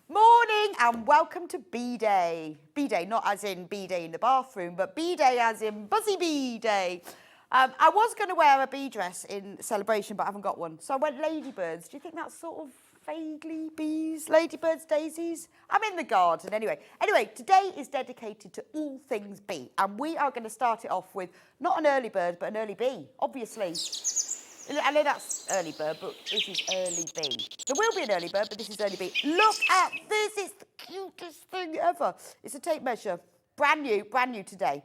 Morning and welcome to Bee Day. Bee Day, not as in Bee Day in the bathroom, but Bee Day as in Buzzy Bee Day. I was going to wear a bee dress in celebration, but I haven't got one. So I went ladybirds. Do you think that's sort of vaguely bees? Ladybirds, daisies? I'm in the garden anyway. Anyway, today is dedicated to all things bee. And we are going to start it off with not an early bird, but an early bee, obviously. I know that's early bird, but this is early bee. There will be an early bird, but this is early bee. Look at this. It's the cutest thing ever. It's a tape measure. Brand new today.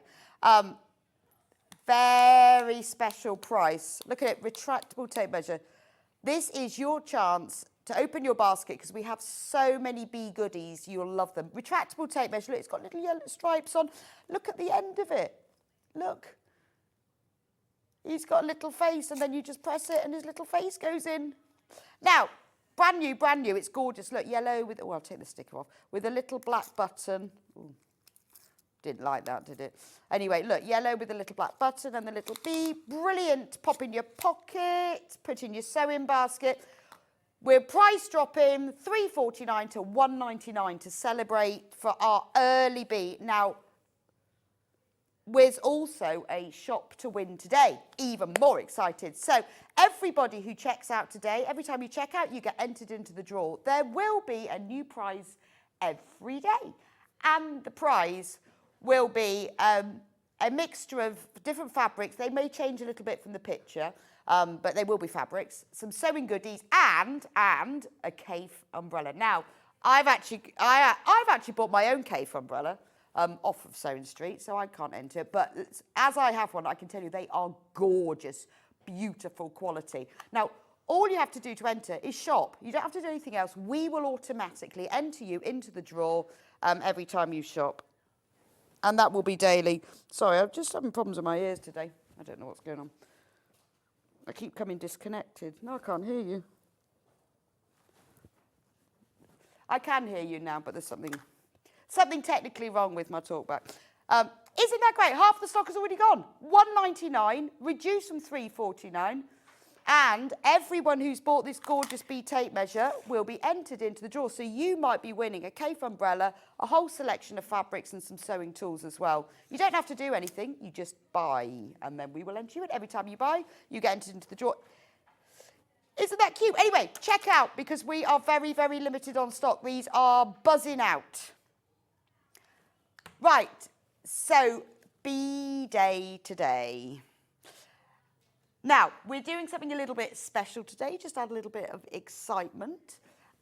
Very special price. Look at it, retractable tape measure. This is your chance to open your basket because we have so many bee goodies. You'll love them. Retractable tape measure. Look, it's got little yellow stripes on. Look at the end of it. Look. He's got a little face and then you just press it and his little face goes in. Now, brand new, it's gorgeous. Look, yellow with, oh, I'll take the sticker off, with a little black button. Ooh, didn't like that, did it? Anyway, look, yellow with a little black button and the little bee. Brilliant. Pop in your pocket, put in your sewing basket. We're price dropping $3.49 to $1.99 to celebrate for our early bee. Now, there's also a shop to win today, even more excited. So everybody who checks out today, every time you check out, you get entered into the draw. There will be a new prize every day. And the prize will be a mixture of different fabrics. They may change a little bit from the picture, but they will be fabrics, some sewing goodies, and a Cafe umbrella. Now, I've actually bought my own Cafe umbrella. Off of Sewing Street, so I can't enter. But as I have one, I can tell you they are gorgeous, beautiful quality. Now, all you have to do to enter is shop. You don't have to do anything else. We will automatically enter you into the draw every time you shop. And that will be daily. Sorry, I'm just having problems with my ears today. I don't know what's going on. I keep coming disconnected. No, I can't hear you. I can hear you now, but there's something technically wrong with my talkback. Isn't that great? Half the stock has already gone. $1.99, reduced from $3.49. And everyone who's bought this gorgeous bee tape measure will be entered into the draw. So you might be winning a Cafe umbrella, a whole selection of fabrics and some sewing tools as well. You don't have to do anything. You just buy. And then we will enter you in. Every time you buy, you get entered into the draw. Isn't that cute? Anyway, check out because we are very, very limited on stock. These are buzzing out. Right, so Bee Day today. Now, we're doing something a little bit special today, just add a little bit of excitement.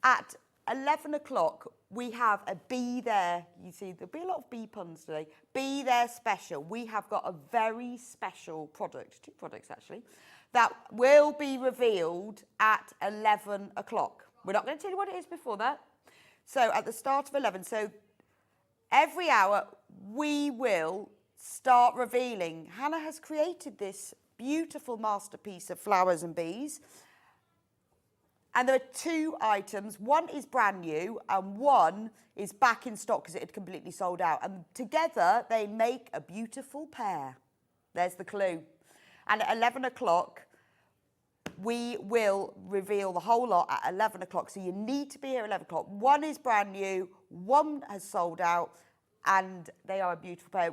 At 11 o'clock, we have a Be There. You see, there'll be a lot of bee puns today. Be There special. We have got a very special product, 2 products actually, that will be revealed at 11 o'clock. We're not going to tell you what it is before that. So at the start of 11, so every hour, we will start revealing. Hannah has created this beautiful masterpiece of flowers and bees. And there are 2 items. One is brand new and one is back in stock because it had completely sold out. And together, they make a beautiful pair. There's the clue. And at 11 o'clock, we will reveal the whole lot at 11 o'clock. So you need to be here at 11 o'clock. One is brand new, one has sold out. And they are a beautiful pair.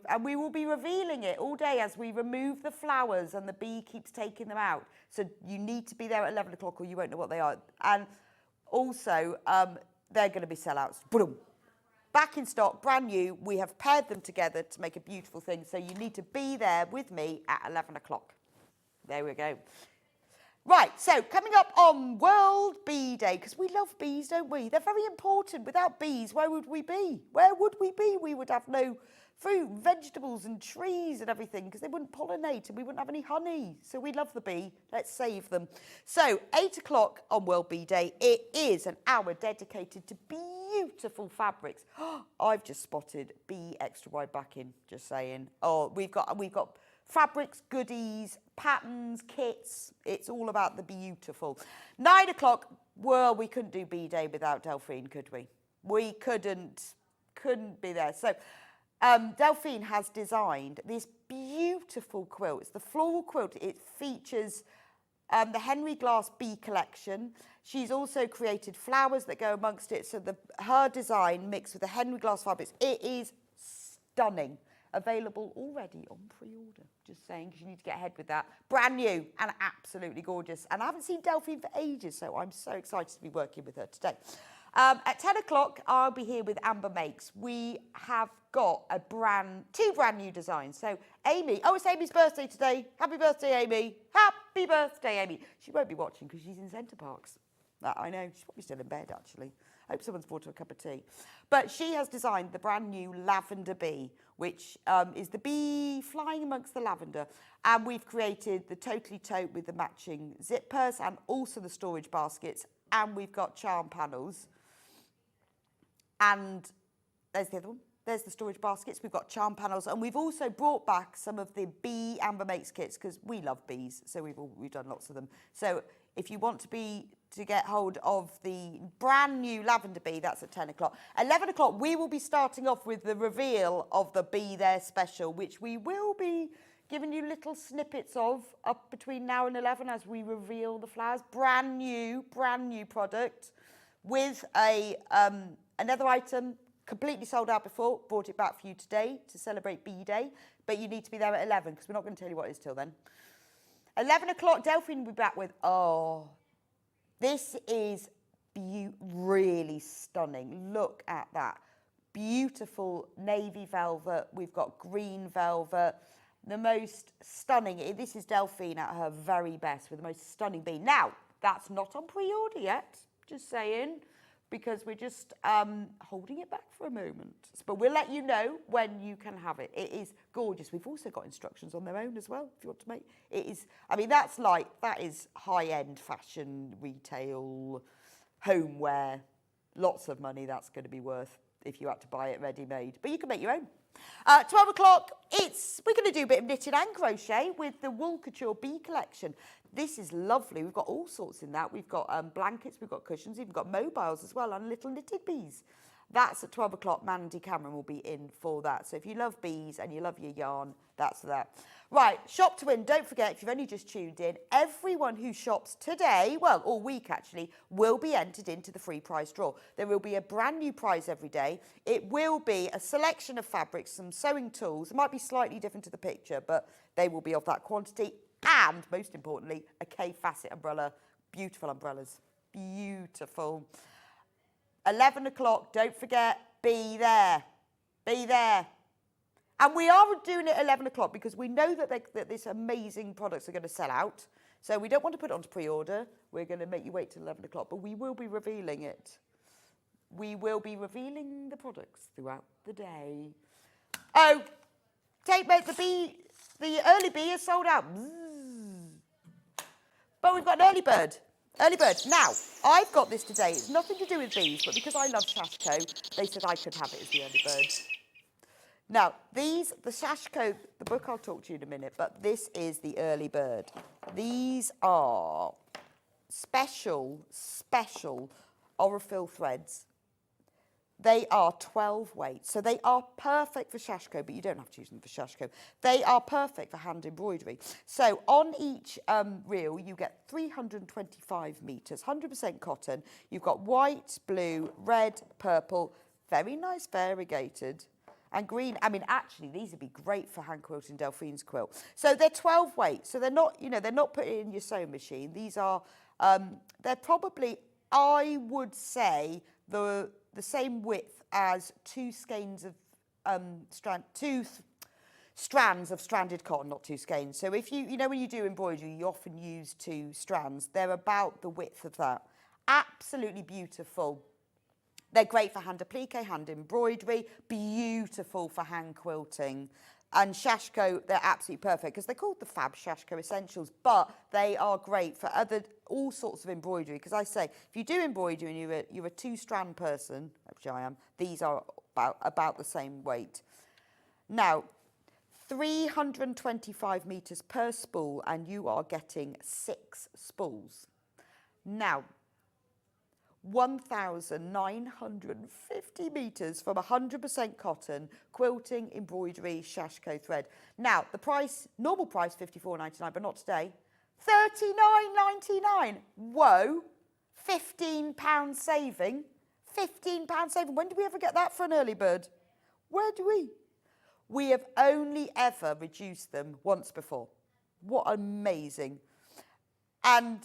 And we will be revealing it all day as we remove the flowers and the bee keeps taking them out. So you need to be there at 11 o'clock or you won't know what they are. And also, they're going to be sellouts. Boom. Back in stock, brand new. We have paired them together to make a beautiful thing. So you need to be there with me at 11 o'clock. There we go. Right, so coming up on World Bee Day, because we love bees, don't we? They're very important. Without bees, where would we be? Where would we be? We would have no fruit, vegetables and trees and everything because they wouldn't pollinate and we wouldn't have any honey. So we love the bee. Let's save them. So 8 o'clock on World Bee Day, it is an hour dedicated to beautiful fabrics. I've just spotted bee extra wide backing, just saying. Oh, we've got fabrics, goodies, patterns, kits. It's all about the beautiful. 9 o'clock, well, we couldn't do Bee Day without Delphine, could we? We couldn't be there. So Delphine has designed this beautiful quilt. It's the floral quilt. It features the Henry Glass Bee Collection. She's also created flowers that go amongst it. So her design mixed with the Henry glass fabrics, it is stunning. Available already on pre-order. Just saying, because you need to get ahead with that. Brand new and absolutely gorgeous. And I haven't seen Delphine for ages, so I'm so excited to be working with her today. At 10 o'clock, I'll be here with Amber Makes. We have got two brand new designs. So Amy, it's Amy's birthday today. Happy birthday, Amy. Happy birthday, Amy. She won't be watching because she's in Centre Parks. I know, she's probably still in bed, actually. I hope someone's brought her a cup of tea. But she has designed the brand new Lavender Bee, which is the bee flying amongst the lavender. And we've created the Totally Tote with the matching zip purse and also the storage baskets. And we've got charm panels. And there's the other one. There's the storage baskets. We've got charm panels. And we've also brought back some of the bee Amber Makes kits because we love bees. So we've done lots of them. So if you want to get hold of the brand new Lavender Bee, that's at 10 o'clock. 11 o'clock, we will be starting off with the reveal of the Be There special, which we will be giving you little snippets of up between now and 11 as we reveal the flowers. Brand new product with another item completely sold out before. Brought it back for you today to celebrate Bee Day, but you need to be there at 11 because we're not going to tell you what it is till then. 11 o'clock, Delphine will be back with, this is really stunning. Look at that. Beautiful navy velvet. We've got green velvet. The most stunning. This is Delphine at her very best with the most stunning bee. Now, that's not on pre-order yet, just saying, because we're just holding it back for a moment. But we'll let you know when you can have it. It is gorgeous. We've also got instructions on their own as well, if you want to make. It is, I mean, that is high-end fashion, retail, homeware. Lots of money that's going to be worth if you had to buy it ready-made. But you can make your own. 12 o'clock, we're going to do a bit of knitting and crochet with the Couture Bee Collection. This is lovely. We've got all sorts in that. We've got blankets, we've got cushions, we've got mobiles as well, and little knitted bees. That's at 12 o'clock. Mandy Cameron will be in for that. So if you love bees and you love your yarn, that's that. Right, shop to win. Don't forget, if you've only just tuned in, everyone who shops today, well, all week actually, will be entered into the free prize draw. There will be a brand new prize every day. It will be a selection of fabrics, some sewing tools. It might be slightly different to the picture, but they will be of that quantity. And, most importantly, a K-facet umbrella. Beautiful umbrellas. Beautiful. 11 o'clock, don't forget, be there. Be there. And we are doing it at 11 o'clock because we know that these amazing products are going to sell out. So we don't want to put it onto pre-order. We're going to make you wait till 11 o'clock, but we will be revealing it. We will be revealing the products throughout the day. Oh, take mate, the early bee is sold out. But we've got an early bird. Early bird. Now, I've got this today. It's nothing to do with bees, but because I love Sashiko, they said I could have it as the early bird. Now, the Sashiko, the book I'll talk to you in a minute, but this is the early bird. These are special Aurifil threads. They are 12 weight, so they are perfect for Sashiko, but you don't have to use them for Sashiko. They are perfect for hand embroidery. So on each reel, you get 325 metres, 100% cotton. You've got white, blue, red, purple, very nice variegated, and green. I mean, actually, these would be great for hand quilting Delphine's quilt. So they're 12 weight, so they're not, they're not put in your sewing machine. These are, they're probably, I would say, the same width as two strands of stranded cotton, not two skeins. So if you know when you do embroidery, you often use two strands. They're about the width of that. Absolutely beautiful. They're great for hand applique, hand embroidery, beautiful for hand quilting. And Sashiko, they're absolutely perfect because they're called the Fab Sashiko Essentials, but they are great for all sorts of embroidery. Because I say, if you do embroidery and you're a two-strand person, which I am, these are about the same weight. Now, 325 metres per spool, and you are getting 6 spools. Now, 1,950 metres from 100% cotton, quilting, embroidery, Sashiko thread. Now, the price, normal price, $54.99, but not today. $39.99. Whoa, £15 saving. £15 saving. When do we ever get that for an early bird? Where do we? We have only ever reduced them once before. What amazing. And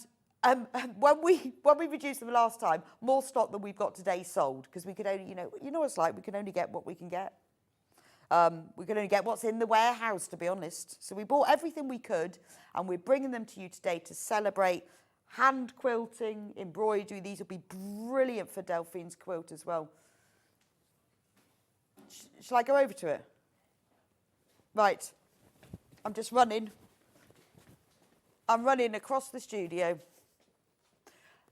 when we reduced them last time, more stock than we've got today sold, because we could only, you know what it's like, we can only get what we can get. We can only get what's in the warehouse, to be honest. So we bought everything we could, and we're bringing them to you today to celebrate hand quilting, embroidery. These will be brilliant for Delphine's quilt as well. Shall I go over to it? Right. I'm just running. I'm running across the studio.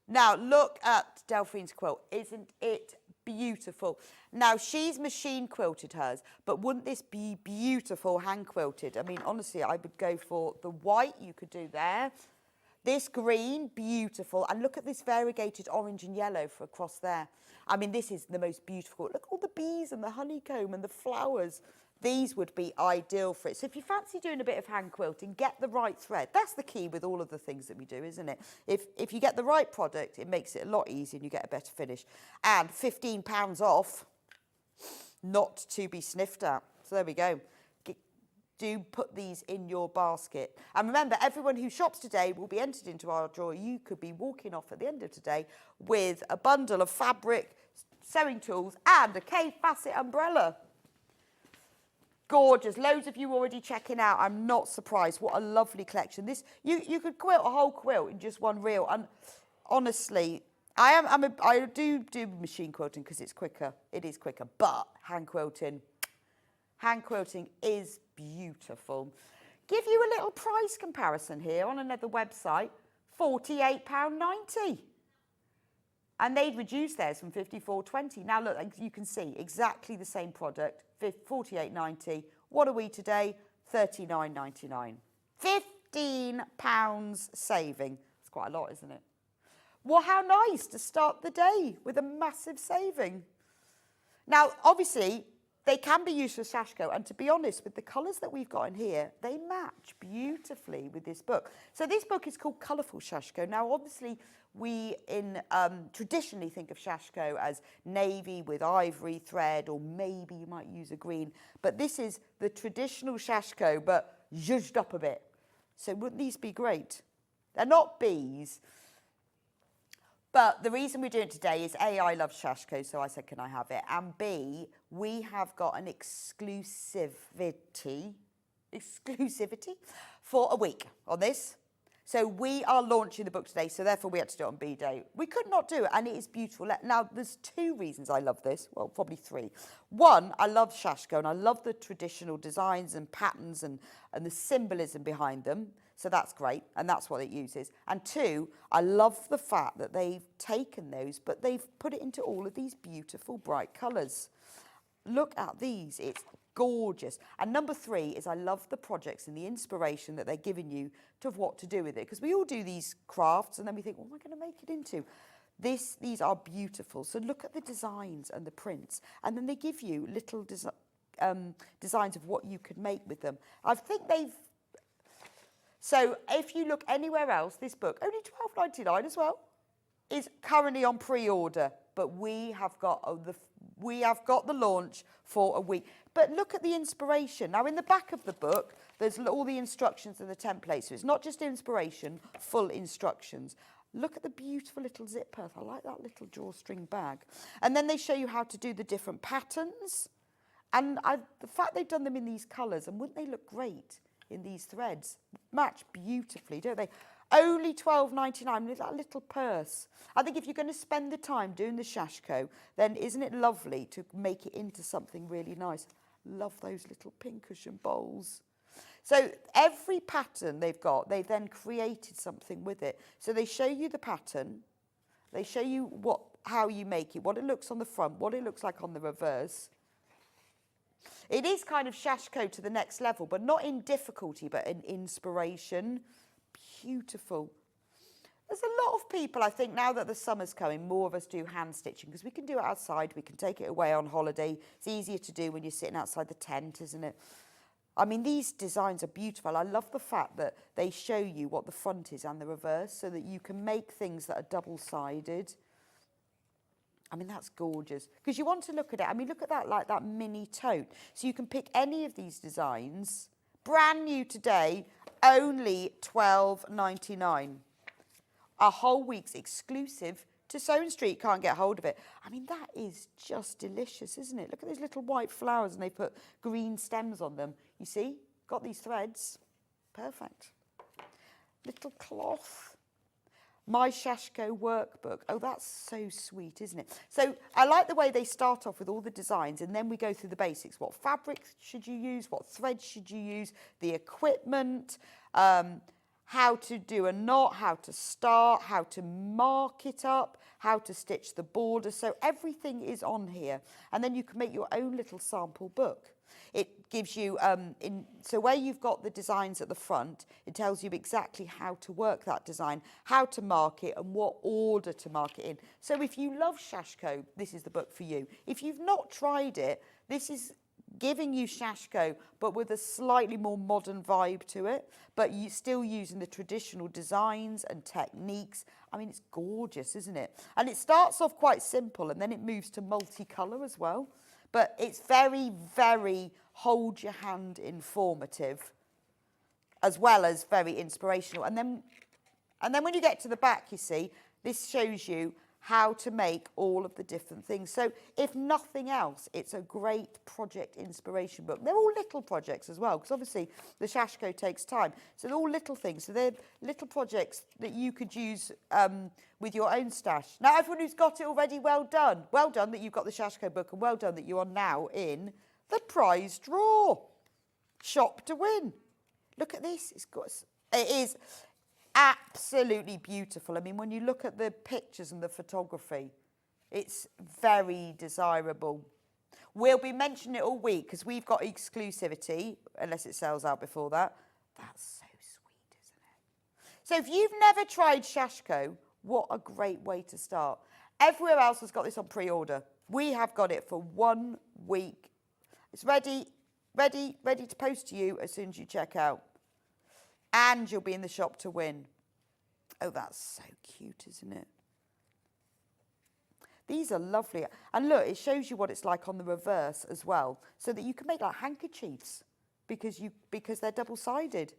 Now, look at Delphine's quilt. Isn't it beautiful? Now, she's machine quilted hers, but wouldn't this be beautiful hand quilted? I mean, honestly, I would go for the white you could do there. This green, beautiful. And look at this variegated orange and yellow for across there. I mean, this is the most beautiful. Look at all the bees and the honeycomb and the flowers. These would be ideal for it. So if you fancy doing a bit of hand quilting, get the right thread. That's the key with all of the things that we do, isn't it? If you get the right product, it makes it a lot easier and you get a better finish. And £15 off, not to be sniffed at. So there we go. Do put these in your basket. And remember, everyone who shops today will be entered into our draw. You could be walking off at the end of today with a bundle of fabric, sewing tools, and a K-facet umbrella. Gorgeous. Loads of you already checking out. I'm not surprised. What a lovely collection. This you could quilt a whole quilt in just one reel. And honestly, I do machine quilting because it's quicker. It is quicker. But hand quilting is beautiful. Give you a little price comparison here on another website. £48.90. And they'd reduced theirs from £54.20. Now look, you can see exactly the same product, £48.90. What are we today? £39.99. £15 saving. It's quite a lot, isn't it? Well, how nice to start the day with a massive saving. Now, obviously, they can be used for Sashiko, and to be honest, with the colours that we've got in here, they match beautifully with this book. So this book is called Colourful Sashiko. Now, obviously, we traditionally think of Sashiko as navy with ivory thread, or maybe you might use a green. But this is the traditional Sashiko, but zhuzhed up a bit. So wouldn't these be great? They're not bees. But the reason we're doing it today is A, I love Sashiko, so I said, can I have it? And B, we have got an exclusivity for a week on this. So we are launching the book today, so therefore we had to do it on B Day. We could not do it, and it is beautiful. Now, there's two reasons I love this. Well, probably three. One, I love Sashiko, and I love the traditional designs and patterns and the symbolism behind them. So that's great, and that's what it uses. And two, I love the fact that they've taken those, but they've put it into all of these beautiful, bright colours. Look at these. It's gorgeous. And number three is I love the projects and the inspiration that they're giving you to what to do with it. Because we all do these crafts, and then we think, what am I going to make it into? These are beautiful. So look at the designs and the prints. And then they give you little designs of what you could make with them. I think they've... So if you look anywhere else, this book, only £12.99 as well, is currently on pre-order. But we have got the launch for a week. But look at the inspiration. Now, in the back of the book, there's all the instructions and the templates. So it's not just inspiration, full instructions. Look at the beautiful little zip purse. I like that little drawstring bag. And then they show you how to do the different patterns. And the fact they've done them in these colours, and wouldn't they look great in these threads? Match beautifully, don't they? Only £12.99 with that little purse. I think if you're going to spend the time doing the Sashiko, then isn't it lovely to make it into something really nice? Love those little pincushion bowls. So every pattern they've got, they've then created something with it. So they show you the pattern, they show you how you make it, what it looks on the front, what it looks like on the reverse. It is kind of Sashiko to the next level, but not in difficulty, but in inspiration. Beautiful. There's a lot of people, I think, now that the summer's coming, more of us do hand stitching because we can do it outside, we can take it away on holiday. It's easier to do when you're sitting outside the tent, isn't it? I mean, these designs are beautiful. I love the fact that they show you what the front is and the reverse so that you can make things that are double-sided. I mean, that's gorgeous. Because you want to look at it. I mean, look at that, like that mini tote. So you can pick any of these designs. Brand new today, only $12.99. A whole week's exclusive to Sewn Street. Can't get hold of it. I mean, that is just delicious, isn't it? Look at those little white flowers and they put green stems on them. You see? Got these threads. Perfect. Little cloth. My Sashiko workbook. Oh, that's so sweet, isn't it? So I like the way they start off with all the designs and then we go through the basics. What fabrics should you use? What threads should you use? The equipment, how to do a knot, how to start, how to mark it up, how to stitch the border. So everything is on here. And then you can make your own little sample book. It gives you, so where you've got the designs at the front, it tells you exactly how to work that design, how to mark it and what order to mark it in. So if you love Sashiko, this is the book for you. If you've not tried it, this is giving you Sashiko, but with a slightly more modern vibe to it, but you still using the traditional designs and techniques. I mean, it's gorgeous, isn't it? And it starts off quite simple and then it moves to multicolour as well. But it's very, very hold your hand informative, as well as very inspirational. And then when you get to the back, you see, this shows you how to make all of the different things. So if nothing else, it's a great project inspiration book. They're all little projects as well, because obviously the Sashiko takes time. So they're all little things. So they're little projects that you could use with your own stash. Now, everyone who's got it already, well done. Well done that you've got the Sashiko book, and well done that you are now in the prize draw. Shop to win. Look at this. It is absolutely beautiful. I mean, when you look at the pictures and the photography, it's very desirable. We'll be mentioning it all week because we've got exclusivity, unless it sells out before that. That's so sweet, isn't it? So if you've never tried Sashiko, what a great way to start. Everywhere else has got this on pre-order. We have got it for 1 week. It's ready to post to you as soon as you check out. And you'll be in the shop to win. Oh, that's so cute, isn't it? These are lovely. And look, it shows you what it's like on the reverse as well, so that you can make like handkerchiefs because they're double-sided.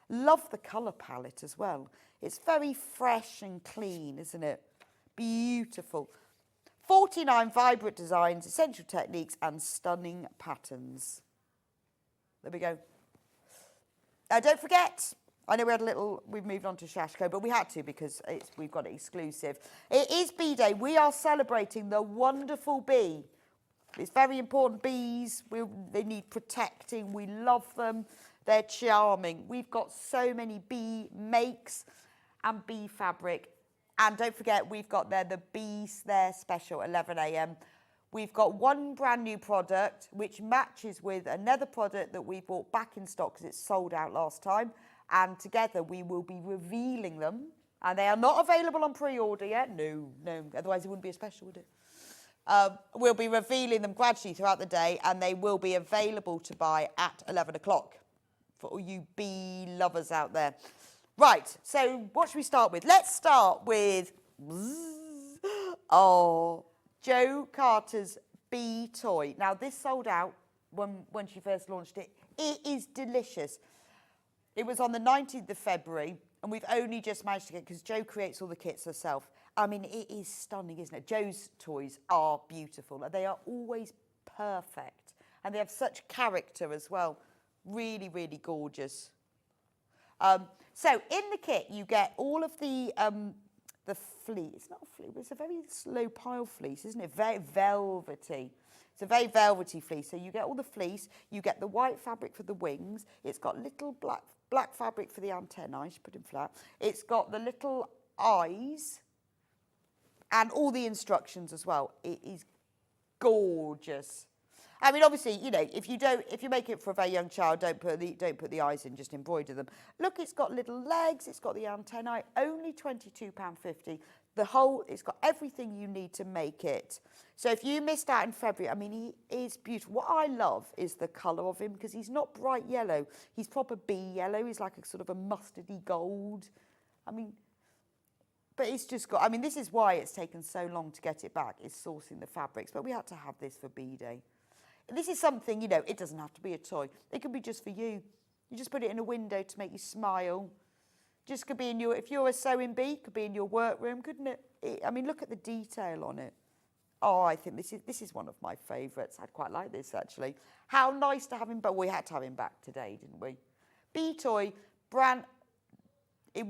Love the colour palette as well. It's very fresh and clean, isn't it? Beautiful. 49 vibrant designs, essential techniques and stunning patterns. There we go. Don't forget, I know we've moved on to Sashiko, but we had to because we've got it exclusive. It is Bee Day. We are celebrating the wonderful bee. It's very important. Bees, they need protecting. We love them. They're charming. We've got so many bee makes and bee fabric. And don't forget, we've got the Bees there special, 11 a.m. We've got one brand new product which matches with another product that we brought back in stock because it's sold out last time. And together we will be revealing them. And they are not available on pre-order yet. No, otherwise it wouldn't be a special, would it? We'll be revealing them gradually throughout the day and they will be available to buy at 11 o'clock for all you bee lovers out there. Right, so what should we start with? Let's start with... Jo Carter's Bee Toy. Now, this sold out when she first launched it. It is delicious. It was on the 19th of February, and we've only just managed to get, because Jo creates all the kits herself. I mean, it is stunning, isn't it? Jo's toys are beautiful, and they are always perfect. And they have such character as well. Really, really gorgeous. So, in the kit, you get all of the fleece. It's not a fleece, it's a very slow pile fleece, isn't it? Very velvety. It's a very velvety fleece. So you get all the fleece, you get the white fabric for the wings, it's got little black fabric for the antennae, just put them flat. It's got the little eyes and all the instructions as well. It is gorgeous. I mean, obviously, you know, if you make it for a very young child, don't put the eyes in, just embroider them. Look, it's got little legs, it's got the antennae, only £22.50. it's got everything you need to make it. So if you missed out in February, I mean, he is beautiful. What I love is the colour of him, because he's not bright yellow. He's proper bee yellow. He's like a sort of a mustardy gold. I mean, but it's just got, I mean, this is why it's taken so long to get it back, is sourcing the fabrics. But we had to have this for Bee Day. This is something, you know, it doesn't have to be a toy. It can be just for you. You just put it in a window to make you smile. Just could be in your, if you're a sewing bee, could be in your workroom, couldn't it? I mean, look at the detail on it. Oh, I think this is one of my favourites. I'd quite like this, actually. How nice to have him, but we had to have him back today, didn't we? Bee Toy, brand, it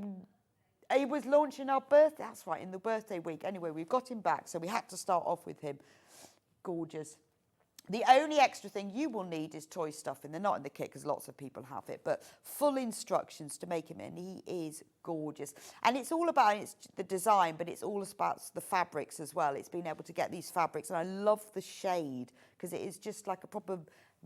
was launching our birthday, that's right, in the birthday week. Anyway, we've got him back, so we had to start off with him. Gorgeous. The only extra thing you will need is toy stuffing. They're not in the kit because lots of people have it, but full instructions to make him in. He is gorgeous. And it's all about the design, but it's all about the fabrics as well. It's being able to get these fabrics. And I love the shade because it is just like a proper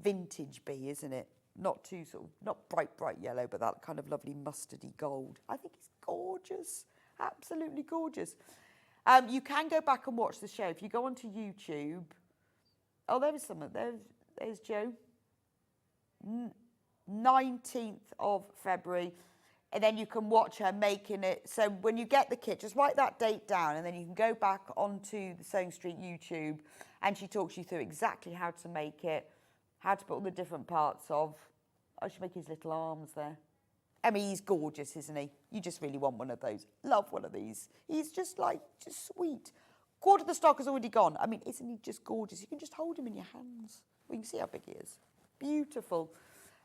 vintage bee, isn't it? Not too sort of, not bright yellow, but that kind of lovely mustardy gold. I think it's gorgeous. Absolutely gorgeous. You can go back and watch the show. If you go onto YouTube, oh, there was someone. There's Joe. 19th of February. And then you can watch her making it. So when you get the kit, just write that date down, and then you can go back onto the Sewing Street YouTube, and she talks you through exactly how to make it, how to put all the different parts of. I should make his little arms there. I mean, he's gorgeous, isn't he? You just really want one of those. Love one of these. He's just sweet. Quarter of the stock has already gone. I mean, isn't he just gorgeous? You can just hold him in your hands. Well, you can see how big he is. Beautiful.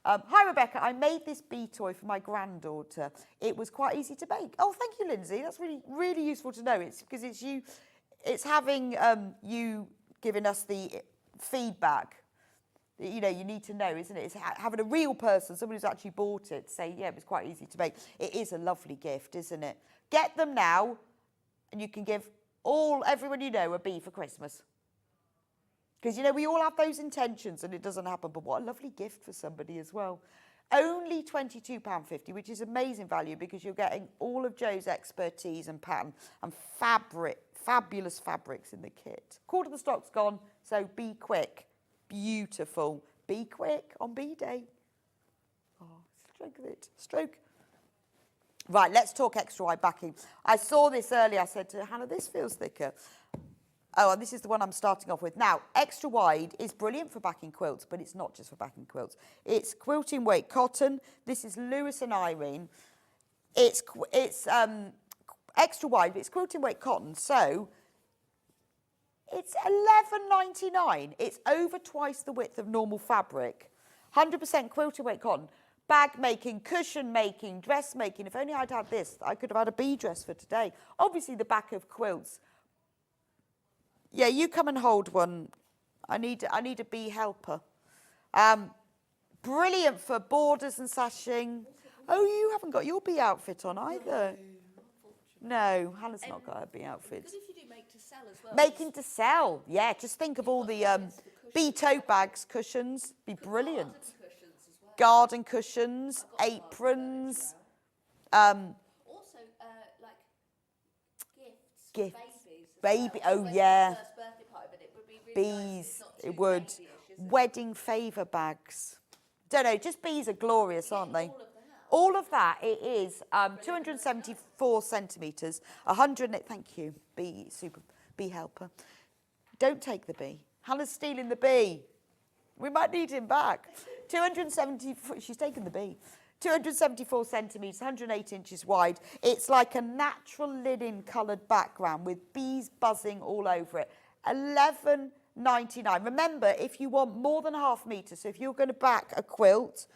Hi, Rebecca. I made this bee toy for my granddaughter. It was quite easy to make. Oh, thank you, Lindsay. That's really, really useful to know. It's because it's you. It's having you giving us the feedback that, you know, you need to know, isn't it? It's having a real person, somebody who's actually bought it, say, yeah, it was quite easy to make. It is a lovely gift, isn't it? Get them now, and you can give everyone you know a bee for Christmas. Because, you know, we all have those intentions and it doesn't happen, but what a lovely gift for somebody as well. Only £22.50, which is amazing value because you're getting all of Joe's expertise and pattern and fabulous fabrics in the kit. Quarter of the stock's gone, so be quick. Beautiful. Be quick on Bee Day. Oh, stroke of it. Stroke. Right, let's talk extra wide backing. I saw this earlier. I said to Hannah, this feels thicker. Oh, and this is the one I'm starting off with. Now, extra wide is brilliant for backing quilts, but it's not just for backing quilts. It's quilting weight cotton. This is Lewis and Irene. It's extra wide, but it's quilting weight cotton. So it's $11.99. It's over twice the width of normal fabric. 100% quilting weight cotton. Bag making, cushion making, dress making. If only I'd had this, I could have had a bee dress for today. Obviously, the back of quilts. Yeah, you come and hold one. I need a bee helper. Brilliant for borders and sashing. Oh, you haven't got your bee outfit on either. No, Hannah's not got her bee outfit. Because if you do make to sell as well. Making to sell, yeah. Just think of all the bee tote bags, cushions. Be brilliant. Garden cushions, aprons. Also, like gifts. Baby, oh yeah. First birthday party, but it would be really Bees, nice. it would. Wedding favour bags. Don't know, just bees are glorious, aren't they? All of that, it is 274 centimetres, 100, thank you, bee helper. Don't take the bee. Hannah's stealing the bee. We might need him back. 270, she's taken the bee. 274 centimetres, 108 inches wide. It's like a natural linen coloured background with bees buzzing all over it. $11.99. Remember, if you want more than half metre, so if you're going to back a quilt,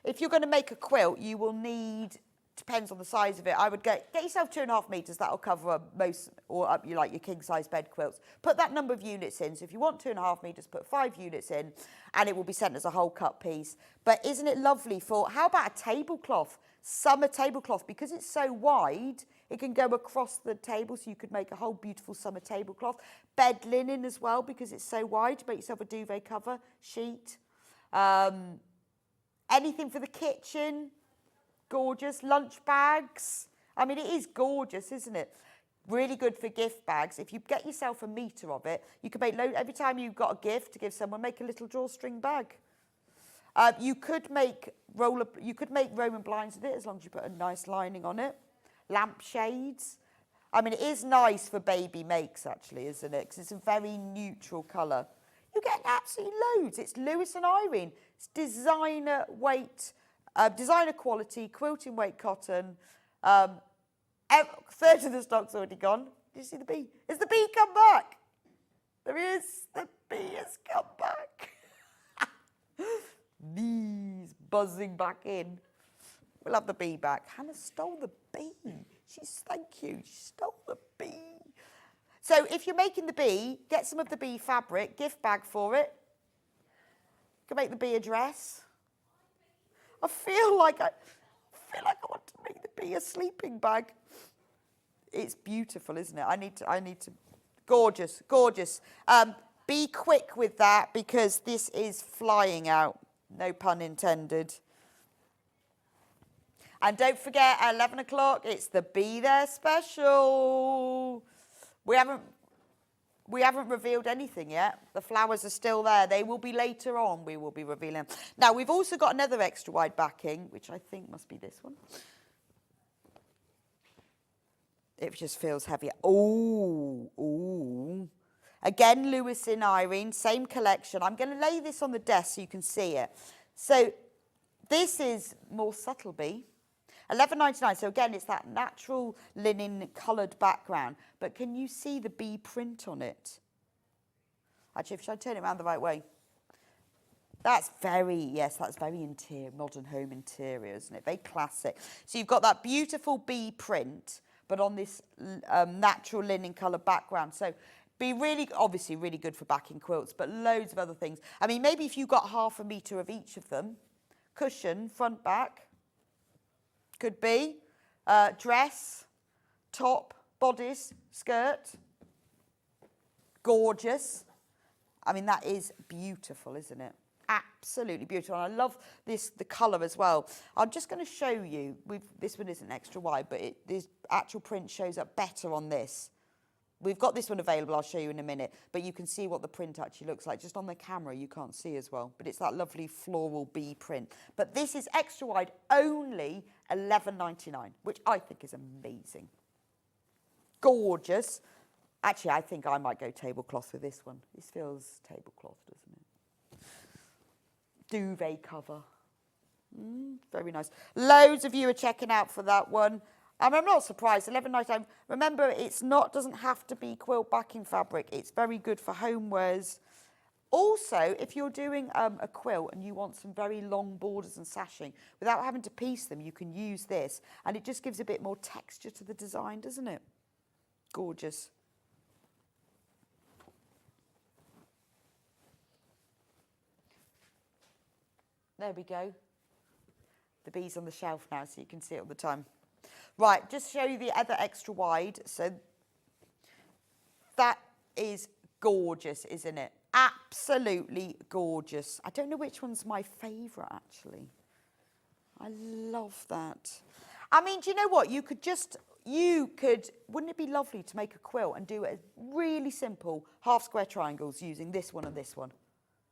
if you're going to make a quilt, you will need, depends on the size of it, I would get yourself 2.5 metres, that'll cover most, or up you like your king size bed quilts. Put that number of units in, so if you want 2.5 metres, put 5 units in, and it will be sent as a whole cut piece. But isn't it lovely for, how about a tablecloth, summer tablecloth, because it's so wide, it can go across the table, so you could make a whole beautiful summer tablecloth. Bed linen as well, because it's so wide, make yourself a duvet cover, sheet. Anything for the kitchen. Gorgeous. Lunch bags. I mean, it is gorgeous, isn't it? Really good for gift bags. If you get yourself a metre of it, you can make every time you've got a gift to give someone, make a little drawstring bag. You could make Roman blinds with it as long as you put a nice lining on it. Lampshades. I mean, it is nice for baby makes, actually, isn't it? Because it's a very neutral colour. You get absolutely loads. It's Lewis and Irene. It's designer weight, designer quality, quilting weight cotton. Third of the stock's already gone. Did you see the bee? Has the bee come back? There he is. The bee has come back. Bees buzzing back in. We'll have the bee back. Hannah stole the bee. Thank you. She stole the bee. So if you're making the bee, get some of the bee fabric, gift bag for it. You can make the bee a dress. I feel like I want to make the bee a sleeping bag. It's beautiful, isn't it? I need to. Gorgeous, gorgeous. Be quick with that because this is flying out. No pun intended. And don't forget, at 11 o'clock, it's the Be There special. We haven't revealed anything yet. The flowers are still there. They will be later on. We will be revealing. Now, we've also got another extra wide backing, which I think must be this one. It just feels heavier. Ooh. Again, Lewis and Irene, same collection. I'm going to lay this on the desk so you can see it. So this is more subtle bee. $11.99. So again, it's that natural linen coloured background. But can you see the bee print on it? Actually, should I turn it around the right way? That's very interior, modern home interior, isn't it? Very classic. So you've got that beautiful bee print, but on this natural linen colour background. So be obviously really good for backing quilts, but loads of other things. I mean, maybe if you got half a metre of each of them, cushion, front, back, could be, dress, top, bodice, skirt, gorgeous. I mean, that is beautiful, isn't it? Absolutely beautiful. And I love the colour as well. I'm just going to show you, this one isn't extra wide, but this actual print shows up better on this. We've got this one available, I'll show you in a minute, but you can see what the print actually looks like. Just on the camera, you can't see as well, but it's that lovely floral bee print. But this is extra wide, only $11.99, which I think is amazing. Gorgeous. Actually, I think I might go tablecloth with this one. This feels tablecloth, doesn't it? Duvet cover. Very nice. Loads of you are checking out for that one. I'm not surprised. $11.99. Remember, doesn't have to be quilt backing fabric. It's very good for homewares. Also, if you're doing a quilt and you want some very long borders and sashing, without having to piece them, you can use this. And it just gives a bit more texture to the design, doesn't it? Gorgeous. There we go. The bee's on the shelf now, so you can see it all the time. Right, just show you the other extra wide. So that is gorgeous, isn't it? Absolutely gorgeous. I don't know which one's my favourite, actually. I love that. I mean, do you know what? Wouldn't it be lovely to make a quilt and do it really simple half square triangles using this one and this one?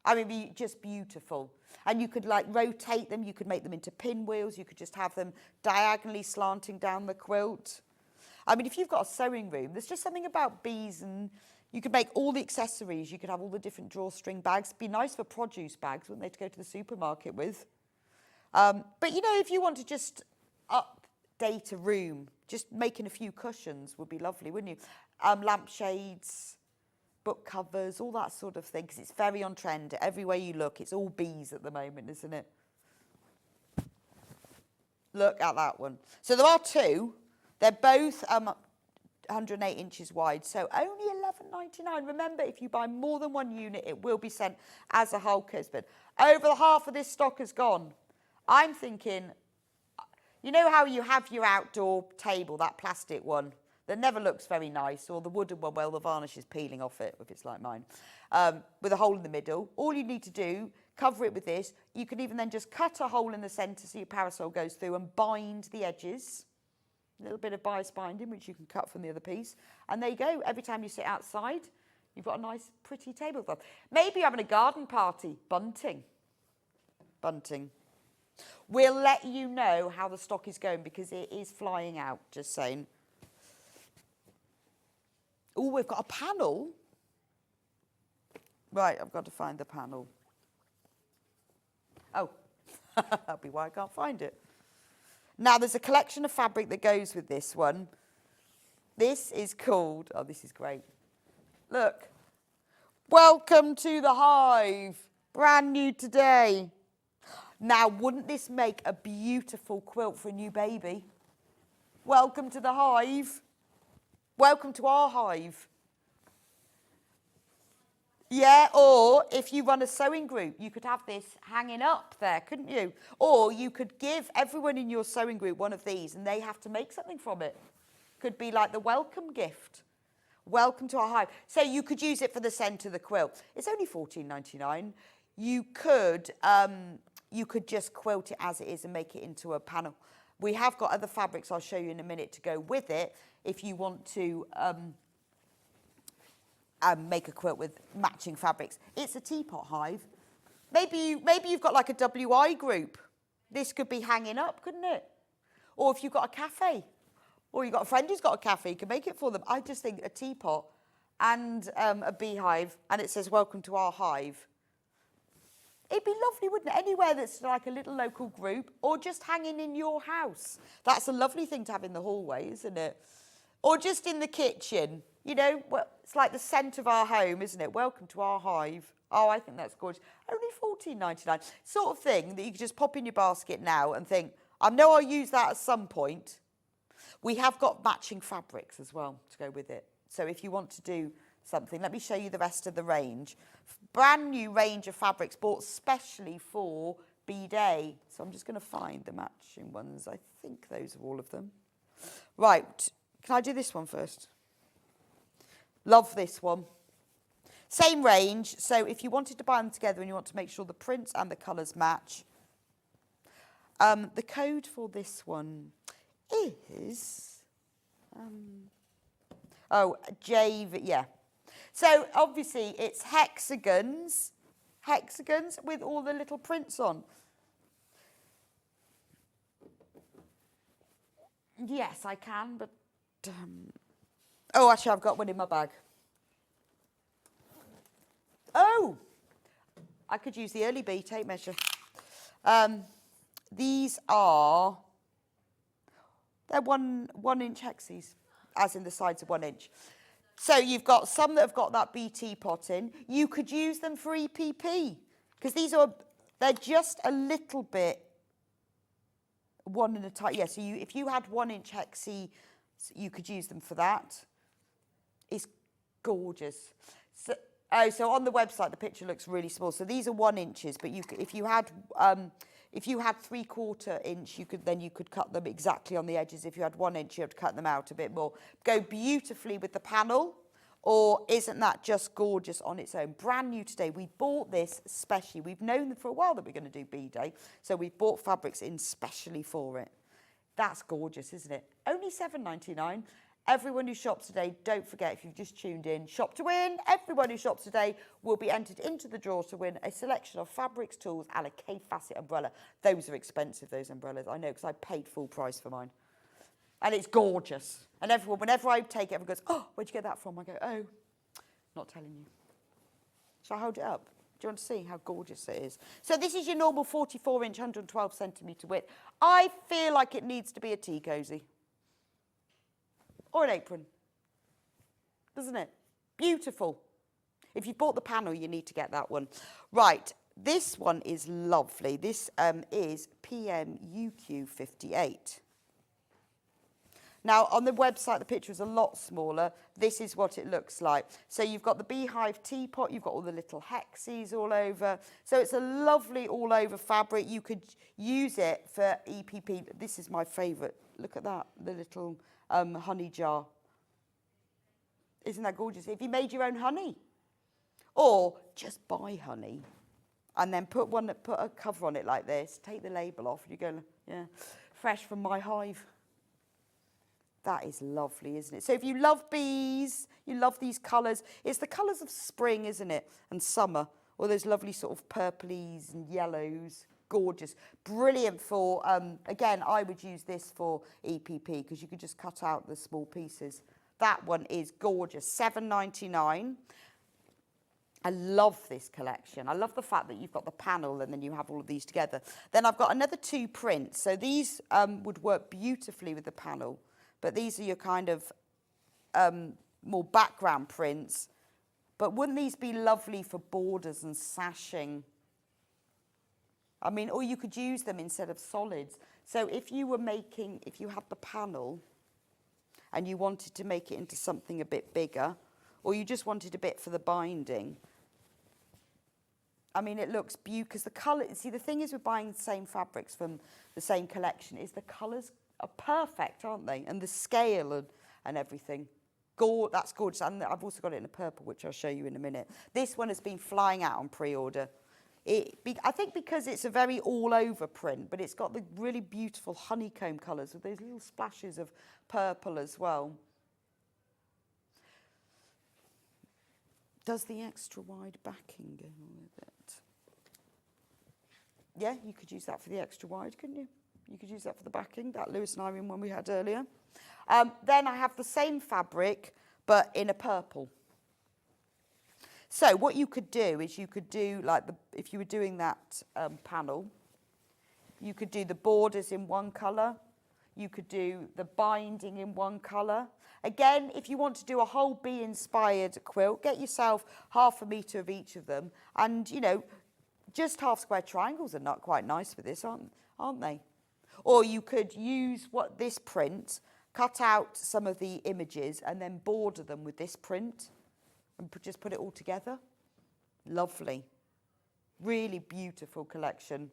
I mean, it'd be just beautiful. And you could like rotate them. You could make them into pinwheels. You could just have them diagonally slanting down the quilt. I mean, if you've got a sewing room, there's just something about bees, and you could make all the accessories. You could have all the different drawstring bags. It'd be nice for produce bags, wouldn't they, to go to the supermarket with? But, you know, if you want to just update a room, just making a few cushions would be lovely, wouldn't you? Lampshades, book covers, all that sort of thing, because it's very on trend. Everywhere you look, it's all bees at the moment, isn't it? Look at that one. So there are two. They're both 108 inches wide, so only $11.99. Remember, if you buy more than one unit, it will be sent as a whole kit. But over half of this stock has gone. I'm thinking, you know how you have your outdoor table, that plastic one, that never looks very nice, or the wooden one, well, the varnish is peeling off it, if it's like mine, with a hole in the middle. All you need to do, cover it with this. You can even then just cut a hole in the centre so your parasol goes through and bind the edges. A little bit of bias binding, which you can cut from the other piece. And there you go. Every time you sit outside, you've got a nice, pretty tablecloth. Maybe you're having a garden party. Bunting. Bunting. We'll let you know how the stock is going because it is flying out, just saying. Oh, we've got a panel. Right, I've got to find the panel. Oh, that'll be why I can't find it. Now, there's a collection of fabric that goes with this one. This is called, oh, this is great. Look. Welcome to the Hive. Brand new today. Now, wouldn't this make a beautiful quilt for a new baby? Welcome to the Hive. Welcome to our Hive. Yeah, or if you run a sewing group, you could have this hanging up there, couldn't you? Or you could give everyone in your sewing group one of these and they have to make something from it. Could be like the welcome gift. Welcome to our Hive. So you could use it for the centre of the quilt. It's only $14.99. You could just quilt it as it is and make it into a panel. We have got other fabrics I'll show you in a minute to go with it if you want to make a quilt with matching fabrics. It's a teapot hive. Maybe you've got like a WI group. This could be hanging up, couldn't it? Or if you've got a cafe, or you've got a friend who's got a cafe, you can make it for them. I just think a teapot and a beehive, and it says, welcome to our hive. It'd be lovely, wouldn't it? Anywhere that's like a little local group, or just hanging in your house. That's a lovely thing to have in the hallway, isn't it? Or just in the kitchen. You know, well, it's like the scent of our home, isn't it? Welcome to our hive. Oh, I think that's gorgeous. Only $14.99. Sort of thing that you could just pop in your basket now and think, I know I'll use that at some point. We have got matching fabrics as well to go with it. So if you want to do something, let me show you the rest of the range. Brand new range of fabrics bought specially for B-Day. So I'm just going to find the matching ones. I think those are all of them. Right. Can I do this one first? Love this one. Same range. So if you wanted to buy them together and you want to make sure the prints and the colours match, the code for this one is, yeah. So obviously it's hexagons with all the little prints on. Yes, I can, but oh, actually, I've got one in my bag. Oh, I could use the early bee tape measure. These are, they're one inch hexes, as in the sides of 1 inch. So you've got some that have got that bee teapot in. You could use them for EPP, because they're just a little bit one in a type. Yeah, so if you had 1 inch hexie, you could use them for that. It's gorgeous. So on the website, the picture looks really small. So these are 1 inches, but if you had 3/4 inch, you could cut them exactly on the edges. If you had 1 inch, you had to cut them out a bit more. Go beautifully with the panel, or isn't that just gorgeous on its own? Brand new today. We bought this specially. We've known for a while that we're going to do B-Day, so we've bought fabrics in specially for it. That's gorgeous, isn't it? Only $7.99. Everyone who shops today, don't forget, if you've just tuned in, shop to win. Everyone who shops today will be entered into the draw to win a selection of fabrics, tools, and a K-Facet umbrella. Those are expensive, those umbrellas. I know, because I paid full price for mine. And it's gorgeous. And whenever I take it, everyone goes, oh, where'd you get that from? I go, oh, not telling you. Shall I hold it up? Do you want to see how gorgeous it is? So this is your normal 44-inch, 112-centimetre width. I feel like it needs to be a tea cosy. Or an apron, doesn't it? Beautiful. If you bought the panel, you need to get that one. Right, this one is lovely. This is PMUQ58. Now, on the website, the picture is a lot smaller. This is what it looks like. So you've got the beehive teapot. You've got all the little hexes all over. So it's a lovely all-over fabric. You could use it for EPP. This is my favourite. Look at that, the little honey jar. Isn't that gorgeous? If you made your own honey, or just buy honey and then put a cover on it like this, take the label off, and you go, yeah, fresh from my hive. That is lovely, isn't it? So if you love bees, you love these colours. It's the colours of spring, isn't it? And summer. All those lovely sort of purplies and yellows. Gorgeous. Brilliant for, again, I would use this for EPP because you could just cut out the small pieces. That one is gorgeous. $7.99. I love this collection. I love the fact that you've got the panel and then you have all of these together. Then I've got another 2 prints. So these would work beautifully with the panel. But these are your kind of more background prints. But wouldn't these be lovely for borders and sashing? I mean, or you could use them instead of solids. So if you were making, if you had the panel and you wanted to make it into something a bit bigger, or you just wanted a bit for the binding, I mean, it looks beautiful because the colour, see, the thing is with buying the same fabrics from the same collection is the colours are perfect, aren't they? And the scale and everything. That's gorgeous. And I've also got it in a purple, which I'll show you in a minute. This one has been flying out on pre-order. I think because it's a very all-over print, but it's got the really beautiful honeycomb colours with those little splashes of purple as well. Does the extra wide backing go with it? Yeah, you could use that for the extra wide, couldn't you? You could use that for the backing, that Lewis and Irene one we had earlier. Then I have the same fabric, but in a purple. So what you could do is you could do, like, if you were doing that panel, you could do the borders in one colour. You could do the binding in one colour. Again, if you want to do a whole bee-inspired quilt, get yourself 1/2 metre of each of them. And, you know, just half square triangles are not quite nice for this, aren't they? Or you could use this print, cut out some of the images and then border them with this print and just put it all together. Lovely. Really beautiful collection.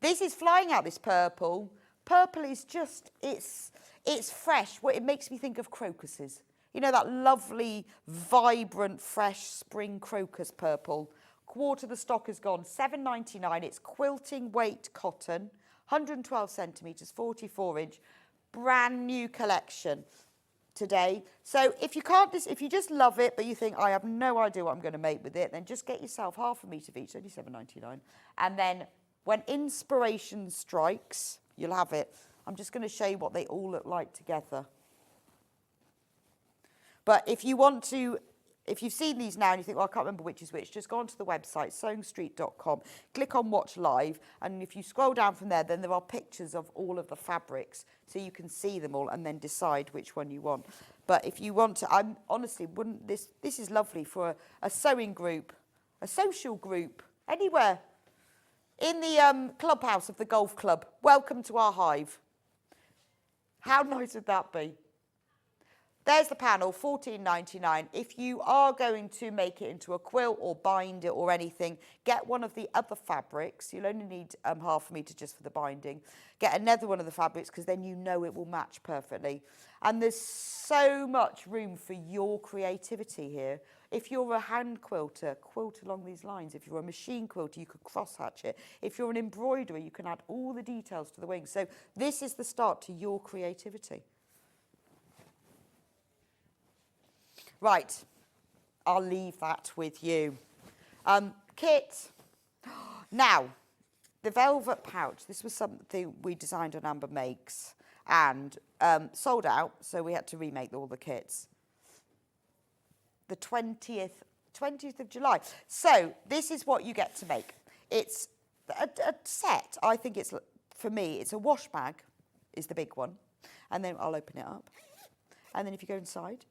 This is flying out, this purple. Purple is just, it's fresh. It makes me think of crocuses. You know, that lovely, vibrant, fresh spring crocus purple. Quarter of the stock is gone. $7.99. It's quilting weight cotton, 112 centimetres, 44 inch. Brand new collection today. So if you just love it, but you think, I have no idea what I'm going to make with it, then just get yourself 1/2 metre of each, only $7.99. And then when inspiration strikes, you'll have it. I'm just going to show you what they all look like together. But if you want to, if you've seen these now and you think, well, I can't remember which is which, just go onto the website, sewingstreet.com, click on Watch Live, and if you scroll down from there, then there are pictures of all of the fabrics, so you can see them all and then decide which one you want. But if you want to, I honestly wouldn't, this is lovely for a sewing group, a social group, anywhere. In the clubhouse of the golf club. Welcome to our hive. How nice would that be? There's the panel, $14.99. If you are going to make it into a quilt or bind it or anything, get one of the other fabrics. You'll only need 1/2 metre just for the binding. Get another one of the fabrics because then you know it will match perfectly. And there's so much room for your creativity here. If you're a hand quilter, quilt along these lines. If you're a machine quilter, you could cross-hatch it. If you're an embroiderer, you can add all the details to the wings. So this is the start to your creativity. Right, I'll leave that with you. Kit. Now, the velvet pouch. This was something we designed on Amber Makes and sold out, so we had to remake all the kits. The 20th of July. So this is what you get to make. It's a set. I think it's, for me, it's a wash bag is the big one. And then I'll open it up. And then if you go inside,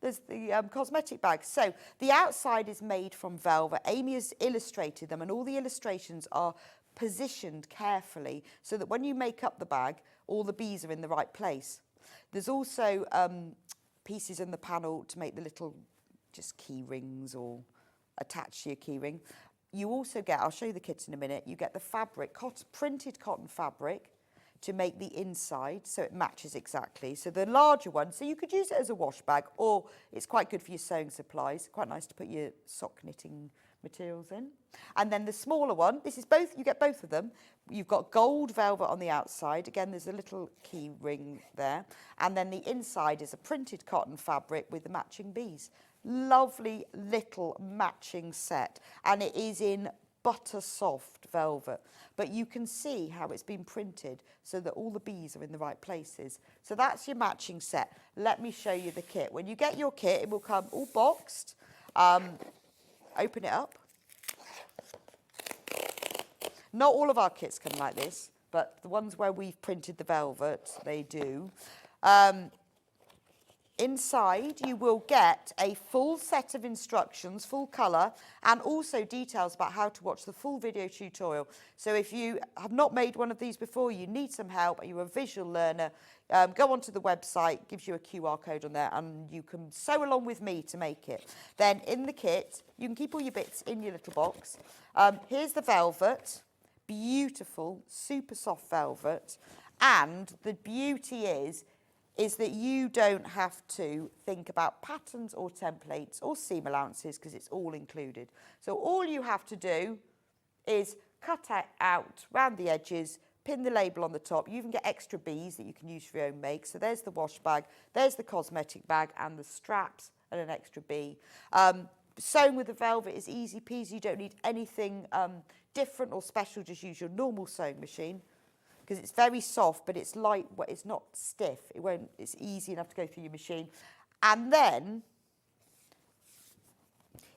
there's the cosmetic bag. So the outside is made from velvet. Amy has illustrated them, and all the illustrations are positioned carefully so that when you make up the bag, all the bees are in the right place. There's also pieces in the panel to make the little just key rings or attach to your key ring. You also get, I'll show you the kits in a minute, you get the fabric, printed cotton fabric to make the inside so it matches exactly. So the larger one, so you could use it as a wash bag, or it's quite good for your sewing supplies. Quite nice to put your sock knitting materials in. And then the smaller one, this is both, you get both of them. You've got gold velvet on the outside. Again, there's a little key ring there. And then the inside is a printed cotton fabric with the matching bees. Lovely little matching set. And it is in butter soft velvet. But you can see how it's been printed so that all the bees are in the right places. So that's your matching set. Let me show you the kit. When you get your kit, it will come all boxed. Open it up. Not all of our kits come like this, but the ones where we've printed the velvet, they do. Inside, you will get a full set of instructions, full colour, and also details about how to watch the full video tutorial. So if you have not made one of these before, you need some help, you're a visual learner, go onto the website, gives you a QR code on there, and you can sew along with me to make it. Then in the kit, you can keep all your bits in your little box. Here's the velvet, beautiful, super soft velvet, and the beauty is that you don't have to think about patterns or templates or seam allowances because it's all included. So all you have to do is cut it out round the edges, pin the label on the top. You even get extra bees that you can use for your own make. So there's the wash bag, there's the cosmetic bag and the straps and an extra bee. Sewing with the velvet is easy peasy. You don't need anything different or special, just use your normal sewing machine. Because it's very soft, but it's light, it's not stiff. It's easy enough to go through your machine. And then,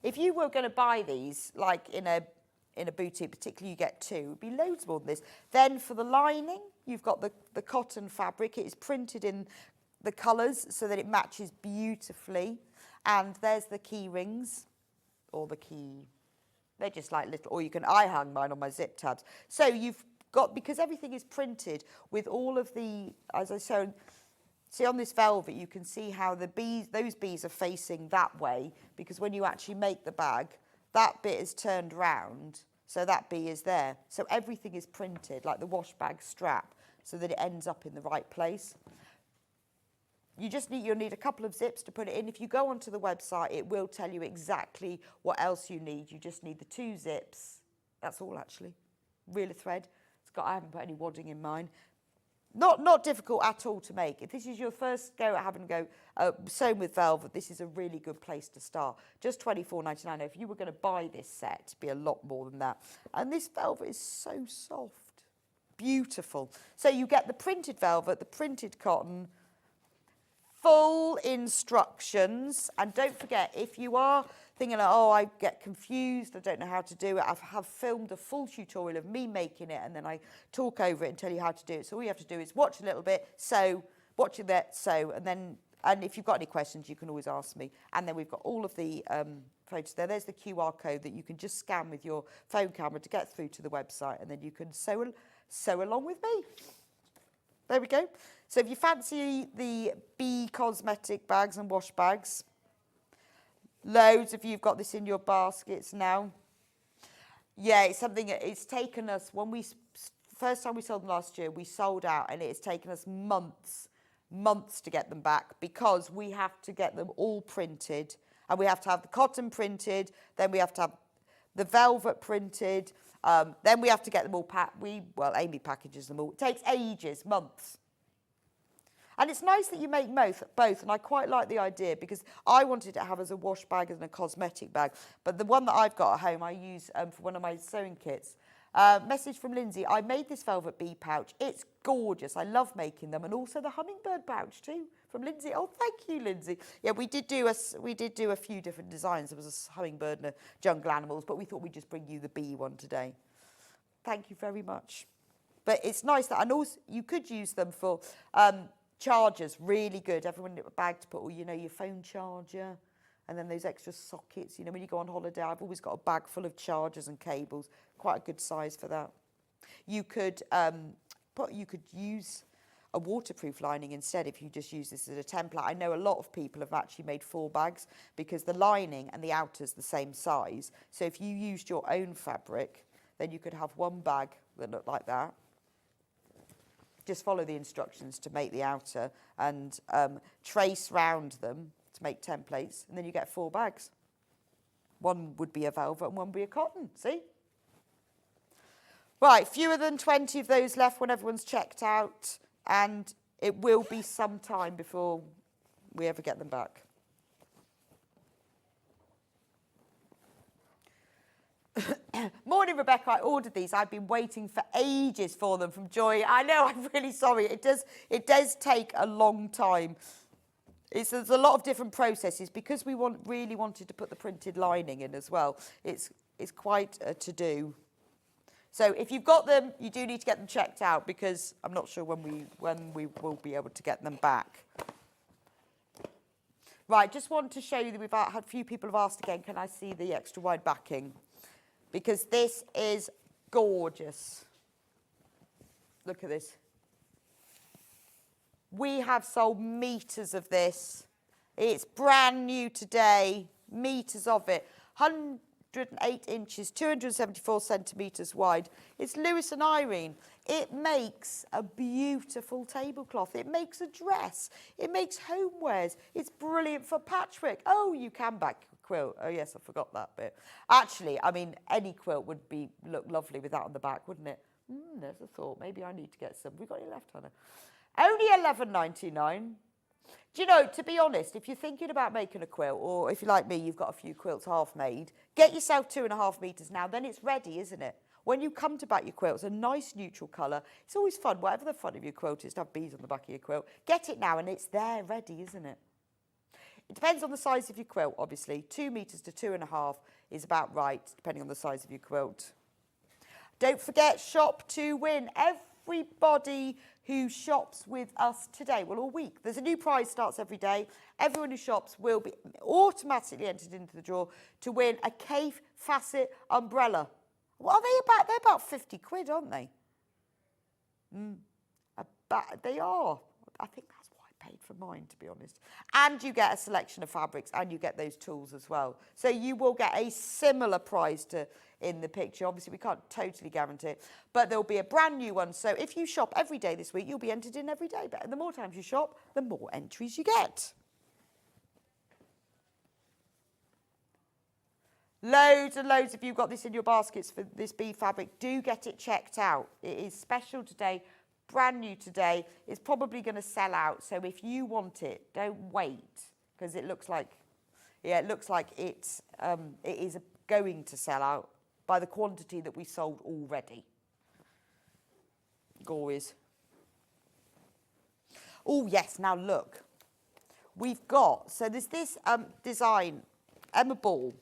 if you were going to buy these, like in a boutique, particularly you get two, it would be loads more than this. Then for the lining, you've got the cotton fabric. It is printed in the colours so that it matches beautifully. And there's the key rings, or the key, they're just like little, or I hung mine on my zip tabs. So you've got, because everything is printed with all of the, as I shown, see on this velvet, you can see how the bees, those bees are facing that way, because when you actually make the bag, that bit is turned round, so that bee is there. So everything is printed, like the wash bag strap, so that it ends up in the right place. You'll need a couple of zips to put it in. If you go onto the website, it will tell you exactly what else you need. You just need the 2 zips. That's all, actually. Reel of thread. I haven't put any wadding in mine. Not difficult at all to make. If this is your first go at having to go sewing with velvet, this is a really good place to start. Just £24.99. If you were going to buy this set, it'd be a lot more than that. And this velvet is so soft. Beautiful. So you get the printed velvet, the printed cotton, full instructions. And don't forget, if you are thinking, oh, I get confused, I don't know how to do it, I have filmed a full tutorial of me making it, and then I talk over it and tell you how to do it. So all you have to do is watch a little bit, sew, watch it there, sew, and if you've got any questions, you can always ask me. And then we've got all of the photos there. There's the QR code that you can just scan with your phone camera to get through to the website, and then you can sew along with me. There we go. So if you fancy the bee cosmetic bags and wash bags, loads of you've got this in your baskets now. Yeah, it's something that it's taken us, first time we sold them last year, we sold out, and it's taken us months to get them back, because we have to get them all printed, and we have to have the cotton printed, then we have to have the velvet printed, then we have to get them all packed. Amy packages them all. It takes ages, months. And it's nice that you make both, and I quite like the idea, because I wanted to have as a wash bag and a cosmetic bag, but the one that I've got at home I use for one of my sewing kits. Message from Lindsay, I made this velvet bee pouch. It's gorgeous. I love making them, and also the hummingbird pouch too from Lindsay. Oh, thank you, Lindsay. Yeah, we did do a few different designs. There was a hummingbird and a jungle animals, but we thought we'd just bring you the bee one today. Thank you very much. But it's nice that, and also you could use them for chargers, really good. Everyone in a bag to put all, your phone charger, and then those extra sockets. When you go on holiday, I've always got a bag full of chargers and cables. Quite a good size for that. You could use a waterproof lining instead if you just use this as a template. I know a lot of people have actually made 4 bags because the lining and the outer's the same size. So if you used your own fabric, then you could have one bag that looked like that. Just follow the instructions to make the outer and trace round them to make templates, and then you get 4 bags. One would be a velvet and one would be a cotton, see? Right, fewer than 20 of those left when everyone's checked out, and it will be some time before we ever get them back. Morning, Rebecca. I ordered these. I've been waiting for ages for them from Joy. I know, I'm really sorry. It does take a long time. There's a lot of different processes because we really wanted to put the printed lining in as well. It's quite a to-do. So if you've got them, you do need to get them checked out because I'm not sure when we will be able to get them back. Right, just want to show you that we've had a few people have asked again, can I see the extra wide backing? Because this is gorgeous. Look at this. We have sold meters of this. It's brand new today, meters of it. 108 inches, 274 centimetres wide. It's Lewis and Irene. It makes a beautiful tablecloth. It makes a dress. It makes homewares. It's brilliant for patchwork. Oh, you can back a quilt. Oh, yes, I forgot that bit. Actually, I mean, any quilt would look lovely with that on the back, wouldn't it? There's a thought. Maybe I need to get some. We've got any left, Hannah? Only $11.99. Do you know, to be honest, if you're thinking about making a quilt, or if you're like me, you've got a few quilts half made, get yourself 2.5 meters now, then it's ready, isn't it? When you come to back your quilt, it's a nice neutral colour. It's always fun, whatever the front of your quilt is, to have bees on the back of your quilt. Get it now and it's there ready, isn't it? It depends on the size of your quilt, obviously. 2 meters to 2.5 is about right, depending on the size of your quilt. Don't forget, shop to win. Everybody who shops with us today, well, all week. There's a new prize starts every day. Everyone who shops will be automatically entered into the draw to win a Cave Facet umbrella. What are they about? They're about 50 quid, aren't they? They are. I think that's what I paid for mine, to be honest. And you get a selection of fabrics and you get those tools as well. So you will get a similar prize to in the picture. Obviously, we can't totally guarantee it, but there'll be a brand new one. So if you shop every day this week, you'll be entered in every day. But the more times you shop, the more entries you get. Loads and loads of you got this in your baskets for this bee fabric. Do get it checked out. It is special today, brand new today. It's probably going to sell out. So if you want it, don't wait, because it looks like, it is going to sell out by the quantity that we sold already. Gorgeous. Oh yes, now look. We've got, so there's this design, Emma Ball,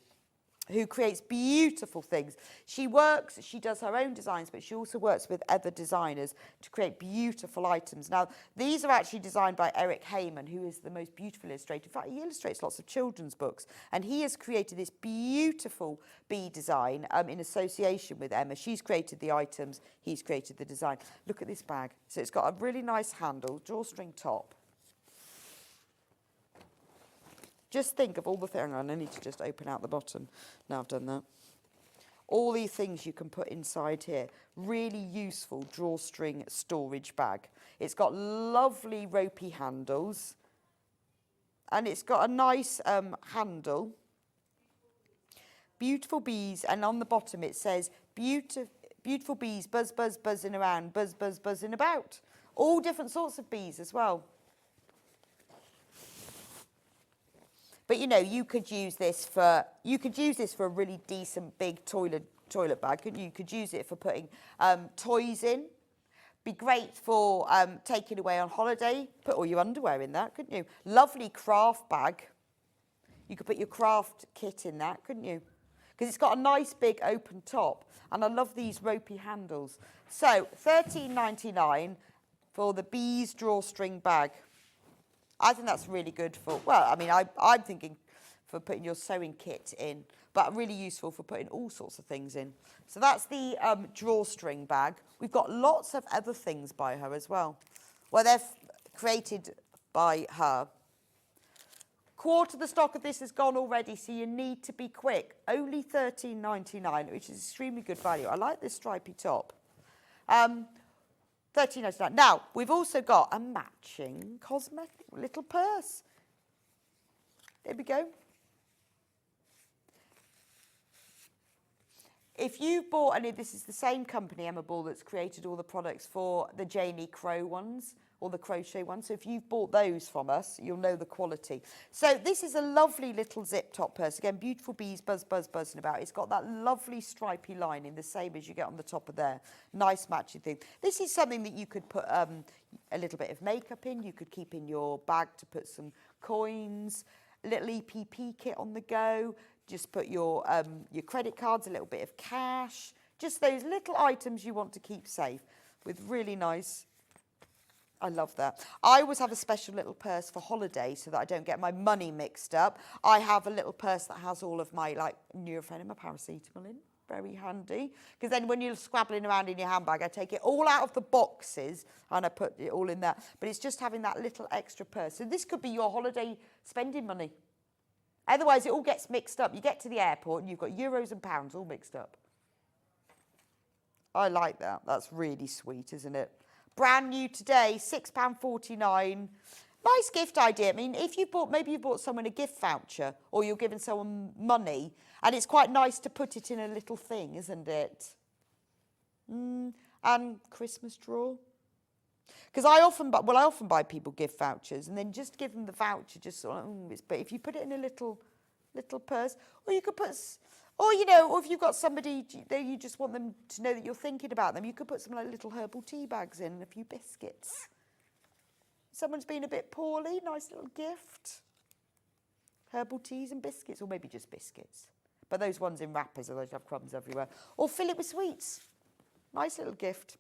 who creates beautiful things. She does her own designs, but she also works with other designers to create beautiful items. Now, these are actually designed by Eric Heyman, who is the most beautiful illustrator. In fact, he illustrates lots of children's books, and he has created this beautiful bee design in association with Emma. She's created the items, he's created the design. Look at this bag. So it's got a really nice handle, drawstring top. Just think of all the things. I need to just open out the bottom. Now I've done that. All these things you can put inside here. Really useful drawstring storage bag. It's got lovely ropey handles. And it's got a nice handle. Beautiful bees. And on the bottom it says, beautiful bees, buzz, buzz, buzzing around, buzz, buzz, buzzing about. All different sorts of bees as well. But you know, you could use this for a really decent big toilet bag, couldn't you? You could use it for putting toys in. Be great for taking away on holiday. Put all your underwear in that, couldn't you? Lovely craft bag. You could put your craft kit in that, couldn't you? Because it's got a nice big open top, and I love these ropey handles. So $13.99 for the bees drawstring bag. I think that's really good for, well, I mean, I'm thinking for putting your sewing kit in, but really useful for putting all sorts of things in. So that's the drawstring bag. We've got lots of other things by her as well. Well, they're created by her. Quarter of the stock of this has gone already, so you need to be quick. Only $13.99, which is extremely good value. I like this stripy top. $13.99. Now, we've also got a matching cosmetic little purse. There we go. if you've bought any, this is the same company, Emma Ball, that's created all the products for the Janie Crow ones, or the crochet ones. So if you've bought those from us, you'll know the quality. So this is a lovely little zip top purse. Again, beautiful bees buzzing about. It's got that lovely stripy lining, the same as you get on the top of there. Nice matching thing. This is something that you could put a little bit of makeup in. You could keep in your bag to put some coins, a little EPP kit on the go. Just put your credit cards, a little bit of cash. Just those little items you want to keep safe with really nice. I love that. I always have a special little purse for holiday so that I don't get my money mixed up. I have a little purse that has all of my Nurofen and my paracetamol in. Very handy. Because then when you're scrabbling around in your handbag, I take it all out of the boxes and I put it all in there. But it's just having that little extra purse. So this could be your holiday spending money. Otherwise, it all gets mixed up. You get to the airport and you've got euros and pounds all mixed up. I like that. That's really sweet, isn't it? Brand new today, £6.49. Nice gift idea. I mean, if you bought, maybe you bought someone a gift voucher or you're giving someone money, and it's quite nice to put it in a little thing, isn't it? And Christmas drawer. Because I often buy people gift vouchers and then just give them the voucher, just sort of, but if you put it in a little purse, or you could put, or if you've got somebody that you just want them to know that you're thinking about them, you could put some little herbal tea bags in and a few biscuits. Someone's been a bit poorly, nice little gift. Herbal teas and biscuits, or maybe just biscuits. But those ones in wrappers, otherwise you have crumbs everywhere. Or fill it with sweets. Nice little gift.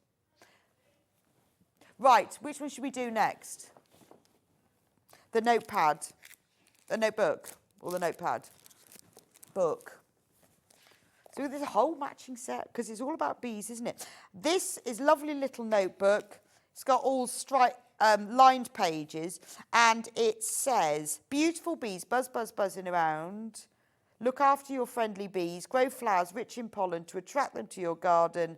Right, which one should we do next? The notepad, the notebook, or the notepad? Book. So there's a whole matching set, because it's all about bees, isn't it? This is lovely little notebook. It's got all lined pages, and it says, beautiful bees buzzing around. Look after your friendly bees, grow flowers rich in pollen to attract them to your garden,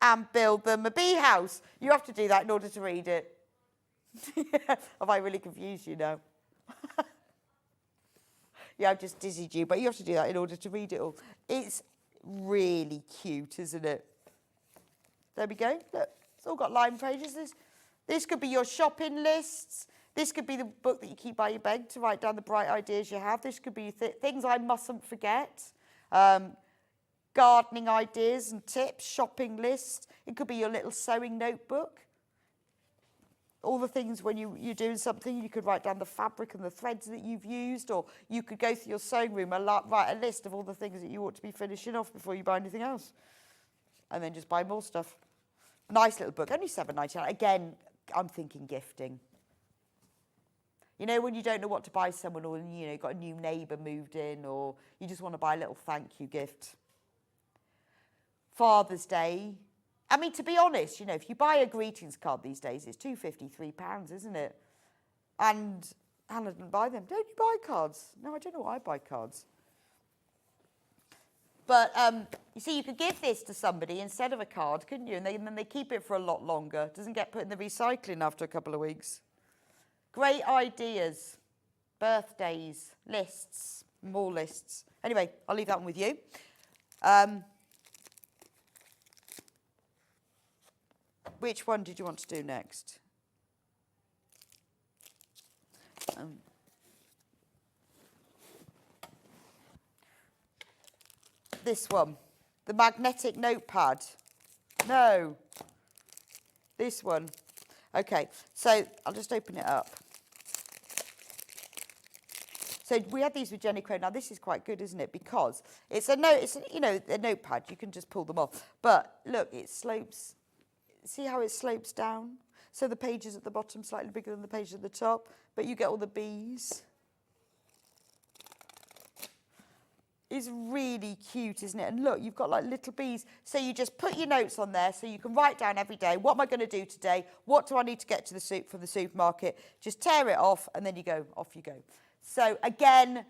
and build them a bee house. You have to do that in order to read it. Have I really confused you now? Yeah, I've just dizzied you, but you have to do that in order to read it all. It's really cute, isn't it? There we go. Look, it's all got line pages. This could be your shopping lists. This could be the book that you keep by your bed to write down the bright ideas you have. This could be things I mustn't forget. Gardening ideas and tips, shopping list. It could be your little sewing notebook. All the things when you're doing something, you could write down the fabric and the threads that you've used, or you could go through your sewing room and write a list of all the things that you ought to be finishing off before you buy anything else. And then just buy more stuff. Nice little book, only £7.99. Again, I'm thinking gifting. You know, when you don't know what to buy someone, or you've got a new neighbour moved in, or you just want to buy a little thank you gift. Father's Day. I mean, to be honest, if you buy a greetings card these days, it's £2.50, £3, isn't it? And Hannah doesn't buy them. Don't you buy cards? No, I don't know why I buy cards. But you see, you could give this to somebody instead of a card, couldn't you? And then they keep it for a lot longer. It doesn't get put in the recycling after a couple of weeks. Great ideas. Birthdays, lists, more lists. Anyway, I'll leave that one with you. Which one did you want to do next? This one, the magnetic notepad. No, this one. Okay, so I'll just open it up. So we had these with Jenny Crow. Now this is quite good, isn't it? Because it's a notepad. You can just pull them off. But look, it slopes. See how it slopes down? So the pages at the bottom slightly bigger than the pages at the top, but you get all the bees. It's really cute, isn't it? And look, you've got little bees. So you just put your notes on there so you can write down every day, what am I going to do today? What do I need to get to from the supermarket? Just tear it off and then off you go. So again,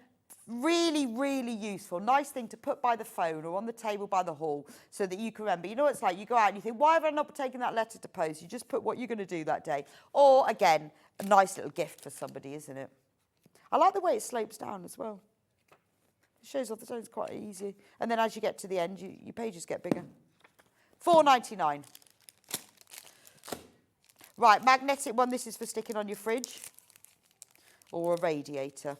really, really useful. Nice thing to put by the phone or on the table by the hall so that you can remember. You know what it's like? You go out and you think, why have I not taken that letter to post? You just put what you're going to do that day. Or, again, a nice little gift for somebody, isn't it? I like the way it slopes down as well. It shows off the stones quite easy. And then as you get to the end, your pages get bigger. £4.99. Right, magnetic one. This is for sticking on your fridge or a radiator.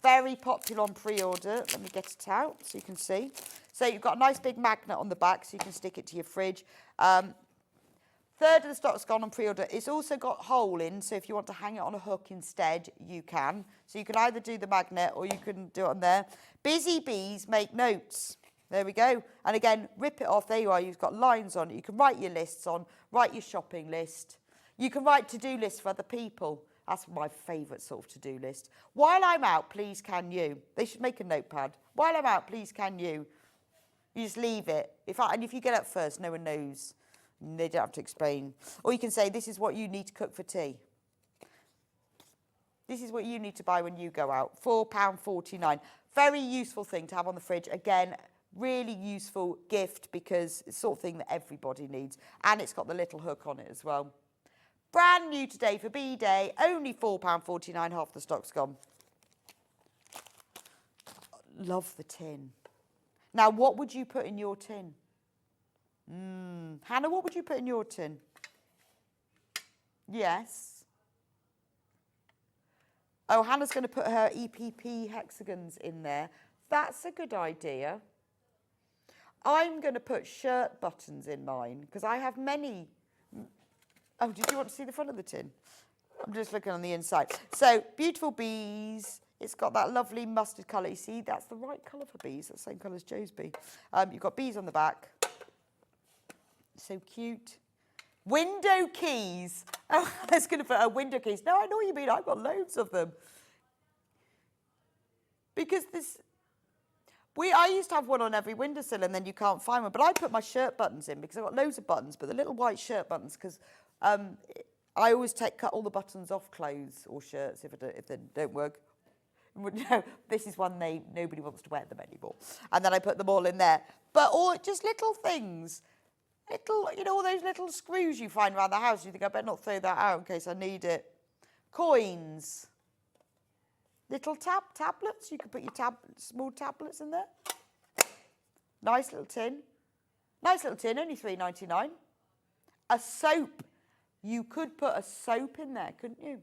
Very popular on pre-order. Let me get it out so you can see. So you've got a nice big magnet on the back so you can stick it to your fridge. Third of the stock's gone on pre-order. It's also got hole in, so if you want to hang it on a hook instead, you can. So you can either do the magnet or you can do it on there. Busy bees make notes. There we go. And again, rip it off. There you are. You've got lines on it. You can write your lists on, write your shopping list. You can write to-do lists for other people. That's my favourite sort of to-do list. While I'm out, please can you? They should make a notepad. While I'm out, please can you? You just leave it. And if you get up first, no one knows. They don't have to explain. Or you can say, this is what you need to cook for tea. This is what you need to buy when you go out. £4.49. Very useful thing to have on the fridge. Again, really useful gift because it's the sort of thing that everybody needs. And it's got the little hook on it as well. Brand new today for Bee Day. Only £4.49. Half the stock's gone. Love the tin. Now, what would you put in your tin? Hannah, what would you put in your tin? Yes. Oh, Hannah's going to put her EPP hexagons in there. That's a good idea. I'm going to put shirt buttons in mine because I have many. Oh, did you want to see the front of the tin? I'm just looking on the inside. So, beautiful bees. It's got that lovely mustard colour. You see, that's the right colour for bees. That's the same colour as Joe's bee. You've got bees on the back. So cute. Window keys. Oh, I was going to put window keys. No, I know what you mean. I've got loads of them. Because I used to have one on every windowsill and then you can't find one. But I put my shirt buttons in because I've got loads of buttons, but the little white shirt buttons because I always cut all the buttons off clothes or shirts if they don't work. No, this is one nobody wants to wear them anymore. And then I put them all in there. But just little things. Little, all those little screws you find around the house. You think, I better not throw that out in case I need it. Coins. Little tablets. You could put your small tablets in there. Nice little tin. Nice little tin, only £3.99. A soap. You could put a soap in there, couldn't you?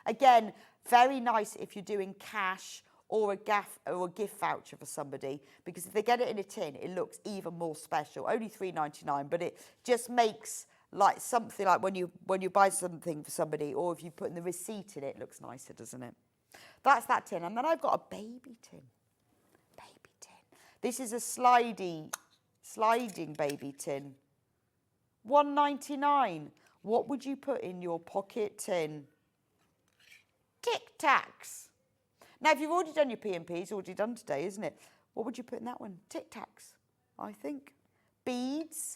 Again, very nice if you're doing cash or a gift voucher for somebody, because if they get it in a tin, it looks even more special. Only £3.99, but it just makes like something like when you buy something for somebody, or if you put in the receipt in it, it looks nicer, doesn't it? That's that tin. And then I've got a baby tin. Baby tin. This is a sliding baby tin. £1.99. What would you put in your pocket tin? Tic Tacs. Now, if you've already done your P&P, it's already done today, isn't it? What would you put in that one? Tic Tacs, I think. Beads.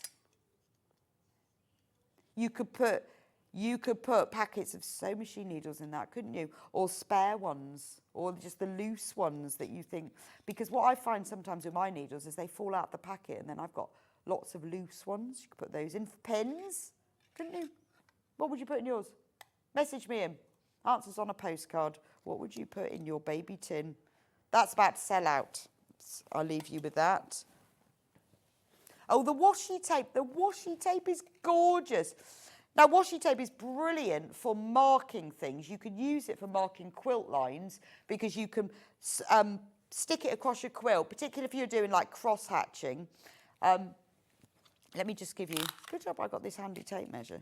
You could put packets of sewing machine needles in that, couldn't you? Or spare ones, or just the loose ones that you think. Because what I find sometimes with my needles is they fall out the packet, and then I've got lots of loose ones. You could put those in. Pins, couldn't you? What would you put in yours? Message me in. Answers on a postcard. What would you put in your baby tin? That's about to sell out. I'll leave you with that. Oh, the washi tape. The washi tape is gorgeous. Now, washi tape is brilliant for marking things. You can use it for marking quilt lines because you can stick it across your quilt, particularly if you're doing like cross hatching. Let me just give you, good job I got this handy tape measure.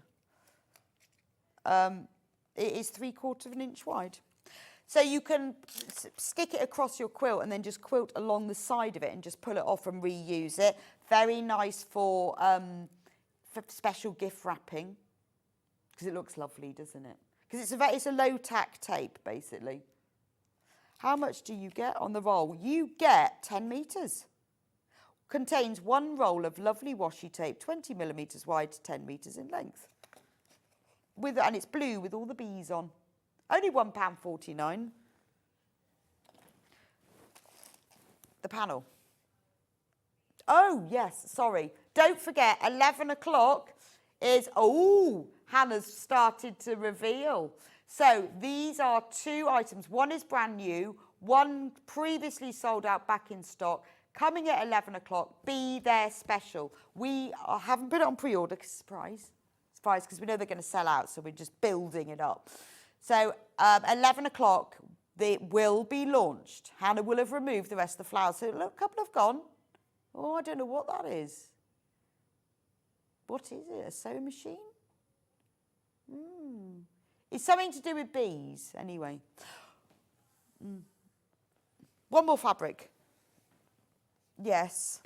It is 3/4 of an inch wide. So you can stick it across your quilt and then just quilt along the side of it and just pull it off and reuse it. Very nice for special gift wrapping because it looks lovely, doesn't it? Because it's a low tack tape, basically. How much do you get on the roll? You get 10 metres. Contains one roll of lovely washi tape, 20 millimetres wide to 10 metres in length. And it's blue with all the bees on. Only £1.49. The panel. Oh, yes, sorry. Don't forget, 11 o'clock is, Hannah's started to reveal. So these are 2 items. One is brand new, one previously sold out back in stock, coming at 11 o'clock, Be There Special. We haven't put it on pre-order, surprise, because we know they're going to sell out, so we're just building it up. So 11 o'clock, they will be launched. Hannah will have removed the rest of the flowers. So look, a couple have gone. Oh, I don't know what that is. What is it, a sewing machine? It's something to do with bees, anyway. One more fabric. Yes.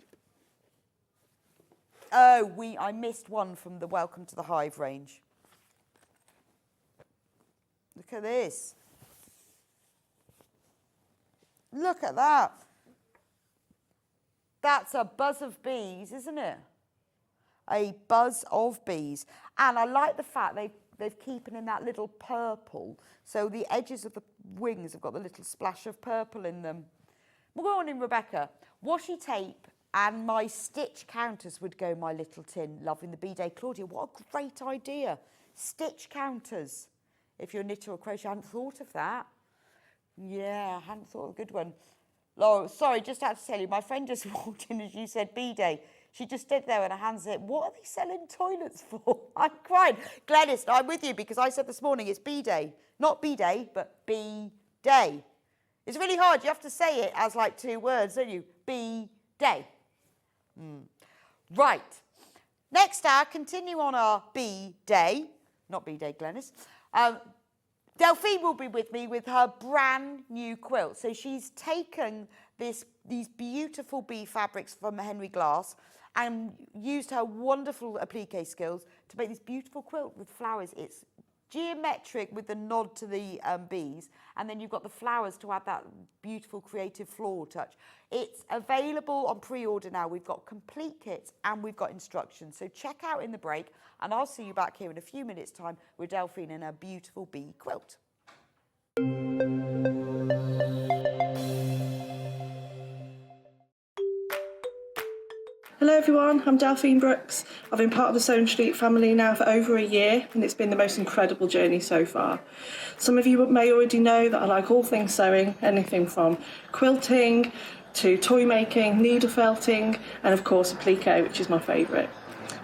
Oh, I missed one from the Welcome to the Hive range. Look at this. Look at that. That's a buzz of bees, isn't it? A buzz of bees. And I like the fact they've keeping in that little purple. So the edges of the wings have got the little splash of purple in them. Morning, Rebecca. Washi tape and my stitch counters would go my little tin. Loving the B-Day. Claudia, what a great idea. Stitch counters. If you're a knitter or crochet, I hadn't thought of that. Yeah, I hadn't thought of a good one. Laura, sorry, just had to tell you, my friend just walked in as you said B-Day. She just stood there with her hands in. What are they selling toilets for? I'm crying. Glenys, I'm with you because I said this morning it's B-Day. Not B-Day, but B-Day. It's really hard. You have to say it as like 2 words, don't you? B-Day. Right. Next hour, continue on our B-Day. Not B-Day, Glenys. Delphine will be with me with her brand new quilt. So she's taken these beautiful bee fabrics from Henry Glass and used her wonderful applique skills to make this beautiful quilt with flowers. It's geometric with the nod to the bees, and then you've got the flowers to add that beautiful creative floral touch. It's available on pre-order now. We've got complete kits and we've got instructions. So check out in the break, and I'll see you back here in a few minutes' time with Delphine and her beautiful bee quilt. Hello everyone, I'm Delphine Brooks. I've been part of the Sewing Street family now for over a year, and it's been the most incredible journey so far. Some of you may already know that I like all things sewing, anything from quilting to toy making, needle felting, and of course applique, which is my favourite.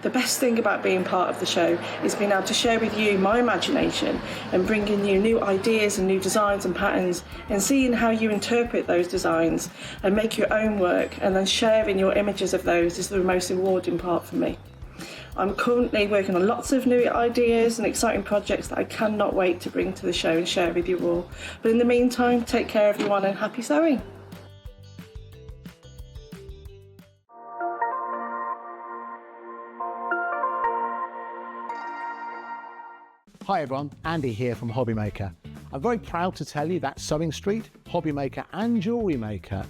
The best thing about being part of the show is being able to share with you my imagination and bringing you new ideas and new designs and patterns, and seeing how you interpret those designs and make your own work, and then sharing your images of those is the most rewarding part for me. I'm currently working on lots of new ideas and exciting projects that I cannot wait to bring to the show and share with you all. But in the meantime, take care everyone and happy sewing. Hi everyone, Andy here from Hobby Maker. I'm very proud to tell you that Sewing Street, Hobby Maker and Jewellery Maker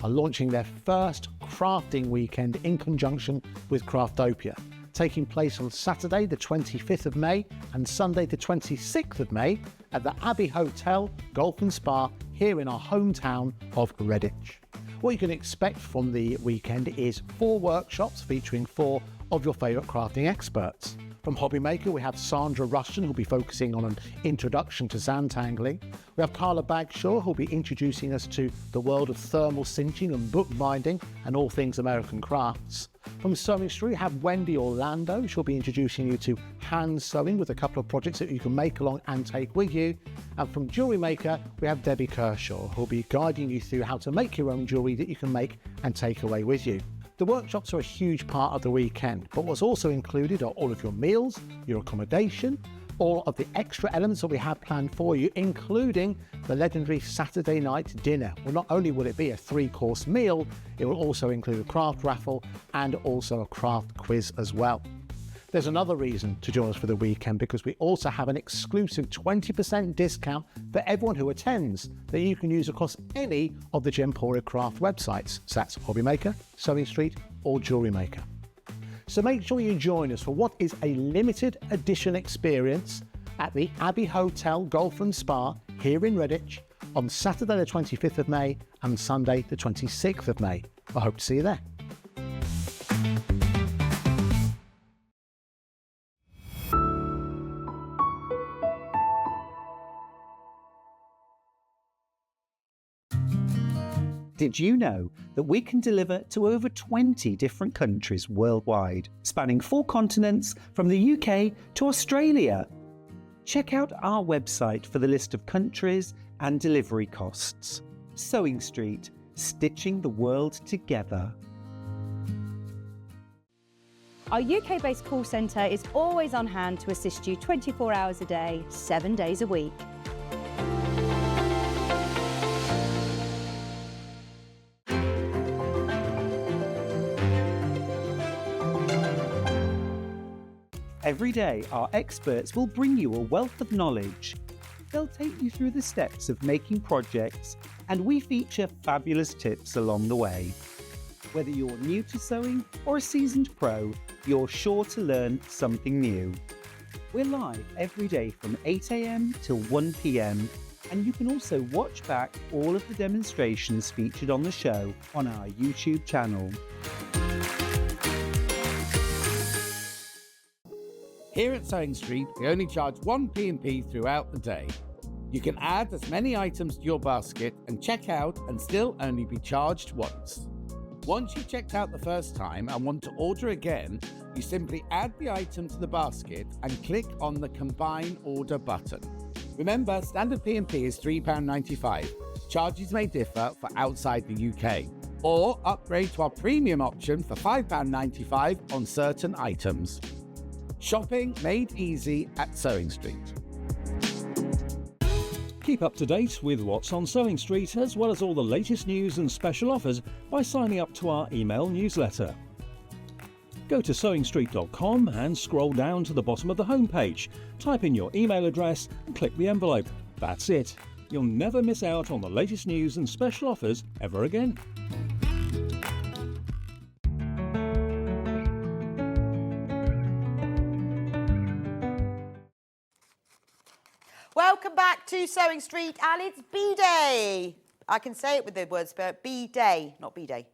are launching their first crafting weekend in conjunction with Craftopia, taking place on Saturday the 25th of May and Sunday the 26th of May at the Abbey Hotel, Golf and Spa here in our hometown of Redditch. What you can expect from the weekend is 4 workshops featuring 4 of your favourite crafting experts. From Hobby Maker, we have Sandra Rushton, who'll be focusing on an introduction to zantangling. We have Carla Bagshaw, who'll be introducing us to the world of thermal cinching and bookbinding and all things American crafts. From Sewing Street, we have Wendy Orlando. She'll be introducing you to hand sewing with a couple of projects that you can make along and take with you. And from Jewellery Maker, we have Debbie Kershaw, who'll be guiding you through how to make your own jewellery that you can make and take away with you. The workshops are a huge part of the weekend, but what's also included are all of your meals, your accommodation, all of the extra elements that we have planned for you, including the legendary Saturday night dinner. Well, not only will it be a 3-course meal, it will also include a craft raffle and also a craft quiz as well. There's another reason to join us for the weekend, because we also have an exclusive 20% discount for everyone who attends that you can use across any of the Gemporia craft websites. So that's Hobby Maker, Sewing Street or Jewellery Maker. So make sure you join us for what is a limited edition experience at the Abbey Hotel Golf and Spa here in Redditch on Saturday the 25th of May and Sunday the 26th of May. I hope to see you there. Did you know that we can deliver to over 20 different countries worldwide, spanning 4 continents from the UK to Australia? Check out our website for the list of countries and delivery costs. Sewing Street, stitching the world together. Our UK-based call centre is always on hand to assist you 24 hours a day, 7 days a week. Every day, our experts will bring you a wealth of knowledge. They'll take you through the steps of making projects, and we feature fabulous tips along the way. Whether you're new to sewing or a seasoned pro, you're sure to learn something new. We're live every day from 8 AM till 1 PM, and you can also watch back all of the demonstrations featured on the show on our YouTube channel. Here at Sewing Street, we only charge 1 P&P throughout the day. You can add as many items to your basket and check out and still only be charged once. Once you've checked out the first time and want to order again, you simply add the item to the basket and click on the Combine Order button. Remember, standard P&P is £3.95. Charges may differ for outside the UK. Or upgrade to our premium option for £5.95 on certain items. Shopping made easy at Sewing Street. Keep up to date with what's on Sewing Street, as well as all the latest news and special offers by signing up to our email newsletter. Go to sewingstreet.com and scroll down to the bottom of the homepage. Type in your email address and click the envelope. That's it. You'll never miss out on the latest news and special offers ever again. Welcome back to Sewing Street, and it's Bee Day. I can say it with the word spirit. Bee Day, not Bee Day.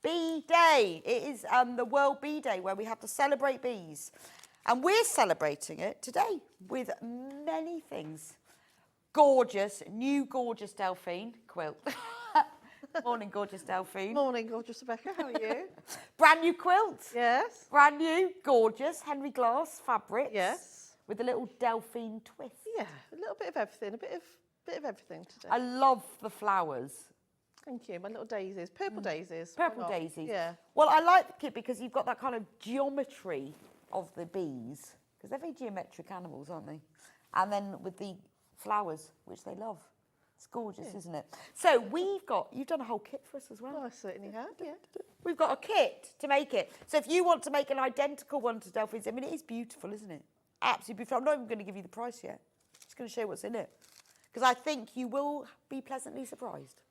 Bee Day. It is the World Bee Day, where we have to celebrate bees. And we're celebrating it today with many things. Gorgeous, new gorgeous Delphine quilt. Morning, gorgeous Delphine. Morning, gorgeous Rebecca. How are you? Brand new quilt. Yes. Brand new, gorgeous, Henry Glass fabrics. Yes. With a little Delphine twist. Yeah, a little bit of everything, a bit of everything today. I love the flowers. Thank you. My little daisies, purple daisies. Purple daisies. Yeah. Well, I like the kit because you've got that kind of geometry of the bees, because they're very geometric animals, aren't they? And then with the flowers, which they love. It's gorgeous, isn't it? So you've done a whole kit for us as well. Oh, I certainly have, yeah. We've got a kit to make it. So if you want to make an identical one to Delphine's, I mean, it is beautiful, isn't it? Absolutely beautiful. I'm not even going to give you the price yet. I'm just going to show you what's in it, because I think you will be pleasantly surprised.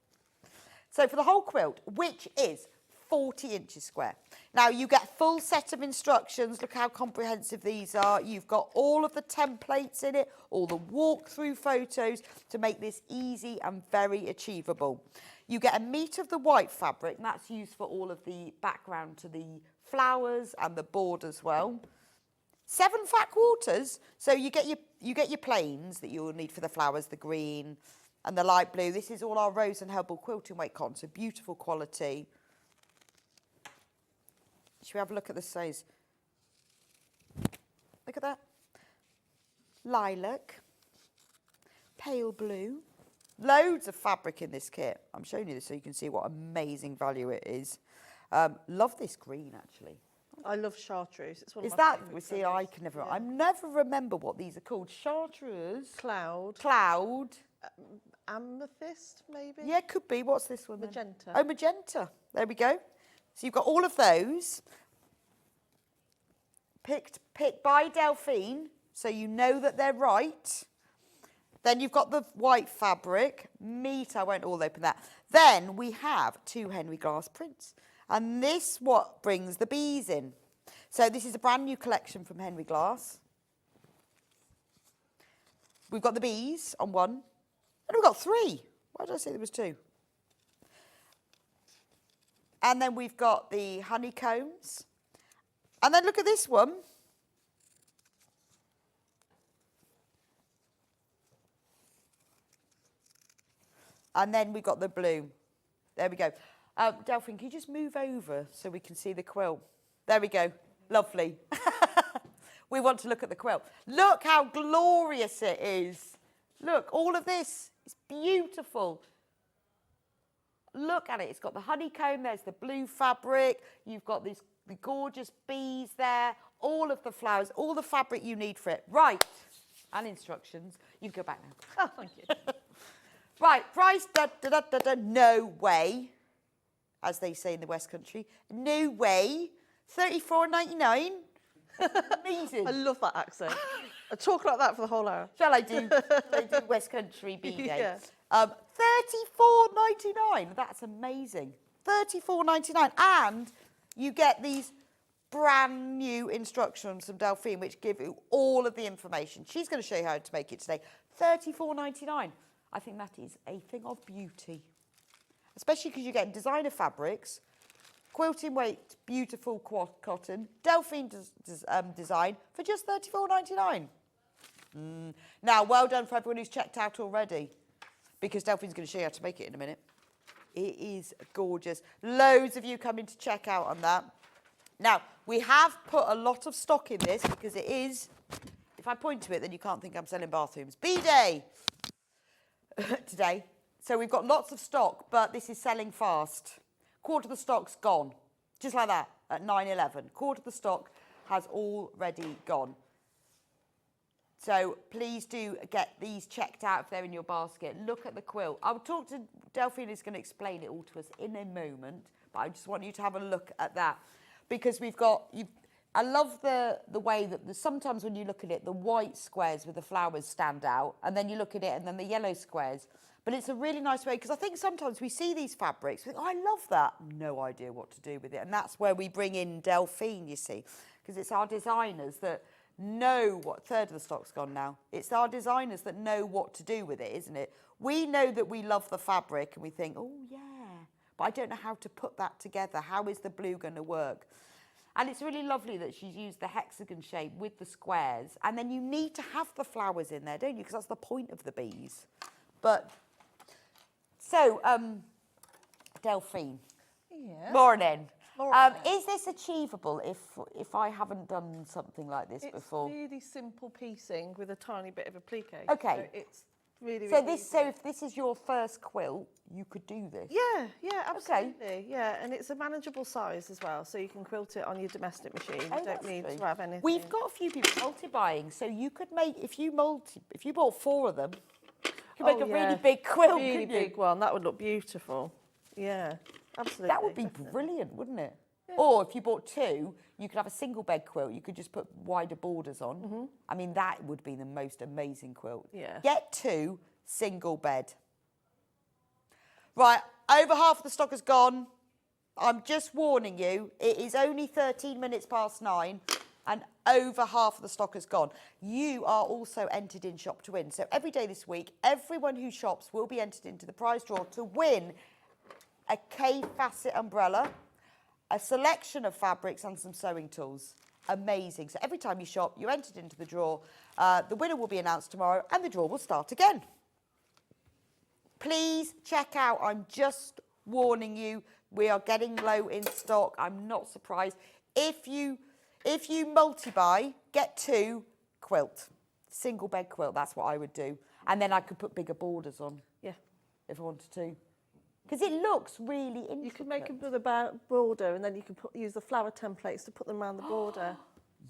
So for the whole quilt, which is 40 inches square. Now you get a full set of instructions. Look how comprehensive these are. You've got all of the templates in it, all the walkthrough photos to make this easy and very achievable. You get a metre of the white fabric, and that's used for all of the background to the flowers and the board as well. 7 fat quarters, so you get your plains that you'll need for the flowers, the green and the light blue. This is all our Rose and Herbal quilting weight cotton, so beautiful quality. Should we have a look at the size? Look at that. Lilac, pale blue, loads of fabric in this kit. I'm showing you this so you can see what amazing value it is. Love this green actually. I love chartreuse. It's one Is of my that, favourite we see, colours. I can never, I never remember what these are called. Chartreuse. Cloud. Cloud. Amethyst, maybe? Yeah, could be. What's this one then? Magenta. Oh, magenta. There we go. So you've got all of those. Picked by Delphine, so you know that they're right. Then you've got the white fabric. Meat, I won't all open that. Then we have 2 Henry Glass prints. And this what brings the bees in. So this is a brand new collection from Henry Glass. We've got the bees on one. And we've got 3. Why did I say there was 2? And then we've got the honeycombs. And then look at this one. And then we've got the blue. There we go. Delphine, can you just move over so we can see the quilt? There we go. Lovely. We want to look at the quilt. Look how glorious it is. Look, all of this is beautiful. Look at it. It's got the honeycomb. There's the blue fabric. You've got the gorgeous bees there. All of the flowers, all the fabric you need for it. Right. And instructions. You can go back now. Oh, thank you. Right. Price, no way, as they say in the West Country. No way. $34.99. Amazing. I love that accent. I talk like that for the whole hour. Shall I do West Country Bee Day? Yeah. $34.99. That's amazing. $34.99. And you get these brand new instructions from Delphine, which give you all of the information. She's going to show you how to make it today. $34.99. I think that is a thing of beauty. Especially because you get designer fabrics, quilting weight, beautiful cotton, Delphine design for just $34.99. Now, well done for everyone who's checked out already, because Delphine's going to show you how to make it in a minute. It is gorgeous. Loads of you coming to check out on that. Now, we have put a lot of stock in this because it is, if I point to it, then you can't think I'm selling bathrooms. Bee Day today. So we've got lots of stock, but this is selling fast. Quarter of the stock's gone, just like that, at 9:11. Quarter of the stock has already gone. So please do get these checked out if they're in your basket. Look at the quilt. I'll talk to Delphine, who's going to explain it all to us in a moment, but I just want you to have a look at that. Because we've got, I love the way that sometimes when you look at it, the white squares with the flowers stand out, and then you look at it and then the yellow squares. But it's a really nice way, because I think sometimes we see these fabrics, we think, oh, I love that. No idea what to do with it. And that's where we bring in Delphine, you see, because it's our designers that know what, third of the stock's gone now. It's our designers that know what to do with it, isn't it? We know that we love the fabric and we think, oh, yeah, but I don't know how to put that together. How is the blue going to work? And it's really lovely that she's used the hexagon shape with the squares. And then you need to have the flowers in there, don't you? Because that's the point of the bees. But... So, Delphine. Yeah. Morning. Morning. Is this achievable if I haven't done something like this before? It's really simple piecing with a tiny bit of applique. Okay. So it's really, So really this, easy. so if this is your first quilt, you could do this. Yeah, absolutely. Yeah, and it's a manageable size as well, so you can quilt it on your domestic machine. Oh, You don't need true. to have anything. We've got a few people multi-buying, so you could make if you bought 4 of them. You could make a really big quilt, really couldn't you? big one. That would look beautiful. Yeah, absolutely. That would be brilliant, wouldn't it? Yeah. Or if you bought 2, you could have a single bed quilt. You could just put wider borders on. Mm-hmm. I mean, that would be the most amazing quilt. Yeah. Get 2 single bed. Right, over half of the stock is gone. I'm just warning you, it is only 13 minutes past 9 and over half of the stock is gone. You are also entered in Shop to Win. So every day this week, everyone who shops will be entered into the prize draw to win a K-facet umbrella, a selection of fabrics and some sewing tools. Amazing. So every time you shop, you're entered into the draw. The winner will be announced tomorrow and the draw will start again. Please check out. I'm just warning you, we are getting low in stock. I'm not surprised. If you multi-buy, get 2 quilt. Single bed quilt, that's what I would do. And then I could put bigger borders on. Yeah. If I wanted to. Because it looks really intricate. You could make them with a border and then you can use the flower templates to put them around the border.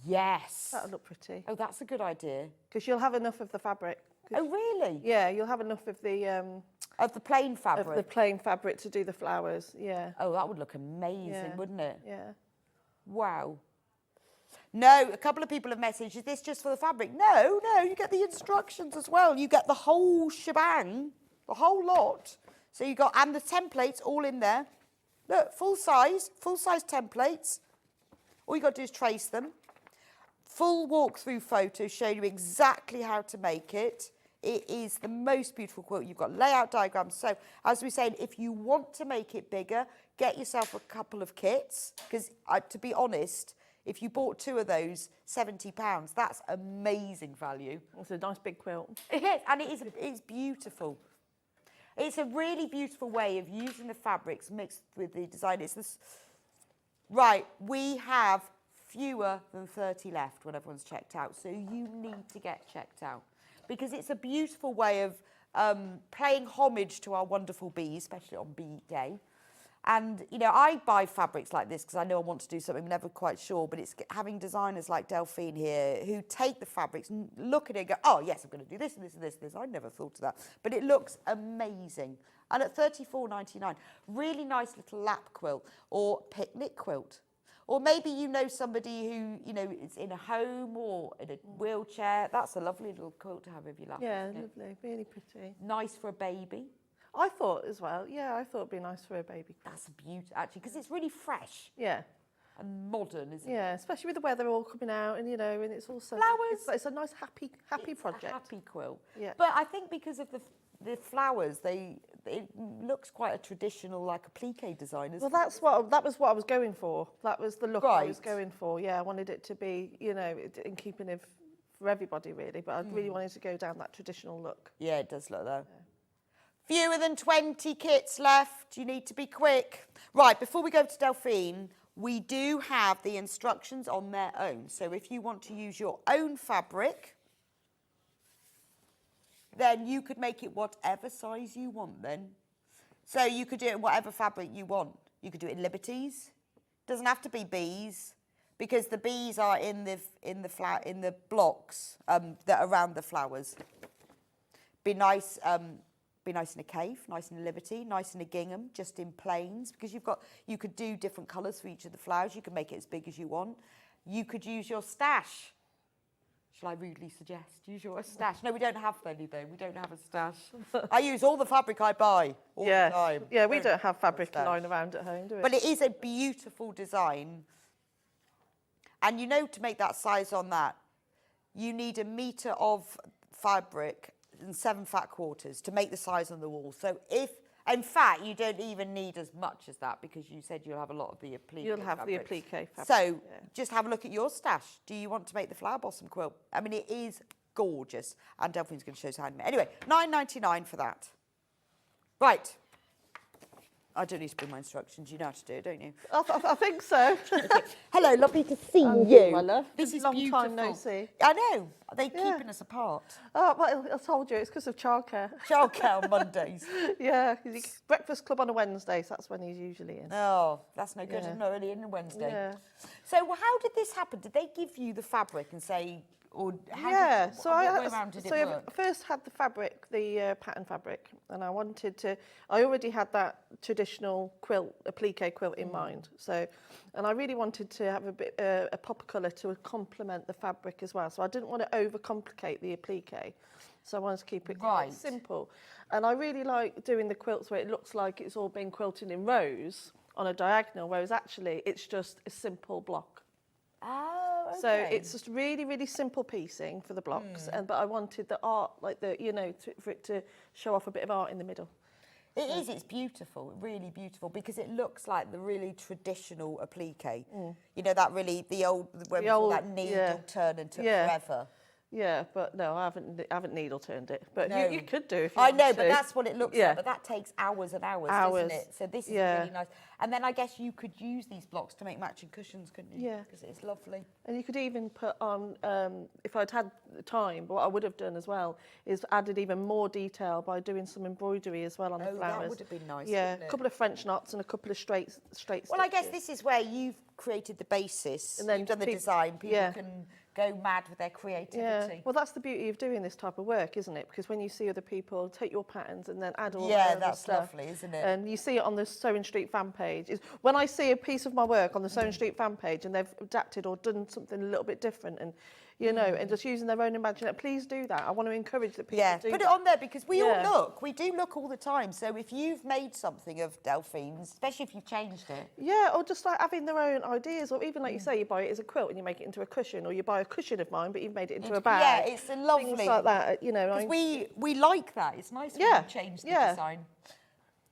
Yes. That would look pretty. Oh, that's a good idea. Because you'll have enough of the fabric. Oh, really? Yeah, you'll have enough of the... Of the plain fabric? Of the plain fabric to do the flowers, yeah. Oh, that would look amazing, wouldn't it? Yeah. Wow. No, a couple of people have messaged, is this just for the fabric? No, you get the instructions as well. You get the whole shebang, the whole lot. So you got, and the templates all in there. Look, full size templates. All you got to do is trace them. Full walkthrough photos show you exactly how to make it. It is the most beautiful quilt. You've got layout diagrams. So, as we said, if you want to make it bigger, get yourself a couple of kits. Because, to be honest, if you bought 2 of those, £70, that's amazing value. It's a nice big quilt. It is, and it's beautiful. It's a really beautiful way of using the fabrics mixed with the design. It's this. Right, we have fewer than 30 left when everyone's checked out, so you need to get checked out because it's a beautiful way of paying homage to our wonderful bees, especially on Bee Day. And, you know, I buy fabrics like this because I know I want to do something, I'm never quite sure, but it's having designers like Delphine here who take the fabrics and look at it and go, oh, yes, I'm going to do this and this and this and this. I never thought of that. But it looks amazing. And at $34.99, really nice little lap quilt or picnic quilt. Or maybe you know somebody who, you know, is in a home or in a wheelchair. That's a lovely little quilt to have if you lap. Yeah, lovely, really pretty. Nice for a baby. I thought as well, yeah, I thought it'd be nice for a baby. That's a beauty, actually, because it's really fresh. Yeah. And modern, isn't it? Yeah, especially with the weather all coming out and, you know, and it's also... Flowers. It's a nice, happy project. A happy quilt. Yeah. But I think because of the flowers, it looks quite a traditional, like applique design. Well, that was what I was going for. That was the look I was Right. going for. Yeah, I wanted it to be, you know, in keeping of for everybody really, but I really wanted to go down that traditional look. Yeah, it does look though. Fewer than 20 kits left. You need to be quick. Right, before we go to Delphine, we do have the instructions on their own. So if you want to use your own fabric, then you could make it whatever size you want then. So you could do it in whatever fabric you want. You could do it in liberties. Doesn't have to be bees, because the bees are in the blocks that are around the flowers. Be nice in a cave, nice in a liberty, nice in a gingham, just in plains, because you could do different colours for each of the flowers. You could make it as big as you want. You could use your stash. Shall I rudely suggest? Use your stash. No, we don't have any though. We don't have a stash. I use all the fabric I buy all the time. Yeah, we don't have fabric lying around at home, do we? But it is a beautiful design. And you know, to make that size on that, you need 1 metre of fabric and 7 fat quarters to make the size on the wall. So in fact, you don't even need as much as that, because you said you'll have a lot of the applique. You'll have fabric. the applique fabric. So just have a look at your stash. Do you want to make the flower blossom quilt? I mean, it is gorgeous. And Delphine's going to show us how to make it. Anyway, $9.99 for that. Right. I don't need to bring my instructions. You know how to do it, don't you? I think so. Okay. Hello, lovely to see you. My love. This is long beautiful. time no see. I know. They're keeping us apart. Oh, well, I told you, it's because of childcare. Childcare on Mondays. Yeah, breakfast club on a Wednesday, so that's when he's usually in. Oh, that's no good. Yeah. I'm not really in on Wednesday. Yeah. So how did this happen? Did they give you the fabric and say, or how yeah, did, so what way around did it I work? first had the fabric, the pattern fabric, and I already had that traditional quilt, applique quilt in mind. So, and I really wanted to have a bit, a pop of colour to complement the fabric as well. So I didn't want to overcomplicate the applique. So I wanted to keep it quite simple. And I really like doing the quilts where it looks like it's all been quilted in rows on a diagonal, whereas actually it's just a simple block. Oh, okay. So it's just really, really simple piecing for the blocks, but I wanted the art, like for it to show off a bit of art in the middle. It is, it's beautiful, really beautiful, because it looks like the really traditional applique. You know, that really, the old that needle turn and took forever. Yeah, but no, I haven't needle turned it. But No. you could do if you I want know, to. but that's what it looks like. But that takes hours and hours, doesn't it? So this is really nice. And then I guess you could use these blocks to make matching cushions, couldn't you? Yeah. Because it's lovely. And you could even put on, if I'd had the time, what I would have done as well is added even more detail by doing some embroidery as well on the flowers. That would have been nice. Yeah, wouldn't it? a couple of French knots and a couple of straight stitches. Well, I guess this is where you've created the basis, And then you've done the design, people can go mad with their creativity. Yeah, well, that's the beauty of doing this type of work, isn't it? Because when you see other people take your patterns and then add all that other stuff. Lovely, isn't it? And you see it on the Sewing Street fan page. When I see a piece of my work on the Sewing Street fan page and they've adapted or done something a little bit different and, you know, and just using their own imagination, please do that. I want to encourage that people do put that. it on there, because we all look. We do look all the time. So if you've made something of Delphine's, especially if you've changed it. Yeah, or just like having their own ideas, or even like you say, you buy it as a quilt and you make it into a cushion, or you buy a cushion of mine but you've made it into a bag. Yeah, it's a lovely. Things like that, you know. Because we like that. It's nice when you change the design.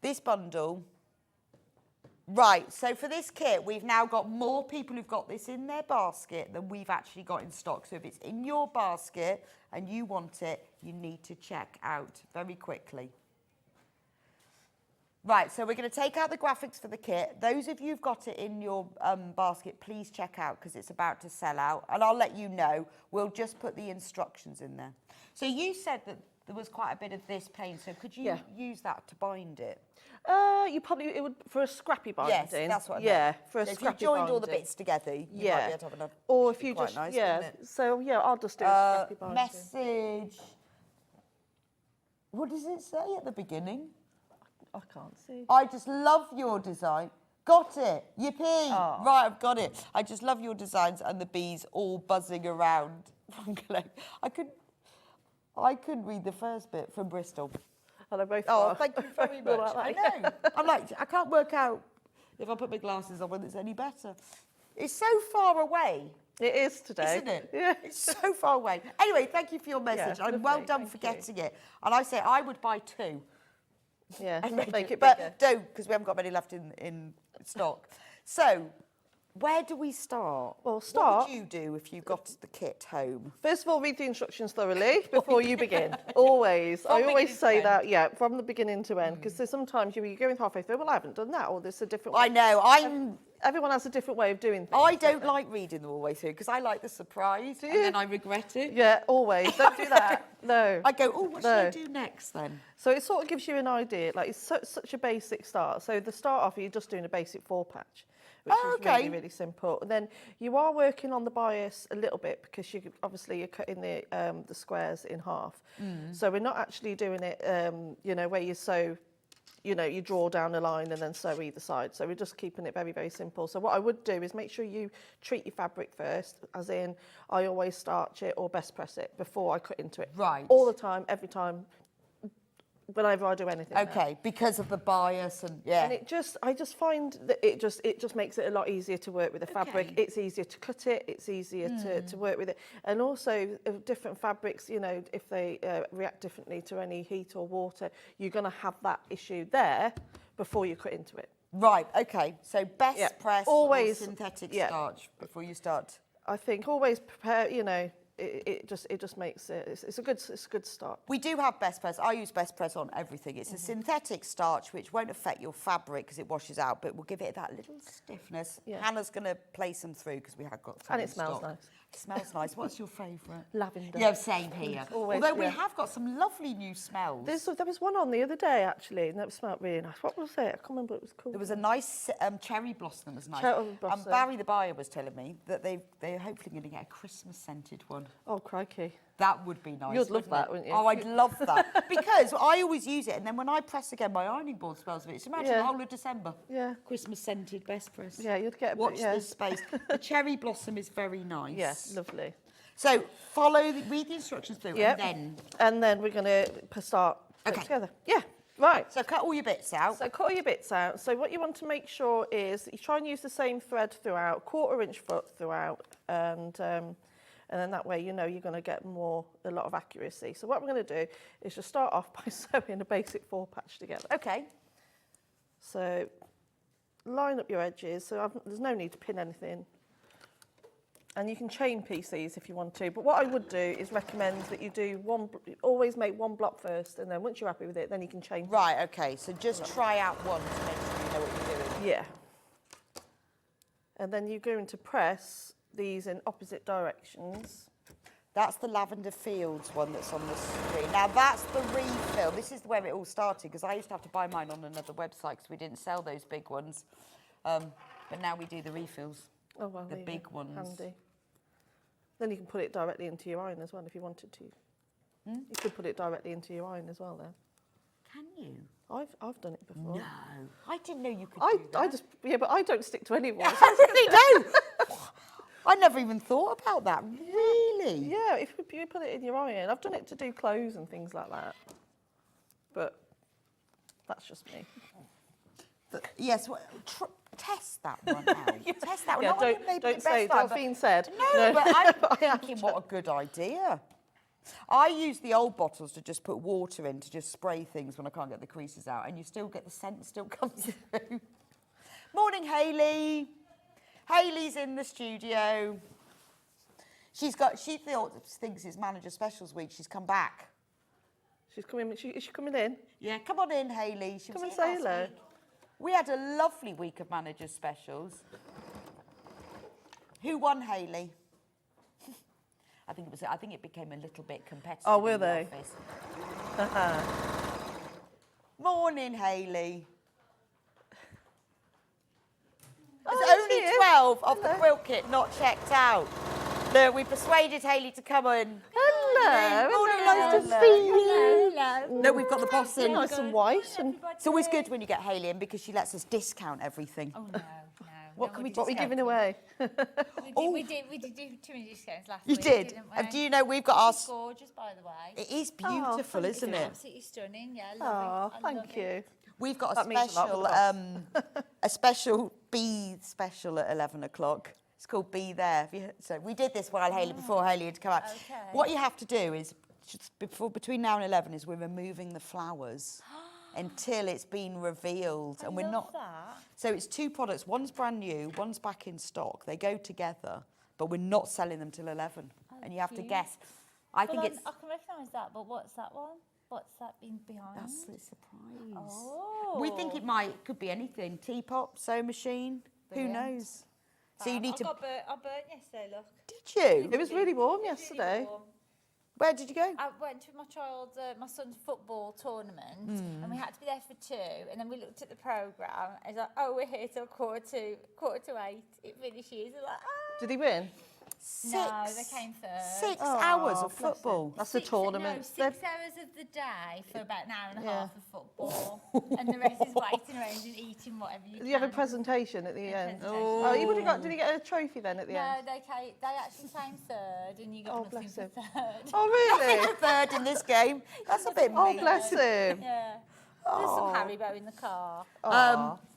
This bundle. Right, so for this kit, we've now got more people who've got this in their basket than we've actually got in stock. So if it's in your basket and you want it, you need to check out very quickly. Right, so we're going to take out the graphics for the kit. Those of you who've got it in your basket, please check out because it's about to sell out. And I'll let you know. We'll just put the instructions in there. So you said that there was quite a bit of this plain, so could you use that to bind it? You probably, it would, for a scrappy binding. Yes, that's what I meant. Yeah, for a So scrappy if you joined binding. all the bits together, you might be able to have enough. Or if you quite just, nice, yeah, wouldn't it? so yeah, I'll just do a scrappy binding. Message. What does it say at the beginning? I can't see. I just love your design. Got it. Yippee. Oh. Right, I've got it. I just love your designs and the bees all buzzing around. I couldn't read the first bit from Bristol. And I both Oh, thank you very Feel much. like I know. I'm like, I can't work out if I put my glasses on whether it's any better. It's so far away. It is today. Isn't it? Yeah. It's so far away. Anyway, thank you for your message. Yeah, I'm well lovely, done for thank getting it. And I say I would buy 2. Yeah, And make it bigger. but don't, because we haven't got many left in stock. So, where do we start? Well, start- What would you do if you got the kit home? First of all, read the instructions thoroughly before you begin. Always. I always beginning to say end. that, yeah, from the beginning to end, because there's sometimes you're going halfway through, well, I haven't done that, or there's a different way. I know, Everyone has a different way of doing things. I don't like reading them all the way through because I like the surprise and then I regret it. Yeah, always. Don't do that. No. I go, oh, what should I No. do next then? So it sort of gives you an idea. Like, it's such a basic start. So the start off, you're just doing a basic 4-patch, which is really, really simple. And then you are working on the bias a little bit because you obviously you're cutting the squares in half. So we're not actually doing it, you know, where you sew, you know, you draw down a line and then sew either side. So we're just keeping it very, very simple. So what I would do is make sure you treat your fabric first, as in I always starch it or best press it before I cut into it. Right. All the time, every time, whenever I do anything. Okay, because of the bias and yeah. And I just find that it just makes it a lot easier to work with the fabric. Okay. It's easier to cut it. It's easier to work with it. And also, different fabrics, you know, if they react differently to any heat or water, you're going to have that issue there before you cut into it. Right, okay. So best press Always, or synthetic starch before you start. I think always prepare, you know, it just makes it, it's a good start. We do have best press. I use best press on everything. It's a synthetic starch which won't affect your fabric because it washes out, but will give it that little stiffness. Yeah. Hannah's going to place them through because we have got some And in it smells stock. nice. It smells nice. What's your favourite? Lavender. Yeah, same here. Always, Although we yeah. have got some lovely new smells. There was one on the other day actually, and that smelled really nice. What was it? I can't remember what it was called. There was a nice cherry blossom that was nice. Cherry blossom. Barry the buyer was telling me that they're hopefully going to get a Christmas scented one. Oh, crikey. That would be nice. You'd love wouldn't that, it? wouldn't you? Oh, I'd love that. Because I always use it, and then when I press again, my ironing board smells of it. So imagine the whole of December. Yeah. Christmas scented best press. Yeah, you'd get a bit, Watch yeah. this space. The cherry blossom is very nice. Yeah, lovely. So read the instructions through, Yep. and then. we're going to start putting Okay. it together. Yeah, right. So cut all your bits out. So cut all your bits out. So what you want to make sure is you try and use the same thread throughout, 1/4 inch foot throughout, and then that way you know you're going to get a lot of accuracy. So what we're going to do is just start off by sewing a basic 4-patch together. Okay. So line up your edges. So there's no need to pin anything. And you can chain piece these if you want to. But what I would do is recommend that you do always make one block first, and then once you're happy with it, then you can chain. Right, okay. So just try out one to make sure you know what you're doing. Yeah. And then you're going to press these in opposite directions. That's the Lavender Fields one that's on the screen. Now, that's the refill. This is where it all started, because I used to have to buy mine on another website because we didn't sell those big ones. But now we do the refills. Oh, well, The there you big go. ones. Handy. Then you can put it directly into your iron as well if you wanted to. You could put it directly into your iron as well then. Can you? I've done it before. No. I didn't know you could do that. But I don't stick to any ones. I really don't. I never even thought about that. Really? Yeah, if you put it in your iron. I've done it to do clothes and things like that. But that's just me. Yes, well, test that one out. Test that one. Yeah, No, I think don't the say best time, Delphine said. No, but I'm But I thinking what a good idea. I use the old bottles to just put water in to just spray things when I can't get the creases out, and you still get the scent still comes through. Morning, Hayley. Hayley's in the studio. She thinks it's manager specials week. She's come back. She's coming. Is she coming in? Yeah, come on in, Hayley. She Come was and here say last hello. week. We had a lovely week of managers specials. Who won, Hayley? I think it became a little bit competitive. Oh, were in the they? office. Morning, Hayley. There's only 12 of the quilt kit not checked out. Look, we persuaded Hayley to come in. Hello. Morning, nice to see you. No, we've got the boss in. Nice and white. And It's always good when you get Hayley in because she lets us discount everything. Oh, no. what are we giving away? We did do too many discounts last You week, did. didn't we? Do you know we've got our... It's gorgeous, by the way. It is beautiful, isn't it? Absolutely stunning, yeah. Oh, Love it. I love thank it. you. We've got That means a lot for a special bee special at 11 o'clock. It's called Bee There. So we did this while before Hayley had come out. Okay. What you have to do is, between now and 11, is we're removing the flowers until it's been revealed. And we're not. That. So it's 2 products. One's brand new, one's back in stock. They go together, but we're not selling them till 11. And you have to guess. I think it's. I can recognise that, but what's that one? What's that been behind? That's the surprise. Oh. We think could be anything. Teapot, sewing machine. Brilliant. Who knows? So you need to. I burnt yesterday, look. Did you? It was really warm yesterday. Really warm. Where did you go? I went to my son's football tournament, and we had to be there for 2. And then we looked at the programme. I was like, "Oh, we're here till quarter to 8. It finishes." I was like, "Ah." Did he win? 6. No, they came third. 6 hours of bless him. football. That's the tournament. No, 6 They're- hours of the day for about an hour and a half of football, and the rest is waiting around and eating whatever you Did can. you have a presentation at the end? presentation. Oh, you would have got. Did he get a trophy then at the No, end? they actually came third, and you got Oh, nothing bless for him. third. Oh, really? A third in this game. That's a bit Oh, mean. bless him. Yeah. There's some Haribo in the car.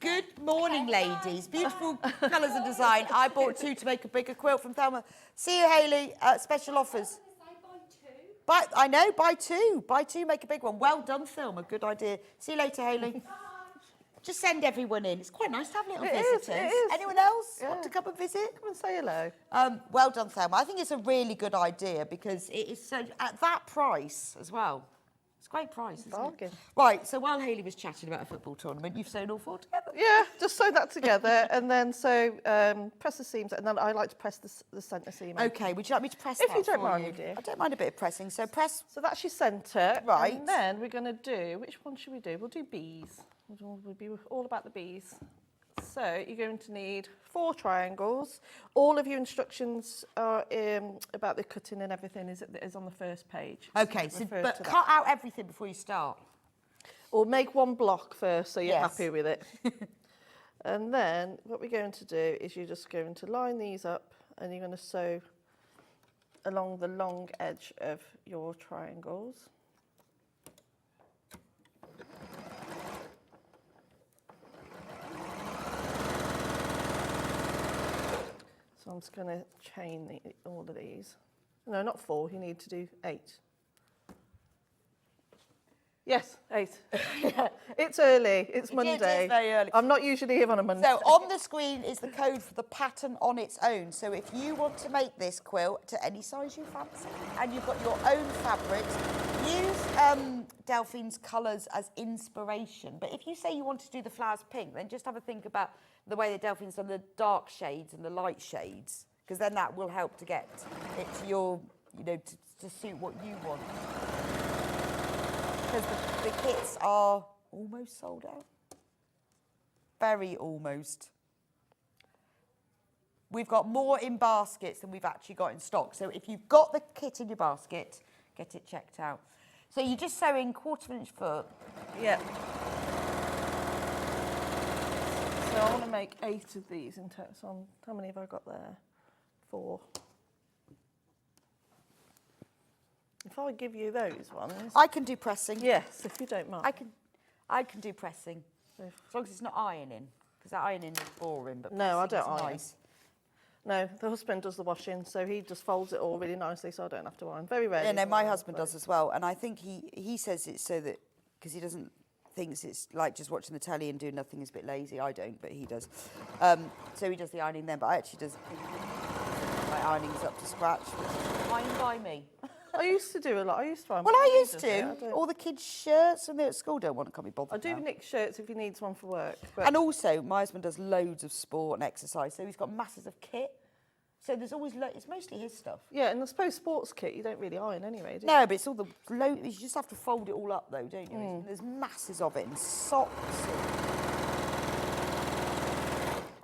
Good morning, ladies. Beautiful colours and design. I bought 2 to make a bigger quilt from Thelma. See you, Hayley. Special offers. I know, buy 2. Buy 2, make a big one. Well done, Thelma. Good idea. See you later, Hayley. Just send everyone in. It's quite nice to have little visitors. It is. Anyone else Yeah. want to come and visit? Come and say hello. Well done, Thelma. I think it's a really good idea because it is so at that price as well. It's a great price, isn't Bargain. it? Right, so while Hayley was chatting about a football tournament, you've sewn all 4 together. Yeah, just sew that together and then press the seams, and then I like to press the centre seam. Okay, would you like me to press If that you don't for mind, you? dear. I don't mind a bit of pressing. So press. So that's your centre. Right. And then we're going to do, which one should we do? We'll do bees. We'll be all about the bees. So you're going to need 4 triangles. All of your instructions are about the cutting and everything is on the first page. Okay, so, refer but to that. cut out everything before you start. Or make one block first so you're Yes. happy with it. And then what we're going to do is you're just going to line these up and you're going to sew along the long edge of your triangles. So I'm just going to chain all of these. No, not 4, you need to do 8. Yes, 8. It's early, it's Monday. It is very early. I'm not usually here on a Monday. So on the screen is the code for the pattern on its own. So if you want to make this quilt to any size you fancy and you've got your own fabrics, use Delphine's colours as inspiration. But if you say you want to do the flowers pink, then just have a think about the way that Delphine's done the dark shades and the light shades, because then that will help to get it to your, to suit what you want. Because the kits are almost sold out. Very almost. We've got more in baskets than we've actually got in stock. So if you've got the kit in your basket, get it checked out. So you're just sewing 1/4 inch foot. Yeah. So I want to make 8 of these in total. So how many have I got there? 4. If I give you those ones. I can do pressing. Yes, if you don't mind. I can do pressing. As long as it's not ironing, because that ironing is boring. But No, I don't pressing's iron. nice. No, the husband does the washing, so he just folds it all really nicely, so I don't have to iron. Very rarely. Yeah, no, do I my iron, husband but- does as well, and I think he says it's so that because he doesn't thinks it's like just watching the telly and doing nothing is a bit lazy. I don't, but he does. So he does the ironing then, but I actually does my ironing's up to scratch, which is fine by me. I used to do a lot. I used to. Well, I used to. All the kids' shirts when they're at school don't want to come be bothered. I do now. knit shirts if he needs one for work. But And also, my husband does loads of sport and exercise, so he's got masses of kit. So there's always it's mostly his stuff. yeah, and I suppose sports kit you don't really iron anyway, do you? No, but it's all the you just have to fold it all up though, don't you? There's masses of it in socks.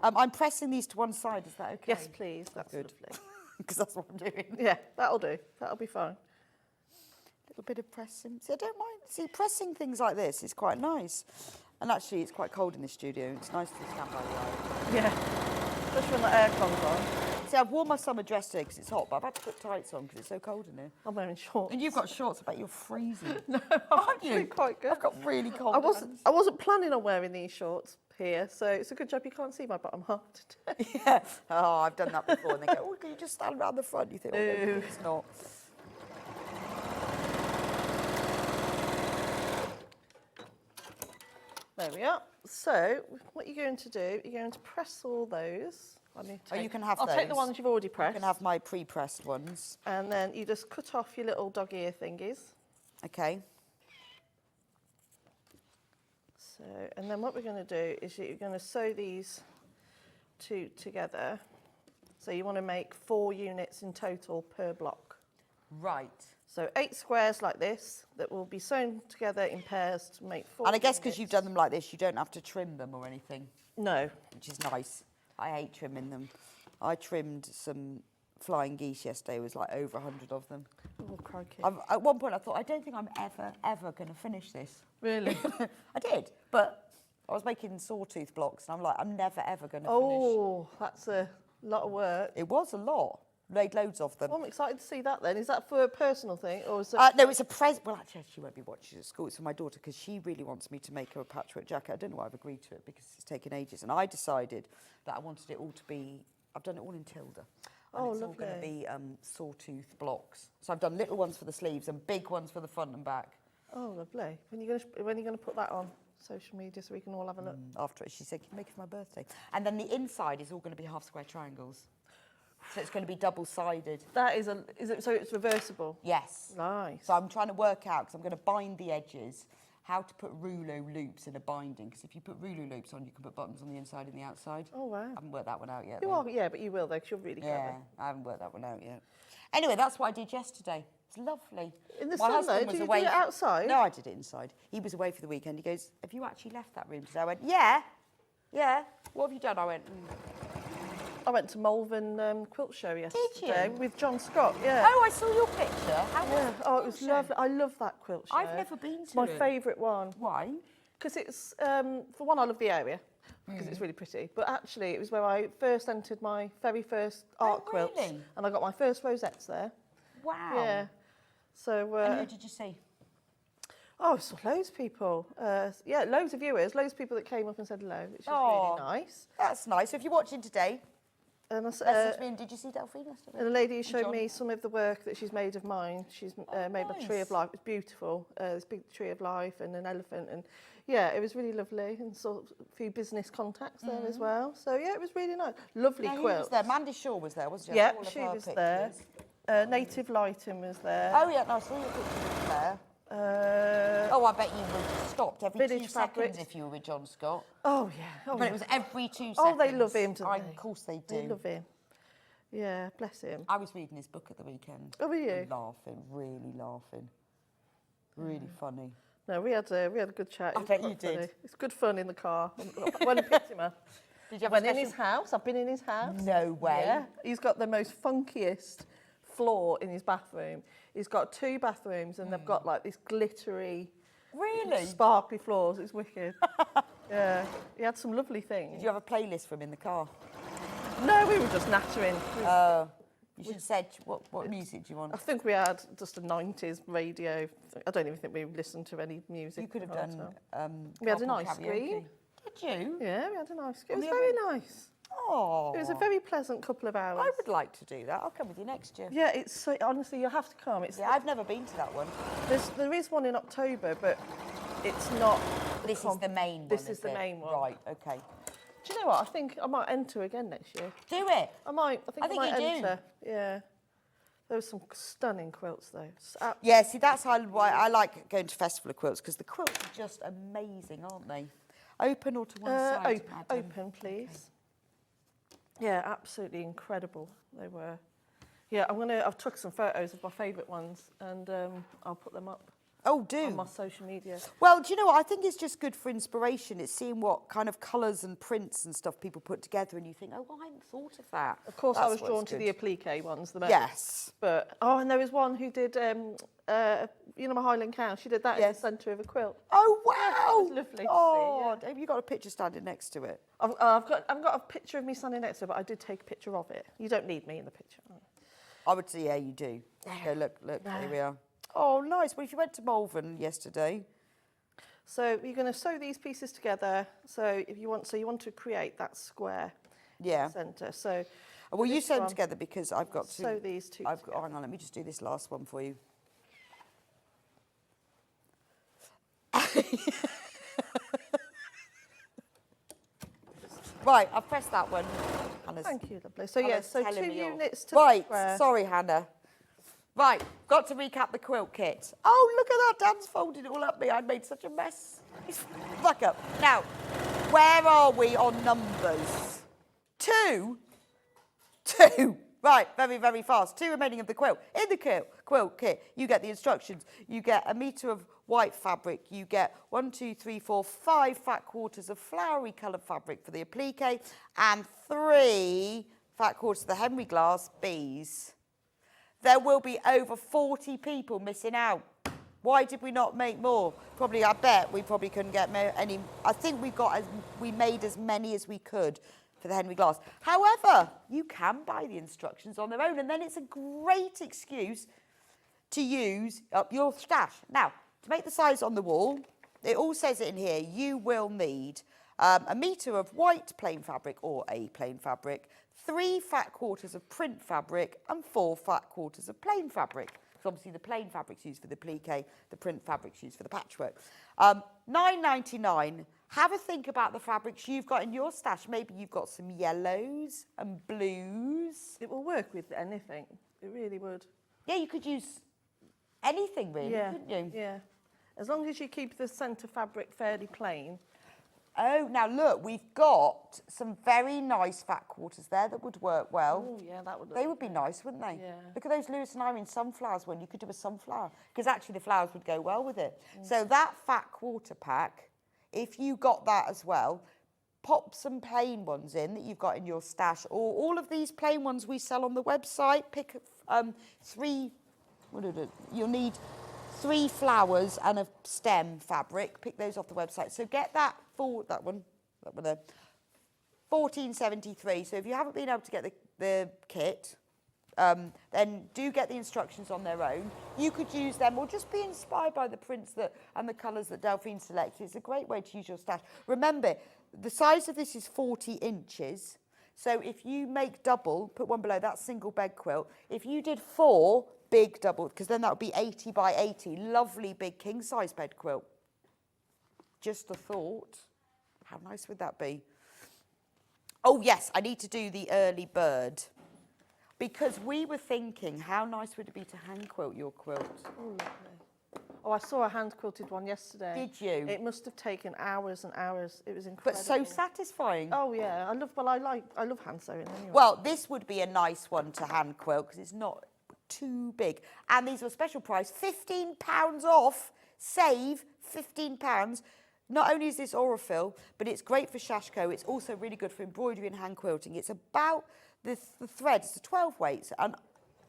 I'm pressing these to one side. Is that okay? Yes, please. That's Good. lovely. Because that's what I'm doing. Yeah, that'll do. That'll be fine. A little bit of pressing. See, I don't mind. See, pressing things like this is quite nice. And actually, it's quite cold in the studio. It's nice to stand by the light. Yeah, especially when the aircon's on. See, I've worn my summer dress today because it's hot, but I've had to put tights on because it's so cold in here. I'm wearing shorts. And you've got shorts. I bet you're freezing. No, Aren't actually you? quite good. I've got really cold hands. I wasn't planning on wearing these shorts here, so it's a good job you can't see my bottom half today. Yeah. Oh, I've done that before. And they go, oh, can you just stand around the front? You think, oh, no, No. it's not. There we are. So, what you're going to do, you're going to press all those. You can have I'll take the those. ones you've already You pressed. can have my pre-pressed ones. And then you just cut off your little dog ear thingies. Okay. So, and then what we're going to do is you're going to sew these two together. So you want to make 4 units in total per block. Right. So 8 squares like this that will be sewn together in pairs to make 4 And I guess because units. you've done them like this, you don't have to trim them or anything, No. which is nice. I hate trimming them. I trimmed some flying geese yesterday. It was like over 100 of them. Oh, crikey. At one point I thought, I don't think I'm ever going to finish this. Really? I did, but I was making sawtooth blocks and I'm like, I'm never ever going to finish. Oh, that's a lot of work. It was a lot. Made loads of them. Well, I'm excited to see that then. Is that for a personal thing or is it... No, it's a present. Well, actually, she won't be watching at school. It's for my daughter because she really wants me to make her a patchwork jacket. I don't know why I've agreed to it because it's taken ages. And I decided that I wanted it all to be... I've done it all in Tilda. And Oh, it's all going to be sawtooth blocks. So I've done little ones for the sleeves and big ones for the front and back. Oh, lovely. When are you going to put that on social media so we can all have a look? After it, she said, can you make it for my birthday? And then the inside is all going to be half square triangles. So it's going to be double-sided. That is so it's reversible? Yes. Nice. So I'm trying to work out, because I'm going to bind the edges, how to put rouleau loops in a binding. Because if you put rouleau loops on, you can put buttons on the inside and the outside. Oh, wow. I haven't worked that one out yet. You though. are, yeah, but you will though, because you're really Yeah, clever. I haven't worked that one out yet. Anyway, that's what I did yesterday. It's lovely. In the My sun husband though, was did you do away it outside? No, I did it inside. He was away for the weekend. He goes, have you actually left that room today? I went, yeah. What have you done? I went, I went to Malvern Quilt Show yesterday you? with John Scott, yeah. Oh, I saw your picture. How was Yeah. it? Oh, it was lovely. I love that quilt show. I've never been It's to my it. favourite one. Why? Because it's, for one, I love the area because it's really pretty. But actually, it was where I first entered my very first art quilts. really? And I got my first rosettes there. Wow. Yeah. So, And who did you see? oh, I saw loads of people. Yeah, loads of viewers, loads of people that came up and said hello, which was Oh. really nice. That's nice. So if you're watching today, And, message me. And did you see Delphine yesterday? and a lady who showed John? me some of the work that she's made of mine. She's made a tree of nice. life. It's beautiful. This big tree of life and an elephant. And yeah, it was really lovely. And saw a few business contacts there as well. So yeah, it was really nice. Lovely Yeah, who quilt. was there? Mandy Shaw was there, wasn't she? I Yeah, saw all of she her was there. pictures. Native Lighting was there. Oh yeah, no, I saw your pictures there. Oh, I bet you were stopped every 2 Village seconds Fabrics. if you were with John Scott. Oh yeah. Oh, But it was every 2 seconds. Oh, they love him, don't Of they? course they do. They love him. Yeah, bless him. I was reading his book at the weekend. Oh, were you? Laughing, really laughing. Really funny. No, we had a good chat. I It was bet quite you did. funny. It's good fun in the car. When I picked him up. Did you have Went a in his special... house. I've been in his house. No way. Yeah. He's got the most funkiest floor in his bathroom. He's got 2 bathrooms and they've got like this glittery, Really? sparkly floors. It's wicked. Yeah. He had some lovely things. Did you have a playlist for him in the car? No, we were just nattering. You should have said, what music do you want? I think we had just a 90s radio. I don't even think we listened to any music. You could have the whole done time. We had an carpool ice karaoke. cream. Did you? Yeah, we had an ice cream. It was On the very other- nice. Oh. It was a very pleasant couple of hours. I would like to do that. I'll come with you next year. Yeah, it's so, honestly, you have to come. It's Yeah, I've never been to that one. there is one in October, but it's not. This is the main one. This is the it? main one. Right, okay. Do you know what? I think I might enter again next year. Do it. I think I think might you do. enter. Yeah. There were some stunning quilts though. Yeah, see, that's why I like going to Festival of Quilts, because the quilts are just amazing, aren't they? Open or to one side, madam? Open, please. Yeah, absolutely incredible. They were. Yeah, I've took some photos of my favourite ones, and I'll put them up. Oh, do. On my social media. Well, do you know what? I think it's just good for inspiration. It's seeing what kind of colours and prints and stuff people put together, and you think, oh, well, I hadn't thought of that. Of course, I was That's drawn what's to good. the applique ones the most. Yes. But, and there was one who did, my Highland cow. She did that in the centre of a quilt. Oh, wow. It was lovely to see, have you got a picture standing next to it? I've got a picture of me standing next to it, but I did take a picture of it. You don't need me in the picture. I would say, yeah, you do. Okay, look, here we are. Oh, nice. Well, if you went to Malvern yesterday. So you're going to sew these pieces together. So you want to create that square centre. So well, you sew them together because I've got to sew these two. hang on, let me just do this last one for you. Right, I've pressed that one. Hannah's, Thank you, lovely. So yes, so 2 units to right, the square. Sorry, Hannah. Right, got to recap the quilt kit. Oh, look at that, Dan's folded it all up me. I made such a mess. Back up. Now, where are we on numbers? 2? 2. Right, very, very fast. 2 remaining of the quilt. In the quilt kit, you get the instructions. You get a metre of white fabric. You get 1, 2, 3, 4, 5 fat quarters of flowery coloured fabric for the applique, and 3 fat quarters of the Henry glass bees. There will be over 40 people missing out. Why did we not make more? Probably, I bet we probably couldn't get any. I think we made as many as we could for the Henry glass. However, you can buy the instructions on their own, and then it's a great excuse to use up your stash. Now, to make the size on the wall, it all says it in here, you will need a metre of white plain fabric or a plain fabric, 3 fat quarters of print fabric, and 4 fat quarters of plain fabric. Because obviously the plain fabric's used for the applique, the print fabric's used for the patchwork. $9.99. Have a think about the fabrics you've got in your stash. Maybe you've got some yellows and blues. It will work with anything. It really would. Yeah, you could use anything really, couldn't you? Yeah. As long as you keep the centre fabric fairly plain. Oh, now look, we've got some very nice fat quarters there that would work well. Oh, yeah, that would. They would be nice, wouldn't they? Yeah. Look at those Lewis and Irene sunflowers one. You could do a sunflower because actually the flowers would go well with it. So that fat quarter pack, if you got that as well, pop some plain ones in that you've got in your stash, or all of these plain ones we sell on the website. Pick 3. You'll need 3 flowers and a stem fabric. Pick those off the website. So get that for that one there. $14.73. So if you haven't been able to get the kit, then do get the instructions on their own. You could use them or just be inspired by the prints and the colours that Delphine selected. It's a great way to use your stash. Remember, the size of this is 40 inches. So if you make double, put one below, that's single bed quilt. If you did 4 big double, because then that would be 80 by 80, lovely big king size bed quilt. Just a thought. How nice would that be? Oh yes, I need to do the early bird. Because we were thinking, how nice would it be to hand quilt your quilt? Oh, lovely. Oh, I saw a hand quilted one yesterday. Did you? It must have taken hours and hours. It was incredible. But so satisfying. Oh yeah, I love hand sewing anyway. Well, this would be a nice one to hand quilt because it's not too big. And these are special price, £15 off. Save £15. Not only is this Aurifil, but it's great for Sashiko. It's also really good for embroidery and hand quilting. It's about the thread. It's a 12 weight, and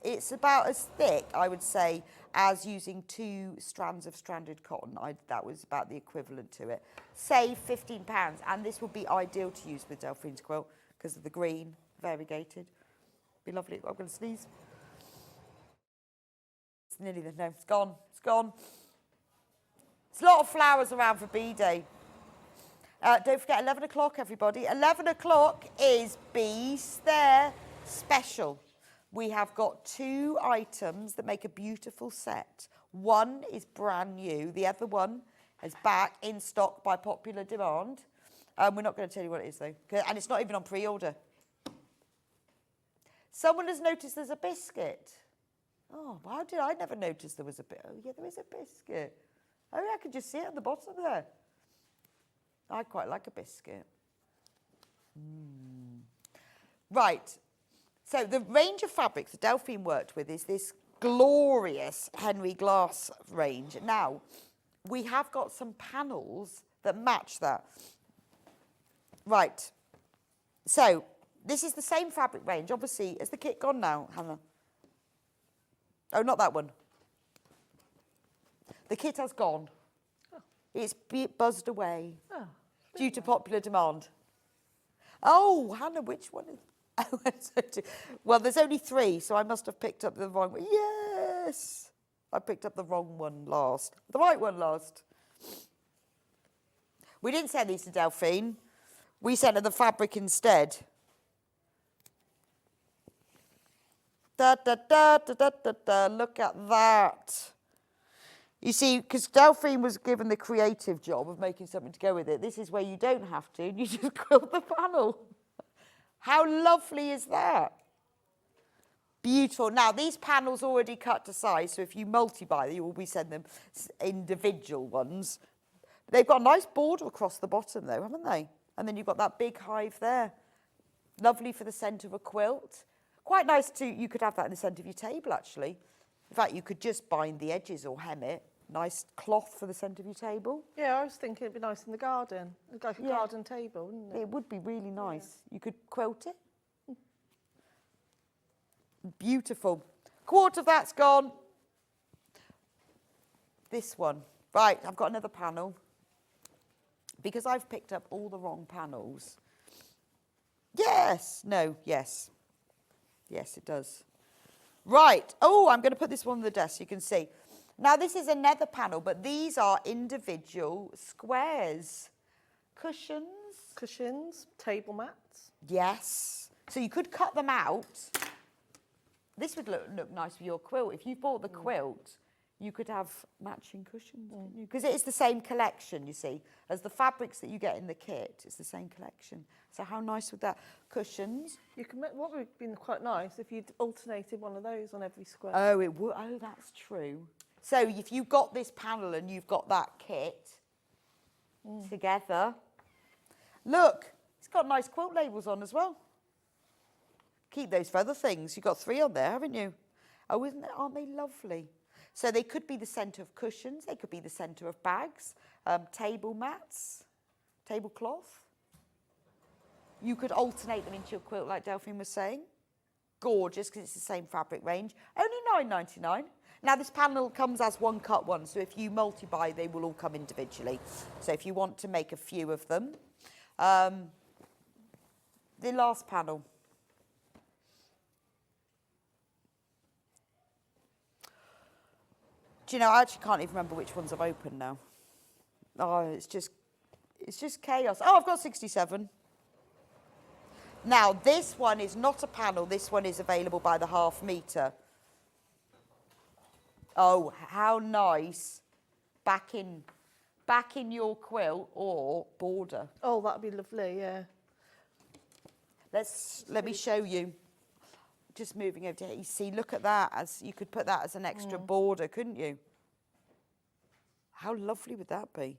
it's about as thick, I would say, as using 2 strands of stranded cotton. That was about the equivalent to it. Save £15, and this would be ideal to use with Delphine's quilt because of the green, variegated. Be lovely. I'm going to sneeze. It's nearly there. No, it's gone. It's gone. There's a lot of flowers around for Bee Day. Don't forget 11 o'clock, everybody. 11 o'clock is Bees There Special. We have got 2 items that make a beautiful set. One is brand new. The other one is back in stock by popular demand. We're not going to tell you what it is, though. And it's not even on pre-order. Someone has noticed there's a biscuit. Oh, how did I never notice there was a bit? Oh, yeah, there is a biscuit. Oh, yeah, I can just see it at the bottom there. I quite like a biscuit. Right. So the range of fabrics that Delphine worked with is this glorious Henry Glass range. Now, we have got some panels that match that. Right. So this is the same fabric range. Obviously, has the kit gone now, Hannah? Oh, not that one. The kit has gone. Oh. It's buzzed away due to popular demand. Oh, Hannah, which one is... Oh, well, there's only 3, so I must have picked up the wrong one. Yes! I picked up the wrong one last. The right one last. We didn't send these to Delphine. We sent her the fabric instead. Da, da, da, da, da, da, da. Look at that. You see, because Delphine was given the creative job of making something to go with it. This is where you don't have to. You just quilt the panel. How lovely is that? Beautiful. Now, these panels already cut to size, so if you multi-buy, you will be send them individual ones. They've got a nice border across the bottom, though, haven't they? And then you've got that big hive there. Lovely for the centre of a quilt. Quite nice too. You could have that in the centre of your table, actually. In fact, you could just bind the edges or hem it. Nice cloth for the centre of your table. Yeah, I was thinking it'd be nice in the garden. Like a garden table, wouldn't it? It would be really nice. Yeah. You could quilt it. Beautiful. Quarter of that's gone. This one. Right, I've got another panel. Because I've picked up all the wrong panels. Yes. No, yes. Yes, it does. Right. Oh, I'm going to put this one on the desk so you can see. Now, this is another panel, but these are individual squares. Cushions. Cushions, table mats. Yes. So you could cut them out. This would look nice for your quilt. If you bought the quilt, you could have matching cushions, couldn't you? Because it is the same collection, you see, as the fabrics that you get in the kit. It's the same collection. So how nice would that? Cushions. You can make, what would have been quite nice if you'd alternated one of those on every square. Oh, it would. Oh, that's true. So if you've got this panel and you've got that kit together, look, it's got nice quilt labels on as well. Keep those for other things. You've got 3 on there, haven't you? Oh, aren't they lovely? So they could be the centre of cushions. They could be the centre of bags, table mats, tablecloth. You could alternate them into your quilt like Delphine was saying. Gorgeous, because it's the same fabric range. Only £9.99. Now, this panel comes as one cut one, so if you multi-buy, they will all come individually. So if you want to make a few of them. The last panel. Do you know, I actually can't even remember which ones I've opened now. Oh, it's just chaos. Oh, I've got 67. Now, this one is not a panel. This one is available by the ½ metre. Oh, how nice. Back in your quilt or border. Oh, that'd be lovely, yeah. Let me show you. Just moving over to here. You see, look at that. As you could put that as an extra border, couldn't you? How lovely would that be?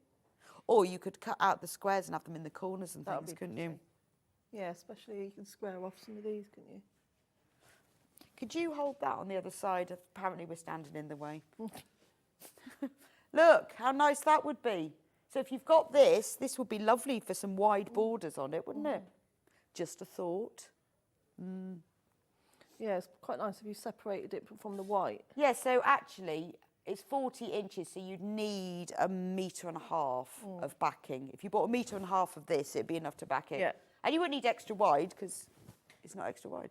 Or you could cut out the squares and have them in the corners and things, couldn't you? Yeah, especially you can square off some of these, couldn't you? Could you hold that on the other side? Apparently we're standing in the way. Look, how nice that would be. So if you've got this would be lovely for some wide borders on it, wouldn't it? Just a thought. Yeah, it's quite nice if you separated it from the white. Yeah, so actually it's 40 inches, so you'd need 1.5 metres of backing. If you bought 1.5 metres of this, it'd be enough to back it. Yeah. And you wouldn't need extra wide, because it's not extra wide.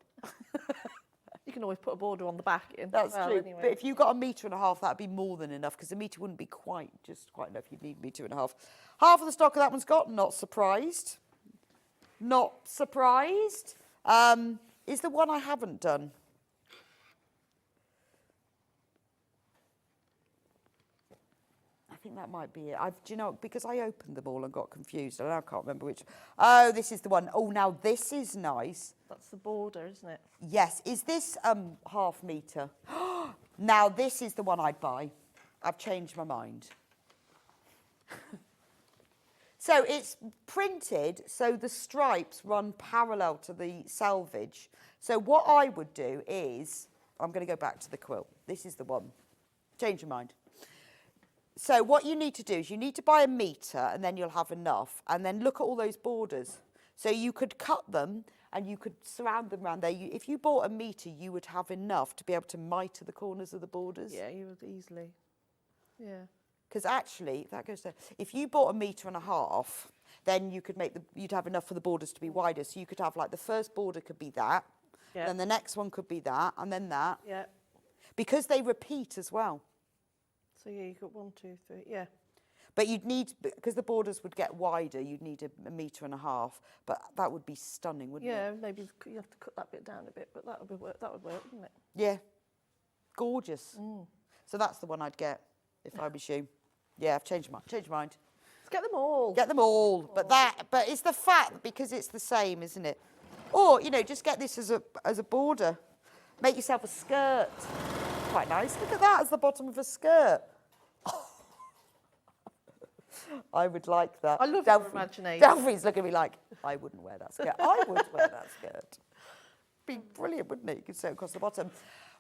You can always put a border on the back in. That's true. Anyway. But if you got 1.5 metres, that'd be more than enough, because 1 metre wouldn't be quite enough. You'd need 1.5 metres. Half of the stock of that one's got. Not surprised. Not surprised. Is the one I haven't done? I think that might be it. Do you know, because I opened them all and got confused, and I can't remember which. Oh, this is the one. Oh, now this is nice. That's the border, isn't it? Yes. Is this ½ metre? Now, this is the one I'd buy. I've changed my mind. So it's printed so the stripes run parallel to the selvage. So what I would do is, I'm going to go back to the quilt. This is the one. Change your mind. So what you need to do is you need to buy a metre and then you'll have enough. And then look at all those borders. So you could cut them and you could surround them around there. If you bought a metre, you would have enough to be able to mitre the corners of the borders. Yeah, you would easily. Yeah. Because actually, that goes there. If you bought 1.5 meters, then you could you'd have enough for the borders to be wider. So you could have like the first border could be that, then the next one could be that, and then that. Yeah. Because they repeat as well. So yeah, you've got 1, 2, 3, yeah. But you'd need, because the borders would get wider, you'd need 1.5 meters. But that would be stunning, wouldn't it? Yeah, maybe you have to cut that bit down a bit, but that would work, wouldn't it? Yeah. Gorgeous. So that's the one I'd get if I was you. Yeah, I've changed my mind. Let's get them all. Get them all. But it's the fact, because it's the same, isn't it? Or, you know, just get this as a border. Make yourself a skirt. Quite nice. Look at that as the bottom of a skirt. I would like that. I love your imagination. Delphine's looking at me like, I wouldn't wear that skirt. I would wear that skirt. Be brilliant, wouldn't it? You could sew across the bottom.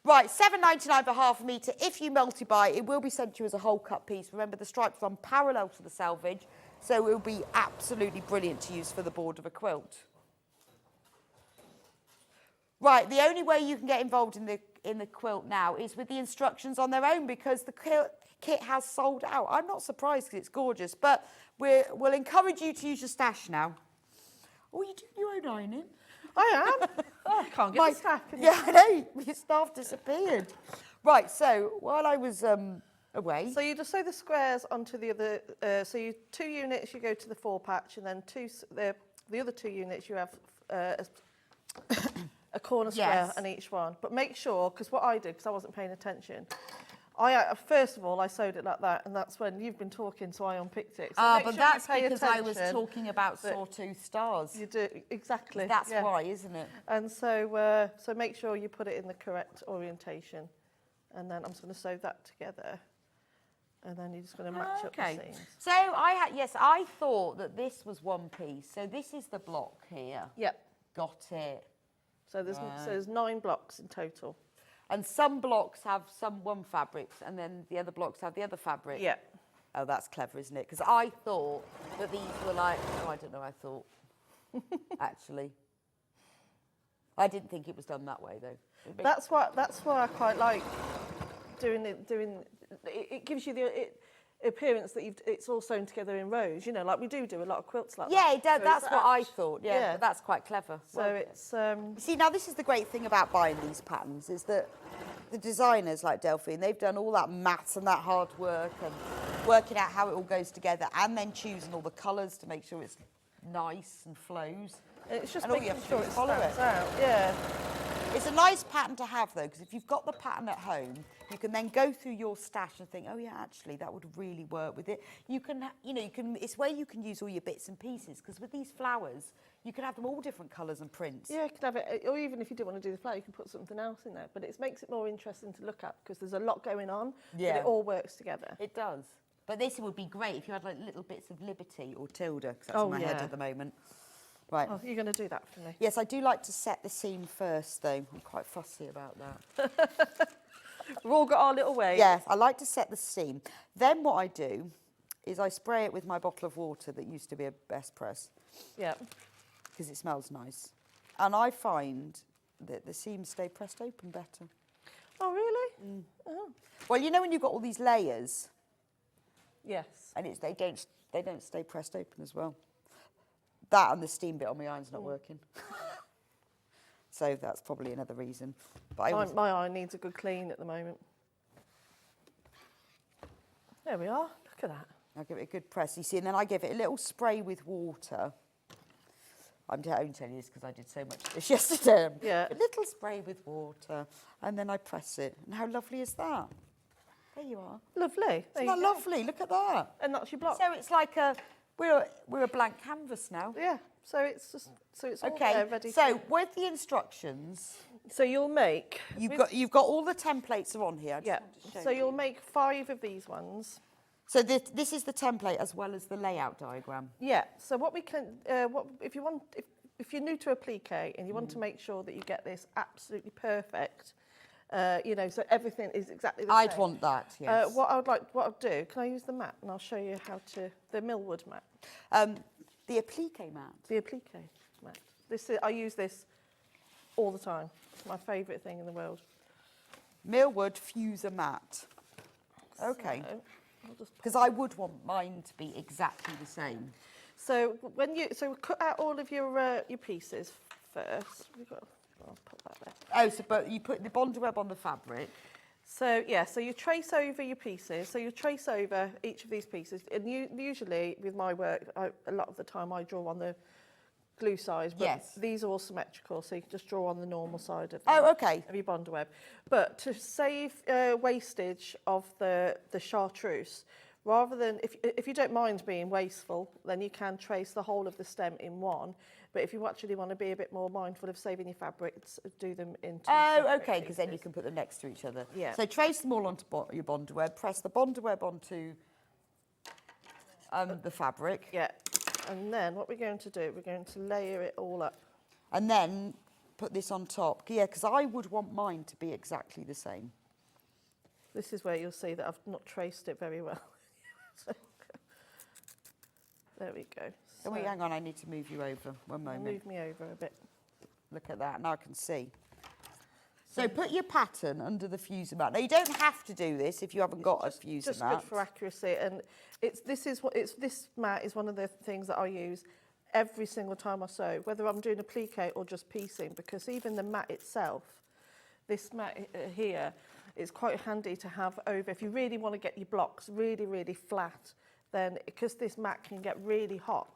Right, £7.99 for half a metre. If you multi-buy, it will be sent to you as a whole cut piece. Remember, the stripes run parallel to the selvage, so it will be absolutely brilliant to use for the board of a quilt. Right, the only way you can get involved in the quilt now is with the instructions on their own, because the kit has sold out. I'm not surprised because it's gorgeous, but we'll encourage you to use your stash now. Oh, you do your own ironing? I am. Oh, I can't get the staff. Yeah, I know. Your staff disappeared. Right, so while I was away. So you just sew the squares onto the other. So you 2 units, you go to the 4 patch, and then the other 2 units you have a corner square on each one. But make sure, because what I did, because I wasn't paying attention, first of all I sewed it like that, and that's when you've been talking, so I unpicked it. So but that's because I was talking about sawtooth stars. You do, exactly. That's why, isn't it? And so make sure you put it in the correct orientation, and then I'm just going to sew that together, and then you're just going to match up the seams. So I thought that this was one piece. So this is the block here. Yep. Got it. So there's 9 blocks in total. And some blocks have one fabrics, and then the other blocks have the other fabric. Yeah. Oh, that's clever, isn't it? Because I thought that these were like, I don't know, I thought, actually. I didn't think it was done that way, though. That's why I quite like doing it. It gives you the appearance that it's all sewn together in rows. You know, like we do a lot of quilts like that. Yeah, it does. That's what I thought. Yeah, but that's quite clever. So it's. See, now this is the great thing about buying these patterns is that the designers like Delphine, they've done all that maths and that hard work and working out how it all goes together, and then choosing all the colours to make sure it's nice and flows. It's just and making sure it stands out. Yeah. It's a nice pattern to have, though, because if you've got the pattern at home, you can then go through your stash and think, oh yeah, actually, that would really work with it. You can, it's where you can use all your bits and pieces, because with these flowers, you can have them all different colours and prints. Yeah, you can have it, or even if you didn't want to do the flower, you can put something else in there. But it makes it more interesting to look at, because there's a lot going on, but it all works together. It does. But this would be great if you had like little bits of Liberty or Tilda, because that's in my head at the moment. Right. Oh, you're going to do that for me? Yes, I do like to set the seam first, though. I'm quite fussy about that. We've all got our little ways. Yes, I like to set the seam. Then what I do is I spray it with my bottle of water that used to be a Best Press. Yeah. Because it smells nice. And I find that the seams stay pressed open better. Oh, really? Mm. Oh. Well, you know when you've got all these layers? Yes. And they don't stay pressed open as well. That and the steam bit on my iron's not working. So that's probably another reason. But my iron needs a good clean at the moment. There we are. Look at that. I'll give it a good press. You see, and then I give it a little spray with water. I'm only telling you this because I did so much of this yesterday. Yeah. A little spray with water, and then I press it. And how lovely is that? There you are. Lovely. Isn't that lovely? Look at that. And that's your block. So it's like we're a blank canvas now. Yeah. So it's all okay. there ready. So with the instructions, So you'll make... You've got all the templates are on here. I just Yeah, want to show so you'll you. make 5 of these ones. So this is the template as well as the layout diagram. Yeah, so what we can... if you're new to Applique and you want to make sure that you get this absolutely perfect, you know, so everything is exactly the same. I'd want that, yes. What I'll do, can I use the mat and I'll show you how to, the millwood mat. The applique mat. The Applique mat. I use this all the time. It's my favourite thing in the world. Millwood fuser mat. Okay. So, I'll just Because I would want mine to be exactly the same. So cut out all of your pieces first. I'll put that there. Oh, so but you put the bonder web on the fabric. So yeah, so you trace over your pieces. So you trace over each of these pieces, and usually with my work, a lot of the time I draw on the glue side. But Yes. these are all symmetrical, so you can just draw on the normal side of Oh, okay. of your bonder web. But to save wastage of the chartreuse, rather than, if you don't mind being wasteful, then you can trace the whole of the stem in one. But if you actually want to be a bit more mindful of saving your fabrics, do them in 2 Oh, separate okay, because then you pieces. can put them next to each other. Yeah. So trace them all onto your bonder web, press the bonder web onto the fabric, Yeah, and then what we're going to do, we're going to layer it all up. and then put this on top. Yeah, because I would want mine to be exactly the same. This is where you'll see that I've not traced it very well. So, there we go. Can we, hang on, I need to move you over one moment. Move me over a bit. Look at that, now I can see. So put your pattern under the fuser mat. Now you don't have to do this if you haven't got a fuser Just mat. good for accuracy, and this mat is one of the things that I use every single time I sew, whether I'm doing applique or just piecing, because even the mat itself, this mat here, is quite handy to have over. If you really want to get your blocks really, really flat, then because this mat can get really hot,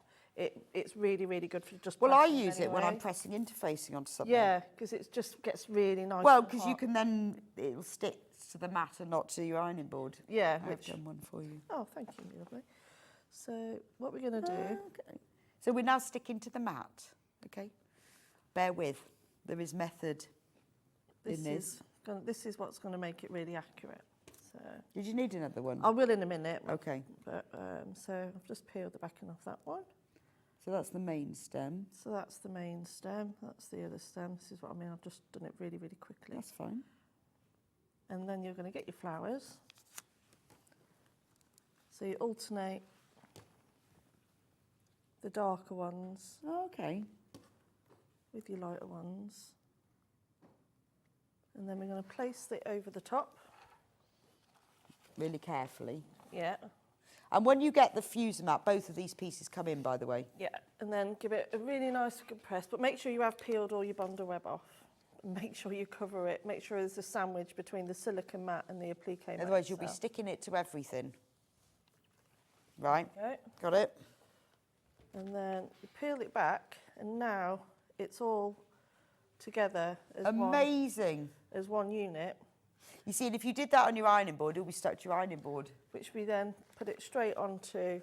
it's really, really good for just Well, I pressing use it when I'm anyway. pressing interfacing onto something. Yeah, because it just gets really nice. Well, and because you hot. can then, it'll stick to the mat and not to your ironing board. Yeah, I've which. done one for you. Oh, thank you, lovely. So what we're going to do. Okay. So we're now sticking to the mat, okay? Bear with, there is method in this. This is what's going to make it really accurate. So Did you need another one? I will in a minute. Okay, But so I've just peeled the backing off that one. so that's the main stem. So that's the main stem. That's the other stem. This is what I mean. I've just done it really, really quickly. That's fine. And then you're going to get your flowers. So you alternate the darker ones Oh, okay. with your lighter ones. And then we're going to place it over the top. Really carefully. Yeah. And when you get the fuser mat, both of these pieces come in, by the way. Yeah, and then give it a really nice good press, but make sure you have peeled all your bonder web off. Make sure you cover it. Make sure there's a sandwich between the silicone mat and the applique mat. Otherwise, you'll be itself. sticking it to everything. Right, Okay, got it? and then you peel it back, and now it's all together as Amazing. one unit, You see, and if you did that on your ironing board, it'll be stuck to your ironing board. which we then put it straight onto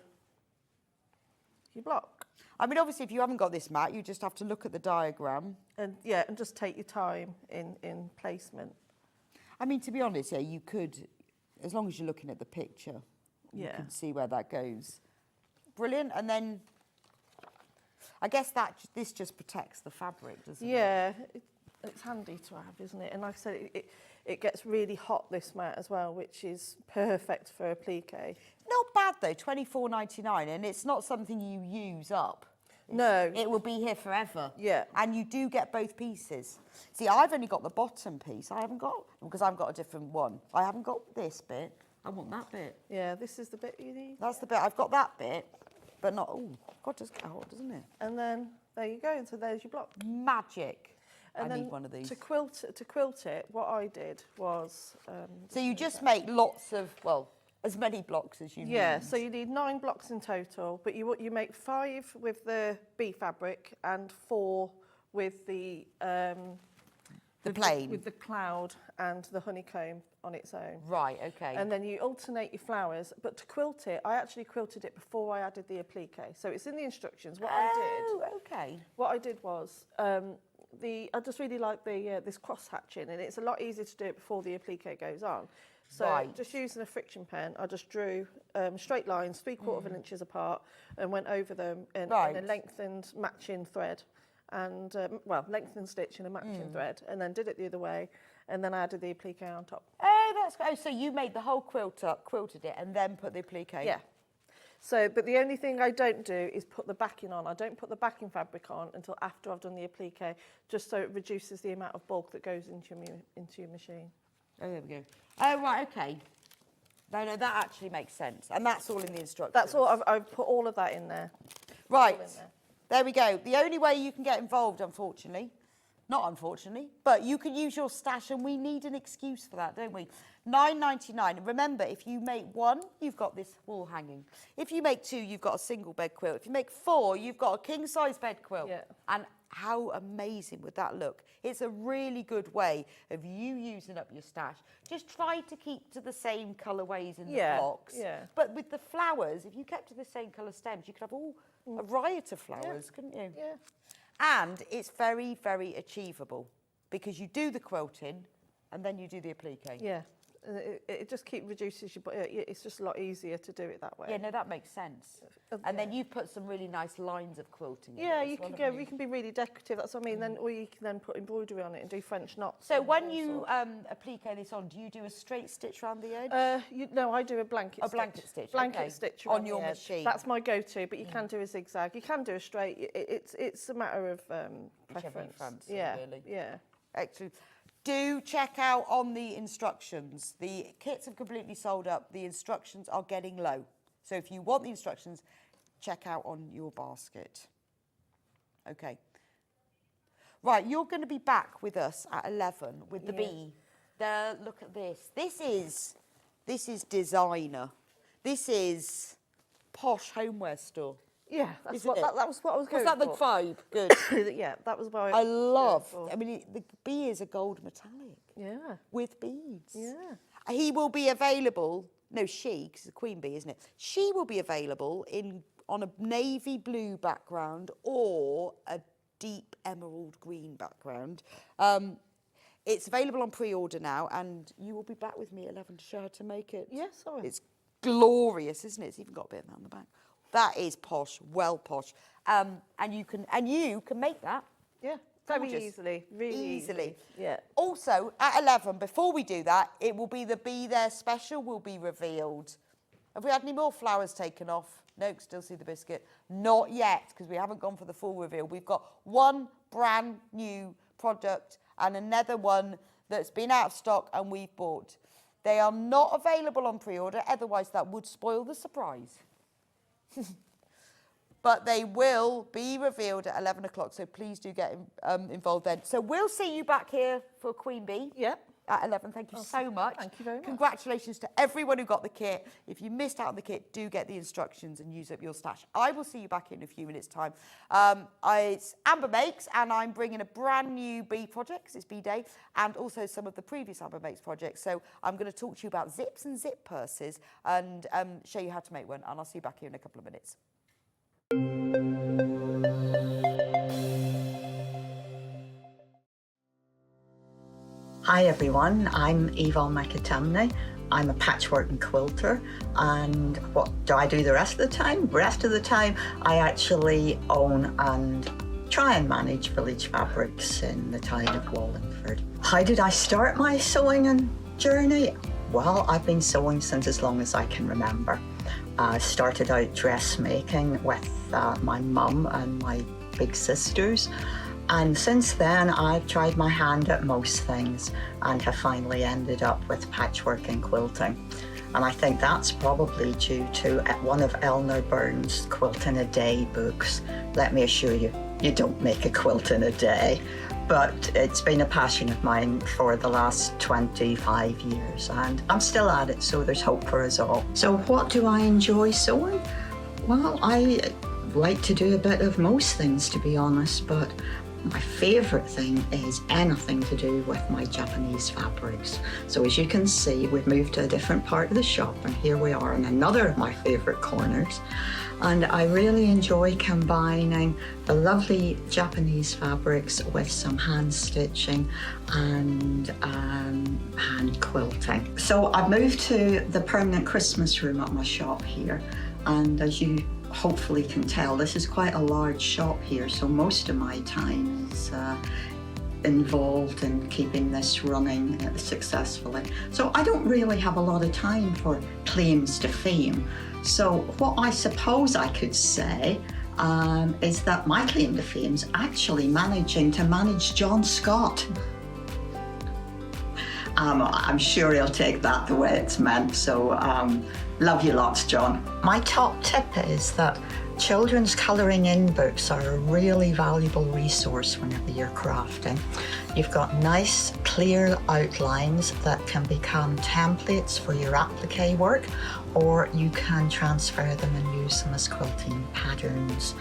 your block. I mean, obviously, if you haven't got this mat, you just have to look at the diagram. And yeah, and just take your time in placement. I mean, to be honest, yeah, you could, as long as you're looking at the picture, you Yeah. can see where that goes. Brilliant. And then I guess this just protects the fabric, doesn't it? Yeah, it's handy to have, isn't it? And like I said, it gets really hot, this mat as well, which is perfect for applique. Not bad though, $24.99, and it's not something you use up. No. It will be here forever. Yeah. And you do get both pieces. See, I've only got the bottom piece. I haven't got, because I've got a different one. I haven't got this bit. I want that bit. Yeah, this is the bit you need. That's the bit. I've got that bit, but not, oh, God, does get hot, doesn't it? And then there you go. So there's your block. Magic. And I then need one of these. To quilt it, what I did was... So you just make lots of, well, as many blocks as you need. Yeah, so you need 9 blocks in total, but you make 5 with the bee fabric and 4 with the plain. with the cloud and the honeycomb on its own. Right, okay. And then you alternate your flowers, but to quilt it, I actually quilted it before I added the applique. So it's in the instructions. What I did okay. was I just really like this cross hatching, and it's a lot easier to do it before the applique goes on. So just using a friction pen, I just drew straight lines, 3/4 of an inches apart, and went over them in a lengthened matching thread, and lengthened stitch in a matching thread, and then did it the other way, and then added the applique on top. Oh, that's good. Oh, so you made the whole quilt up, quilted it, and then put the applique. Yeah. So, but the only thing I don't do is put the backing on. I don't put the backing fabric on until after I've done the applique, just so it reduces the amount of bulk that goes into your machine. Oh, there we go. Oh, right, okay. No, that actually makes sense. And that's all in the instructions. That's all, I've put all of that in there. Right, there we go. The only way you can get involved, not unfortunately, but you can use your stash, and we need an excuse for that, don't we? $9.99. Remember, if you make one, you've got this wall hanging. If you make two, you've got a single bed quilt. If you make four, you've got a king-size bed quilt. Yeah. And how amazing would that look? It's a really good way of you using up your stash. Just try to keep to the same colourways in the blocks. Yeah. But with the flowers, if you kept to the same colour stems, you could have a riot of flowers, couldn't you? Yeah. And it's very, very achievable because you do the quilting and then you do the applique. Yeah. It just reduces your, it's just a lot easier to do it that way. Yeah, no, that makes sense. And then you put some really nice lines of quilting. Yeah, you can be really decorative. That's what I mean. Then, or you can then put embroidery on it and do French knots. So when you applique this on, do you do a straight stitch around the edge? No, I do a blanket. Blanket stitch. Blanket stitch on your machine. That's my go-to. But you can do a zigzag. You can do a straight. It's a matter of preference. Fancy, yeah, really. yeah. Excellent. Do check out on the instructions. The kits have completely sold up. The instructions are getting low. So if you want the instructions, check out on your basket. Okay. Right, you're going to be back with us at 11 with the bee. Look at this. This is designer. This is posh homeware store. Yeah, that was what I was going for. Was that the vibe? Good. Yeah, that was why I love. I mean, the bee is a gold metallic. Yeah. With beads. Yeah. He will be available. No, she, because it's a queen bee, isn't it? She will be available on a navy blue background or a deep emerald green background. It's available on pre-order now, and you will be back with me at 11 to show how to make it. Yes, sorry. It's glorious, isn't it? It's even got a bit of that on the back. That is posh, well posh. And you can make that. Yeah, Gorgeous. very easily, really easily. Yeah. Also, at 11, before we do that, it will be the Be There special will be revealed. Have we had any more flowers taken off? No, still see the biscuit. Not yet, because we haven't gone for the full reveal. We've got one brand new product and another one that's been out of stock and we've bought. They are not available on pre-order, otherwise that would spoil the surprise. But they will be revealed at 11 o'clock, so please do get involved then. So we'll see you back here for Queen Bee. Yep. At 11. Thank you so much. Thank you very much. Congratulations to everyone who got the kit. If you missed out on the kit, do get the instructions and use up your stash. I will see you back in a few minutes' time. It's Amber Makes, and I'm bringing a brand new bee project, 'cause it's Bee Day, and also some of the previous Amber Makes projects. So I'm going to talk to you about zips and zip purses and show you how to make one, and I'll see you back here in a couple of minutes. Hi everyone, I'm Yvonne McAtamney. I'm a patchwork and quilter, and what do I do the rest of the time? The rest of the time I actually own and try and manage Village Fabrics in the town of Wallingford. How did I start my sewing journey? Well, I've been sewing since as long as I can remember. I started out dressmaking with my mum and my big sisters. And since then, I've tried my hand at most things and have finally ended up with patchwork and quilting. And I think that's probably due to one of Eleanor Burns' Quilt in a Day books. Let me assure you, you don't make a quilt in a day. But it's been a passion of mine for the last 25 years, and I'm still at it, so there's hope for us all. So what do I enjoy sewing? Well, I like to do a bit of most things, to be honest, but My favourite thing is anything to do with my Japanese fabrics. So as you can see, we've moved to a different part of the shop, and here we are in another of my favourite corners. And I really enjoy combining the lovely Japanese fabrics with some hand stitching and hand quilting. So I've moved to the permanent Christmas room at my shop here, and as you hopefully can tell, this is quite a large shop here, so most of my time is involved in keeping this running successfully. So I don't really have a lot of time for claims to fame. So what I suppose I could say is that my claim to fame is actually managing to manage John Scott. I'm sure he'll take that the way it's meant, so love you lots, John. My top tip is that children's colouring in books are a really valuable resource whenever you're crafting. You've got nice, clear outlines that can become templates for your applique work, or you can transfer them and use them as quilting patterns.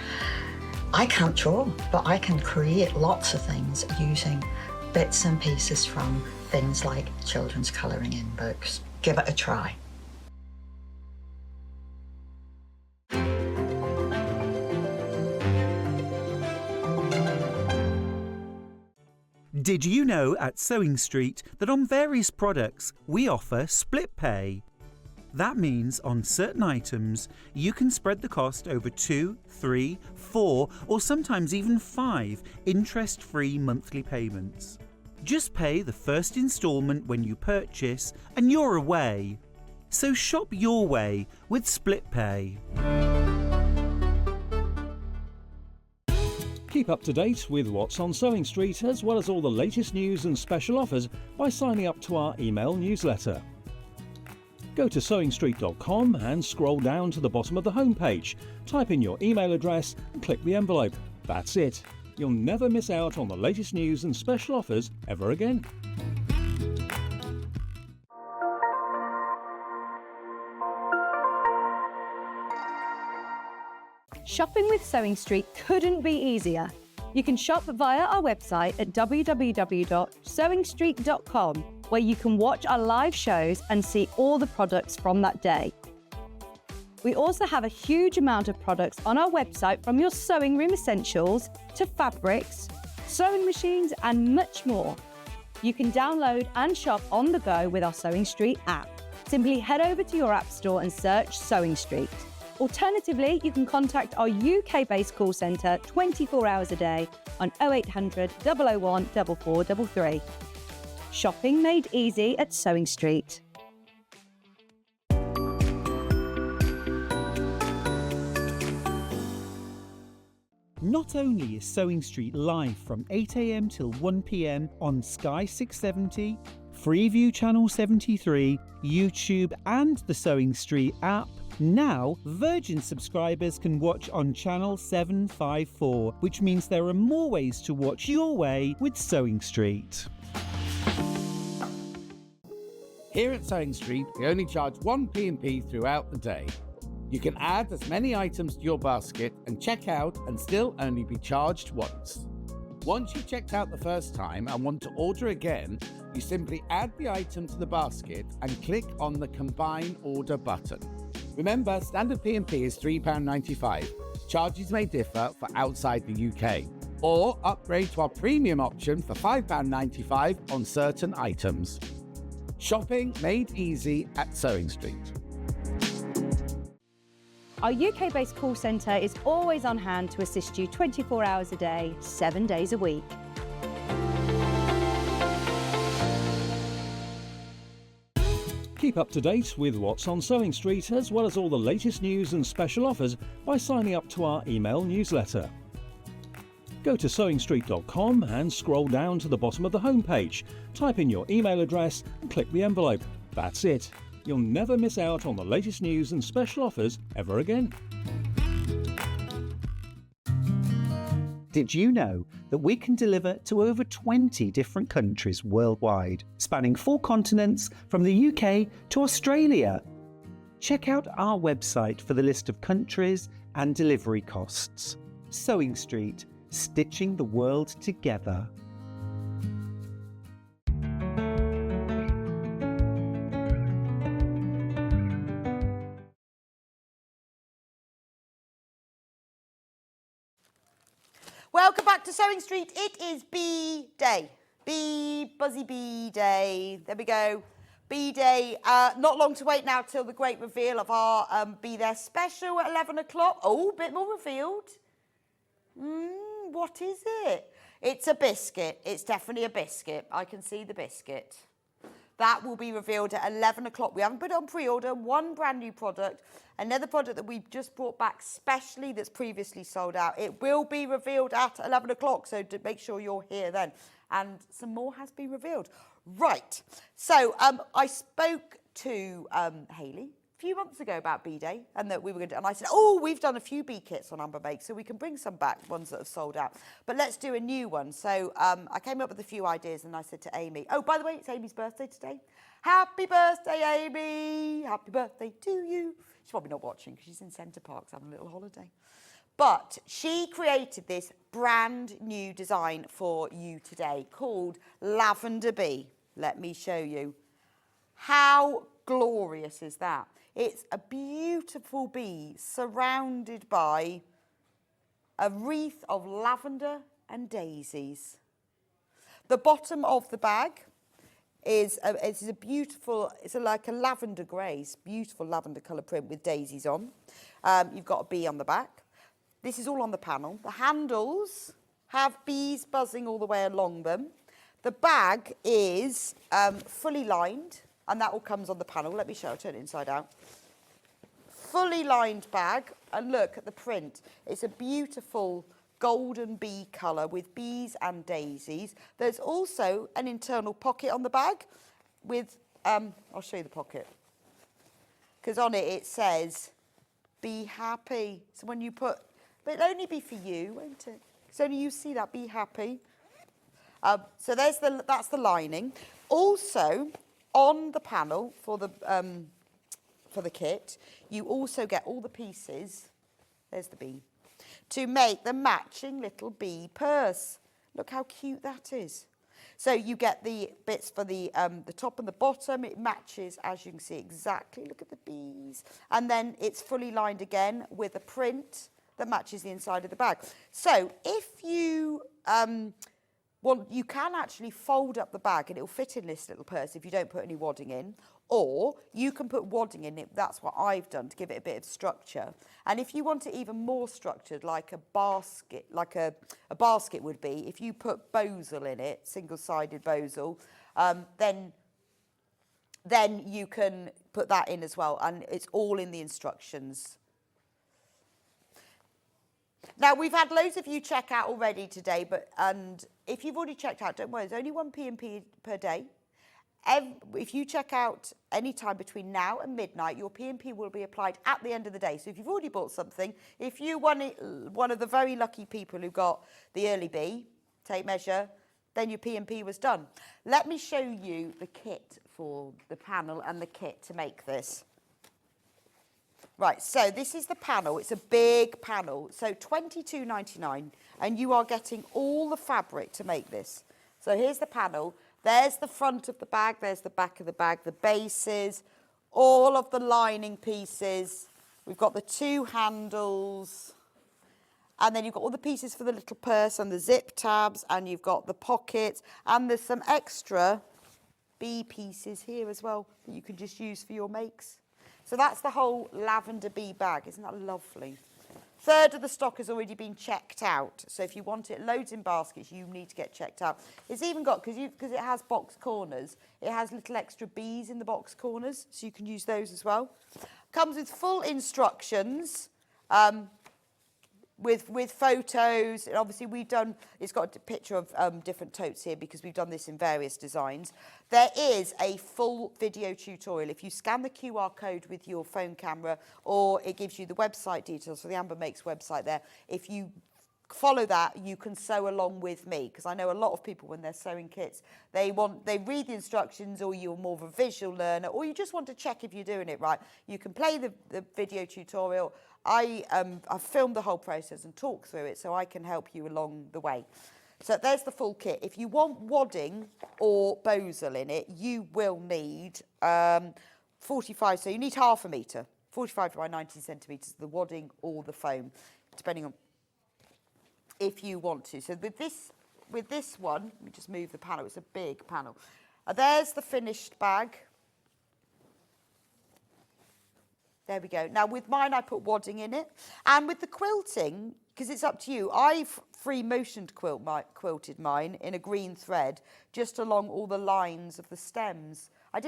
I can't draw, but I can create lots of things using bits and pieces from things like children's colouring in books. Give it a try. Did you know at Sewing Street that on various products we offer split pay? That means on certain items you can spread the cost over 2, 3, 4 or sometimes even 5 interest-free monthly payments. Just pay the first instalment when you purchase and you're away. So shop your way with split pay. Keep up to date with what's on Sewing Street, as well as all the latest news and special offers by signing up to our email newsletter. Go to sewingstreet.com and scroll down to the bottom of the homepage. Type in your email address and click the envelope. That's it. You'll never miss out on the latest news and special offers ever again. Shopping with Sewing Street couldn't be easier. You can shop via our website at www.sewingstreet.com, where you can watch our live shows and see all the products from that day. We also have a huge amount of products on our website, from your sewing room essentials to fabrics, sewing machines and much more. You can download and shop on the go with our Sewing Street app. Simply head over to your app store and search Sewing Street. Alternatively, you can contact our UK-based call centre 24 hours a day on 0800 001 4433. Shopping made easy at Sewing Street. Not only is Sewing Street live from 8 AM till 1 PM on Sky 670, Freeview Channel 73, YouTube and the Sewing Street app, now Virgin subscribers can watch on Channel 754, which means there are more ways to watch your way with Sewing Street. Here at Sewing Street, we only charge 1 P&P throughout the day. You can add as many items to your basket and check out and still only be charged once. Once you've checked out the first time and want to order again, you simply add the item to the basket and click on the Combine Order button. Remember, standard P&P is £3.95. Charges may differ for outside the UK. Or upgrade to our premium option for £5.95 on certain items. Shopping made easy at Sewing Street. Our UK-based call centre is always on hand to assist you 24 hours a day, 7 days a week. Keep up to date with what's on Sewing Street, as well as all the latest news and special offers by signing up to our email newsletter. Go to sewingstreet.com and scroll down to the bottom of the homepage. Type in your email address and click the envelope. That's it. You'll never miss out on the latest news and special offers ever again. Did you know that we can deliver to over 20 different countries worldwide, spanning 4 continents from the UK to Australia? Check out our website for the list of countries and delivery costs. Sewing Street, stitching the world together. Welcome back to Sewing Street. It is Bee Day. Buzzy Bee Day. There we go. Bee Day. Not long to wait now till the great reveal of our Be There special at 11 o'clock. Oh, a bit more revealed. What is it? It's a biscuit. It's definitely a biscuit. I can see the biscuit. That will be revealed at 11 o'clock. We haven't put it on pre-order. One brand new product. Another product that we've just brought back specially that's previously sold out. It will be revealed at 11 o'clock, so to make sure you're here then. And some more has been revealed. Right. So I spoke to Hayley a few months ago about Bee Day, and that we were going to, and I said, oh, we've done a few bee kits on Amber Make, so we can bring some back, ones that have sold out. But let's do a new one. So I came up with a few ideas, and I said to Amy, oh, by the way, it's Amy's birthday today. Happy birthday, Amy. Happy birthday to you. She's probably not watching because she's in Centre Parks having a little holiday. But she created this brand new design for you today called Lavender Bee. Let me show you. How glorious is that? It's a beautiful bee surrounded by a wreath of lavender and daisies. The bottom of the bag is a beautiful, like a lavender grey, beautiful lavender colour print with daisies on. You've got a bee on the back. This is all on the panel. The handles have bees buzzing all the way along them. The bag is fully lined, and that all comes on the panel. Let me show, I'll turn it inside out. Fully lined bag, and look at the print. It's a beautiful golden bee colour with bees and daisies. There's also an internal pocket on the bag with, I'll show you the pocket. Because on it says, be happy. So when you put, but it'll only be for you, won't it? So only you see that, be happy. So that's the lining. Also, on the panel for the kit, you also get all the pieces, there's the bee, to make the matching little bee purse. Look how cute that is. So you get the bits for the top and the bottom. It matches, as you can see, exactly. Look at the bees. And then it's fully lined again with a print that matches the inside of the bag. So if you you can actually fold up the bag and it'll fit in this little purse if you don't put any wadding in. Or you can put wadding in it. That's what I've done to give it a bit of structure. And if you want it even more structured, like a basket, like a basket would be, if you put bosal in it, single-sided bosal, then you can put that in as well. And it's all in the instructions. Now, we've had loads of you check out already today, and if you've already checked out, don't worry, there's only one P&P per day. If you check out any time between now and midnight, your P&P will be applied at the end of the day. So if you've already bought something, if you one of the very lucky people who got the early bee, tape measure, then your P&P was done. Let me show you the kit for the panel and the kit to make this. Right, so this is the panel. It's a big panel. So £22.99, and you are getting all the fabric to make this. So here's the panel. There's the front of the bag, there's the back of the bag, the bases, all of the lining pieces. We've got the two handles, and then you've got all the pieces for the little purse and the zip tabs, and you've got the pocket, and there's some extra bee pieces here as well that you can just use for your makes. So that's the whole Lavender Bee bag. Isn't that lovely? Third of the stock has already been checked out. So if you want it loads in baskets, you need to get checked out. It's even got, because it has box corners, it has little extra bees in the box corners, so you can use those as well. Comes with full instructions, with photos. And obviously it's got a picture of different totes here because we've done this in various designs. There is a full video tutorial. If you scan the QR code with your phone camera, or it gives you the website details for the Amber Makes website there, if you follow that, you can sew along with me, because I know a lot of people when they're sewing kits, they read the instructions, or you're more of a visual learner, or you just want to check if you're doing it right. You can play the video tutorial, I've filmed the whole process and talked through it, so I can help you along the way. So there's the full kit. If you want wadding or bosal in it, you will need 45, so you need half a metre, 45 by 90 centimetres, the wadding or the foam, depending on if you want to. So with this one, let me just move the panel, it's a big panel. There's the finished bag. There we go. Now with mine, I put wadding in it. And with the quilting, because it's up to you, I've free motioned quilted mine in a green thread, just along all the lines of the stems. I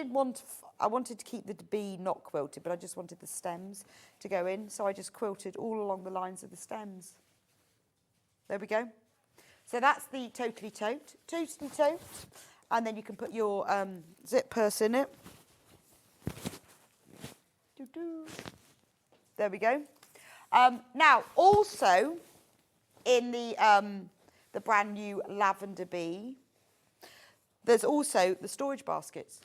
wanted to keep the bee not quilted, but I just wanted the stems to go in. So I just quilted all along the lines of the stems. There we go. So that's the Tote. And then you can put your zip purse in it. There we go. Now, also in the brand new Lavender Bee, there's also the storage baskets.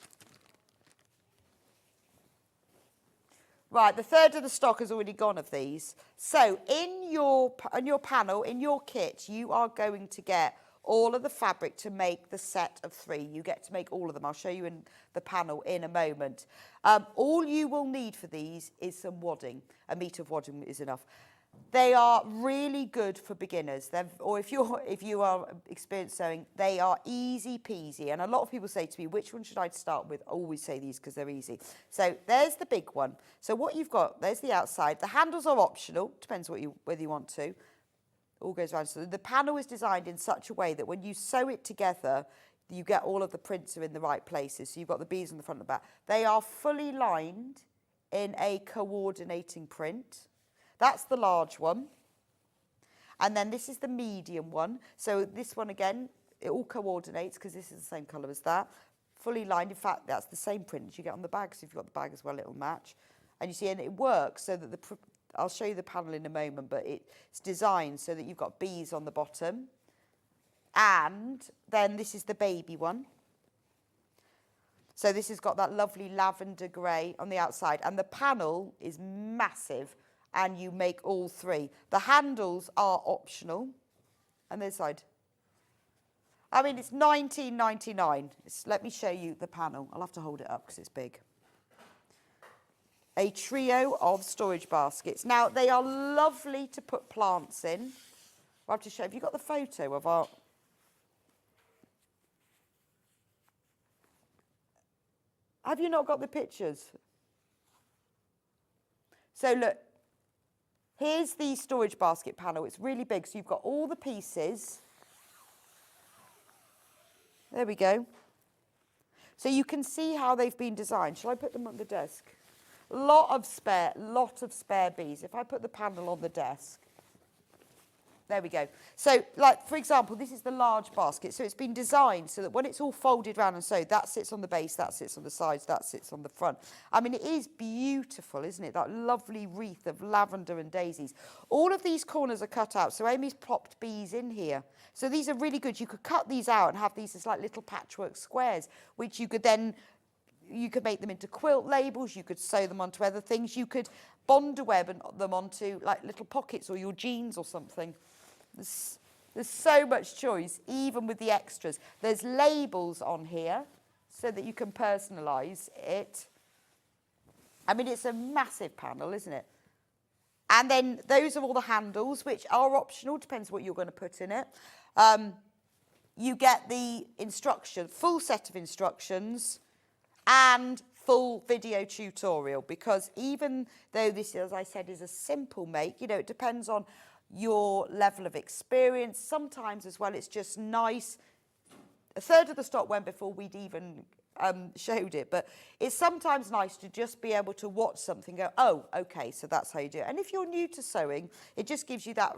Right, the third of the stock has already gone of these. So in your panel, in your kit, you are going to get all of the fabric to make the set of 3. You get to make all of them. I'll show you in the panel in a moment. All you will need for these is some wadding. A metre of wadding is enough. They are really good for beginners. Or if you are experienced sewing, they are easy peasy. And a lot of people say to me, which one should I start with? I always say these because they're easy. So there's the big one. So what you've got, there's the outside. The handles are optional. Depends whether you want to. All goes around. So the panel is designed in such a way that when you sew it together, you get all of the prints are in the right places. So you've got the bees on the front and the back. They are fully lined in a coordinating print. That's the large one. And then this is the medium one. So this one again, it all coordinates because this is the same colour as that. Fully lined. In fact, that's the same print as you get on the bag. So if you've got the bag as well, it'll match. And you see, and it works so that I'll show you the panel in a moment, but it's designed so that you've got bees on the bottom. And then this is the baby one. So this has got that lovely lavender grey on the outside. And the panel is massive. And you make all 3. The handles are optional. And this side. I mean, it's $19.99. Let me show you the panel. I'll have to hold it up because it's big. A trio of storage baskets. Now, they are lovely to put plants in. I'll have to show. Have you got the photo of our... Have you not got the pictures? So, look. Here's the storage basket panel. It's really big. So you've got all the pieces. There we go. So you can see how they've been designed. Shall I put them on the desk? Lot of spare bees. If I put the panel on the desk. There we go. So, like, for example, this is the large basket. So it's been designed so that when it's all folded round and sewed, that sits on the base, that sits on the sides, that sits on the front. I mean, it is beautiful, isn't it? That lovely wreath of lavender and daisies. All of these corners are cut out. So Amy's plopped bees in here. So these are really good. You could cut these out and have these as like little patchwork squares, which you could then... You could make them into quilt labels. You could sew them onto other things. You could bond a web and them onto like little pockets or your jeans or something. There's so much choice, even with the extras. There's labels on here so that you can personalise it. I mean, it's a massive panel, isn't it? And then those are all the handles, which are optional, depends what you're going to put in it. You get the full set of instructions and full video tutorial, because even though this, as I said, is a simple make, it depends on your level of experience. Sometimes as well, it's just nice. A third of the stock went before we'd even showed it, but it's sometimes nice to just be able to watch something and go, oh, okay, so that's how you do it. And if you're new to sewing, it just gives you that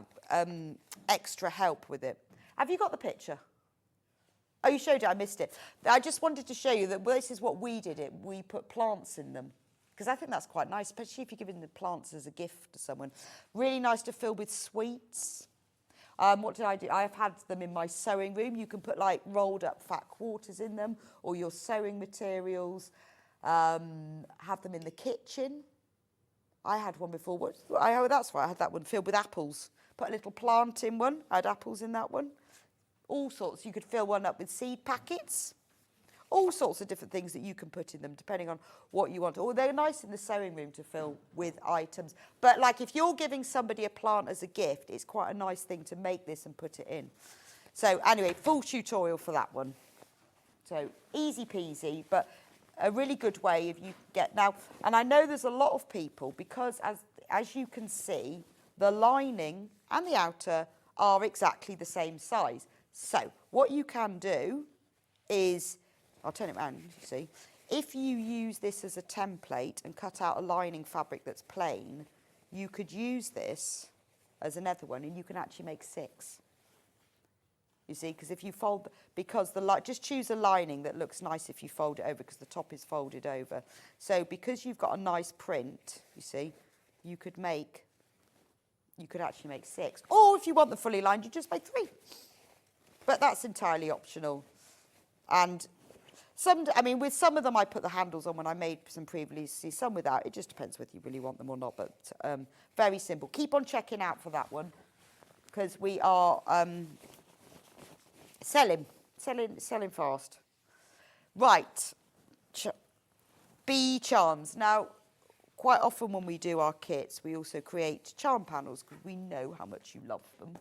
extra help with it. Have you got the picture? Oh, you showed it, I missed it. I just wanted to show you that this is what we did. We put plants in them. Because I think that's quite nice, especially if you're giving the plants as a gift to someone. Really nice to fill with sweets. What did I do? I've had them in my sewing room. You can put like rolled up fat quarters in them, or your sewing materials. Have them in the kitchen. I had one before. That's why I had that one filled with apples. Put a little plant in one. I had apples in that one. All sorts. You could fill one up with seed packets. All sorts of different things that you can put in them depending on what you want. Or they're nice in the sewing room to fill with items. But like if you're giving somebody a plant as a gift, it's quite a nice thing to make this and put it in. So anyway, full tutorial for that one. So easy peasy, but a really good way if you get now. And I know there's a lot of people because as you can see, the lining and the outer are exactly the same size. So what you can do is, I'll turn it around, you see. If you use this as a template and cut out a lining fabric that's plain, you could use this as another one and you can actually make 6. You see, because if you fold, just choose a lining that looks nice if you fold it over because the top is folded over. So because you've got a nice print, you see, you could actually make 6. Or if you want them fully lined, you just make 3. But that's entirely optional. And with some of them I put the handles on when I made some previously, some without. It just depends whether you really want them or not, but very simple. Keep on checking out for that one because we are selling fast. Right, bee charms. Now, quite often when we do our kits, we also create charm panels because we know how much you love them.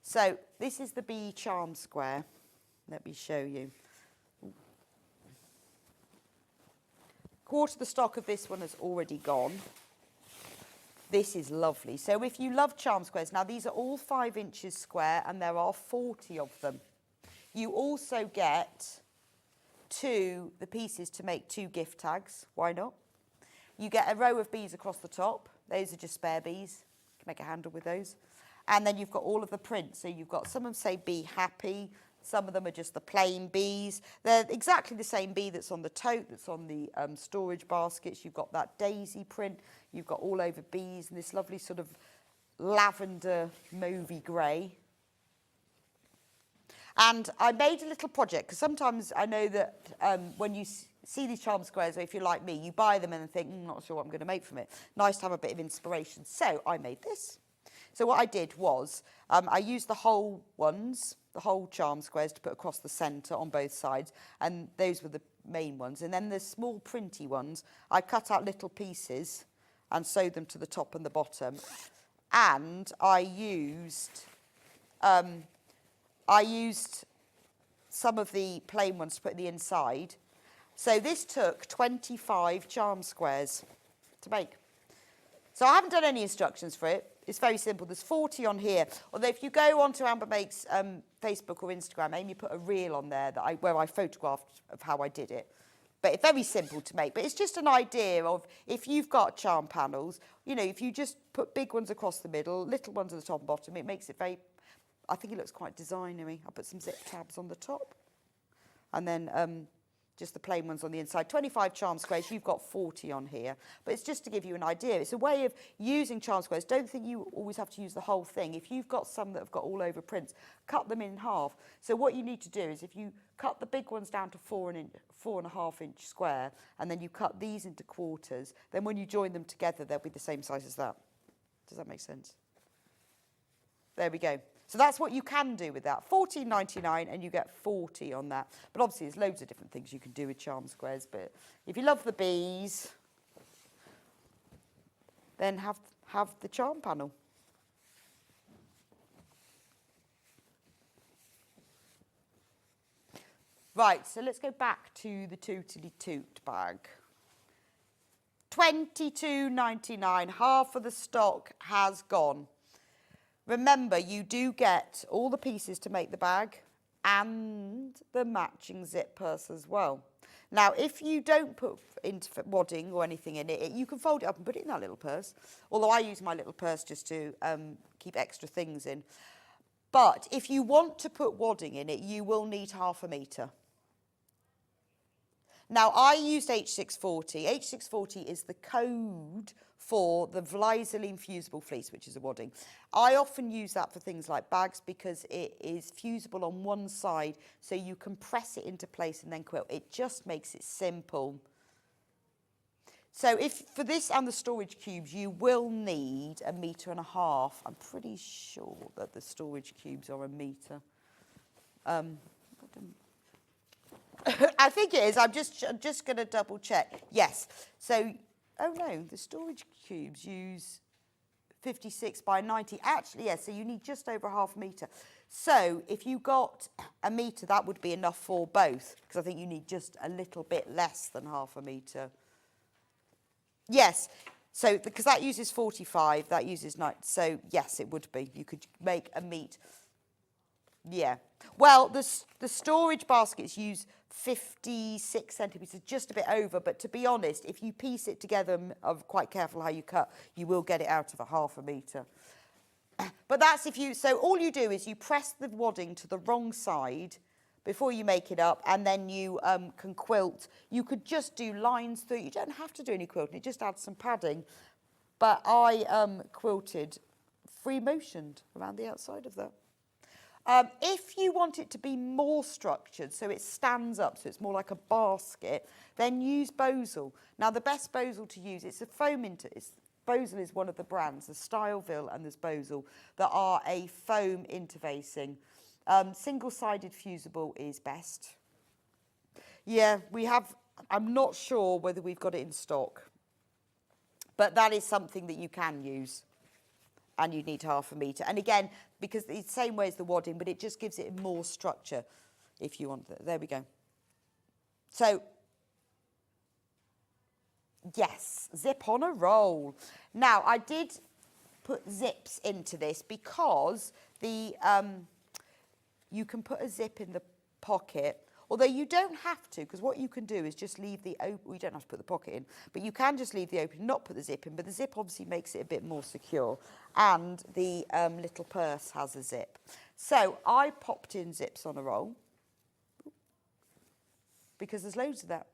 So this is the bee charm square. Let me show you. Quarter of the stock of this one has already gone. This is lovely. So if you love charm squares, now these are all 5 inches square and there are 40 of them. You also get the pieces to make 2 gift tags. Why not? You get a row of bees across the top. Those are just spare bees. You can make a handle with those. And then you've got all of the prints. So you've got, some of them say be happy. Some of them are just the plain bees. They're exactly the same bee that's on the tote, that's on the storage baskets. You've got that daisy print. You've got all over bees and this lovely sort of lavender mauvey grey. And I made a little project because sometimes I know that when you see these charm squares, or if you're like me, you buy them and think, not sure what I'm going to make from it. Nice to have a bit of inspiration. So I made this. So what I did was I used the whole ones, the whole charm squares to put across the centre on both sides, and those were the main ones. And then the small printy ones, I cut out little pieces and sewed them to the top and the bottom. And I used some of the plain ones to put in the inside. So this took 25 charm squares to make. So I haven't done any instructions for it. It's very simple. There's 40 on here. Although if you go onto Amber Makes Facebook or Instagram, Amy put a reel on there where I photographed of how I did it. But it's very simple to make. But it's just an idea of if you've got charm panels, you know, if you just put big ones across the middle, little ones at the top and bottom, it makes it very, I think it looks quite designery. I put some zip tabs on the top. And then just the plain ones on the inside. 25 charm squares, you've got 40 on here. But it's just to give you an idea. It's a way of using charm squares. Don't think you always have to use the whole thing. If you've got some that have got all over prints, cut them in half. So what you need to do is if you cut the big ones down to 4.5 inch square, and then you cut these into quarters, then when you join them together, they'll be the same size as that. Does that make sense? There we go. So that's what you can do with that. $14.99 and you get 40 on that. But obviously there's loads of different things you can do with charm squares. But if you love the bees, then have the charm panel. Right, so let's go back to the Totally Tote bag. $22.99, half of the stock has gone. Remember, you do get all the pieces to make the bag and the matching zip purse as well. Now, if you don't put wadding or anything in it, you can fold it up and put it in that little purse. Although I use my little purse just to keep extra things in. But if you want to put wadding in it, you will need 1/2 metre. Now, I used H640. H640 is the code for the Vlizoline fusible fleece, which is a wadding. I often use that for things like bags because it is fusible on one side, so you can press it into place and then quilt. It just makes it simple. So if for this and the storage cubes, you will need 1.5 meters. I'm pretty sure that the storage cubes are 1 meter. I think it is. I'm just going to double check. Yes. So, oh no, the storage cubes use 56 by 90. Actually, yes. So you need just over 0.5 meter. So if you got 1 meter, that would be enough for both, because I think you need just a little bit less than 0.5 meter. Yes, so because that uses 45, that uses 90. So yes, it would be. You could make a meat. Yeah. Well, the storage baskets use 56 centimetres, just a bit over. But to be honest, if you piece it together, I'm quite careful how you cut, you will get it out of 0.5 meter. But that's if you, so all you do is you press the wadding to the wrong side before you make it up, and then you can quilt. You could just do lines through. You don't have to do any quilting. It just adds some padding. But I quilted free motioned around the outside of that. If you want it to be more structured, so it stands up, so it's more like a basket, then use Bosal. Now, the best Bosal to use, it's a foam Bosal is one of the brands. There's Styleville and there's Bosal that are a foam interfacing. Single-sided fusible is best. Yeah, we have, I'm not sure whether we've got it in stock, but that is something that you can use, and you need 0.5 meter. And again, because it's the same way as the wadding, but it just gives it more structure if you want. There we go. So, yes, zip on a roll. Now, I did put zips into this because the you can put a zip in the pocket, although you don't have to, because what you can do is just leave the open. You don't have to put the pocket in, but you can just leave the open, not put the zip in, but the zip obviously makes it a bit more secure, and the little purse has a zip. So I popped in zips on a roll because there's loads of that.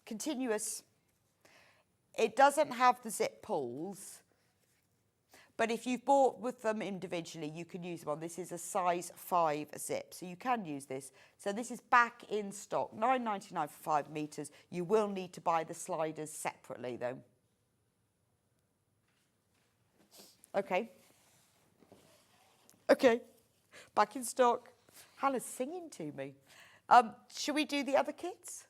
Continuous. It doesn't have the zip pulls, but if you've bought with them individually, you can use them on. This is a size 5 zip, so you can use this. So this is back in stock, $9.99 for 5 meters. You will need to buy the sliders separately, though. Okay. Okay, back in stock. Hannah's singing to me. Should we do the other kits?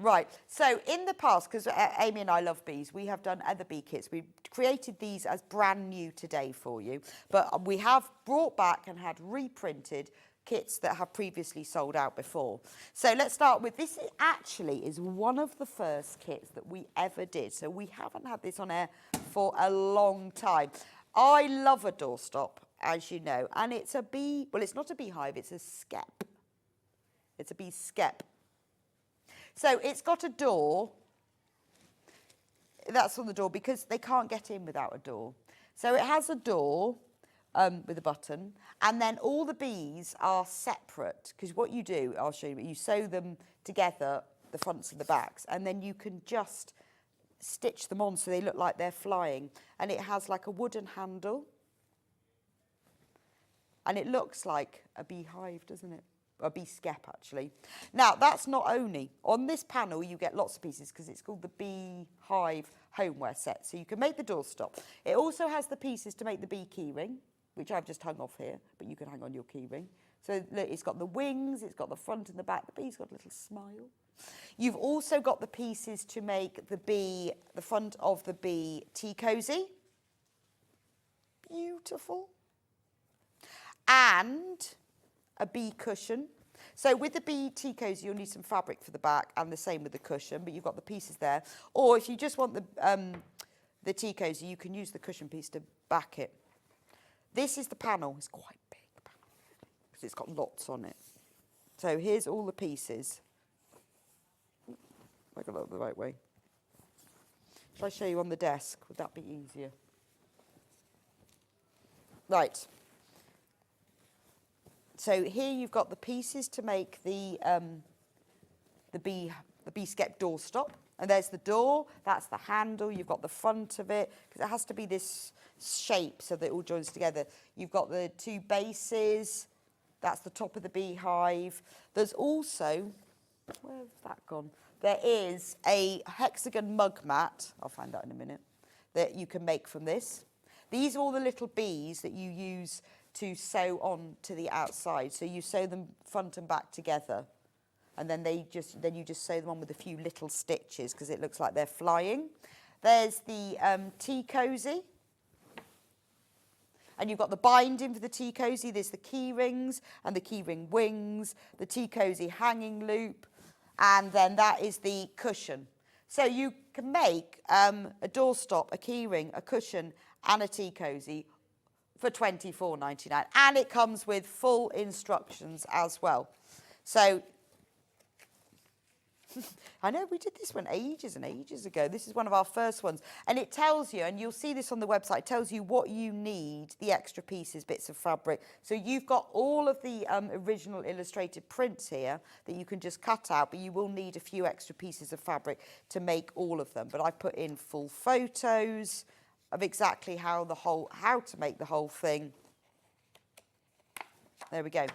Right, so in the past, because Amy and I love bees, we have done other bee kits. We've created these as brand new today for you, but we have brought back and had reprinted kits that have previously sold out before. So let's start with, this actually is one of the first kits that we ever did. So we haven't had this on air for a long time. I love a doorstop, as you know, and it's a bee, well, it's not a beehive, it's a skep. It's a bee skep. So it's got a door, that's on the door because they can't get in without a door. So it has a door with a button, and then all the bees are separate, because what you do, I'll show you, you sew them together, the fronts and the backs, and then you can just stitch them on so they look like they're flying. And it has like a wooden handle, and it looks like a beehive, doesn't it? A bee skep, actually. Now, that's not only. On this panel, you get lots of pieces because it's called the Beehive homeware set. So you can make the doorstop. It also has the pieces to make the bee keyring, which I've just hung off here, but you can hang on your keyring. So look, it's got the wings, it's got the front and the back. The bee's got a little smile. You've also got the pieces to make the bee, the front of the bee tea cozy. Beautiful. And a bee cushion. So with the bee tea cozy, you'll need some fabric for the back, and the same with the cushion, but you've got the pieces there. Or if you just want the tea cozy, you can use the cushion piece to back it. This is the panel. It's quite big because it's got lots on it. So here's all the pieces. I got it the right way. Shall I show you on the desk? Would that be easier? Right. So here you've got the pieces to make the bee skep doorstop, and there's the door. That's the handle. You've got the front of it because it has to be this shape so that it all joins together. You've got the 2 bases. That's the top of the beehive. There's also where's that gone? There is a hexagon mug mat, I'll find that in a minute, that you can make from this. These are all the little bees that you use to sew on to the outside. So you sew them front and back together. And then you just sew them on with a few little stitches because it looks like they're flying. There's the tea cozy. And you've got the binding for the tea cozy. There's the key rings and the key ring wings, the tea cozy hanging loop, and then that is the cushion. So you can make a doorstop, a key ring, a cushion, and a tea cozy for £24.99. And it comes with full instructions as well. So I know we did this one ages and ages ago. This is one of our first ones. And it tells you, and you'll see this on the website, it tells you what you need, the extra pieces, bits of fabric. So you've got all of the original illustrated prints here that you can just cut out, but you will need a few extra pieces of fabric to make all of them. But I've put in full photos of exactly how to make the whole thing. There we go.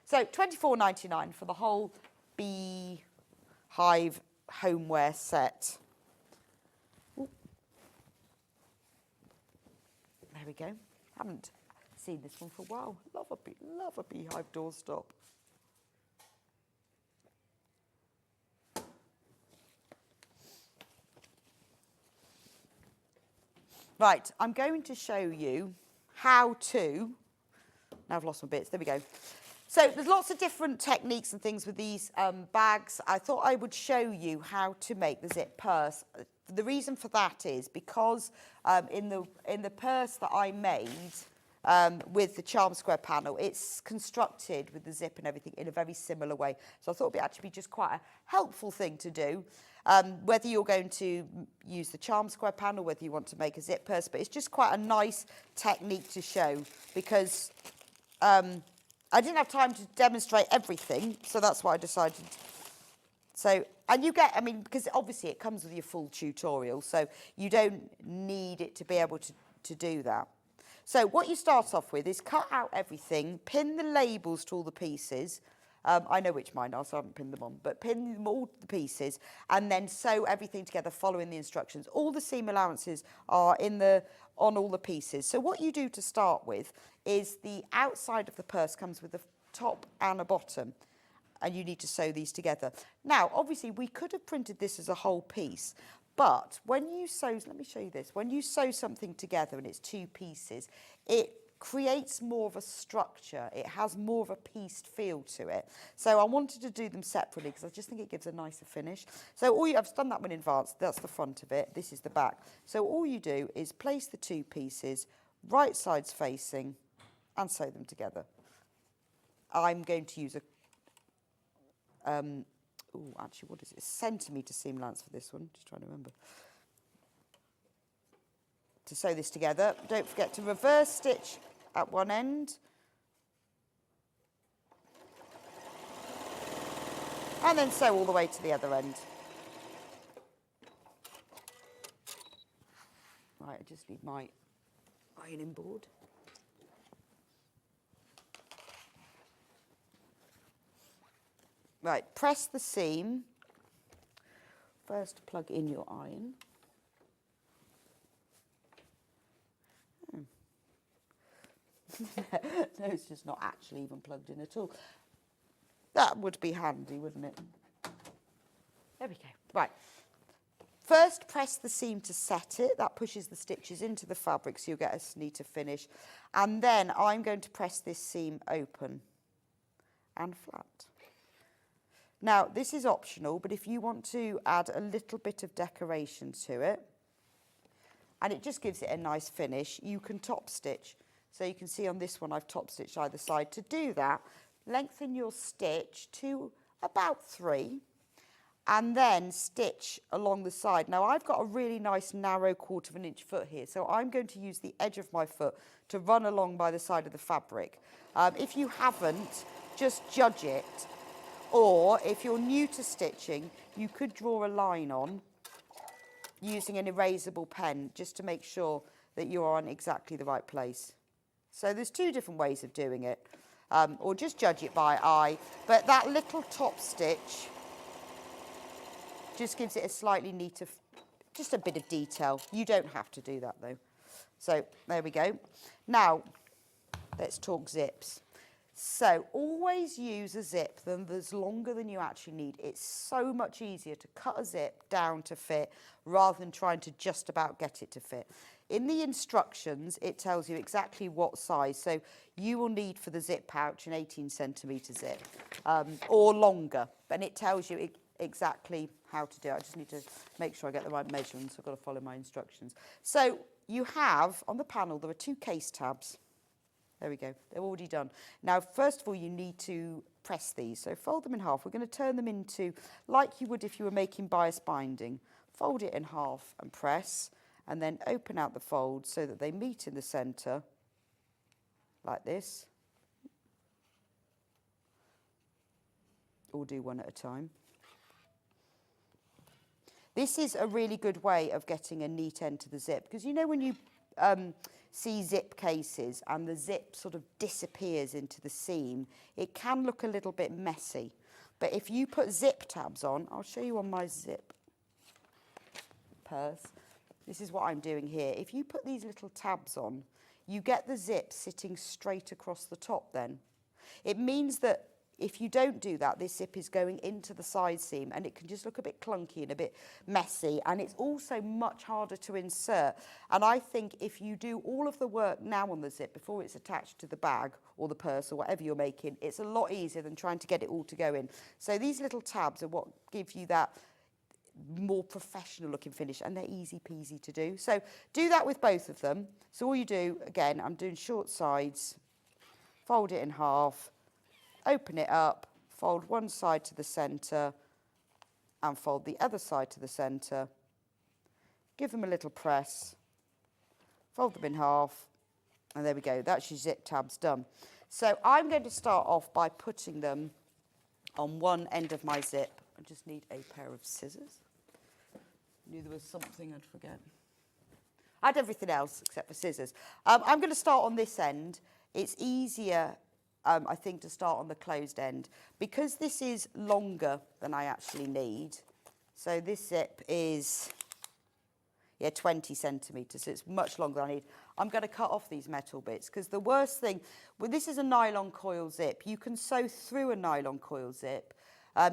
So £24.99 for the whole Beehive homeware set. Ooh. There we go. Haven't seen this one for a while. Love a Beehive doorstop. Right, I'm going to show you how to, now I've lost my bits, there we go. So there's lots of different techniques and things with these bags. I thought I would show you how to make the zip purse. The reason for that is because in the purse that I made with the charm square panel, it's constructed with the zip and everything in a very similar way. So I thought it would actually be just quite a helpful thing to do. Whether you're going to use the charm square panel, whether you want to make a zip purse, but it's just quite a nice technique to show because I didn't have time to demonstrate everything, so that's why I decided. So, and you get, I mean, because obviously it comes with your full tutorial, so you don't need it to be able to do that. So what you start off with is cut out everything, pin the labels to all the pieces. I know which mine are, so I haven't pinned them on, but pin them all the pieces and then sew everything together following the instructions. All the seam allowances are on all the pieces. So what you do to start with is the outside of the purse comes with a top and a bottom, and you need to sew these together. Now, obviously, we could have printed this as a whole piece, but when you sew, let me show you this, when you sew something together and it's two pieces, it creates more of a structure. It has more of a pieced feel to it. So I wanted to do them separately because I just think it gives a nicer finish. So I've done that one in advance. That's the front of it. This is the back. So all you do is place the two pieces, right sides facing, and sew them together. I'm going to use actually, what is it? Centimetre seam allowance for this one. Just trying to remember. To sew this together, don't forget to reverse stitch at one end. And then sew all the way to the other end. Right, I just need my ironing board. Right, press the seam. First plug in your iron. No, it's just not actually even plugged in at all. That would be handy, wouldn't it? There we go. Right. First, press the seam to set it. That pushes the stitches into the fabric so you'll get a neater finish. And then I'm going to press this seam open and flat. Now, this is optional, but if you want to add a little bit of decoration to it, and it just gives it a nice finish, you can top stitch. So you can see on this one I've top stitched either side. To do that, lengthen your stitch to about 3 and then stitch along the side. Now I've got a really nice narrow 1/4 inch foot here, so I'm going to use the edge of my foot to run along by the side of the fabric. If you haven't, just judge it. Or if you're new to stitching, you could draw a line on using an erasable pen just to make sure that you are in exactly the right place. So there's 2 different ways of doing it, or just judge it by eye. But that little top stitch Just gives it a slightly neater, just a bit of detail. You don't have to do that though. So there we go. Now, let's talk zips. So always use a zip that's longer than you actually need. It's so much easier to cut a zip down to fit rather than trying to just about get it to fit. In the instructions, it tells you exactly what size. So you will need for the zip pouch an 18cm zip or longer. And it tells you exactly how to do it. I just need to make sure I get the right measurements. I've got to follow my instructions. So you have, on the panel, there are 2 case tabs. There we go, they're already done. Now, first of all, you need to press these. So fold them in half. We're going to turn them into, like you would if you were making bias binding. Fold it in half and press, and then open out the fold so that they meet in the centre, like this. Or do one at a time. This is a really good way of getting a neat end to the zip, because you know when you see zip cases and the zip sort of disappears into the seam, it can look a little bit messy. But if you put zip tabs on, I'll show you on my zip purse. This is what I'm doing here. If you put these little tabs on, you get the zip sitting straight across the top then. It means that if you don't do that, this zip is going into the side seam and it can just look a bit clunky and a bit messy, and it's also much harder to insert. And I think if you do all of the work now on the zip before it's attached to the bag or the purse or whatever you're making, it's a lot easier than trying to get it all to go in. So these little tabs are what give you that more professional looking finish, and they're easy peasy to do. So do that with both of them. So all you do, again, I'm doing short sides, fold it in half, open it up, fold one side to the centre and fold the other side to the centre. Give them a little press, fold them in half, and there we go. That's your zip tabs done. So I'm going to start off by putting them on one end of my zip. I just need a pair of scissors. Knew there was something I'd forget. I had everything else except for scissors. I'm going to start on this end. It's easier I think, to start on the closed end, because this is longer than I actually need. So this zip is 20 centimetres, so it's much longer than I need. I'm going to cut off these metal bits, because the worst thing, well, this is a nylon coil zip. You can sew through a nylon coil zip.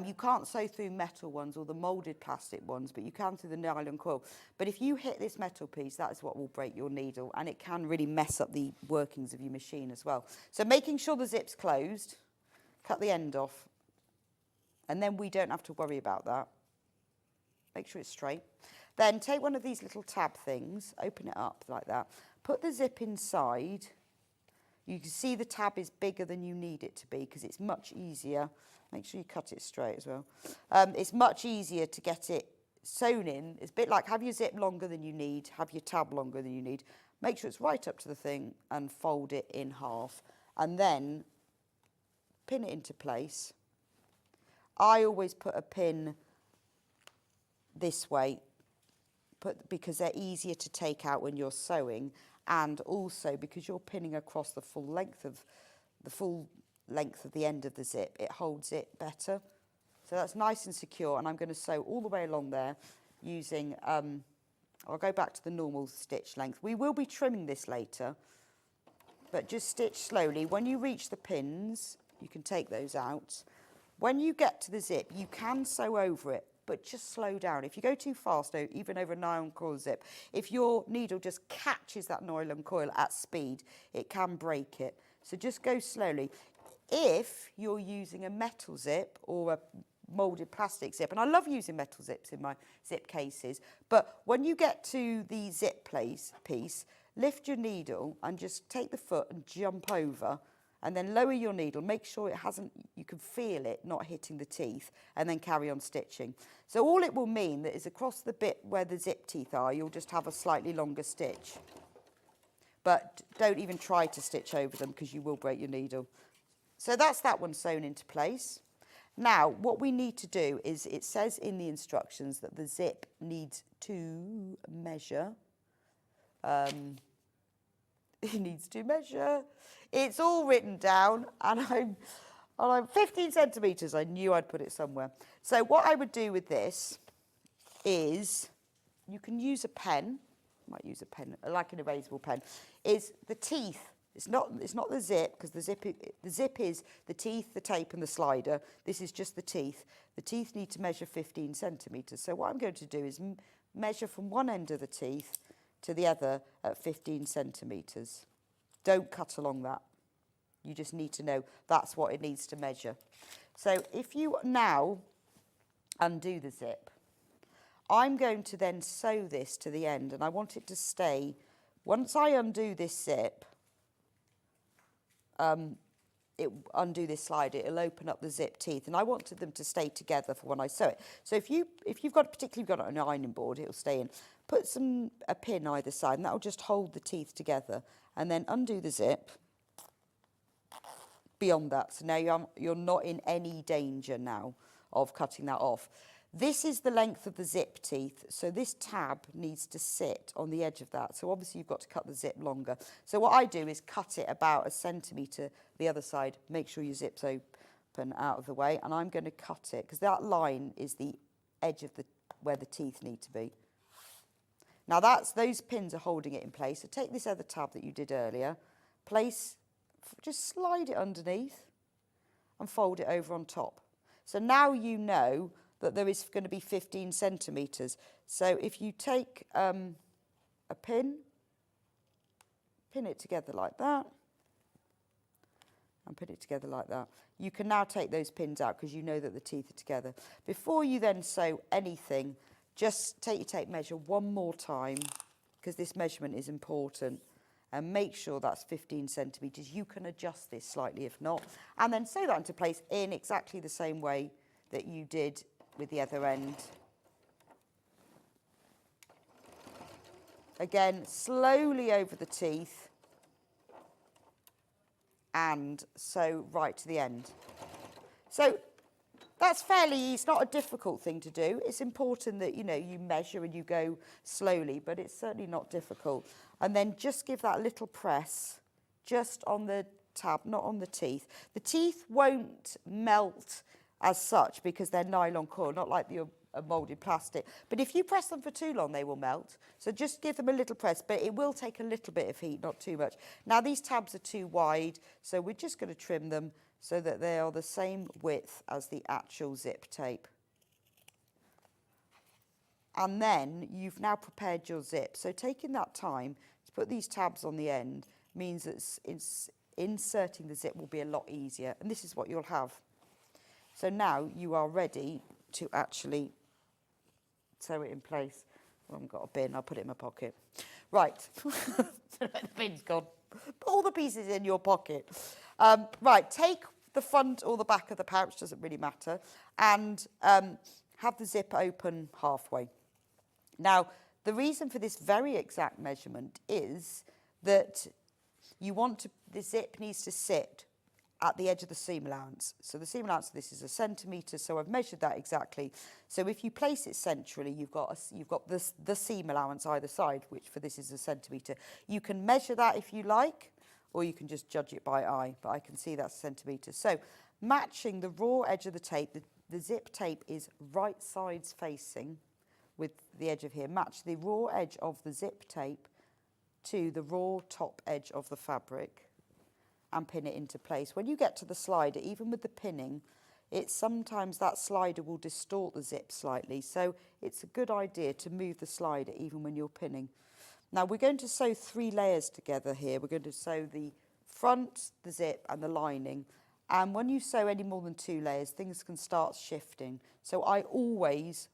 You can't sew through metal ones or the moulded plastic ones, but you can through the nylon coil. But if you hit this metal piece, that is what will break your needle, and it can really mess up the workings of your machine as well. So making sure the zip's closed, cut the end off, and then we don't have to worry about that. Make sure it's straight. Then take one of these little tab things, open it up like that, put the zip inside. You can see the tab is bigger than you need it to be, because it's much easier. Make sure you cut it straight as well. It's much easier to get it sewn in. It's a bit like have your zip longer than you need, have your tab longer than you need. Make sure it's right up to the thing and fold it in half. And then pin it into place. I always put a pin this way, because they're easier to take out when you're sewing, and also because you're pinning across the full length of the end of the zip, it holds it better. So that's nice and secure, and I'm going to sew all the way along there using, I'll go back to the normal stitch length. We will be trimming this later, but just stitch slowly. When you reach the pins, you can take those out. When you get to the zip, you can sew over it, but just slow down. If you go too fast, even over a nylon coil zip, if your needle just catches that nylon coil at speed, it can break it. So just go slowly. If you're using a metal zip or a moulded plastic zip, and I love using metal zips in my zip cases, but when you get to the zip piece, lift your needle and just take the foot and jump over, and then lower your needle. Make sure it hasn't, you can feel it not hitting the teeth, and then carry on stitching. So all it will mean that is across the bit where the zip teeth are, you'll just have a slightly longer stitch. But don't even try to stitch over them, because you will break your needle. So that's that one sewn into place. Now, what we need to do is, it says in the instructions that the zip needs to measure. It needs to measure. It's all written down, and I'm 15 centimetres. I knew I'd put it somewhere. So what I would do with this is, you can use a pen, might use a pen, like an erasable pen, is the teeth. It's not the zip, because the zip is the teeth, the tape and the slider. This is just the teeth. The teeth need to measure 15 centimetres. So what I'm going to do is measure from one end of the teeth to the other at 15 centimetres. Don't cut along that. You just need to know that's what it needs to measure. So if you now undo the zip, I'm going to then sew this to the end, and I want it to stay. Once I undo this zip, undo this slider, it'll open up the zip teeth, and I wanted them to stay together for when I sew it. So if you've got, particularly got an ironing board, it'll stay in. Put a pin either side, and that'll just hold the teeth together, and then undo the zip. Beyond that, so now you're not in any danger now of cutting that off. This is the length of the zip teeth, so this tab needs to sit on the edge of that. So obviously you've got to cut the zip longer. So what I do is cut it about 1 centimetre the other side, make sure your zip's open out of the way, and I'm going to cut it, because that line is the edge of where the teeth need to be. Now those pins are holding it in place, so take this other tab that you did earlier, just slide it underneath and fold it over on top. So now you know that there is going to be 15 centimetres. So if you take a pin it together like that, and put it together like that. You can now take those pins out because you know that the teeth are together. Before you then sew anything, just take your tape measure one more time, because this measurement is important, and make sure that's 15 centimetres. You can adjust this slightly if not, and then sew that into place in exactly the same way that you did with the other end. Again, slowly over the teeth and sew right to the end. So that's it's not a difficult thing to do. It's important that, you know, you measure and you go slowly, but it's certainly not difficult. And then just give that little press just on the tab, not on the teeth. The teeth won't melt as such because they're nylon core, not like your moulded plastic. But if you press them for too long, they will melt. So just give them a little press, but it will take a little bit of heat, not too much. Now these tabs are too wide, so we're just going to trim them so that they are the same width as the actual zip tape. And then you've now prepared your zip. So taking that time to put these tabs on the end means that inserting the zip will be a lot easier. And this is what you'll have. So now you are ready to actually sew it in place. Well, I haven't got a bin, I'll put it in my pocket. Right, the bin's gone. Put all the pieces in your pocket. Right, take the front or the back of the pouch, doesn't really matter, and have the zip open halfway. Now, the reason for this very exact measurement is that the zip needs to sit at the edge of the seam allowance. So the seam allowance of this is 1 centimetre, so I've measured that exactly. So if you place it centrally, you've got the seam allowance either side, which for this is 1 centimetre. You can measure that if you like, or you can just judge it by eye, but I can see that's 1 centimetre. So matching the raw edge of the tape, the zip tape is right sides facing with the edge of here. Match the raw edge of the zip tape to the raw top edge of the fabric and pin it into place. When you get to the slider, even with the pinning, sometimes that slider will distort the zip slightly, so it's a good idea to move the slider even when you're pinning. Now we're going to sew 3 layers together here. We're going to sew the front, the zip and the lining, and when you sew any more than 2 layers, things can start shifting. So I always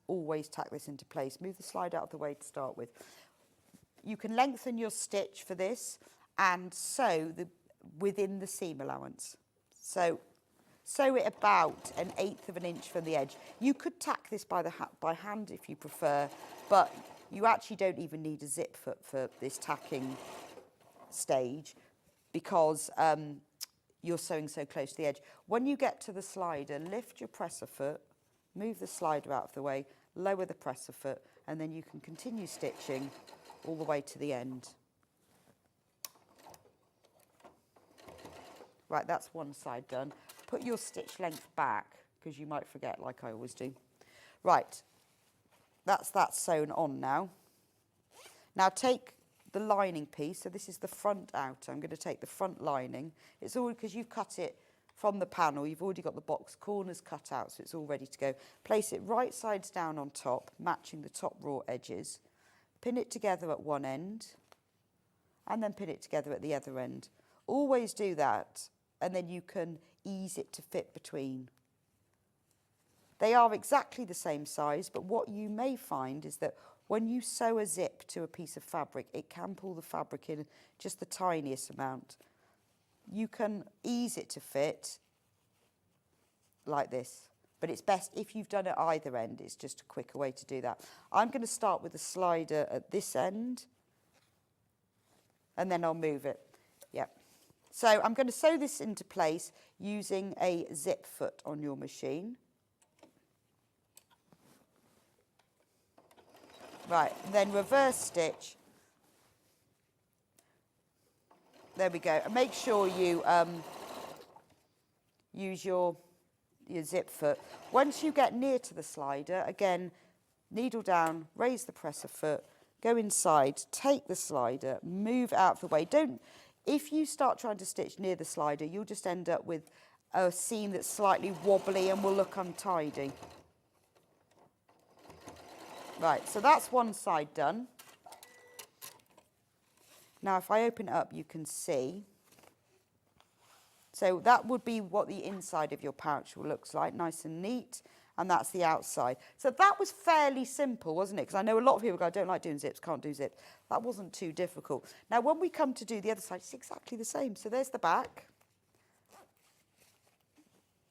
tack this into place. Move the slider out of the way to start with. You can lengthen your stitch for this and sew within the seam allowance. So sew it about 1/8 of an inch from the edge. You could tack this by hand if you prefer, but you actually don't even need a zip foot for this tacking stage because you're sewing so close to the edge. When you get to the slider, lift your presser foot, move the slider out of the way, lower the presser foot, and then you can continue stitching all the way to the end. Right, that's one side done. Put your stitch length back, because you might forget like I always do. Right, that's that sewn on now. Now take the lining piece, so this is the front outer. I'm going to take the front lining. It's all because you've cut it from the panel, you've already got the box corners cut out, so it's all ready to go. Place it right sides down on top, matching the top raw edges. Pin it together at one end, and then pin it together at the other end. Always do that, and then you can ease it to fit between. They are exactly the same size, but what you may find is that when you sew a zip to a piece of fabric, it can pull the fabric in just the tiniest amount. You can ease it to fit like this, but it's best if you've done it either end. It's just a quicker way to do that. I'm going to start with the slider at this end, and then I'll move it. Yep. So I'm going to sew this into place using a zip foot on your machine. Right, and then reverse stitch. There we go. And make sure you use your zip foot. Once you get near to the slider, again, needle down, raise the presser foot, go inside, take the slider, move out of the way. If you start trying to stitch near the slider, you'll just end up with a seam that's slightly wobbly and will look untidy. Right, so that's one side done. Now, if I open it up, you can see. So that would be what the inside of your pouch looks like, nice and neat, and that's the outside. So that was fairly simple, wasn't it? Because I know a lot of people go, I don't like doing zips, can't do zips. That wasn't too difficult. Now, when we come to do the other side, it's exactly the same. So there's the back.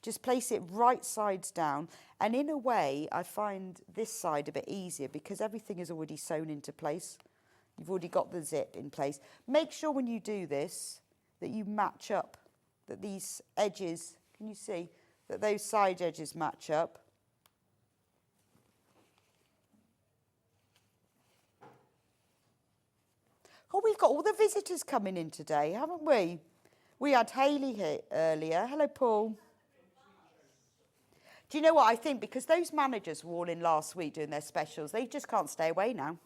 Just place it right sides down. And in a way, I find this side a bit easier because everything is already sewn into place. You've already got the zip in place. Make sure when you do this that you match up, that these edges, can you see, that those side edges match up. Oh, we've got all the visitors coming in today, haven't we? We had Hayley here earlier. Hello, Paul. Do you know what I think? Because those managers were all in last week doing their specials, they just can't stay away now.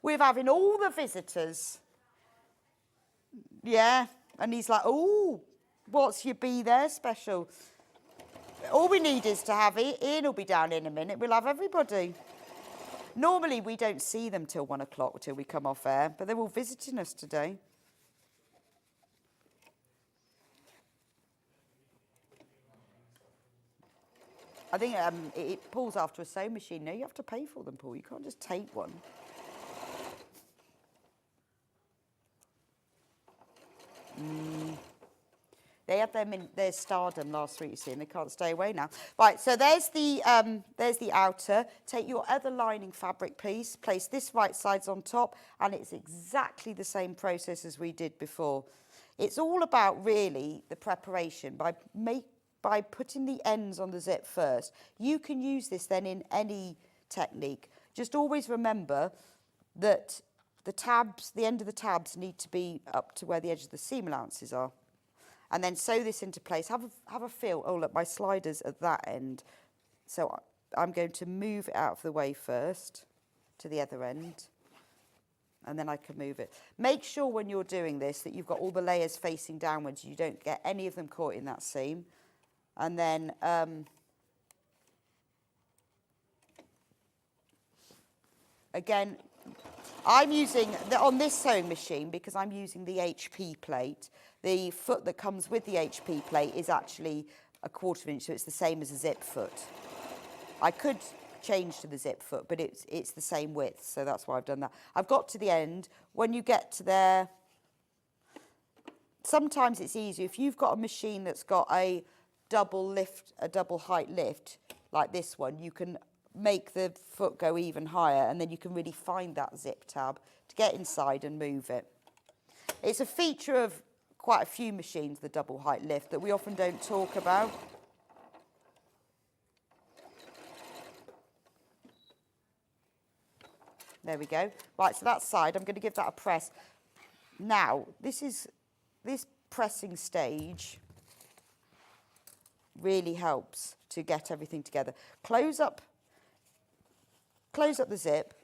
We're having all the visitors. Yeah, and he's like, oh, what's your Be There special? All we need is to have it. Ian will be down in a minute. We'll have everybody. Normally, we don't see them till 1 o'clock, till we come off air, but they're all visiting us today. I think it pulls after a sewing machine. No, you have to pay for them, Paul. You can't just take one. They had their stardom last week, you see, and they can't stay away now. Right, so there's the outer. Take your other lining fabric piece, place this right sides on top, and it's exactly the same process as we did before. It's all about really the preparation by putting the ends on the zip first. You can use this then in any technique. Just always remember that the end of the tabs need to be up to where the edge of the seam allowances are. And then sew this into place. Have a feel. Oh, look, my slider's at that end. So I'm going to move it out of the way first to the other end. And then I can move it. Make sure when you're doing this that you've got all the layers facing downwards. You don't get any of them caught in that seam. And then again, I'm using, on this sewing machine, because I'm using the HP plate, the foot that comes with the HP plate is actually a 1/4 inch, so it's the same as a zip foot. I could change to the zip foot, but it's the same width, so that's why I've done that. I've got to the end. When you get to there, sometimes it's easier. If you've got a machine that's got a double height lift, like this one, you can make the foot go even higher, and then you can really find that zip tab to get inside and move it. It's a feature of quite a few machines, the double height lift, that we often don't talk about. There we go. Right, so that side, I'm going to give that a press. Now, this pressing stage really helps to get everything together. Close up close up the zip.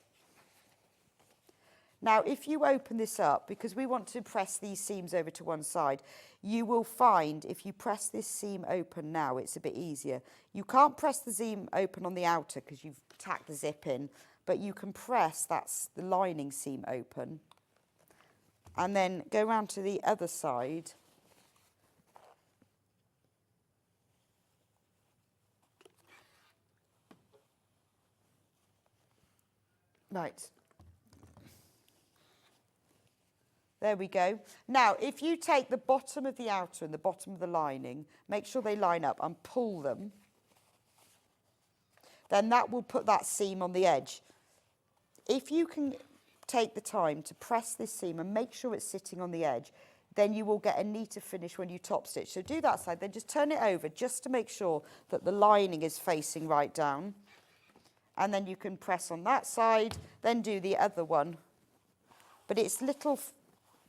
Now, if you open this up, because we want to press these seams over to one side, you will find if you press this seam open now, it's a bit easier. You can't press the seam open on the outer because you've tacked the zip in, but you can press, that's the lining seam open, and then go round to the other side. Right. There we go. Now, if you take the bottom of the outer and the bottom of the lining, make sure they line up and pull them, then that will put that seam on the edge. If you can take the time to press this seam and make sure it's sitting on the edge, then you will get a neater finish when you top stitch. So do that side, then just turn it over just to make sure that the lining is facing right down. And then you can press on that side, then do the other one. But it's little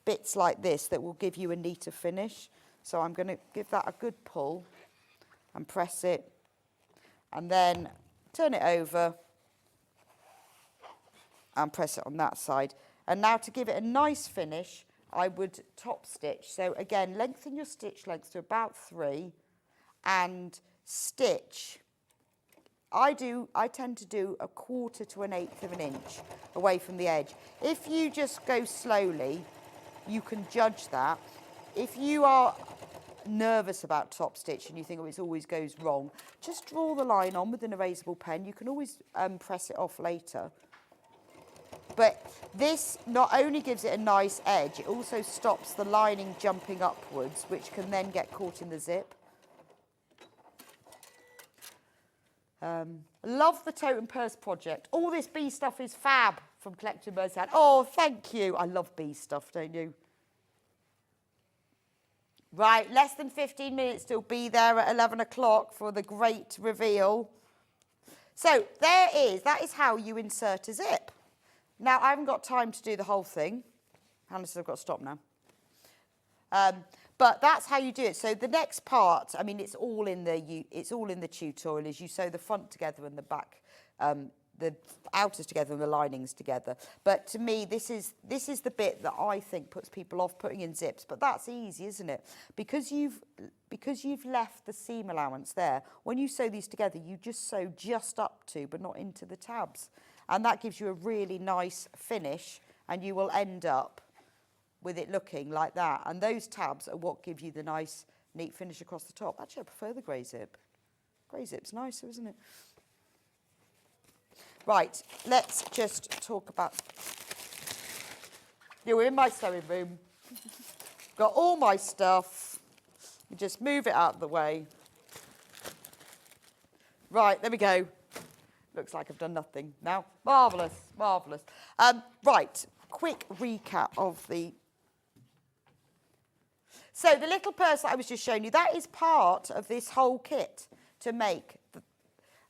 bits like this that will give you a neater finish. So I'm going to give that a good pull and press it, and then turn it over and press it on that side. And now to give it a nice finish, I would top stitch. So again, lengthen your stitch length to about 3 and stitch. I tend to do 1/4 to 1/8 of an inch away from the edge. If you just go slowly, you can judge that. If you are nervous about top stitch and you think, oh, it always goes wrong, just draw the line on with an erasable pen. You can always press it off later. But this not only gives it a nice edge, it also stops the lining jumping upwards, which can then get caught in the zip. Love the Tote and Purse project. All this bee stuff is fab from Collecting Bird's Hand. Oh, thank you. I love bee stuff, don't you? Right, less than 15 minutes till be there at 11 o'clock for the great reveal. So that is how you insert a zip. Now, I haven't got time to do the whole thing. Hannah says I've got to stop now. But that's how you do it. So the next part, I mean, it's all in the tutorial, is you sew the front together and the back, the outers together and the linings together. But to me, this is the bit that I think puts people off putting in zips. But that's easy, isn't it? Because you've left the seam allowance there. When you sew these together, you just sew just up to, but not into the tabs, and that gives you a really nice finish. And you will end up with it looking like that. And those tabs are what give you the nice, neat finish across the top. Actually, I prefer the grey zip. Grey zip's nicer, isn't it? Right, let's just talk about... We're in my sewing room. Got all my stuff. You just move it out of the way. Right, there we go. Looks like I've done nothing now. Marvellous, marvellous. Right, quick recap of the... So the little purse that I was just showing you, that is part of this whole kit to make.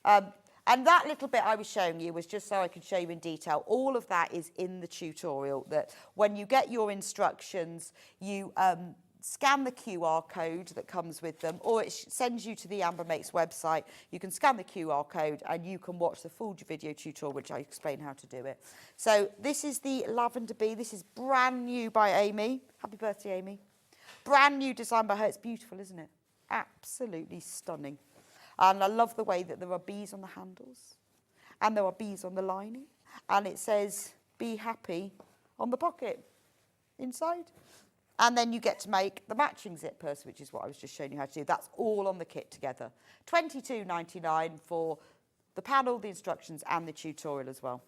And that little bit I was showing you was just so I could show you in detail. All of that is in the tutorial, that when you get your instructions, you scan the QR code that comes with them, or it sends you to the Amber Makes website. You can scan the QR code and you can watch the full video tutorial, which I explain how to do it. So this is the Lavender Bee. This is brand new by Amy. Happy birthday, Amy. Brand new design by her. It's beautiful, isn't it? Absolutely stunning. And I love the way that there are bees on the handles and there are bees on the lining, and it says "Be Happy" on the pocket inside. And then you get to make the matching zip purse, which is what I was just showing you how to do. That's all on the kit together. $22.99 for the panel, the instructions, and the tutorial as well.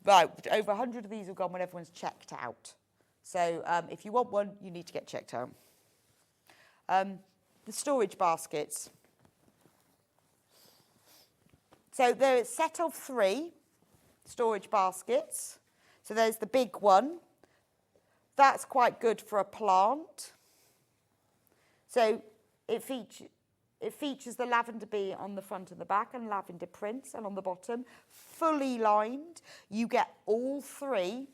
Right, over 100 of these are gone when everyone's checked out. So if you want one, you need to get checked out. The storage baskets. So they're a set of 3 storage baskets. So there's the big one. That's quite good for a plant. So it features the Lavender Bee on the front and the back, and lavender prints, and on the bottom, fully lined. You get all 3.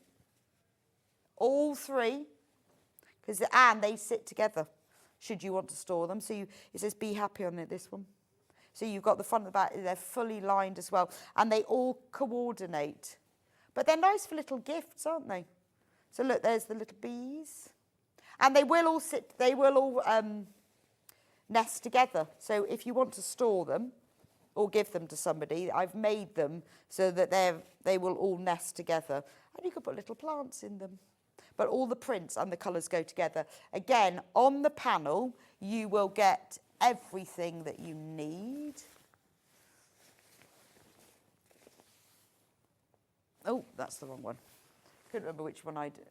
All 3, and they sit together. should you want to store them. So it says Be Happy on it, this one. So you've got the front and the back, they're fully lined as well. And they all coordinate. But they're nice for little gifts, aren't they? So look, there's the little bees. And they will all nest together. So if you want to store them or give them to somebody, I've made them so that they will all nest together. And you can put little plants in them. But all the prints and the colours go together. Again, on the panel, you will get everything that you need. Oh, that's the wrong one. Couldn't remember which one I did.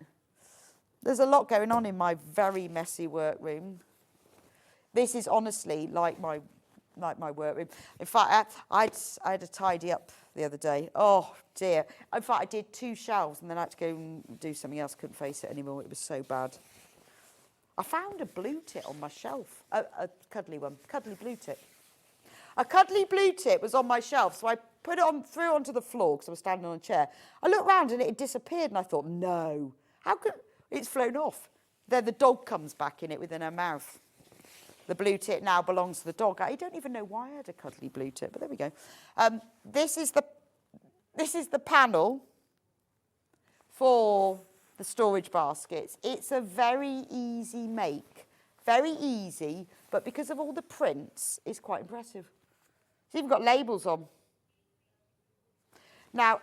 There's a lot going on in my very messy workroom. This is honestly like my workroom. In fact, I had to tidy up the other day. Oh dear. In fact, I did 2 shelves and then I had to go and do something else. Couldn't face it anymore. It was so bad. I found a blue tit on my shelf. A cuddly one. Cuddly blue tit. A cuddly blue tit was on my shelf, so I put it threw it onto the floor because I was standing on a chair. I looked round and it had disappeared and I thought, no. How could... It's flown off. Then the dog comes back in it within her mouth. The blue tit now belongs to the dog. I don't even know why I had a cuddly blue tit, but there we go. This is the panel for the storage baskets. It's a very easy make, very easy, but because of all the prints, it's quite impressive. It's even got labels on. Now,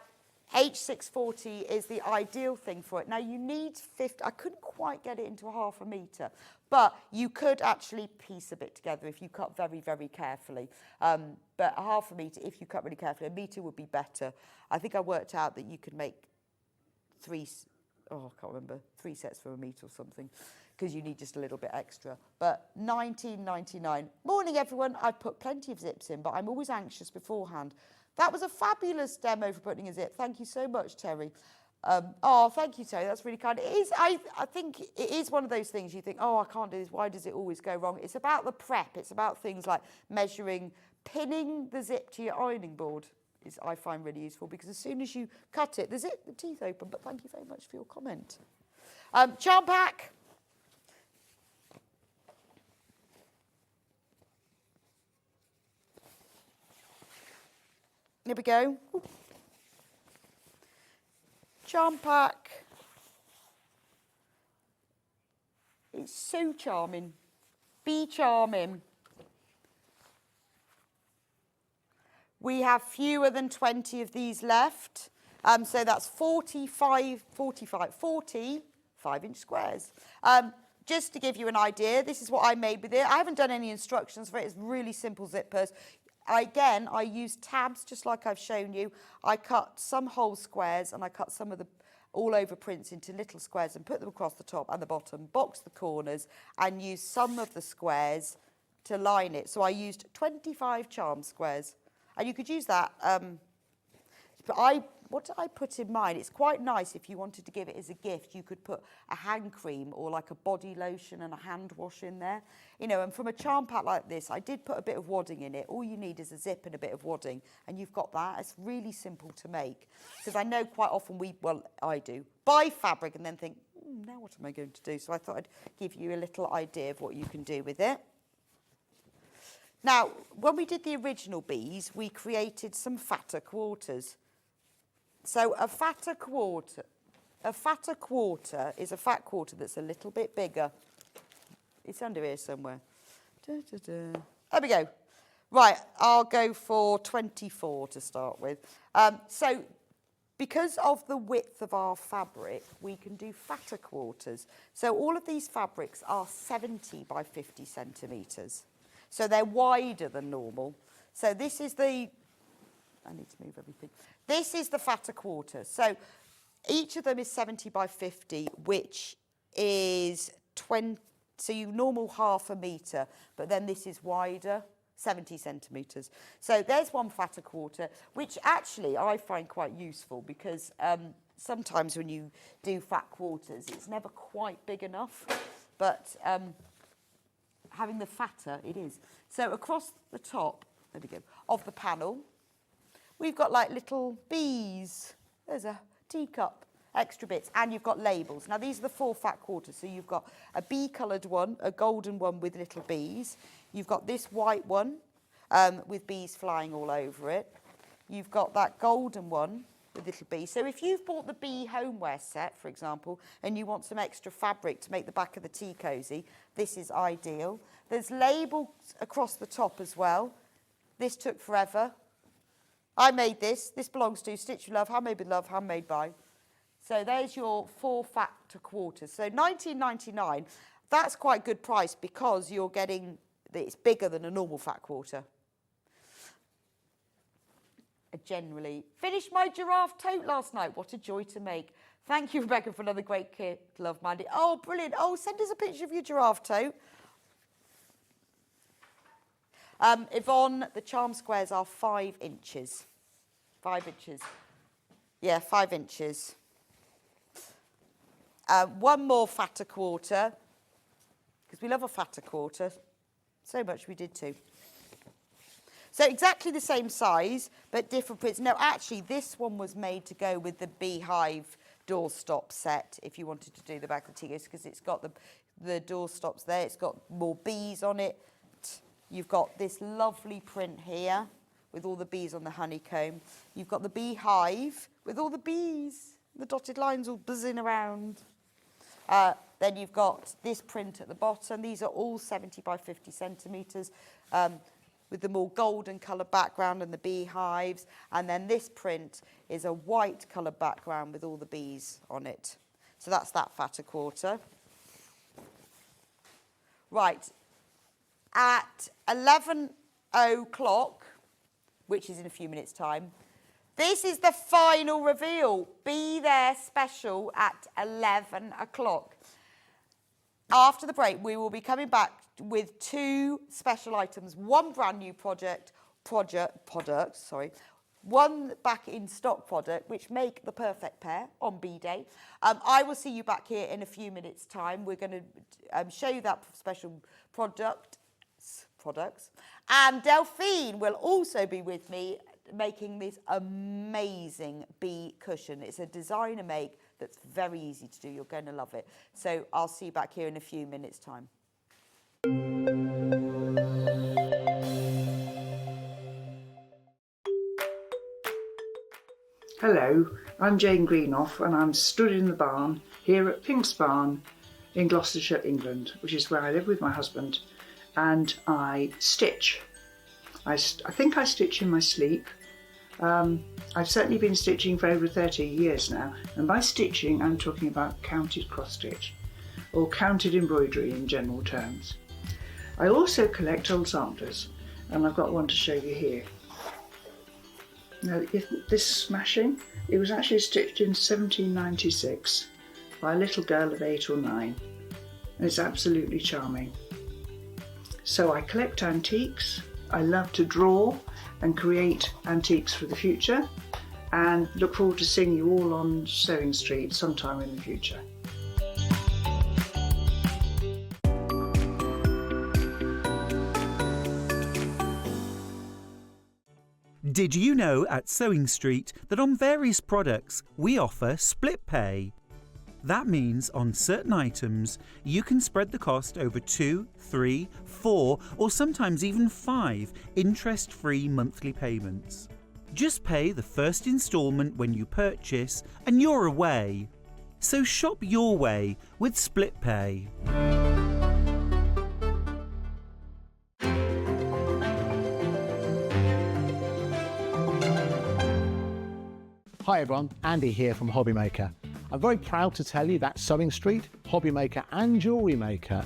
H640 is the ideal thing for it. Now, you need 50, I couldn't quite get it into a 1/2 metre, but you could actually piece a bit together if you cut very, very carefully. But a 1/2 metre, if you cut really carefully, a metre would be better. I think I worked out that you could make 3 sets for a metre or something, because you need just a little bit extra. But £19.99. Morning, everyone. I've put plenty of zips in, but I'm always anxious beforehand. That was a fabulous demo for putting a zip. Thank you so much, Terry. Oh, thank you, Terry. That's really kind. It is. I think it is one of those things you think, oh, I can't do this. Why does it always go wrong? It's about the prep. It's about things like measuring, pinning the zip to your ironing board. I find really useful because as soon as you cut it, the teeth open. But thank you very much for your comment. Charm pack. Here we go. Ooh. Charm pack. It's so charming. Be charming. We have fewer than 20 of these left. So that's 40 5-inch squares. Just to give you an idea, this is what I made with it. I haven't done any instructions for it. It's really simple zip purse. Again, I used tabs just like I've shown you. I cut some whole squares and I cut some of the all over prints into little squares and put them across the top and the bottom, boxed the corners and used some of the squares to line it. So I used 25 charm squares. And you could use that, but what did I put in mine? It's quite nice if you wanted to give it as a gift. You could put a hand cream or like a body lotion and a hand wash in there. You know, and from a charm pack like this, I did put a bit of wadding in it. All you need is a zip and a bit of wadding, and you've got that. It's really simple to make. Because I know quite often I do, buy fabric and then think, now what am I going to do? So I thought I'd give you a little idea of what you can do with it. Now, when we did the original bees, we created some fatter quarters. So a fatter quarter is a fat quarter that's a little bit bigger. It's under here somewhere. There we go. Right, I'll go for 24 to start with. So because of the width of our fabric, we can do fatter quarters. So all of these fabrics are 70 by 50 centimetres. So they're wider than normal. So this is I need to move everything. This is the fatter quarter. So each of them is 70 by 50, which is 20. So you normal 1/2 metre, but then this is wider, 70 centimetres. So there's one fatter quarter, which actually I find quite useful because sometimes when you do fat quarters, it's never quite big enough. But having the fatter, it is. So across the top, there we go, of the panel, we've got like little bees. There's a teacup. extra bits, and you've got labels. Now these are the 4 fat quarters, so you've got a bee coloured one, a golden one with little bees. You've got this white one with bees flying all over it. You've got that golden one with little bees. So if you've bought the bee homeware set, for example, and you want some extra fabric to make the back of the tea cosy, this is ideal. There's labels across the top as well. This took forever. I made this. This belongs to Stitch with Love, handmade by. So there's your 4 fat quarters. So $19.99, that's quite good price because you're getting, it's bigger than a normal fat quarter. I generally finished my giraffe tote last night. What a joy to make. Thank you, Rebecca, for another great kit. Love, Mandy. Oh, brilliant. Oh, send us a picture of your giraffe tote. Yvonne, the charm squares are 5 inches. 5 inches. Yeah, 5 inches. One more fatter quarter, because we love a fatter quarter. So much we did too. So exactly the same size, but different prints. No, actually, this one was made to go with the Beehive doorstop set, if you wanted to do the back of the tea, because it's got the doorstops there. It's got more bees on it. You've got this lovely print here with all the bees on the honeycomb. You've got the Beehive with all the bees, the dotted lines all buzzing around. Then you've got this print at the bottom. These are all 70 by 50 centimetres with the more golden colour background and the beehives. And then this print is a white colour background with all the bees on it. So that's that fatter quarter. Right. At 11 o'clock, which is in a few minutes' time, this is the final reveal. Be there special at 11 o'clock. After the break, we will be coming back with 2 special items, 1 brand new product, one back in stock product, which make the perfect pair on Bee Day. I will see you back here in a few minutes' time. We're going to show you that special products. And Delphine will also be with me making this amazing bee cushion. It's a designer make that's very easy to do. You're going to love it. So I'll see you back here in a few minutes' time. Hello, I'm Jane Greenoff and I'm stood in the barn here at Pink's Barn in Gloucestershire, England, which is where I live with my husband, and I stitch. I think I stitch in my sleep. I've certainly been stitching for over 30 years now, and by stitching I'm talking about counted cross stitch or counted embroidery in general terms. I also collect old samplers, and I've got one to show you here. Now, this smashing, it was actually stitched in 1796 by a little girl of 8 or 9, and it's absolutely charming. So I collect antiques. I love to draw and create antiques for the future, and look forward to seeing you all on Sewing Street sometime in the future. Did you know at Sewing Street that on various products we offer split pay? That means on certain items you can spread the cost over 2, 3, 4 or sometimes even 5 interest-free monthly payments. Just pay the first instalment when you purchase and you're away. So shop your way with split pay. Hi everyone, Andy here from Hobby Maker. I'm very proud to tell you that Sewing Street, Hobby Maker and Jewellery Maker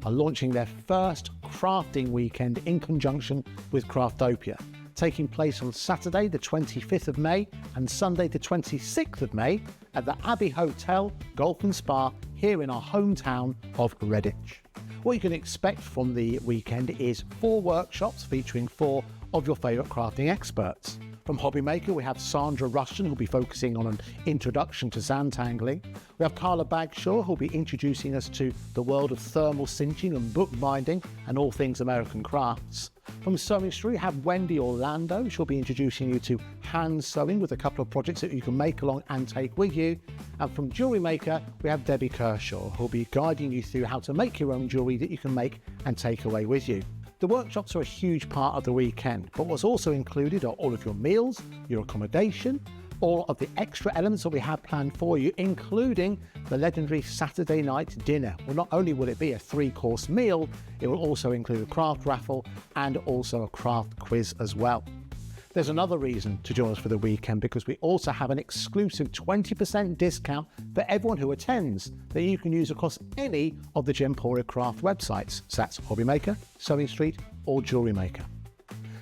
are launching their first crafting weekend in conjunction with Craftopia, taking place on Saturday the 25th of May and Sunday the 26th of May at the Abbey Hotel, Golf and Spa here in our hometown of Redditch. What you can expect from the weekend is 4 workshops featuring 4 of your favourite crafting experts. From Hobby Maker, we have Sandra Rushton, who'll be focusing on an introduction to zantangling. We have Carla Bagshaw, who'll be introducing us to the world of thermal cinching and bookbinding and all things American crafts. From Sewing Street, we have Wendy Orlando. She'll be introducing you to hand sewing with a couple of projects that you can make along and take with you. And from Jewellery Maker, we have Debbie Kershaw, who'll be guiding you through how to make your own jewellery that you can make and take away with you. The workshops are a huge part of the weekend, but what's also included are all of your meals, your accommodation, all of the extra elements that we have planned for you, including the legendary Saturday night dinner. Well, not only will it be a 3-course meal, it will also include a craft raffle and also a craft quiz as well. There's another reason to join us for the weekend, because we also have an exclusive 20% discount for everyone who attends that you can use across any of the Gemporia craft websites. So that's Hobby Maker, Sewing Street or Jewellery Maker.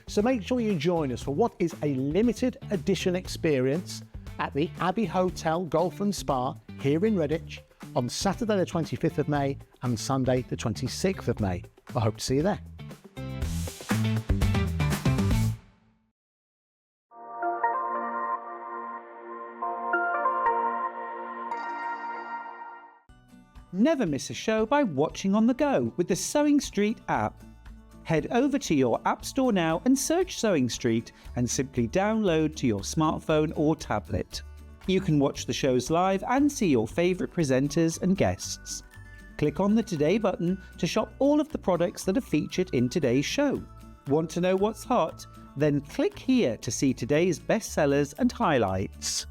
So make sure you join us for what is a limited edition experience at the Abbey Hotel Golf and Spa here in Redditch on Saturday the 25th of May and Sunday the 26th of May. I hope to see you there. Never miss a show by watching on the go with the Sewing Street app. Head over to your App Store now and search Sewing Street and simply download to your smartphone or tablet. You can watch the shows live and see your favourite presenters and guests. Click on the Today button to shop all of the products that are featured in today's show. Want to know what's hot? Then click here to see today's bestsellers and highlights.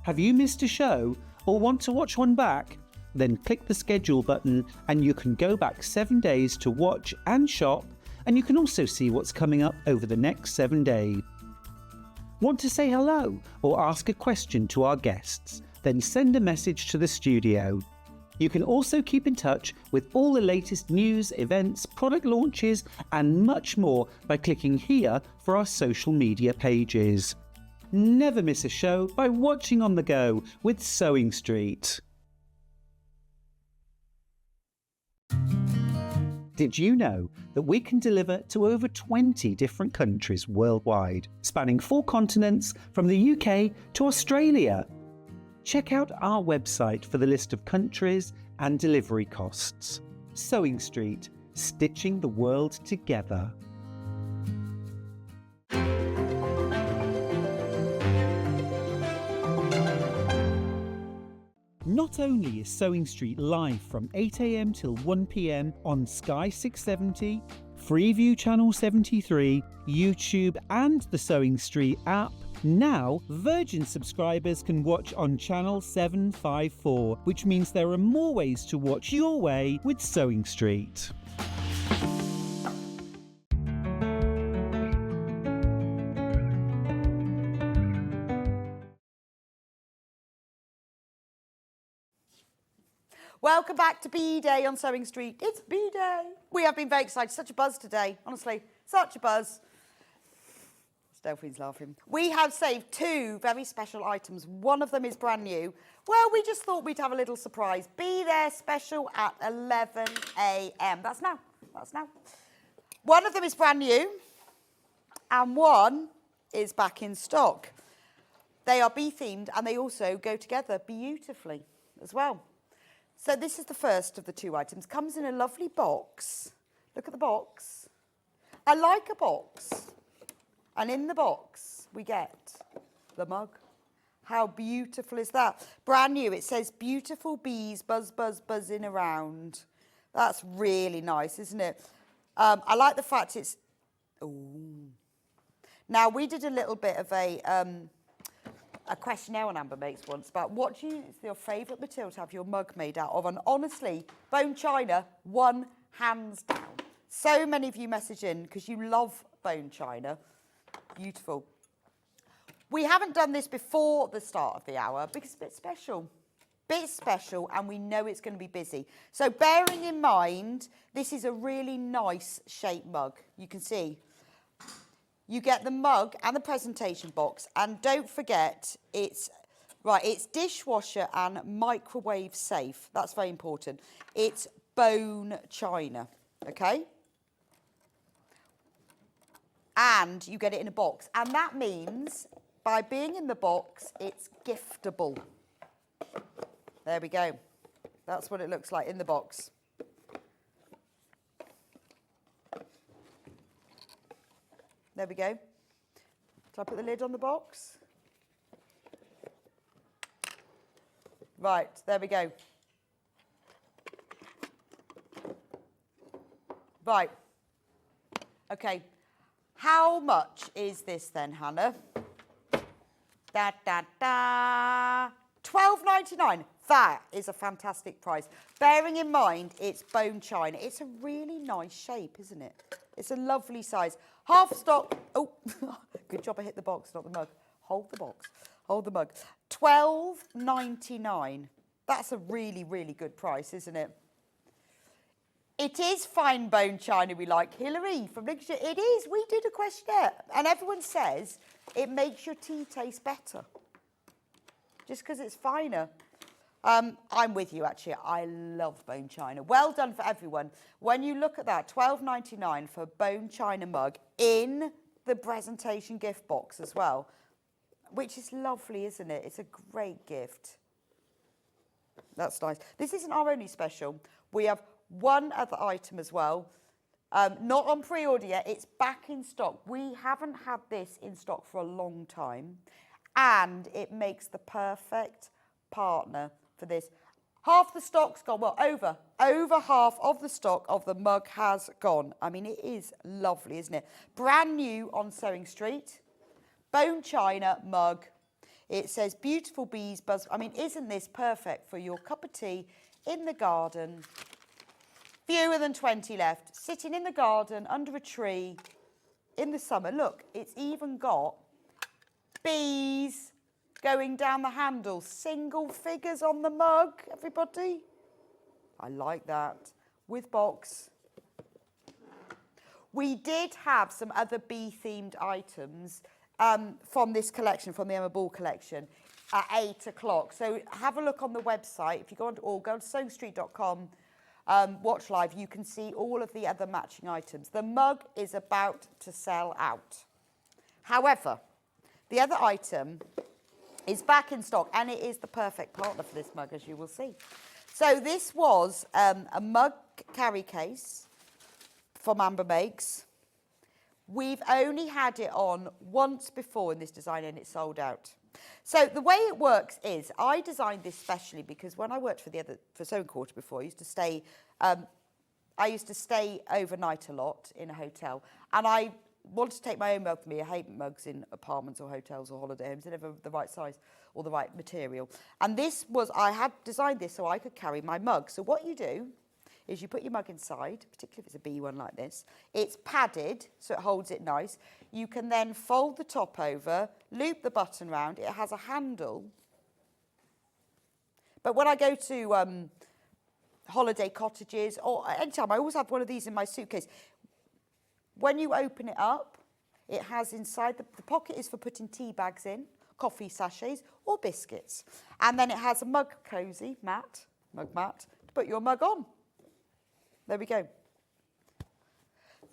Have you missed a show or want to watch one back? Then click the schedule button and you can go back 7 days to watch and shop, and you can also see what's coming up over the next 7 days. Want to say hello or ask a question to our guests? Then send a message to the studio. You can also keep in touch with all the latest news, events, product launches and much more by clicking here for our social media pages. Never miss a show by watching on the go with Sewing Street. Did you know that we can deliver to over 20 different countries worldwide, spanning 4 continents from the UK to Australia? Check out our website for the list of countries and delivery costs. Sewing Street, stitching the world together. Not only is Sewing Street live from 8 AM till 1 PM on Sky 670, Freeview Channel 73, YouTube and the Sewing Street app, now Virgin subscribers can watch on Channel 754, which means there are more ways to watch your way with Sewing Street. Welcome back to Bee Day on Sewing Street. It's Bee Day. We have been very excited. Such a buzz today. Honestly, such a buzz. Delphine's laughing. We have saved 2 very special items. One of them is brand new. Well, we just thought we'd have a little surprise. Be there special at 11 AM. That's now. That's now. One of them is brand new and one is back in stock. They are bee themed and they also go together beautifully as well. So this is the first of the 2 items. Comes in a lovely box. Look at the box. I like a box. And in the box, we get the mug. How beautiful is that? Brand new. It says, beautiful bees buzz, buzz, buzzing around. That's really nice, isn't it? I like the fact it's... Ooh. Now, we did a little bit of a questionnaire on Amber Makes once about what is your favourite material to have your mug made out of, and honestly, bone china won hands down. So many of you message in because you love bone china. Beautiful. We haven't done this before the start of the hour because it's a bit special, and we know it's going to be busy. So bearing in mind, this is a really nice shaped mug. You can see. You get the mug and the presentation box, and don't forget it's dishwasher and microwave safe. That's very important. It's bone china, okay? And you get it in a box, and that means by being in the box, it's giftable. There we go. That's what it looks like in the box. There we go. Shall I put the lid on the box? Right, there we go. Right. Okay. How much is this then, Hannah? Da, da, da. $12.99. That is a fantastic price. Bearing in mind it's bone china. It's a really nice shape, isn't it? It's a lovely size. Half stock. Oh, good job I hit the box, not the mug. Hold the box. Hold the mug. $12.99. That's a really, really good price, isn't it? It is fine bone china we like. Hilary from Lincolnshire, it is. We did a questionnaire and everyone says it makes your tea taste better. Just because it's finer. I'm with you, actually. I love bone china. Well done for everyone. When you look at that, $12.99 for a bone china mug in the presentation gift box as well, which is lovely, isn't it? It's a great gift. That's nice. This isn't our only special. We have one other item as well. Not on pre-order yet. It's back in stock. We haven't had this in stock for a long time. And it makes the perfect partner for this. Half the stock's gone. Well, over half of the stock of the mug has gone. I mean, it is lovely, isn't it? Brand new on Sewing Street. Bone china mug. It says beautiful bees buzz. I mean, isn't this perfect for your cup of tea in the garden? Fewer than 20 left. Sitting in the garden under a tree in the summer. Look, it's even got bees going down the handle. Single figures on the mug, everybody. I like that. With box. We did have some other bee-themed items from this collection, from the Emma Ball collection, at 8 o'clock. So have a look on the website. If you go on to sewingstreet.com, watch live, you can see all of the other matching items. The mug is about to sell out. However, the other item is back in stock, and it is the perfect partner for this mug, as you will see. So this was a mug carry case from Amber Makes. We've only had it on once before in this design, and it's sold out. So the way it works is, I designed this specially because when I worked for Sewing Quarter before, I used to stay overnight a lot in a hotel, and I wanted to take my own mug with me. I hate mugs in apartments or hotels or holiday homes. They're never the right size or the right material. And this was, I had designed this so I could carry my mug. So what you do is you put your mug inside, particularly if it's a bee one like this. It's padded, so it holds it nice. You can then fold the top over, loop the button round. It has a handle. But when I go to holiday cottages or anytime, I always have one of these in my suitcase. When you open it up, it has inside, the pocket is for putting tea bags in, coffee sachets or biscuits. And then it has a mug cozy mat, mug mat, to put your mug on. There we go.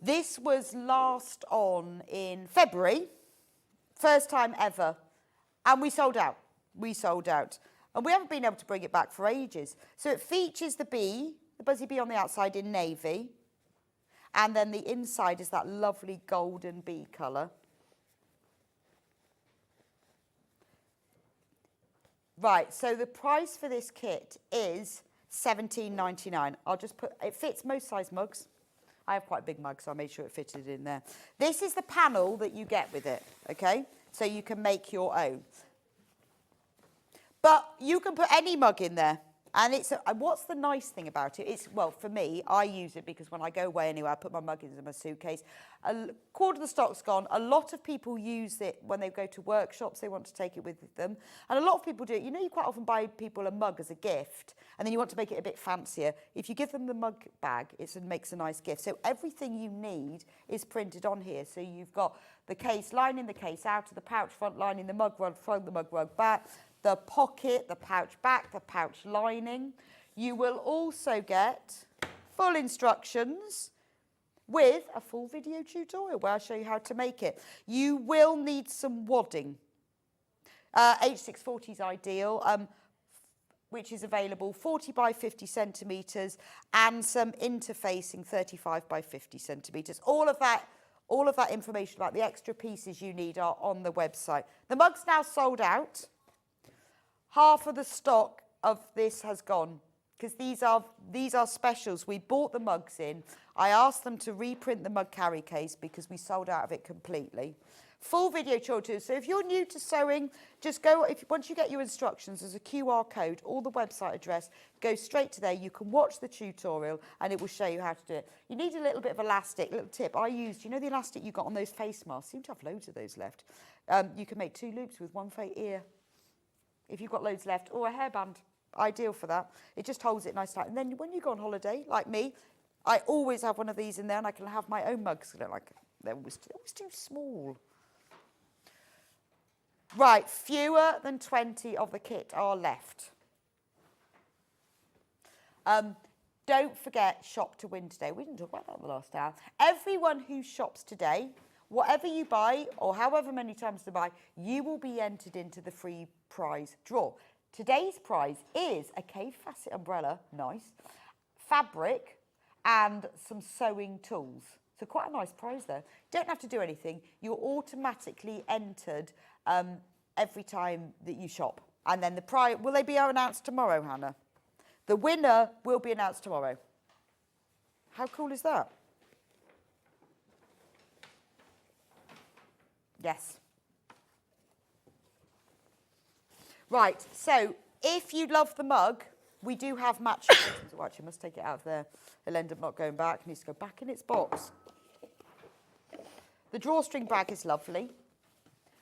This was last on in February, first time ever, and we sold out. We sold out. And we haven't been able to bring it back for ages. So it features the bee, the buzzy bee on the outside in navy, and then the inside is that lovely golden bee colour. Right, so the price for this kit is $17.99. I'll just put, it fits most size mugs. I have quite a big mug, so I made sure it fitted in there. This is the panel that you get with it, okay? So you can make your own. But you can put any mug in there. And it's what's the nice thing about it? It's, well, for me, I use it because when I go away anywhere, I put my mug into my suitcase. A quarter of the stock's gone. A lot of people use it when they go to workshops. They want to take it with them. And a lot of people do it. You know, you quite often buy people a mug as a gift, and then you want to make it a bit fancier. If you give them the mug bag, it makes a nice gift. So everything you need is printed on here. So you've got the case, lining the case out of the pouch front, lining the mug rug front, the mug rug back, the pocket, the pouch back, the pouch lining. You will also get full instructions with a full video tutorial where I show you how to make it. You will need some wadding. H640 is ideal, which is available 40 by 50 centimetres, and some interfacing 35 by 50 centimetres. All of that All of that information about the extra pieces you need are on the website. The mug's now sold out. Half of the stock of this has gone because these are specials. We bought the mugs in. I asked them to reprint the mug carry case because we sold out of it completely. Full video tutorials. So if you're new to sewing, just go, once you get your instructions, there's a QR code or the website address, go straight to there. You can watch the tutorial and it will show you how to do it. You need a little bit of elastic, little tip. I used, you know the elastic you got on those face masks? Seem to have loads of those left. You can make 2 loops with one fake ear if you've got loads left, or a hairband. Ideal for that. It just holds it nice tight. And then when you go on holiday, like me, I always have one of these in there and I can have my own mugs. They're always too small. Right, fewer than 20 of the kit are left. Don't forget Shop to Win today. We didn't talk about that in the last hour. Everyone who shops today, whatever you buy or however many times to buy, you will be entered into the free prize draw. Today's prize is a cave facet umbrella, nice, fabric and some sewing tools. So quite a nice prize there. Don't have to do anything. You're automatically entered every time that you shop. And then the prize, will they be announced tomorrow, Hannah? The winner will be announced tomorrow. How cool is that? Yes. Right, so if you love the mug, we do have matching items. Oh, actually, I must take it out of there. It'll end up not going back. It needs to go back in its box. The drawstring bag is lovely.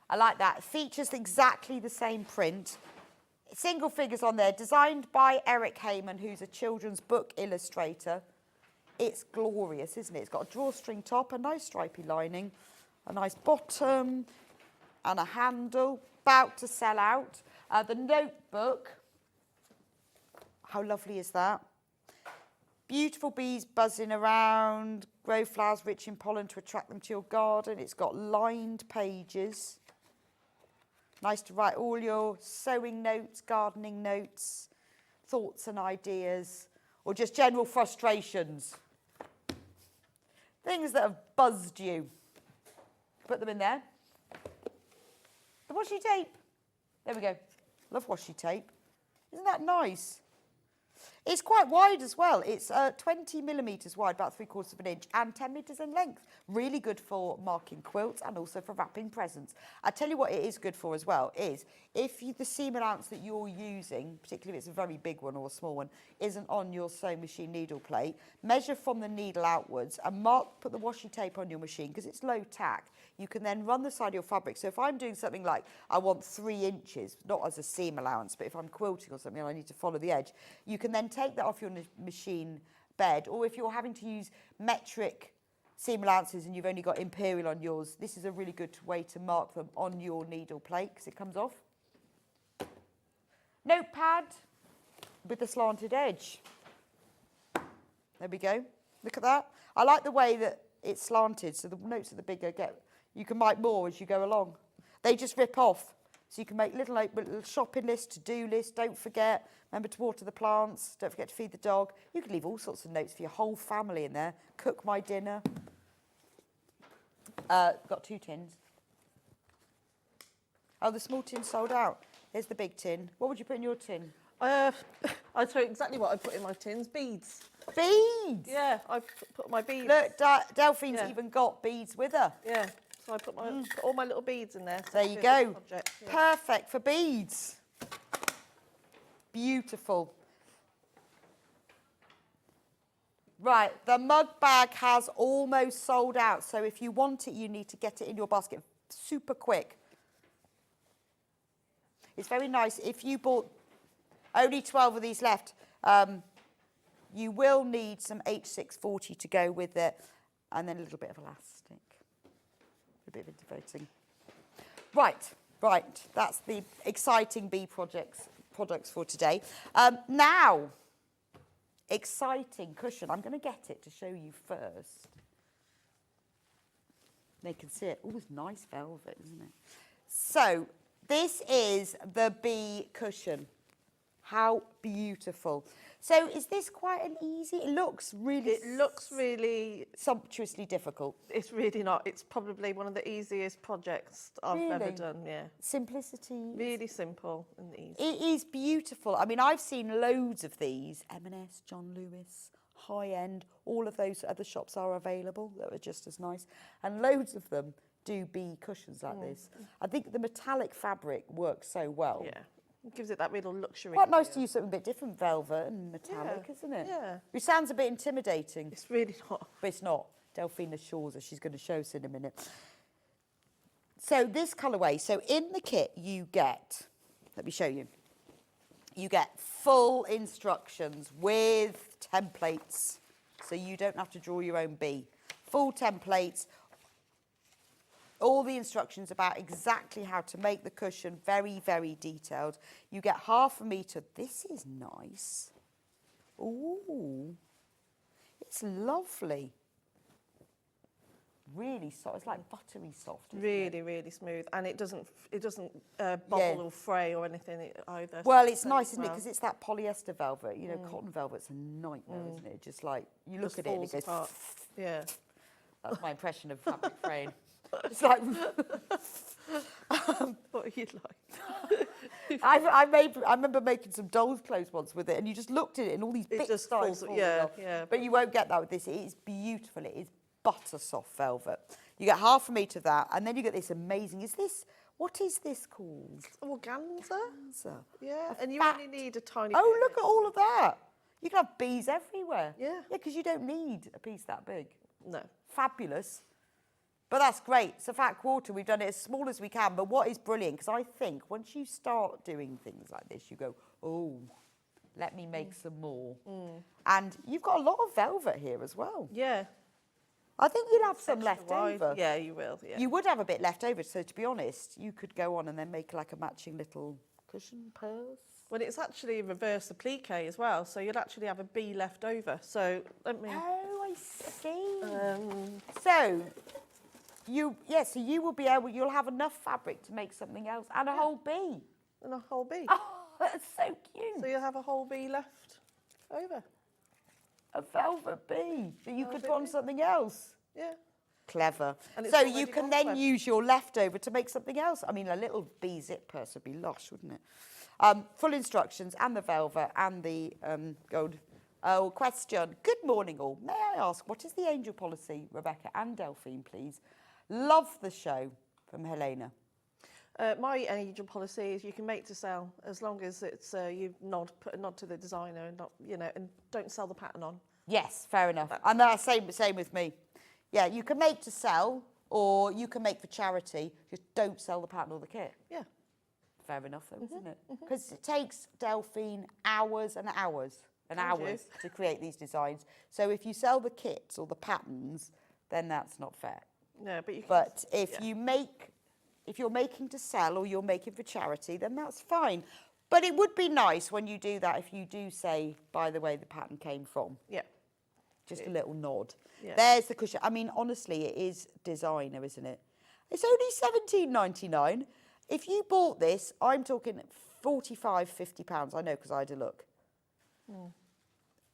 I like that. It features exactly the same print. Single figures on there, designed by Eric Heyman, who's a children's book illustrator. It's glorious, isn't it? It's got a drawstring top, a nice stripy lining, a nice bottom, and a handle. About to sell out. The notebook, how lovely is that? Beautiful bees buzzing around, grow flowers rich in pollen to attract them to your garden. It's got lined pages. Nice to write all your sewing notes, gardening notes, thoughts and ideas, or just general frustrations. Things that have buzzed you. Put them in there. The washi tape. There we go. Love washi tape. Isn't that nice? It's quite wide as well. It's 20 millimetres wide, about 3/4 of an inch, and 10 metres in length. Really good for marking quilts and also for wrapping presents. I tell you what it is good for as well is if the seam allowance that you're using, particularly if it's a very big one or a small one, isn't on your sewing machine needle plate, measure from the needle outwards and put the washi tape on your machine because it's low tack. You can then run the side of your fabric. So if I'm doing something like I want 3 inches, not as a seam allowance, but if I'm quilting or something and I need to follow the edge, you can then take that off your machine bed, or if you're having to use metric seam allowances and you've only got imperial on yours, this is a really good way to mark them on your needle plate because it comes off. Notepad with the slanted edge. There we go. Look at that. I like the way that it's slanted, so the notes are the bigger. You can make more as you go along. They just rip off. So you can make little shopping list, to-do list, don't forget, remember to water the plants, don't forget to feed the dog. You can leave all sorts of notes for your whole family in there. Cook my dinner. Got 2 tins. Oh, the small tin sold out. Here's the big tin. What would you put in your tin? I'll tell you exactly what I put in my tins. Beads. Beads? Yeah, I put my beads. Look, Delphine's even got beads with her. Yeah. So I put all my little beads in there. So there you go. Yeah. Perfect for beads. Beautiful. Right, the mug bag has almost sold out. So if you want it, you need to get it in your basket super quick. It's very nice. If you bought only 12 of these left, you will need some H640 to go with it, and then a little bit of elastic. A bit of interfacing. Right. That's the exciting bee products for today. Now, exciting cushion. I'm going to get it to show you first. They can see it. Oh, it's nice velvet, isn't it? So, this is the bee cushion. How beautiful. So is this quite an easy? It looks really sumptuously difficult. It's really not. It's probably one of the easiest projects I've ever done. Yeah. Simplicity. Really simple and easy. It is beautiful. I mean, I've seen loads of these. M&S, John Lewis, High End. All of those other shops are available that are just as nice, and loads of them do bee cushions like this. I think the metallic fabric works so well. Yeah. It gives it that real luxury. Quite nice to use something a bit different, velvet and metallic, isn't it? Yeah. It sounds a bit intimidating. It's really not. But it's not. Delphine assures us she's going to show us in a minute. So this colourway, so in the kit you get, let me show you, you get full instructions with templates, so you don't have to draw your own bee. Full templates, all the instructions about exactly how to make the cushion, very, very detailed. You get 1/2 metre. This is nice. Ooh, it's lovely. Really soft. It's like buttery soft. Really, really smooth, and it doesn't bubble or fray or anything either. Well, it's nice, isn't it? Because it's that polyester velvet. You know, cotton velvet's a nightmare, isn't it? Just like you look at it and it goes. Apart. Yeah. That's my impression of fabric fraying. It's like. What are you like? I remember making some doll's clothes once with it, and you just looked at it, and all these bits started falling off. Yeah. But you won't get that with this. It is beautiful. It is butter soft velvet. You get 1/2 metre of that, and then you get this amazing. What is this called? Organza. Yeah, and you fat- only need a tiny. Oh, look at all of that. You can have bees everywhere. Yeah. Yeah, because you don't need a piece that big. No. Fabulous. But that's great. It's a fat quarter. We've done it as small as we can. But what is brilliant, because I think once you start doing things like this, you go, oh, let me make some more. And you've got a lot of velvet here as well. Yeah. I think you'll have some Extra left wide. over. Yeah, you will. Yeah. You would have a bit left over. So to be honest, you could go on and then make like a matching little cushion purse. Well, it's actually reverse applique as well, so you'll actually have a bee left over. So let me. Oh, I see. So you will be able. You'll have enough fabric to make something else and a whole bee. And a whole bee. Oh, that's so cute. So you'll have a whole bee left over. A velvet bee that you could put on something else. Yeah. Clever. And it's So already you can gone then web. use your leftover to make something else. I mean, a little bee zip purse would be lush, wouldn't it? Full instructions and the velvet and the gold. Oh, question. Good morning, all. May I ask, what is the angel policy, Rebecca and Delphine, please? Love the show, from Helena. My angel policy is you can make to sell as long as it's you put a nod to the designer and not and don't sell the pattern on. Yes, fair enough. And that's same with me. Yeah, you can make to sell or you can make for charity. Just don't sell the pattern or the kit. Yeah. Fair enough, though, isn't it? Because it takes Delphine hours and hours and hours to create these designs. So if you sell the kits or the patterns, then that's not fair. No, but you can. But if you're making to sell or you're making for charity, then that's fine. But it would be nice when you do that if you do say, by the way, the pattern came from. Yeah. Just a little nod. Yeah. There's the cushion. I mean, honestly, it is designer, isn't it? It's only £17.99. If you bought this, I'm talking £45, £50. I know because I had a look.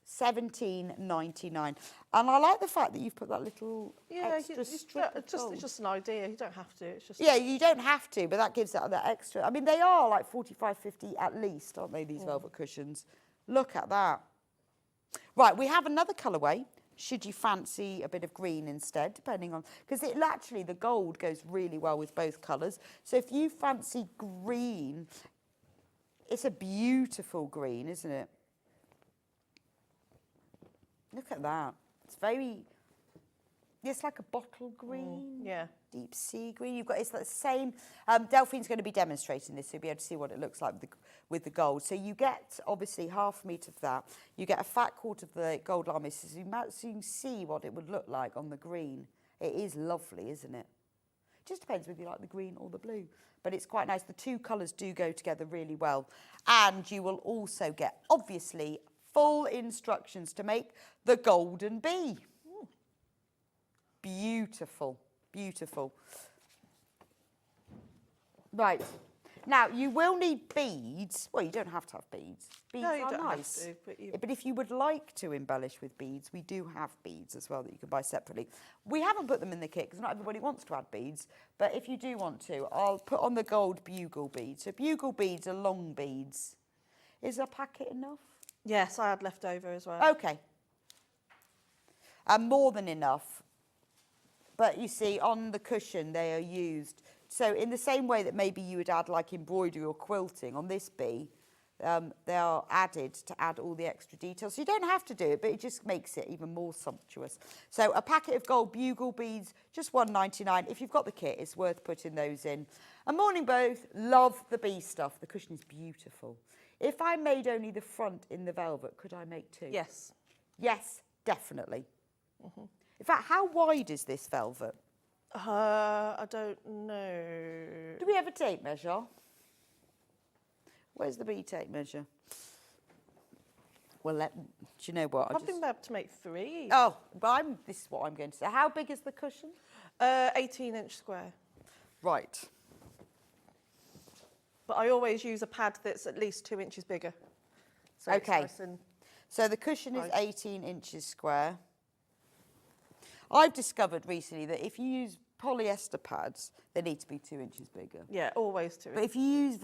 £17.99. And I like the fact that you've put that little extra strip of gold. It's just an idea. You don't have to. It's just Yeah, you don't have to, but that gives it that extra. I mean, they are like £45, £50 at least, aren't they, these velvet cushions? Look at that. Right, we have another colourway. Should you fancy a bit of green instead, depending on... Because actually, the gold goes really well with both colours. So if you fancy green, it's a beautiful green, isn't it? Look at that. It's very... It's like a bottle green. Yeah. Deep sea green. It's the same. Delphine's going to be demonstrating this, so you'll be able to see what it looks like with the gold. So you get, obviously, ½ metre of that. You get a fat quarter of the gold lame, so you can see what it would look like on the green. It is lovely, isn't it? It just depends whether you like the green or the blue. But it's quite nice. The two colours do go together really well. And you will also get, obviously, full instructions to make the golden bee. Beautiful, beautiful. Right, Now, you will need beads. Well, you don't have to have beads. Beads No, you are don't nice. have to, but you... But if you would like to embellish with beads, we do have beads as well that you can buy separately. We haven't put them in the kit because not everybody wants to add beads. But if you do want to, I'll put on the gold bugle beads. So bugle beads are long beads. Is a packet enough? Yes, I had leftover as well. Okay. And more than enough. But you see, on the cushion, they are used. So in the same way that maybe you would add like embroidery or quilting on this bee, they are added to add all the extra details. So you don't have to do it, but it just makes it even more sumptuous. So a packet of gold bugle beads, just $1.99. If you've got the kit, it's worth putting those in. And Morning Both, love the bee stuff. The cushion is beautiful. If I made only the front in the velvet, could I make two? Yes. Yes, definitely. In fact, how wide is this velvet? I don't know. Do we have a tape measure? Where's the bee tape measure? Well, do you know what? I've been able to make 3. Oh, but this is what I'm going to say. How big is the cushion? 18-inch square. Right. But I always use a pad that's at least 2 inches bigger. So it's Okay. nice and So the cushion is Right. 18 inches square. I've discovered recently that if you use polyester pads, they need to be 2 inches bigger. yeah, always 2 But inches. if you use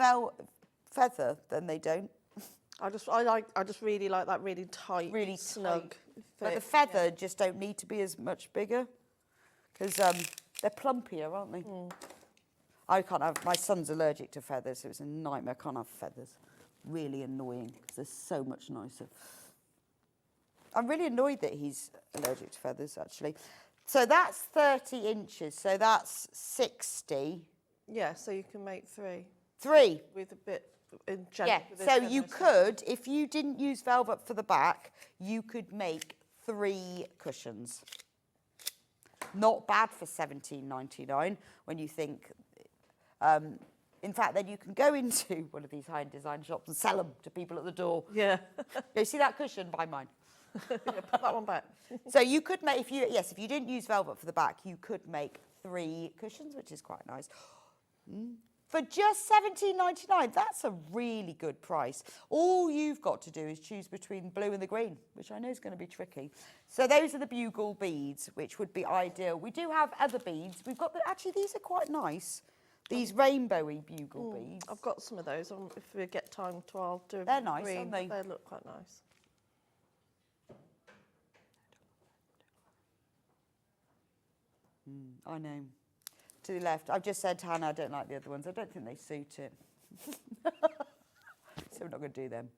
feather, then they don't. I just really like that really tight, Really snug. But the fit. feather just don't need to be as much bigger because they're plumpier, aren't they? I can't have, my son's allergic to feathers, so it's a nightmare. I can't have feathers. Really annoying because they're so much nicer. I'm really annoyed that he's allergic to feathers, actually. So that's 30 inches, so that's 60. Yeah, so you can make 3 3. with a bit in Yeah, with a so you generous- could, if you didn't use velvet for the back, you could make 3 cushions. Not bad for $17.99 when you think, in fact, then you can go into one of these high-end design shops and sell them to people at the door. Yeah. Go, see that cushion? Buy mine. Yeah, put that one back. So you could make, if you didn't use velvet for the back, you could make 3 cushions, which is quite nice. For just $17.99, that's a really good price. All you've got to do is choose between blue and the green, which I know is going to be tricky. So those are the bugle beads, which would be ideal. We do have other beads. We've got actually, these are quite nice. These rainbowy bugle beads. I've got some of those. If we get time to, I'll do They're nice, green. aren't they? They look quite nice. I know. To the left. I've just said to Hannah, I don't like the other ones. I don't think they suit it. So we're not going to do them.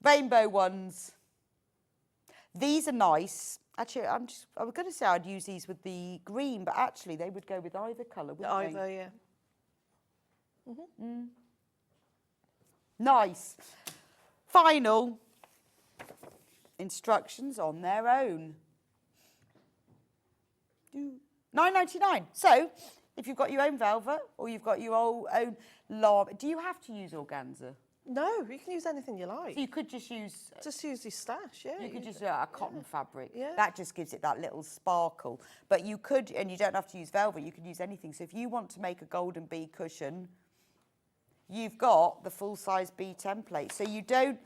Rainbow ones. These are nice. Actually, I was going to say I'd use these with the green, but actually they would go with either colour, wouldn't they? Either, yeah. Nice. Final instructions on their own. $9.99. So, if you've got your own velvet or you've got your own llama, do you have to use organza? No, you can use anything you like. So you could just use... Just use your stash, yeah. You could just use a cotton fabric. Yeah. That just gives it that little sparkle. But you could, and you don't have to use velvet, you could use anything. So if you want to make a golden bee cushion, you've got the full-size bee template. So you don't...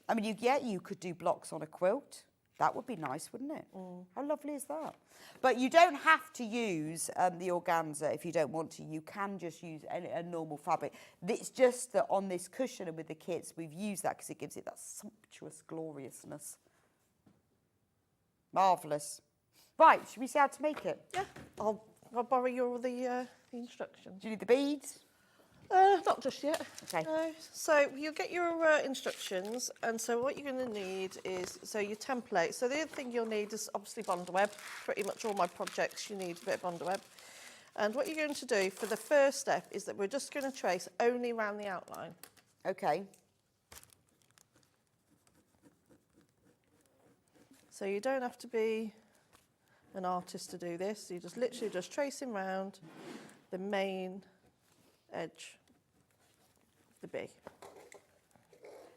I mean, you could do blocks on a quilt. That would be nice, wouldn't it? How lovely is that? But you don't have to use the organza if you don't want to. You can just use a normal fabric. It's just that on this cushion and with the kits, we've used that because it gives it that sumptuous gloriousness. Marvellous. Right, should we see how to make it? Yeah, I'll borrow you the instructions. Do you need the beads? Not just yet. Okay. No. So you'll get your instructions, and so what you're going to need is your template. So the other thing you'll need is obviously Bondweb. Pretty much all my projects you need a bit of Bondweb. And what you're going to do for the first step is that we're just going to trace only around the outline. Okay. So you don't have to be an artist to do this. You just literally just tracing round the main edge of the bee.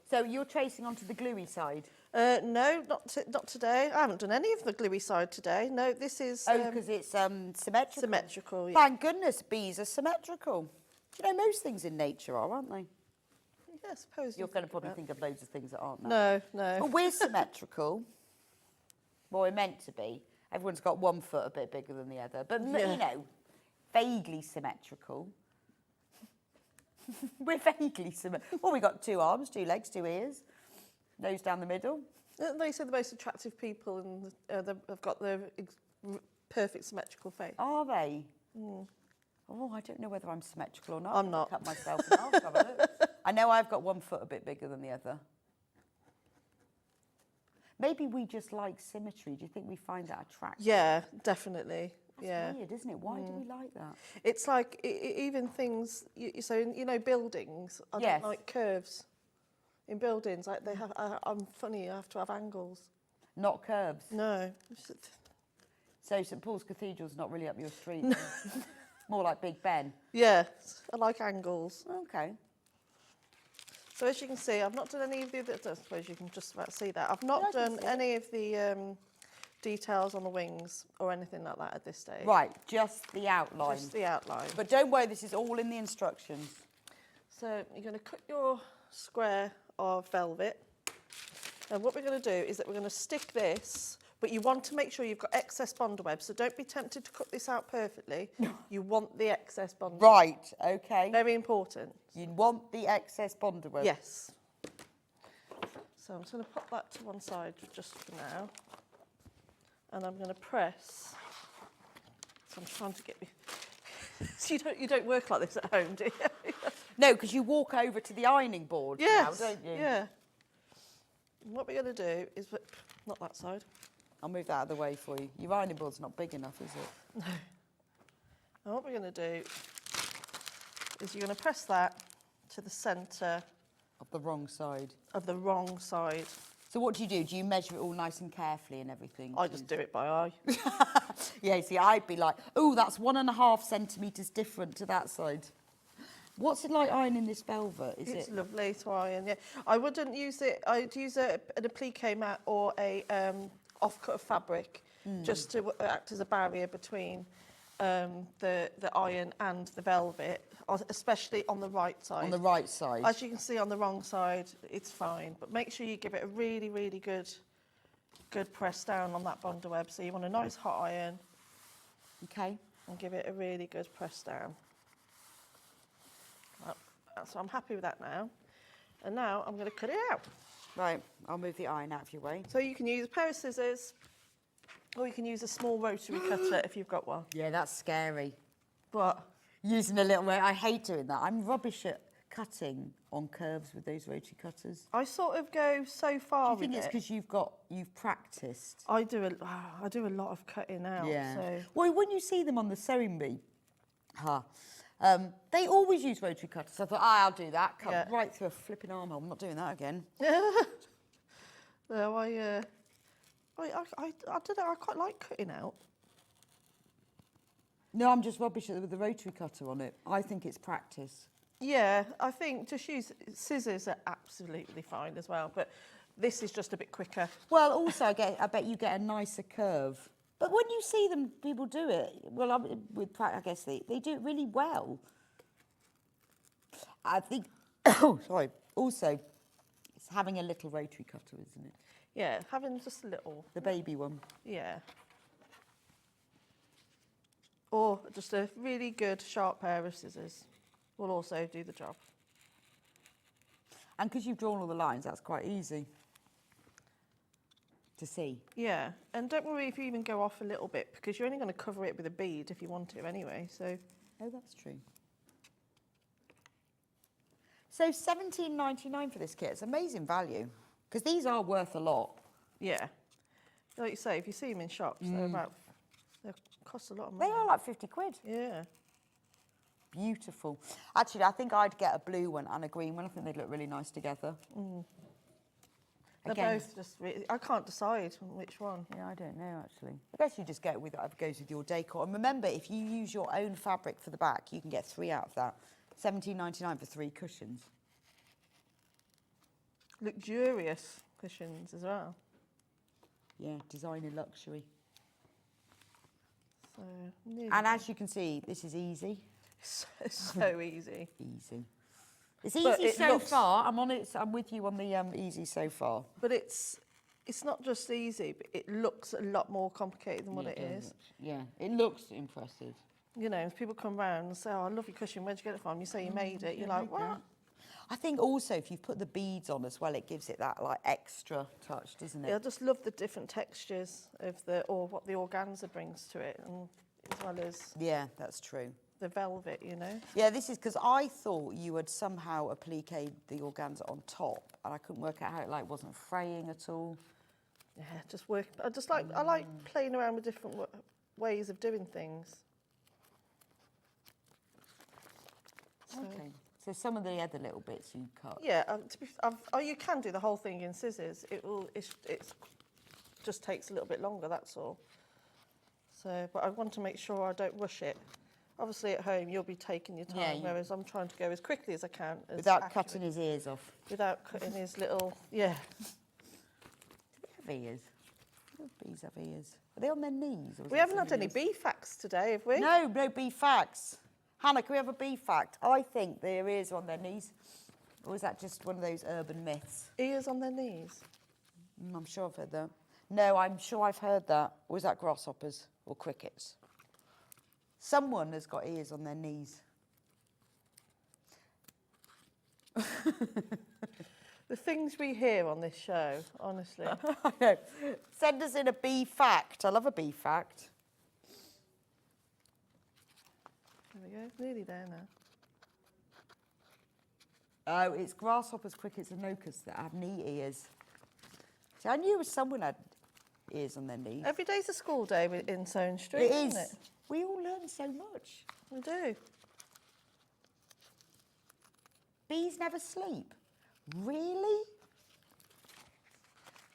So you're tracing onto the gluey side? No, not today. I haven't done any of the gluey side today. No, this is... because it's symmetrical? Symmetrical, yeah. Thank goodness bees are symmetrical. You know, most things in nature are, aren't they? Yeah, I suppose. You're going to probably think of loads of things that aren't. No, no. Well, we're symmetrical. Well, we're meant to be. Everyone's got one foot a bit bigger than the other, but Yeah. you know, vaguely symmetrical. We're vaguely symmetrical. Well, we got 2 arms, 2 legs, 2 ears, nose down the middle. They say the most attractive people have got the perfect symmetrical face. Are they? Oh, I don't know whether I'm symmetrical or not. I'm not. Cut myself in half. Have a look. I know I've got one foot a bit bigger than the other. Maybe we just like symmetry. Do you think we find that attractive? Yeah, definitely. That's yeah. weird, isn't it? Why do we like that? It's like even things. So you know, buildings. I Yes. don't like curves. In buildings, like they have. I'm funny. You have to have angles. Not curves. No. So St Paul's Cathedral's not really up your street. then? More like Big Ben. Yeah, I like angles. Okay. So as you can see, I've not done any of the. I suppose you can just about see that. I've not done any of the details on the wings or anything like that at this stage. Right, just the outline. Just the outline. But don't worry, this is all in the instructions. So you're going to cut your square of velvet. And what we're going to do is that we're going to stick this, but you want to make sure you've got excess bondweb. So don't be tempted to cut this out perfectly. You want the excess bondweb. Right, okay. Very important. You want the excess bondweb. Yes. So I'm just going to put that to one side just for now. And I'm going to press. So I'm trying to get so you don't work like this at home, do you? No, because you walk over to the ironing board now, don't you? Yeah. And what we're going to do is, not that side. I'll move that out of the way for you. Your ironing board's not big enough, is it? No. And what we're going to do is you're going to press that to the centre. Of the wrong side. Of the wrong side. So what do you do? Do you measure it all nice and carefully and everything? I just do it by eye. Yeah, see, I'd be like, oh, that's 1.5 centimetres different to that side. What's it like ironing this velvet? It's lovely to iron, yeah. I wouldn't use it, I'd use an applique mat or a offcut of fabric just to act as a barrier between the iron and the velvet, especially on the right side. On the right side. As you can see on the wrong side, it's fine, but make sure you give it a really, really good press down on that bondweb. So you want a nice hot iron. Okay. And give it a really good press down. So I'm happy with that now. And now I'm going to cut it out. Right, I'll move the iron out of your way. So you can use a pair of scissors, or you can use a small rotary cutter if you've got one. Yeah, that's scary. But using a little, I hate doing that. I'm rubbish at cutting on curves with those rotary cutters. I sort of go so far with it. Do you think it's because you've practiced? I do a lot of cutting out. Yeah. So. Well, when you see them on the sewing bee, they always use rotary cutters. So I thought, I'll do that. Cut right through a flipping armhole. I'm not doing that again. No, I don't know. I quite like cutting out. No, I'm just rubbish with the rotary cutter on it. I think it's practice. Yeah, I think just use scissors are absolutely fine as well, but this is just a bit quicker. Well, also, I bet you get a nicer curve. But when you see them, people do it. Well, I guess they do it really well. I think. Oh, sorry. Also, it's having a little rotary cutter, isn't it? Yeah, having just a little. The baby one. Yeah. Or just a really good sharp pair of scissors will also do the job. And because you've drawn all the lines, that's quite easy to see. Yeah, and don't worry if you even go off a little bit, because you're only going to cover it with a bead if you want to anyway, so. Oh, that's true. So $17.99 for this kit. It's amazing value, because these are worth a lot. Yeah. Like you say, if you see them in shops, they cost a lot of money. They are like 50 quid. Yeah. Beautiful. Actually, I think I'd get a blue one and a green one. I think they'd look really nice together. They're both just really, I can't decide on which one. Yeah, I don't know, actually. I guess you just go with whatever goes with your decor. And remember, if you use your own fabric for the back, you can get 3 out of that. $17.99 for 3 cushions. Luxurious cushions as well. Yeah, designer luxury. So, and as you can see, this is easy. It's so easy. Easy. It's But easy it so looks- far. I'm on it. I'm with you on the easy so far. But it's not just easy, but it looks a lot more complicated than what it is. Yeah, it looks impressive. You know, if people come round and say, "Oh, I love your cushion. Where'd you get it from?" You say you made it. You're like, "What?" I think also if you put the beads on as well, it gives it that like extra touch, doesn't it? Yeah, I just love the different textures of what the organza brings to it, and as well as Yeah, that's true. the velvet, you know. Yeah, this is because I thought you had somehow appliqued the organza on top, and I couldn't work out how it like wasn't fraying at all. Yeah, just work. I like playing around with different ways of doing things. So, Okay. So some of the other little bits you cut. yeah, you can do the whole thing in scissors. It just takes a little bit longer. That's all. So, but I want to make sure I don't rush it. Obviously, at home you'll be taking your time, whereas I'm trying to go as quickly as I can, Without cutting his ears off. without cutting his little Do we have ears? Do bees have ears? Are they on their knees? Or is We it haven't had something any else? bee facts today, have we? No bee facts. Hannah, can we have a bee fact? I think their ears are on their knees. Or is that just one of those urban myths? Ears on their knees. I'm sure I've heard that. No, I'm sure I've heard that. Or is that grasshoppers or crickets? Someone has got ears on their knees. The things we hear on this show, honestly. I know. Send us in a bee fact. I love a bee fact. There we go, nearly there now. Oh, it's grasshoppers, crickets and locusts that have knee ears. See, I knew someone had ears on their knees. Every day's a school day in Soane Street, It isn't is. it? We all learn so much. We do. Bees never sleep. Really?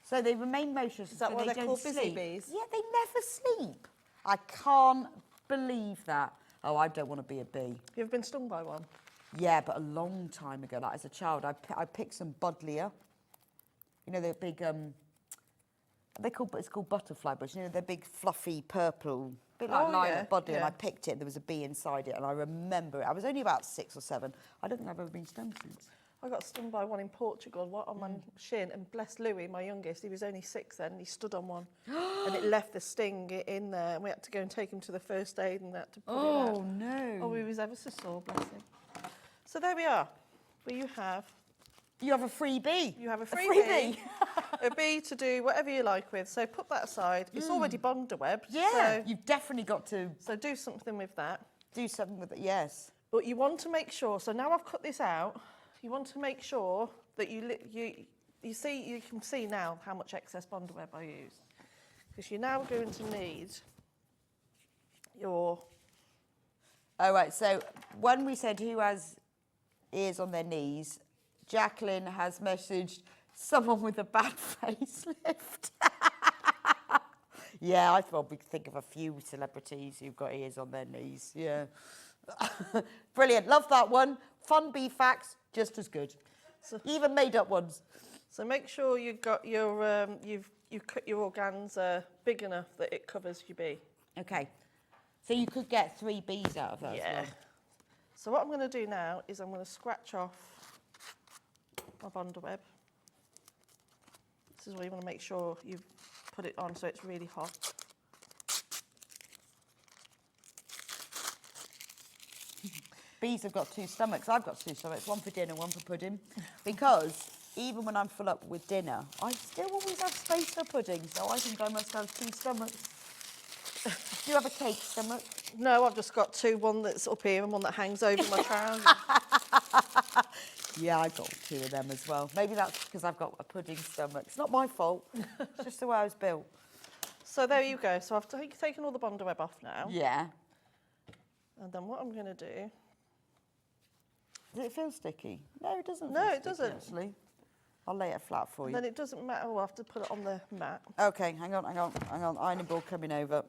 So they remain motionless. Is that so why they they're don't called busy sleep. bees? Yeah, they never sleep. I can't believe that. Oh, I don't want to be a bee. You ever been stung by one? Yeah, but a long time ago, like as a child, I picked some buddleia. You know, the big, it's called butterfly bush. You know, they're big, fluffy, purple, bit like lilac buddleia. And I picked it, and there was a bee inside it, and I remember it. I was only about 6 or 7. I don't think I've ever been stung since. I got stung by one in Portugal on my shin, and bless Louis, my youngest, he was only 6 then, and he stood on one, and it left the sting in there, and we had to go and take him to the first aid and had to put it out. Oh, no. Oh, he was ever so sore, bless him. So there we are. Well, you have a free bee. You have a free bee. A bee to do whatever you like with. So put that aside. It's already bonder webbed. Yeah, So, you've definitely got to so do something with that. do something with it, yes. But you want to make sure, so now I've cut this out, you want to make sure that you can see now how much excess bonder web I use. Because you're now going to need your... All right, so when we said who has ears on their knees, Jacqueline has messaged someone with a bad facelift. Yeah, I thought we could think of a few celebrities who've got ears on their knees, yeah. Brilliant, love that one. Fun bee facts, just as good. Even made up ones. So make sure you've got your, you've cut your organza big enough that it covers your bee. Okay, so you could get 3 bees out of that as well. So what I'm going to do now is I'm going to scratch off my bonder web. This is where you want to make sure you put it on so it's really hot. Bees have got 2 stomachs. I've got 2 stomachs, one for dinner, one for pudding. Because even when I'm full up with dinner, I still always have space for pudding, so I think I must have 2 stomachs. Do you have a cake stomach? No, I've just got 2, one that's up here and one that hangs over my trousers. Yeah, I've got 2 of them as well. Maybe that's because I've got a pudding stomach. It's not my fault. It's just the way I was built. So there you go. So I've taken all the bonder web off now. Yeah. And then what I'm going to do... Does it feel sticky? No, it doesn't. No, feel it sticky, doesn't. Actually, I'll lay it flat for you. Then it doesn't matter. I'll have to put it on the mat. Okay, hang on. Ironing board coming over.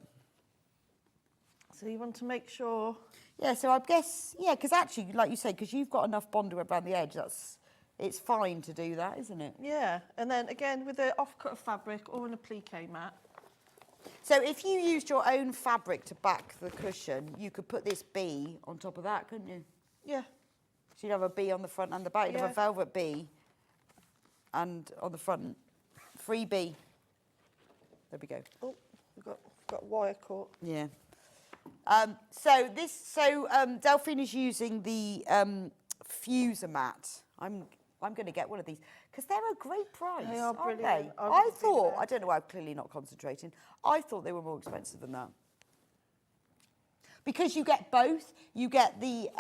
So you want to make sure... Yeah, so I guess, yeah, because actually, like you say, because you've got enough bonder web around the edge, it's fine to do that, isn't it? Yeah, and then again, with the off-cut of fabric or an applique mat. So if you used your own fabric to back the cushion, you could put this bee on top of that, couldn't you? Yeah. So you'd have a bee on the front and the back. You'd have a velvet bee and on the front, free bee. There we go. Oh, we've got wire caught. Yeah. So Delphine is using the fuser mat. I'm going to get one of these because they're a great price. They are aren't brilliant. they? I I really thought, do. I don't know why I'm clearly not concentrating. I thought they were more expensive than that. Because you get both. You get the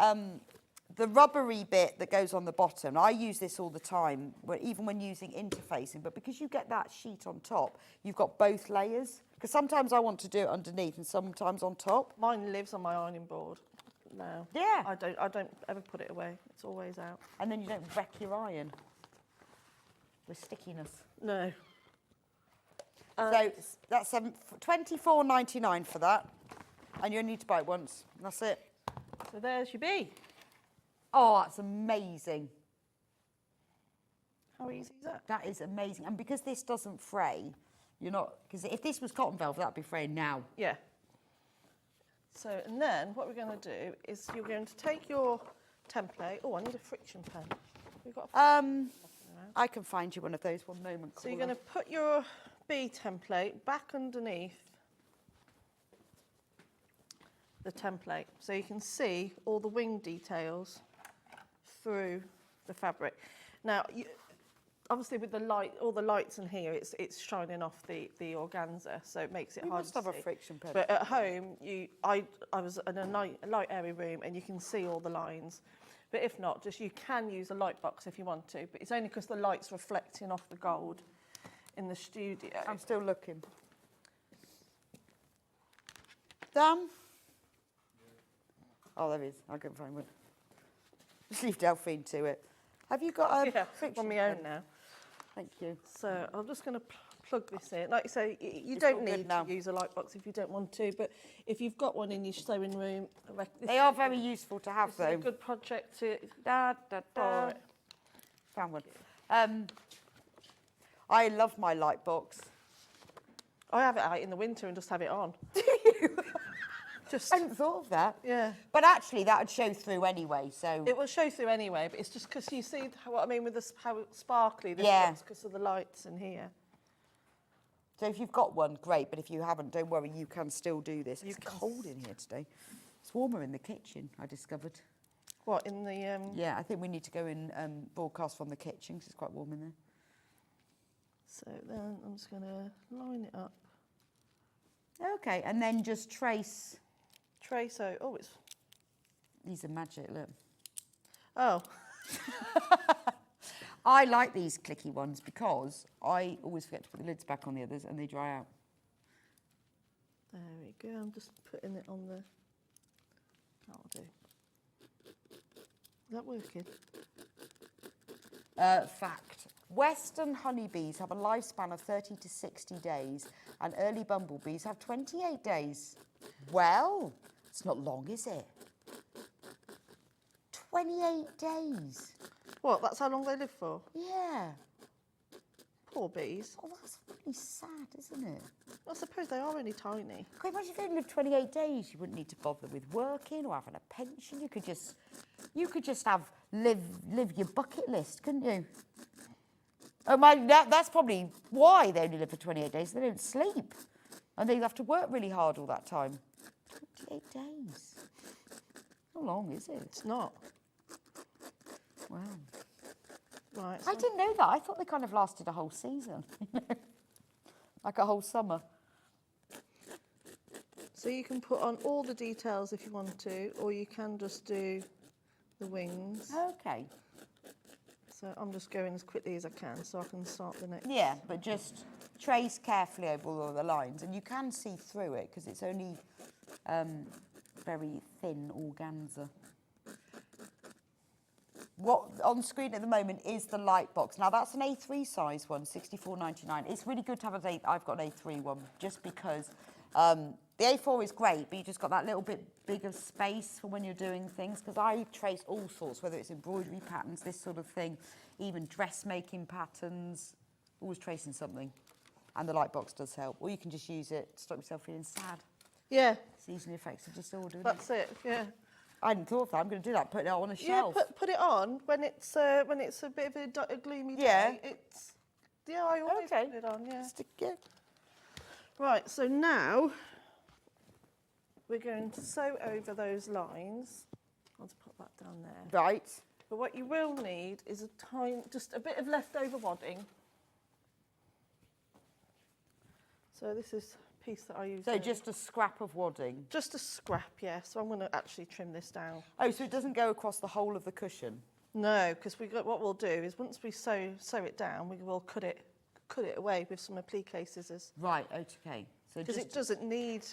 rubbery bit that goes on the bottom. I use this all the time, even when using interfacing. But because you get that sheet on top, you've got both layers. Because sometimes I want to do it underneath and sometimes on top. Mine lives on my ironing board now. Yeah. I don't ever put it away. It's always out. And then you don't wreck your iron with stickiness. No. So that's $24.99 for that. And you only need to buy it once. And that's it. So there's your bee. Oh, that's amazing. How easy is that? That is amazing. And because this doesn't fray, you're not... Because if this was cotton velvet, that'd be fraying now. Yeah. So, and then what we're going to do is you're going to take your template. Oh, I need a friction pen. We've got I can find you one of those. One moment. So you're going to put your bee template back underneath the template so you can see all the wing details through the fabric. Now, obviously with the light, all the lights in here, it's shining off the organza, so it makes it hard to see. You must have a friction pen. But at home, I was in a light airy room and you can see all the lines. But if not, just you can use a light box if you want to, but it's only because the light's reflecting off the gold in the studio. I'm still looking. Dan? Oh, there is. I can find one. Just leave Delphine to it. Have you got a friction on my own pen? now? Thank you. So I'm just going to plug this in. Like I say, you don't need to use a light box if you don't want to, but if you've got one in your sewing room, they are very useful to have, though. It's a good project to borrow it. Found one. I love my light box. I have it out in the winter and just have it on. Do you? I hadn't thought of that. Yeah. But actually, that would show through anyway, so... It will show through anyway, but it's just because you see what I mean with how sparkly this looks because of the lights in here. So if you've got one, great, but if you haven't, don't worry, you can still do this. It's cold in here today. It's warmer in the kitchen, I discovered. What, in the... Yeah, I think we need to go and broadcast from the kitchen because it's quite warm in there. So then I'm just going to line it up. Okay, and then just trace... So, oh, it's... These are magic, look. Oh. I like these clicky ones because I always forget to put the lids back on the others and they dry out. There we go. I'm just putting it on the... That'll do. Is that working? Fact. Western honeybees have a lifespan of 30 to 60 days and early bumblebees have 28 days. Well, it's not long, is it? 28 days. What, that's how long they live for? Yeah. Poor bees. Oh, that's really sad, isn't it? I suppose they are really tiny. Can you imagine if they only lived 28 days? You wouldn't need to bother with working or having a pension. You could just have live your bucket list, couldn't you? Oh my, that's probably why they only live for 28 days. They don't sleep. And they have to work really hard all that time. 28 days. How long is it? It's not. Wow. Right. I didn't know that. I thought they kind of lasted a whole season. Like a whole summer. So you can put on all the details if you want to, or you can just do the wings. Okay. So I'm just going as quickly as I can so I can start the next. Yeah, but just trace carefully over all the lines, and you can see through it because it's only very thin organza. What on screen at the moment is the light box. Now that's an A3 size one, $64.99. It's really good to have I've got an A3 one just because the A4 is great, but you just got that little bit bigger space for when you're doing things. Because I trace all sorts, whether it's embroidery patterns, this sort of thing, even dressmaking patterns. Always tracing something. and the light box does help. Or you can just use it to stop yourself feeling sad. Yeah. Seasonal affective disorder. That's it. Yeah. I hadn't thought of that. I'm going to do that. Put it on a shelf. Yeah, put it on when it's a bit of a gloomy day. It's I always put it on. Yeah. Stick it. Right. So now we're going to sew over those lines. I'll just put that down there. Right. But what you will need is just a bit of leftover wadding. So this is a piece that I use. So just a scrap of wadding? Just a scrap, yeah. So I'm going to actually trim this down. Oh, so it doesn't go across the whole of the cushion? No, because what we'll do is once we sew it down, we will cut it away with some applique scissors. Right, okay. Because it doesn't need,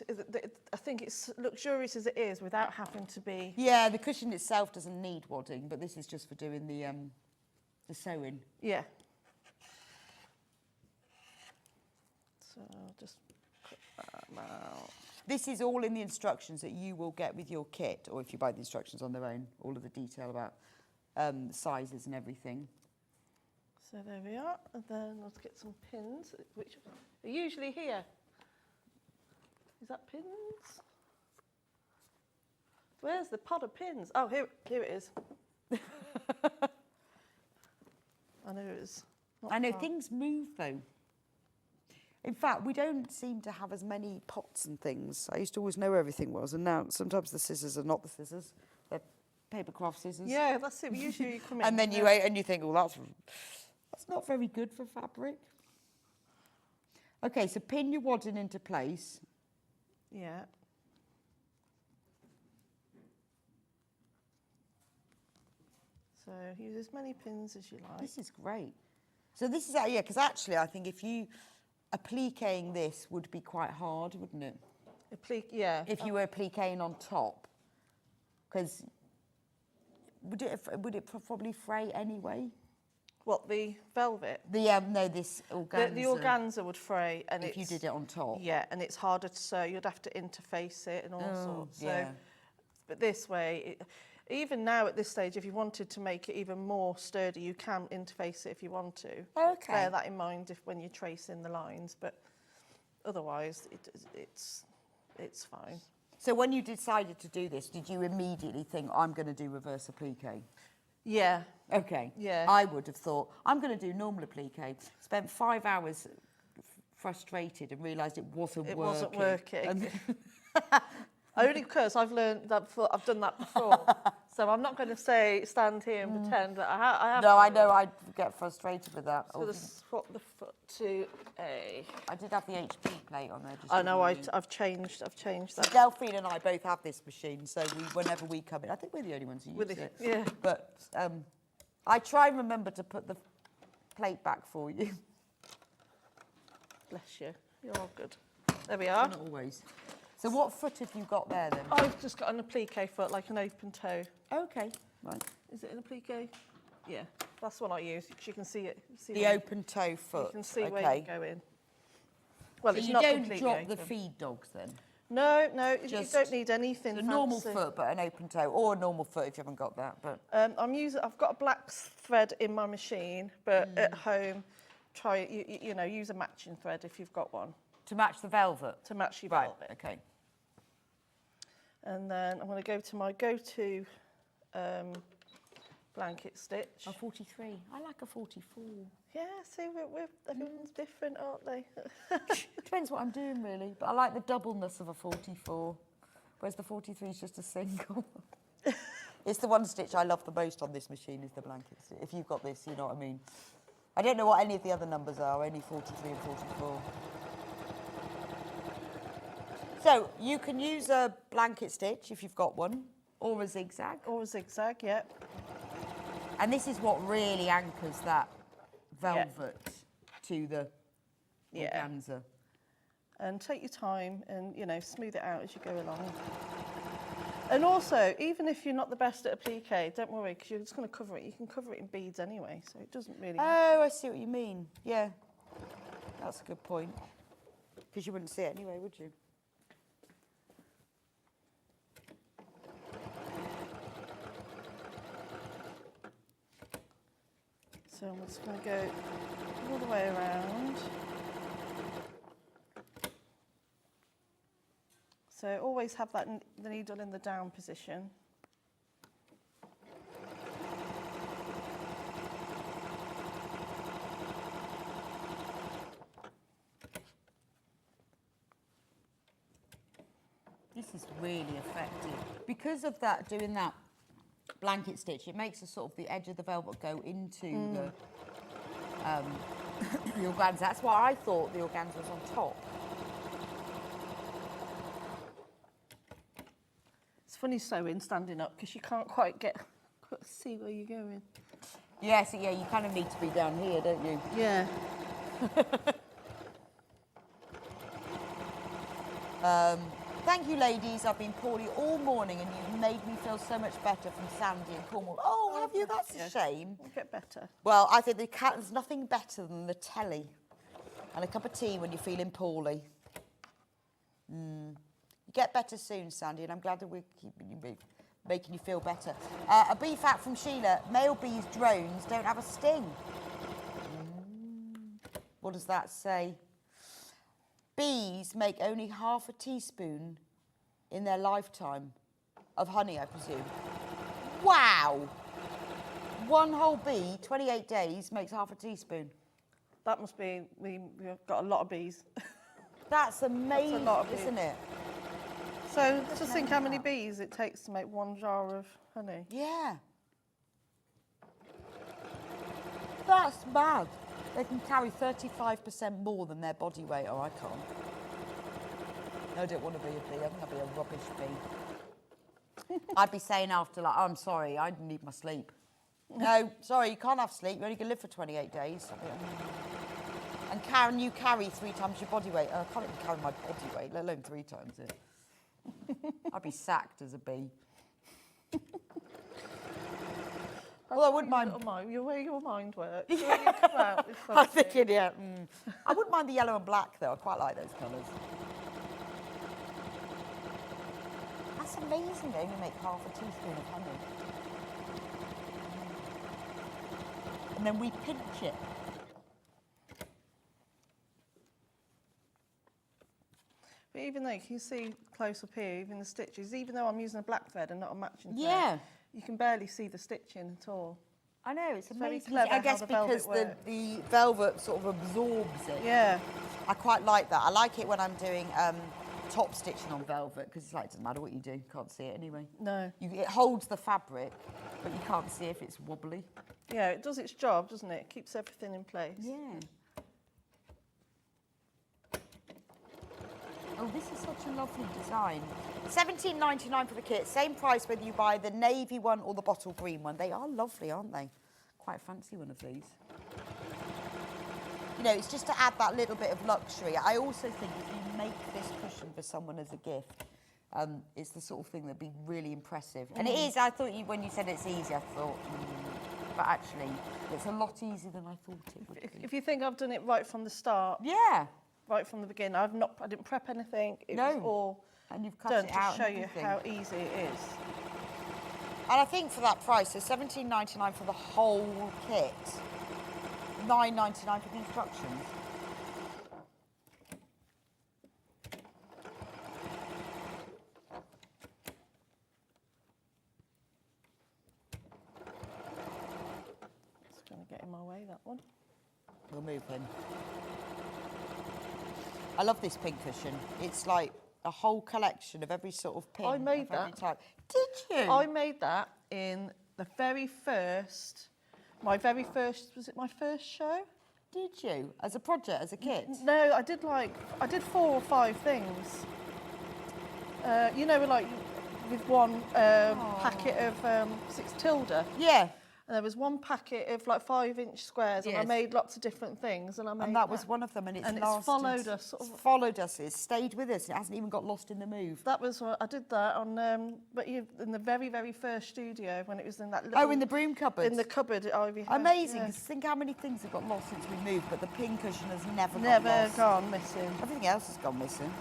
I think it's luxurious as it is without having to be... Yeah, the cushion itself doesn't need wadding, but this is just for doing the sewing. Yeah. So I'll just cut that out. This is all in the instructions that you will get with your kit, or if you buy the instructions on their own, all of the detail about sizes and everything. So there we are, and then let's get some pins, which are usually here. Is that pins? Where's the pot of pins? Oh, here it is. I know it is. I know things move though. In fact, we don't seem to have as many pots and things. I used to always know where everything was, and now sometimes the scissors are not the scissors; they're paper craft scissors. Yeah, that's it. Usually you come in, and then you think, well, that's not very good for fabric. Okay, so pin your wadding into place. Yeah. So use as many pins as you like. This is great. So this is, yeah, because actually I think if you appliquing this would be quite hard, wouldn't it? Applique, yeah. If you were appliquing on top, because would it probably fray anyway? What, the velvet? No, this organza. The organza would fray, and if you did it on top. Yeah, and it's harder to sew. You'd have to interface it and all sorts. Yeah. So, but this way, even now at this stage, if you wanted to make it even more sturdy, you can interface it if you want to. Okay. Bear that in mind when you're tracing the lines, but otherwise, it's fine. So when you decided to do this, did you immediately think, I'm going to do reverse applique? Yeah. Okay. Yeah. I would have thought, I'm going to do normal applique. Spent 5 hours frustrated and realised it wasn't working. It wasn't working. Only because I've learned that before, I've done that before. So I'm not going to stand here and pretend that I have. No, I know, I get frustrated with that. So swap the foot to a... I did have the HP plate on there. I know, I've changed that. So Delphine and I both have this machine, so whenever we come in, I think we're the only ones who use it. Yeah. But I try and remember to put the plate back for you. Bless you. You're all good. There we are. Not always. So what foot have you got there then? I've just got an applique foot, like an open toe. Okay, right. Is it an applique? Yeah, that's what I use. You can see it. The open toe foot. You can see where you go in. Well, so it's you not don't completely drop open. the feed dogs then? No, you don't need anything a fancy. normal foot, but an open toe, or a normal foot if you haven't got that. But I've got a black thread in my machine, but at home, use a matching thread if you've got one. To match the velvet? To match your velvet. Right, okay. And then I'm going to go to my go-to blanket stitch. A 43. I like a 44. Yeah, see, everyone's different, aren't they? Depends what I'm doing, really. But I like the doubleness of a 44, whereas the 43 is just a single. It's the one stitch I love the most on this machine is the blanket stitch. If you've got this, you know what I mean. I don't know what any of the other numbers are, only 43 and 44. So you can use a blanket stitch if you've got one, or a zigzag. Or a zigzag, yeah. And this is what really anchors that velvet to the organza. And take your time and, smooth it out as you go along. And also, even if you're not the best at applique, don't worry, because you're just going to cover it. You can cover it in beads anyway, so it doesn't really matter. Oh, I see what you mean. Yeah, that's a good point. Because you wouldn't see it anyway, would you? So I'm just going to go all the way around. So always have that the needle in the down position. This is really effective. Because of that, doing that blanket stitch, it makes the sort of the edge of the velvet go into the organza. That's why I thought the organza was on top. It's funny sewing standing up because you can't quite see where you're going. Yes, yeah, you kind of need to be down here, don't you? Yeah. Thank you, ladies. I've been poorly all morning and you've made me feel so much better from Sandy and Cornwall. Oh, have you? That's a shame. It'll get better. Well, I think there's nothing better than the telly and a cup of tea when you're feeling poorly. You get better soon, Sandy, and I'm glad that we're making you feel better. A bee fact from Sheila. Male bees' drones don't have a sting. What does that say? Bees make only half a teaspoon in their lifetime of honey, I presume. Wow! One whole bee, 28 days, makes half a teaspoon. That must be, we've got a lot of bees. That's amazing, That's a lot of bees. isn't it? So just think how many bees it takes to make 1 jar of honey. Yeah. That's mad. They can carry 35% more than their body weight. Oh, I can't. No, I don't want to be a bee. I think I'd be a rubbish bee. I'd be saying after, like, I'm sorry, I need my sleep. No, sorry, you can't have sleep. You only can live for 28 days. And Karen, you carry 3 times your body weight. I can't even carry my body weight, let alone 3 times it. I'd be sacked as a bee. Well, I wouldn't mind. The way your mind works. You come out with I'm thinking, yeah. I wouldn't mind the yellow and black, though. I quite like those colours. That's amazing. They only make half a teaspoon of honey. And then we pinch it. But even though you can see close up here, even the stitches, even though I'm using a black thread and not a matching thread, Yeah. you can barely see the stitching at all. I know, it's very amazing. clever I guess how the velvet because works. the velvet sort of absorbs it. Yeah. I quite like that. I like it when I'm doing top stitching on velvet because it's like, it doesn't matter what you do, you can't see it anyway. No. It holds the fabric, but you can't see if it's wobbly. Yeah, it does its job, doesn't it? It keeps everything in place. Yeah. Oh, this is such a lovely design. $17.99 for the kit. Same price whether you buy the navy one or the bottle green one. They are lovely, aren't they? Quite fancy one of these. You know, it's just to add that little bit of luxury. I also think if you make this cushion for someone as a gift, it's the sort of thing that'd be really impressive. And it is. I thought when you said it's easy, I thought, but actually, it's a lot easier than I thought it would be. If you think I've done it right from the start, yeah, right from the beginning, I didn't prep anything. It No. was all and you've cut done it to out show and you everything. how easy it is. And I think for that price, so $17.99 for the whole kit, $9.99 for the instructions. It's going to get in my way, that one. We'll move him. I love this pin cushion. It's like a whole collection of every sort of pin. I made of every that. type. Did you? I made that in the very first, was it my first show? Did you? As a project, as a kit? No, I did 4 or 5 things. You know, like with one packet of 6 Tilda. Yeah. And there was one packet of like 5-inch squares, and I Yes. made lots of different things, and I made And that was one of them, and it's and lasted. it's followed us. Sort It's of, followed us. It's stayed with us. It hasn't even got lost in the move. that was what I did that on, in the very, very first studio when it was in that little. Oh, in the broom cupboard. In the cupboard at Ivy House. Amazing. yeah. 'Cause think how many things have got lost since we moved, but the pin cushion has never Never got lost. gone missing. Everything else has gone missing.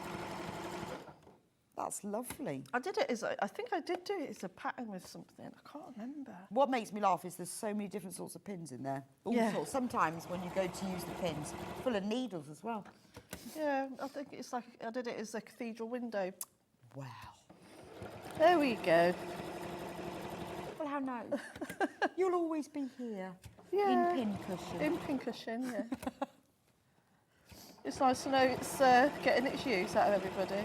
That's lovely. I did it I think I did do it as a pattern with something. I can't remember. What makes me laugh is there's so many different sorts of pins in there. All Yeah. sorts. Sometimes when you go to use the pins, full of needles as well. Yeah, I think it's like I did it as a cathedral window. Wow. There we go. Well, how nice. You'll always be here. Yeah. In pincushion. In pincushion, yeah. It's nice to know it's getting its use out of everybody.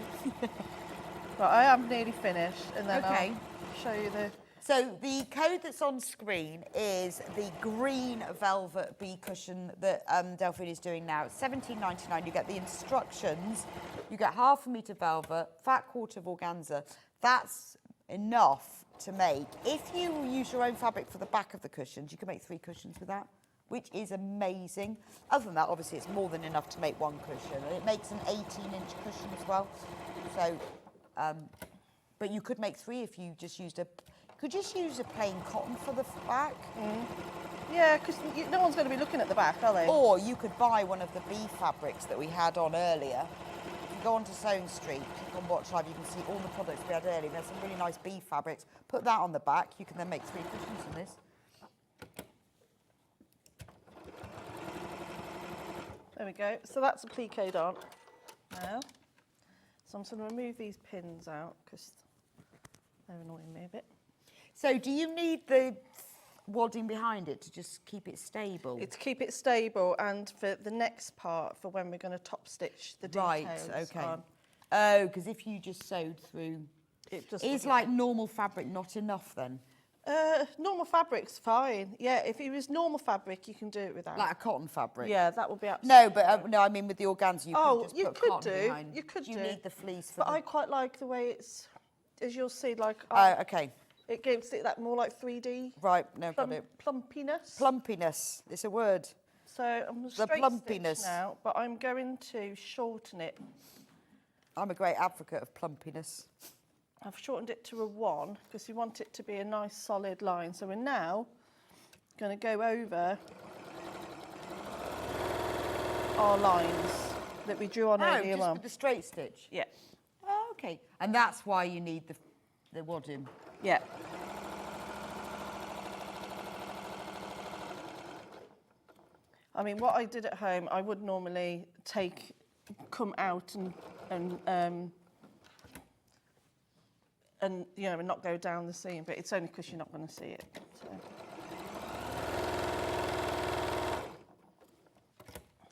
Right, I am nearly finished, and then I'll show you the... So the code that's on screen is the green velvet bee cushion that Delphine is doing now. It's $17.99. You get the instructions. You get half a metre velvet, fat quarter of organza. That's enough to make. If you use your own fabric for the back of the cushions, you can make 3 cushions with that, which is amazing. Other than that, obviously, it's more than enough to make 1 cushion. It makes an 18-inch cushion as well. So, but you could make 3 if you just used a... Could just use a plain cotton for the back. Yeah, because no one's going to be looking at the back, are they? Or you could buy one of the bee fabrics that we had on earlier. If you go onto Sewing Street, click on Watch Live, you can see all the products we had earlier. There's some really nice bee fabrics. Put that on the back. You can then make 3 cushions from this. There we go. So that's appliqued on now. So I'm just going to remove these pins out because they're annoying me a bit. So do you need the wadding behind it to just keep it stable? It's to keep it stable, and for the next part, for when we're going to top stitch the details. Right, okay. On. Oh, because if you just sewed through... It just is like normal fabric not enough then? Normal fabric's fine. Yeah, if it was normal fabric, you can do it without. Like a cotton fabric? Yeah, that would be absolutely No, but no, I mean with the organza, you could just you put could cotton do. behind. You could do. You need the fleece for But I quite like the way it's, as you'll see, like... Oh, okay. It gives it that more like 3D. Right, no, got it. Plumpiness. Plumpiness, it's a word. So I'm going to The straight plumpiness. stitch now, but I'm going to shorten it. I'm a great advocate of plumpiness. I've shortened it to a 1 because you want it to be a nice solid line. So we're now going to go over our lines that we drew on earlier just on. with the straight stitch? Yeah. Oh, okay. And that's why you need the wadding? Yeah. I mean, what I did at home, I would normally come out and you know, and not go down the seam, but it's only because you're not going to see it.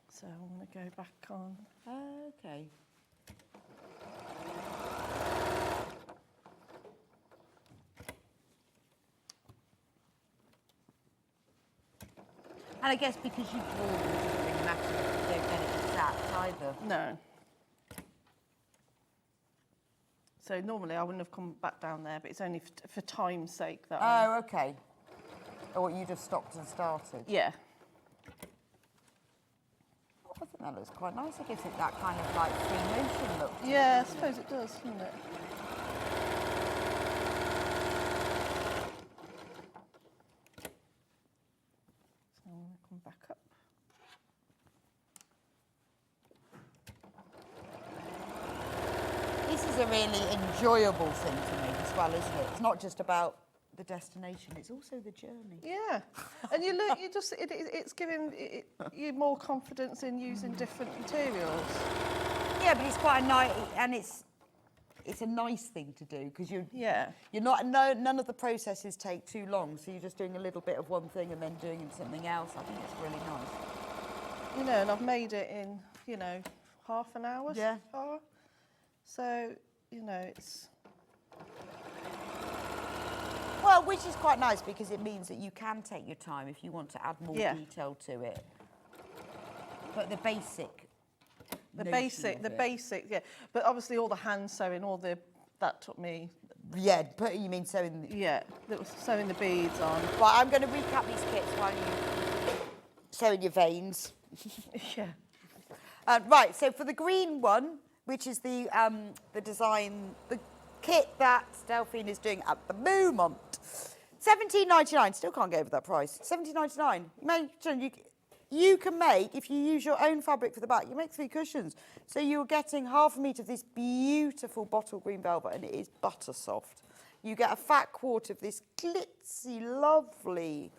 So I'm going to go back on. Okay. And I guess because you draw them, it doesn't really matter if you don't get it exact either. No. So normally I wouldn't have come back down there, but it's only for time's sake that Oh, okay. Or you'd have stopped and started. Yeah. I think that looks quite nice. I guess it that kind of like free motion look. Yeah, I suppose it does, doesn't it? So I'm going to come back up. This is a really enjoyable thing to me as well, isn't it? It's not just about the destination, it's also the journey. Yeah, and you look, it's giving you more confidence in using different materials. Yeah, but it's quite a nice, and it's a nice thing to do because you're not none of the processes take too long, so you're just doing a little bit of one thing and then doing something else. I think it's really nice. You know, and I've made it in half an hour. Yeah. So far. So you know it's. Well, which is quite nice because it means that you can take your time if you want to add more detail to it. But the basic. The basic, yeah. But obviously all the hand sewing, that took me. Yeah, you mean sewing? Yeah, that was sewing the beads on. Right, I'm going to recap these kits while you sewing your veins. Yeah. Right, so for the green one, which is the design, the kit that Delphine is doing at the moment, $17.99. Still can't get over that price. $17.99. You can make, if you use your own fabric for the back, you make 3 cushions. So you're getting half a metre of this beautiful bottle green velvet, and it is butter soft. You get a fat quarter of this glitzy, lovely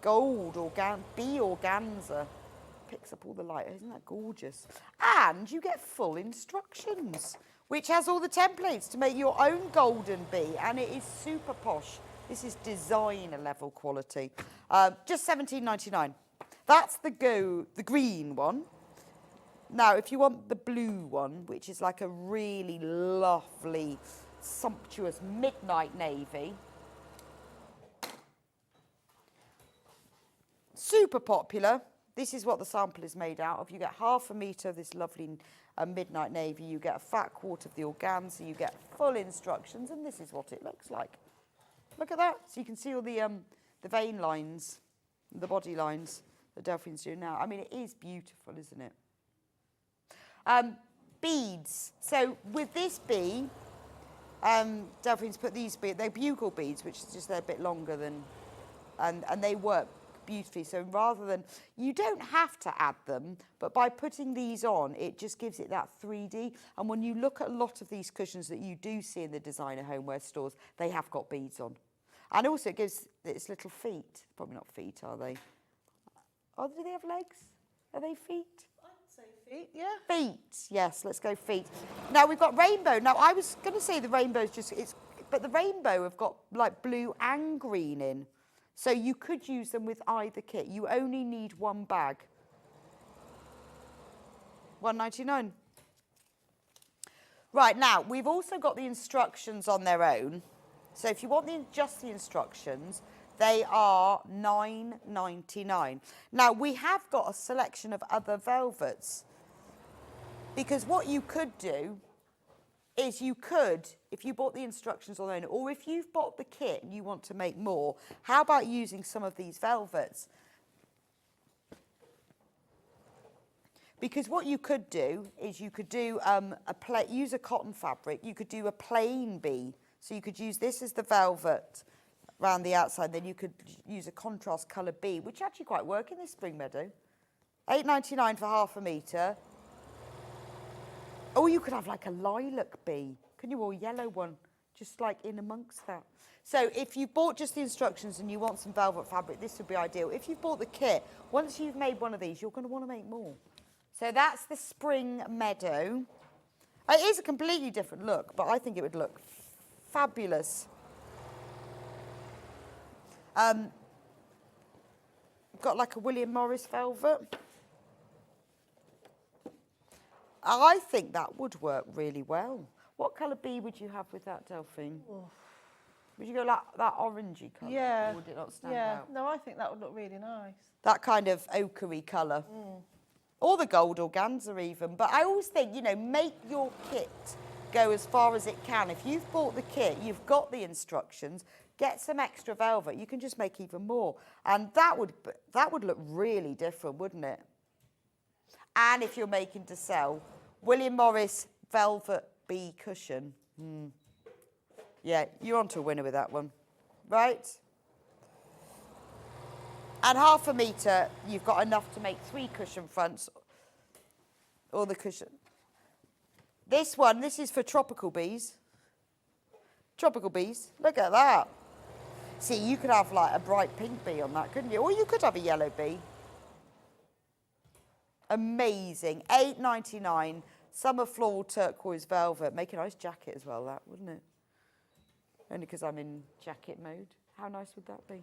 gold bee organza. Picks up all the light. Isn't that gorgeous? And you get full instructions, which has all the templates to make your own golden bee, and it is super posh. This is designer level quality. Just £17.99. That's the green one. Now, if you want the blue one, which is like a really lovely, sumptuous midnight navy, super popular. This is what the sample is made out of. You get half a metre of this lovely midnight navy. You get a fat quart of the organza. You get full instructions, and this is what it looks like. Look at that. So you can see all the vein lines, the body lines that Delphine's doing now. I mean, it is beautiful, isn't it? Beads. So with this bee, Delphine's put these beads, they're bugle beads, which is just they're a bit longer than, and they work beautifully. So rather than, you don't have to add them, but by putting these on, it just gives it that 3D. And when you look at a lot of these cushions that you do see in the designer homeware stores, they have got beads on. And also it gives its little feet, probably not feet, are they? Oh, do they have legs? Are they feet? Feet, yeah. Feet, yes, let's go feet. Now we've got rainbow. Now I was going to say the rainbow's just, but the rainbow have got like blue and green in. So you could use them with either kit. You only need one bag. £1.99. Right, now we've also got the instructions on their own. So if you want just the instructions, they are £9.99. Now we have got a selection of other velvets. Because what you could do is you could, if you bought the instructions on their own, or if you've bought the kit and you want to make more, how about using some of these velvets? Because what you could do is you could do use a cotton fabric. You could do a plain bee. So you could use this as the velvet around the outside. Then you could use a contrast colour bee, which actually quite work in this spring meadow. £8.99 for half a metre. Or you could have like a lilac bee, couldn't you? Or a yellow one, just like in amongst that. So if you bought just the instructions and you want some velvet fabric, this would be ideal. If you've bought the kit, once you've made one of these, you're going to want to make more. So that's the spring meadow. It is a completely different look, but I think it would look fabulous. Got like a William Morris velvet. I think that would work really well. What colour bee would you have with that, Delphine? Oh. Would you go like that orangey colour? Yeah. Or would it not stand out? No, I think that would look really nice. That kind of ochre-y colour. Mm. Or the gold organza even. But I always think, you know, make your kit go as far as it can. If you've bought the kit, you've got the instructions, get some extra velvet, you can just make even more. And that would look really different, wouldn't it? And if you're making to sell, William Morris velvet bee cushion. Yeah, you're on to a winner with that one, right? And half a metre, you've got enough to make 3 cushion fronts, or the cushion. This one, this is for tropical bees. Tropical bees, look at that. See, you could have like a bright pink bee on that, couldn't you? Or you could have a yellow bee. Amazing, £8.99, summer floral turquoise velvet. Make a nice jacket as well, that, wouldn't it? Only because I'm in jacket mode. How nice would that be?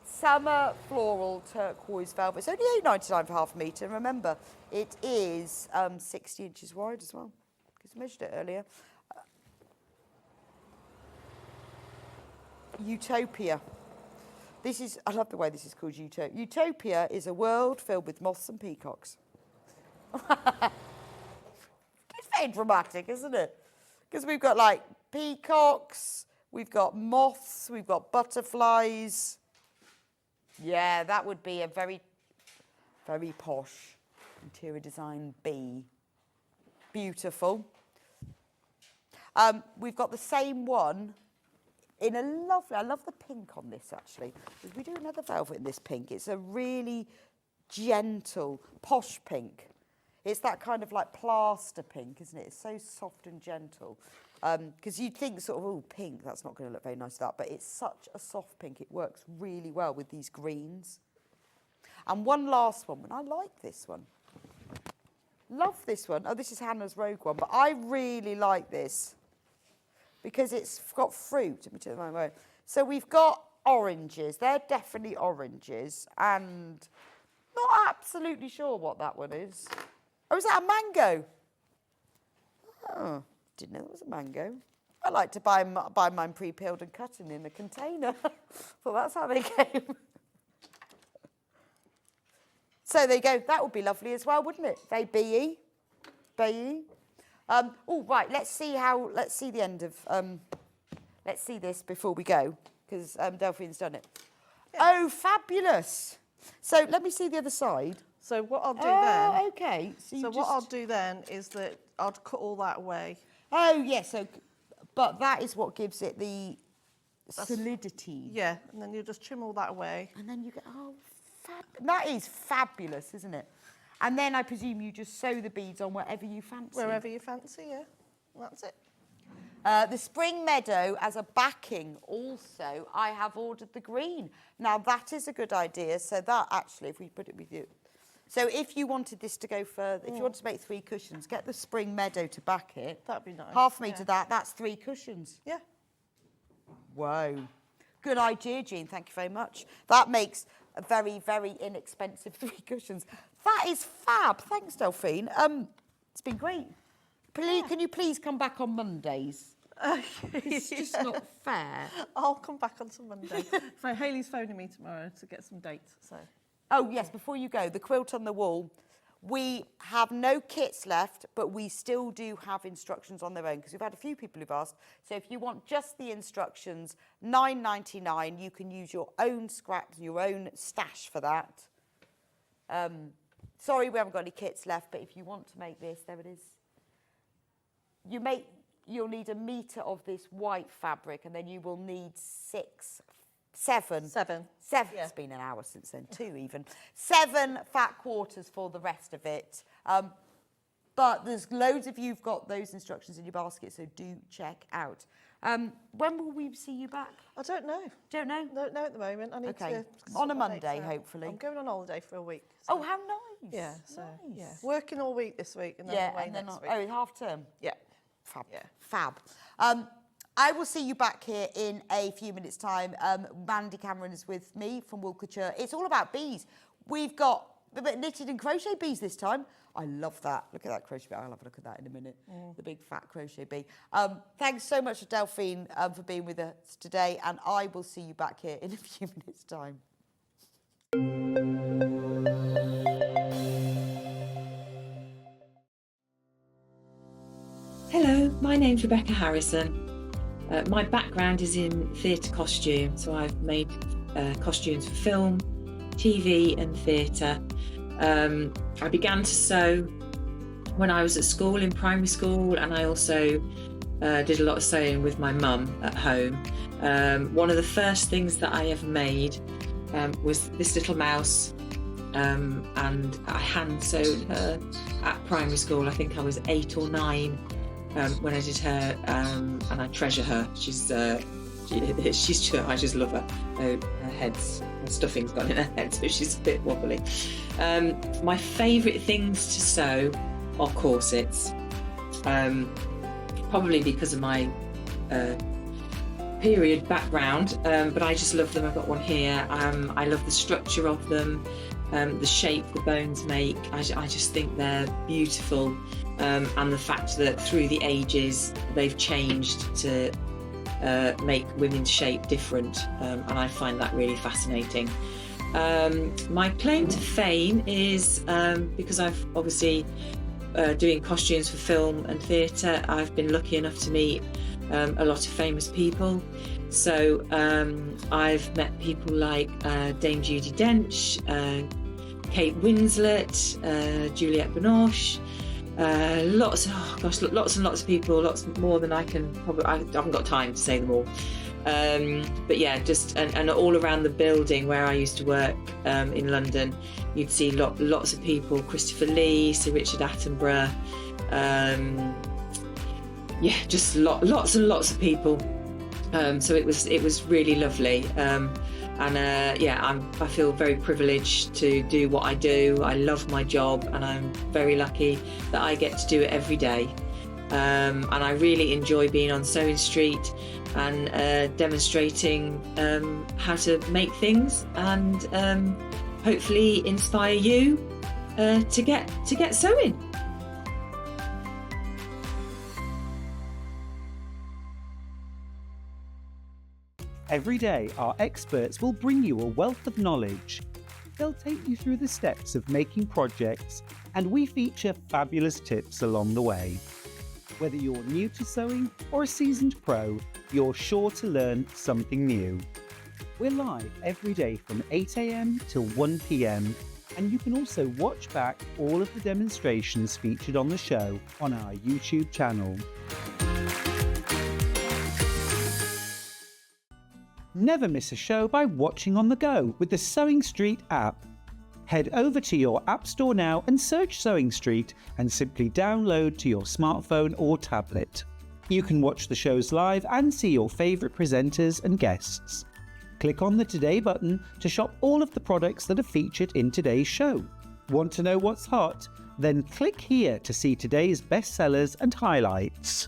Summer floral turquoise velvet. It's only £8.99 for half a metre. And remember, it is 60 inches wide as well, because I measured it earlier. Utopia. This is, I love the way this is called Utopia. Utopia is a world filled with moths and peacocks. It's very dramatic, isn't it? Because we've got like peacocks, we've got moths, we've got butterflies. Yeah, that would be a very, very posh interior design bee. Beautiful. We've got the same one in a lovely, I love the pink on this actually. We do another velvet in this pink. It's a really gentle, posh pink. It's that kind of like plaster pink, isn't it? It's so soft and gentle. Because you'd think sort of, oh, pink, that's not going to look very nice, that. But it's such a soft pink. It works really well with these greens. And one last one, and I like this one. love this one. Oh, this is Hannah's Rogue one, but I really like this because it's got fruit. Let me turn my way. So we've got oranges. They're definitely oranges, and not absolutely sure what that one is. Oh, is that a mango? Oh, didn't know it was a mango. I like to buy mine pre-peeled and cut in a container. Well, that's how they came. So there you go. That would be lovely as well, wouldn't it? Very bee-y. Bee-y. Oh, right. Let's see the end of. Let's see this before we go, because Delphine's done it. Yeah. Oh, fabulous! So let me see the other side. So what I'll do then. Oh, okay. So what I'll do then is that I'll cut all that away. Oh, yes. Yeah, so, but that is what gives it the solidity. Yeah, and then you just trim all that away. And then you go, oh, that is fabulous, isn't it? And then I presume you just sew the beads on wherever you fancy. Wherever you fancy, yeah. That's it. The Spring Meadow as a backing also, I have ordered the green. Now that is a good idea. So that actually, if we put it with you. So if you wanted this to go further, if you wanted to make 3 cushions, get the Spring Meadow to back it. That'd be nice. Half metre that's 3 cushions. Yeah. Whoa. Good idea, Jean. Thank you very much. That makes a very, very inexpensive 3 cushions. That is fab. Thanks, Delphine. It's been great. Please, can you please come back on Mondays? It's just not fair. I'll come back on some Monday. So Hayley's phoning me tomorrow to get some dates. So. Oh, yes, before you go, the quilt on the wall. We have no kits left, but we still do have instructions on their own, because we've had a few people who've asked. So if you want just the instructions, £9.99, you can use your own scraps, your own stash for that. Sorry, we haven't got any kits left, but if you want to make this, there it is. You'll need 1 metre of this white fabric, and then you will need 7. Yeah. It's been an hour since then, 2 even. 7 fat quarters for the rest of it. But there's loads of you've got those instructions in your basket, so do check out. When will we see you back? I don't know. Don't know? Don't know at the moment. I need to on a Monday, hopefully. I'm going on holiday for a week. So. Oh, how nice. Yeah, so nice. yeah. Working all week this week and then away next week. Oh, half term? Yeah. Fab. Yeah. Fab. I will see you back here in a few minutes' time. Mandy Cameron is with me from Couture. It's all about bees. We've got a bit knitted and crochet bees this time. I love that. Look at that crochet bee. I'll have a look at that in a minute. The big fat crochet bee. Thanks so much to Delphine for being with us today, and I will see you back here in a few minutes' time. Hello, my name's Rebecca Harrison. My background is in theatre costume, so I've made costumes for film, TV and theatre. I began to sew when I was at school, in primary school, and I also did a lot of sewing with my mum at home. One of the first things that I ever made was this little mouse, and I hand sewed her at primary school. I think I was 8 or 9 when I did her, and I treasure her. She's I just love her. Her stuffing's gone in her head, so she's a bit wobbly. My favourite things to sew are corsets, probably because of my period background, but I just love them. I've got one here. I love the structure of them, the shape the bones make. I just think they're beautiful, and the fact that through the ages they've changed to make women's shape different, and I find that really fascinating. My claim to fame is because I've obviously doing costumes for film and theatre, I've been lucky enough to meet a lot of famous people. So I've met people like Dame Judi Dench, Kate Winslet, Juliette Binoche, lots and lots of people, lots more than I can probably, I haven't got time to say them all. But yeah, just and all around the building where I used to work in London, you'd see lots of people, Christopher Lee, Sir Richard Attenborough, yeah, just lots and lots of people. So it was really lovely. yeah, I feel very privileged to do what I do. I love my job, and I'm very lucky that I get to do it every day. And I really enjoy being on Sewing Street and demonstrating how to make things, and hopefully inspire you to get sewing. Every day, our experts will bring you a wealth of knowledge. They'll take you through the steps of making projects, and we feature fabulous tips along the way. Whether you're new to sewing or a seasoned pro, you're sure to learn something new. We're live every day from 8 a.m. till 1 p.m, and you can also watch back all of the demonstrations featured on the show on our YouTube channel. Never miss a show by watching on the go with the Sewing Street app. Head over to your app store now and search Sewing Street and simply download to your smartphone or tablet. You can watch the shows live and see your favourite presenters and guests. Click on the Today button to shop all of the products that are featured in today's show. Want to know what's hot? Then click here to see today's bestsellers and highlights.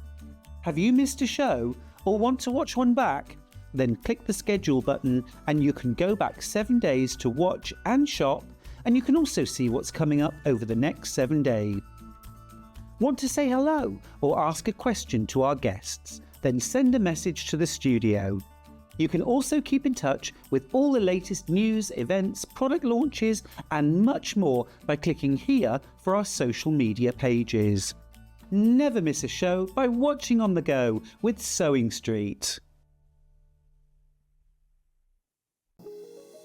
Have you missed a show or want to watch one back? Then click the schedule button and you can go back 7 days to watch and shop, and you can also see what's coming up over the next 7 days. Want to say hello or ask a question to our guests? Then send a message to the studio. You can also keep in touch with all the latest news, events, product launches and much more by clicking here for our social media pages. Never miss a show by watching on the go with Sewing Street.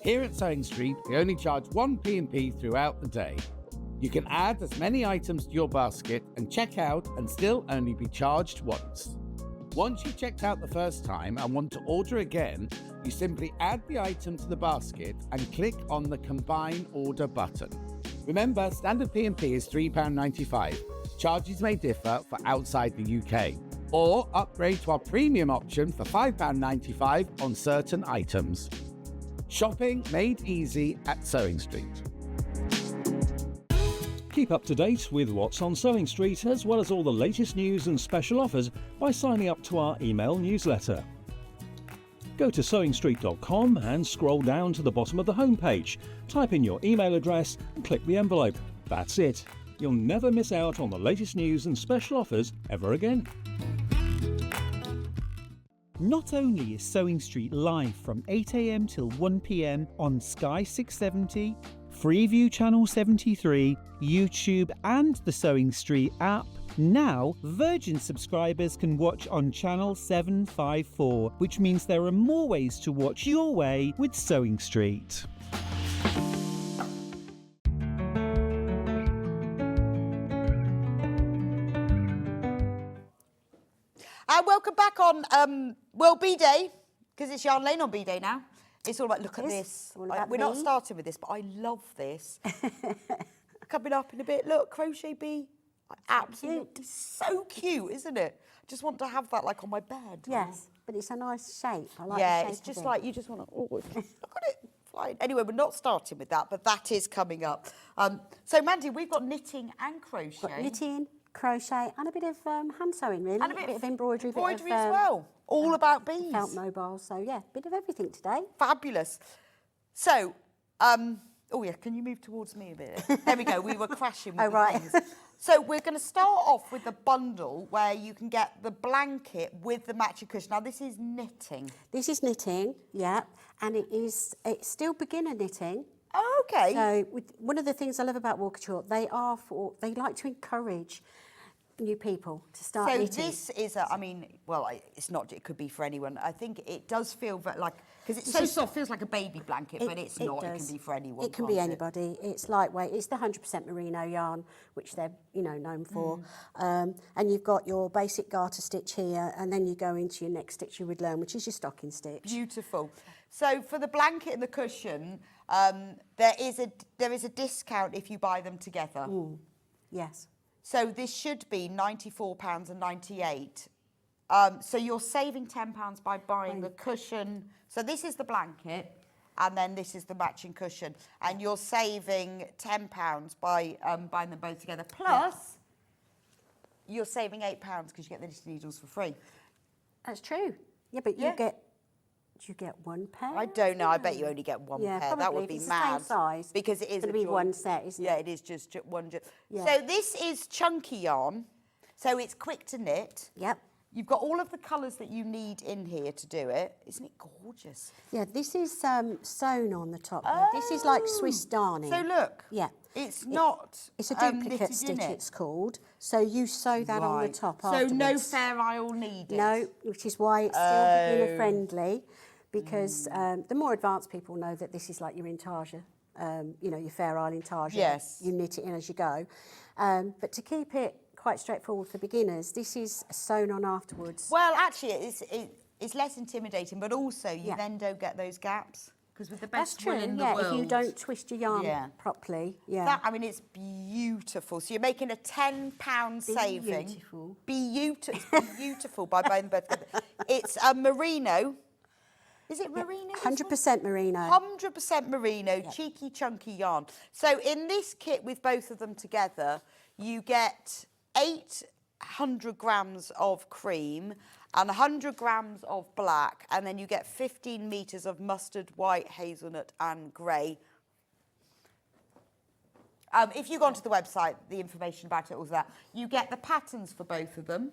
Here at Sewing Street, we only charge 1 P&P throughout the day. You can add as many items to your basket and check out and still only be charged once. Once you've checked out the first time and want to order again, you simply add the item to the basket and click on the Combine Order button. Remember, standard P&P is £3.95. Charges may differ for outside the UK. Or upgrade to our premium option for £5.95 on certain items. Shopping made easy at Sewing Street. Keep up to date with what's on Sewing Street, as well as all the latest news and special offers by signing up to our email newsletter. Go to sewingstreet.com and scroll down to the bottom of the homepage. Type in your email address and click the envelope. That's it. You'll never miss out on the latest news and special offers ever again. Not only is Sewing Street live from 8 a.m. till 1 p.m. on Sky 670, Freeview Channel 73, YouTube and the Sewing Street app, now Virgin subscribers can watch on Channel 754, which means there are more ways to watch your way with Sewing Street. And welcome back on, B-Day, because it's Yarn Lane on B-Day now. It's all about, look at this. We're not starting with this, but I love this. Coming up in a bit, look, crochet bee. Absolutely so cute, isn't it? I just want to have that like on my bed. Yes, but it's a nice shape. I like yeah, the shape it's just of it. like you just want to, look at it flying. Anyway, we're not starting with that, but that is coming up. So Mandy, we've got knitting and crochet. Got knitting, crochet and a bit of hand sewing really. And a bit of embroidery. Embroidery as well. All about bees. Felt mobile, so yeah, a bit of everything today. Fabulous. So, oh yeah, can you move towards me a bit? There we go, we were crashing with the things. So we're going to start off with the bundle where you can get the blanket with the matching cushion. Now this is knitting. This is knitting, yeah, and it's still beginner knitting. Oh, okay. So one of the things I love about Couture, they like to encourage new people to start knitting. So this is, it's not, it could be for anyone. I think it does feel like, because it's so soft, feels like a baby blanket, but it's not. It can be for anyone. It can be anybody. It's lightweight. It's the 100% merino yarn, which they're, known for. And you've got your basic garter stitch here, and then you go into your next stitch you would learn, which is your stocking stitch. Beautiful. So for the blanket and the cushion, there is a discount if you buy them together. Yes. So this should be £94.98. So you're saving £10 by buying the cushion. So this is the blanket. and then this is the matching cushion. And you're saving £10 by buying them both together. Plus, you're saving £8 because you get the knitted needles for free. That's true. Yeah, but you get... Do you get one pair? I don't know. I bet you only get one pair. Probably. That would be It's mad. the same size. Because it is going to be one set, isn't it? Yeah, it is just one. Yeah. So this is chunky yarn. So it's quick to knit. Yep. You've got all of the colours that you need in here to do it. Isn't it gorgeous? Yeah, this is sewn on the top. Oh. This is like Swiss darning. So look. Yeah. It's not It's a duplicate stitch, it's called. So you sew that on the top afterwards. So no Fair Isle needed? No, which is why it's still beginner friendly. Because the more advanced people know that this is like your intarsia, you know, your Fair Isle intarsia. Yes. You knit it in as you go. But to keep it quite straightforward for beginners, this is sewn on afterwards. Well, actually, it's less intimidating, but also you then don't get those gaps. Because with the best will in the world... if you don't twist your yarn properly. Yeah. That, I mean, it's beautiful. So you're making a £10 saving. Beautiful. Beautiful by buying them both together. It's a merino. Is it merino? 100% merino. 100% merino, cheeky, chunky yarn. So in this kit with both of them together, you get 800 grams of cream and 100 grams of black, and then you get 15 metres of mustard, white, hazelnut and grey. If you go onto the website, the information about it, all that, you get the patterns for both of them.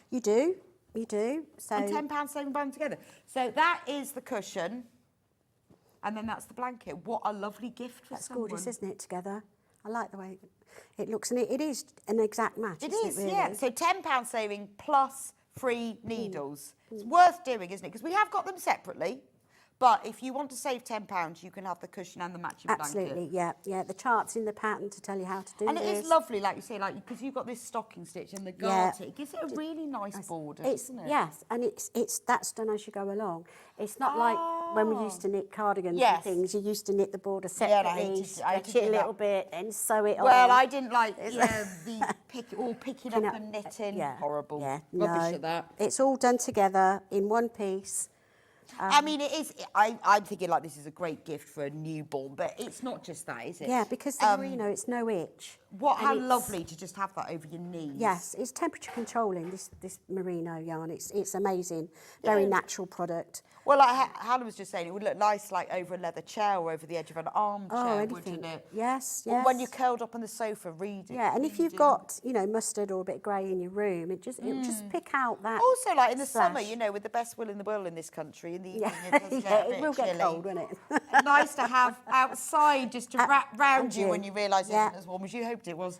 You do. You do. So and £10 saving by them together. So that is the cushion, and then that's the blanket. What a lovely gift for someone. That's gorgeous, isn't it, together? I like the way it looks, and it is an exact match, It isn't is, it, really? yeah. So £10 saving plus free needles. It's worth doing, isn't it? Because we have got them separately. But if you want to save £10, you can have the cushion and the matching blanket. Absolutely, yeah. The chart's in the pattern to tell you how to do and this. And it is lovely, like you say, like because you've got this stocking stitch and the garter. It gives it a really nice border, doesn't it? Yes, and that's done as you go along. It's not like when we used to knit cardigans and things. You used to knit the border separately, stretch it a little bit, and sew it on. Well, I didn't like the picking up and knitting. Horrible. Yeah, rubbish at that. It's all done together in one piece. I mean, it is. I'm thinking like this is a great gift for a newborn, but it's not just that, is it? Yeah, because the merino, it's no itch. How lovely to just have that over your knees. Yes, it's temperature controlling, this merino yarn. It's amazing. Very natural product. Well, like Hannah was just saying, it would look nice like over a leather chair or over the edge of an armchair, wouldn't it? Yes, yes. Or when you're curled up on the sofa reading. Yeah, and if you've got, mustard or a bit grey in your room, it'll just pick out that. Also, like in the summer, with the best will in the world in this country, in the evening it will get cold, won't it? Nice to have outside just to wrap round you when you realise it isn't as warm as you hoped it was.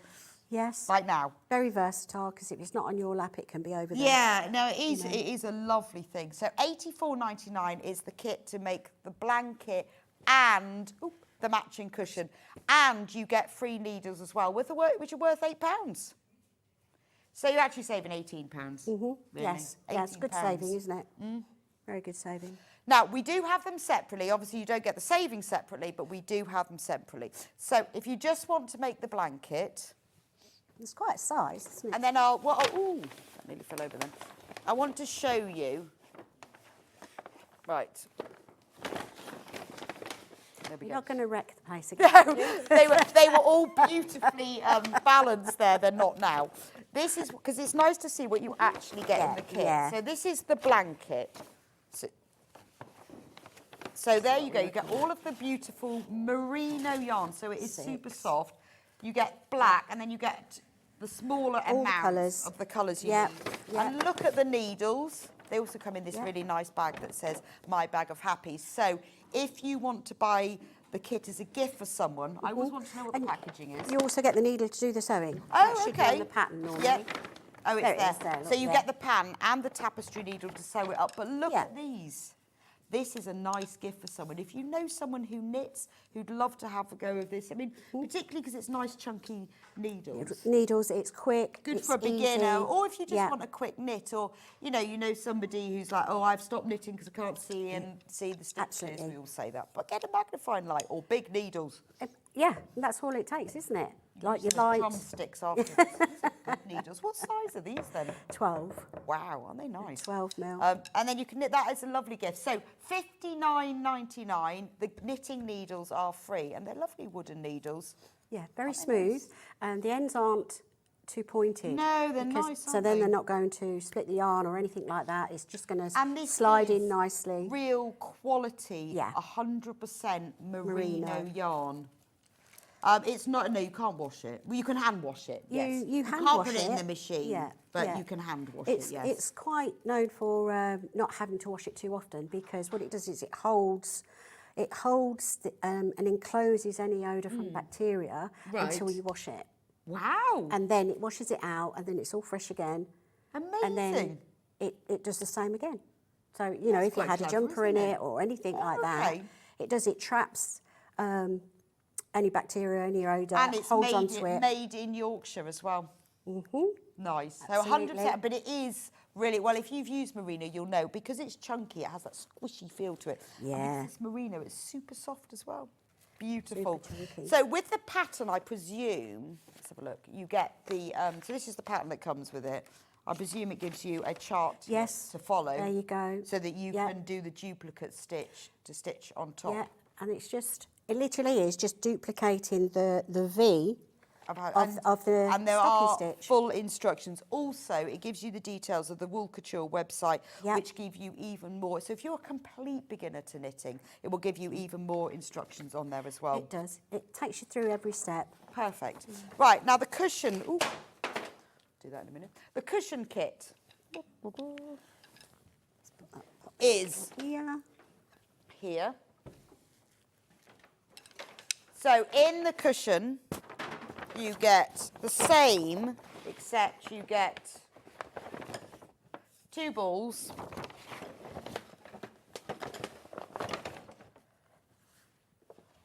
Yes. Like now. Very versatile, because if it's not on your lap, it can be over there. Yeah, no, it is. It is a lovely thing. So £84.99 is the kit to make the blanket and the matching cushion, and you get free needles as well, which are worth £8. So you're actually saving £18. Mm-hmm. Really. Yes, yes, good saving, isn't it? Very good saving. Now, we do have them separately. Obviously, you don't get the savings separately, but we do have them separately. So if you just want to make the blanket... It's quite a size, isn't it? And then that nearly fell over then. I want to show you. Right. There we You're not going to wreck the place go. again. No, they were all beautifully balanced there. They're not now. This is because it's nice to see what you actually get in the kit. Yeah. So this is the blanket. So there you go. You get all of the beautiful merino yarn. So it is super soft. You get black, and then you get the smaller amounts of the colours you need. And look at the needles. They also come in this really nice bag that says My Bag of Happy. So if you want to buy the kit as a gift for someone, I always want to know what the packaging is. You also get the needle to do the sewing. Oh, that should be on the pattern normally. Yep. Oh, it's there. Look, so you get the pan and the tapestry needle to sew it up. But look at these. This is a nice gift for someone. If you know someone who knits, who'd love to have a go of this, I mean, particularly because it's nice, chunky needles. Needles, it's quick, good it's for a beginner. easy. Or if you just want a quick knit, or, you know somebody who's like, oh, I've stopped knitting because I can't see and see the stitches. Absolutely. We all say that. But get a magnifying light or big needles. Yeah, that's all it takes, isn't it? like your Use them as light. drumsticks afterwards. These are good needles. What size are these then? 12. Wow, aren't they nice? 12 mil. And then you can knit. That is a lovely gift. So $59.99. The knitting needles are free, and they're lovely wooden needles. Yeah, very smooth, and the ends aren't too pointed. No, they're nice, So aren't then they? they're not going to split the yarn or anything like that. It's just going And to this slide is in nicely. Real quality, Yeah. 100% merino Merino. yarn. It's not, no, you can't wash it. Well, you can hand wash it, yes. You hand can't wash put it in the machine, yeah, but yeah. you can hand wash It's, it, yes. It's quite known for not having to wash it too often, because what it does is it holds and encloses any odour from bacteria until Right. you wash it. Wow. And then it washes it out, and then it's all fresh again. Amazing. And then it does the same again. So, you know, That's if you quite had a clever, jumper in isn't it it? or anything like Okay. that, it traps any bacteria, any odour, And it's holds onto it. made in Yorkshire as well. Mm-hmm. Nice. So Absolutely. 100%, but it is really, well, if you've used merino, you'll know, because it's chunky, it has that squishy feel to it. And Yeah. because it's merino, it's super soft as well. Beautiful. Super chunky. So with the pattern, I presume, let's have a look, you get the, so this is the pattern that comes with it. I presume it gives you a chart Yes, to follow. there you go. So that you Yeah. can do the duplicate stitch to stitch on top. Yeah, and it literally is just duplicating the V of the and there stocking are stitch. full instructions. Also, it gives you the details of the Wool Couture website, Yep. which give you even more. So if you're a complete beginner to knitting, it will give you even more instructions on there as well. It does. It takes you through every step. Perfect. Right, now the cushion. Ooh, do that in a minute. The cushion kit is Yeah. here. So in the cushion, you get the same, except you get 2 balls.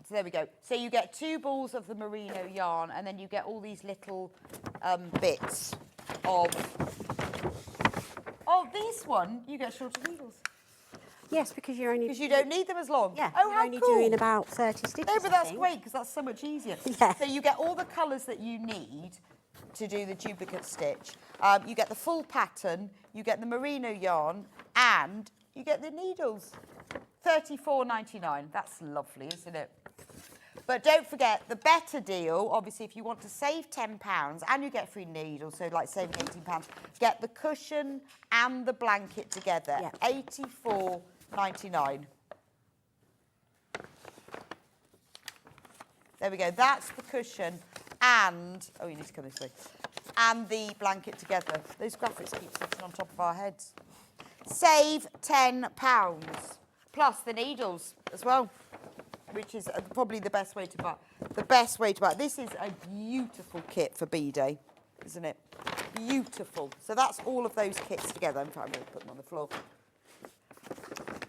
So there we go. So you get 2 balls of the merino yarn, and then you get all these little bits of this one. You get shorter needles. Yes, because you're only... Because you don't need them as long. Yeah, Oh, you're how only cool. doing about 30 stitches, No, but I that's think. great, because that's so much easier. Yeah. So you get all the colours that you need to do the duplicate stitch. You get the full pattern, you get the merino yarn, and you get the needles. $34.99. That's lovely, isn't it? But don't forget, the better deal, obviously, if you want to save £10 and you get free needles, so like saving £18, get the cushion and the blanket together. Yeah. $84.99. There we go. That's the cushion and, oh, you need to come this way, and the blanket together. Those graphics keep sitting on top of our heads. Save £10 plus the needles as well, which is probably the best way to buy. The best way to buy. This is a beautiful kit for Bee Day, isn't it? Beautiful. So that's all of those kits together. In fact, I'm going to put them on the floor.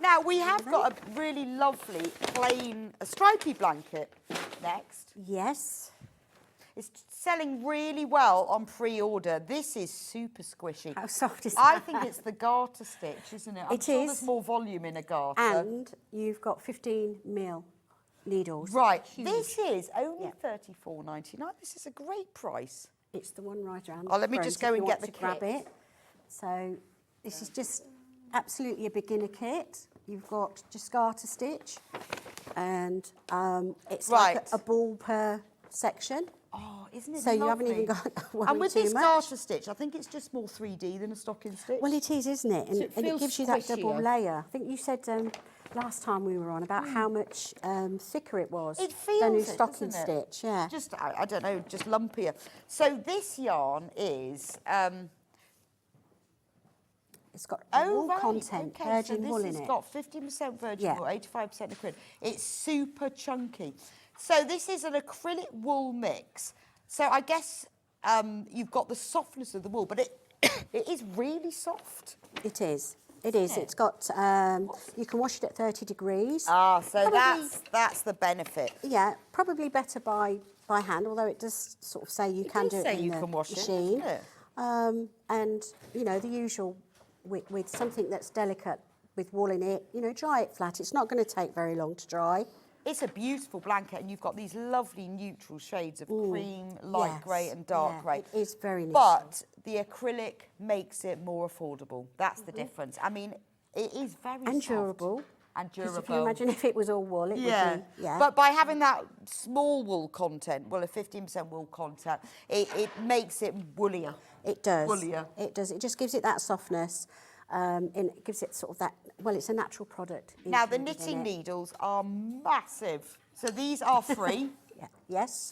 Now, we have got a really lovely plain, a stripy blanket next. Yes. It's selling really well on pre-order. This is super squishy. How soft is I that? think it's the garter stitch, isn't it? I'm It sure is. there's more volume in a garter. And you've got 15 mil needles. Right, Huge. this is only Yeah. $34.99. This is a great price. It's the one right around Oh, let me front just if go you and want get the to grab kit. it. So this is just absolutely a beginner kit. You've got just garter stitch, and it's like Right. a ball per section. Oh, isn't it So you haven't lovely? even got to worry And with too this much. garter stitch, I think it's just more 3D than a stocking stitch. Well, it is, isn't it? And, So it and it feels gives you that double squishier. layer. I think you said last time we were on about how much thicker it was It than a feels it, stocking doesn't it? stitch. Yeah. Just, I don't know, just lumpier. So this yarn is... It's got Oh, wool right, content, okay, virgin so wool this in has it. got 50% virgin Yeah. wool, 85% acrylic. It's super chunky. So this is an acrylic wool mix. So I guess you've got the softness of the wool, but it it is really soft. It is. It is. it? It's got. You can wash it at 30 degrees. Ah, so Probably- that's the benefit. Yeah, probably better by hand, although it does sort of say you can does do it say in you the can wash it, machine. doesn't it? And you know the usual with something that's delicate with wool in it. You know, dry it flat. It's not going to take very long to dry. It's a beautiful blanket, and you've got these lovely neutral shades of cream, light grey and dark grey. It is very neutral. But the acrylic makes it more affordable. That's the difference. I mean, it is very and soft. Durable. And durable. If you imagine if it was all wool, it would be, But by having that small wool content, well, a 15% wool content, it makes it woollier. It does. Woollier. It does. It just gives it that softness. And it gives it sort of that, well, it's a natural product. Now, the knitting needles are massive. So these are free. Yes,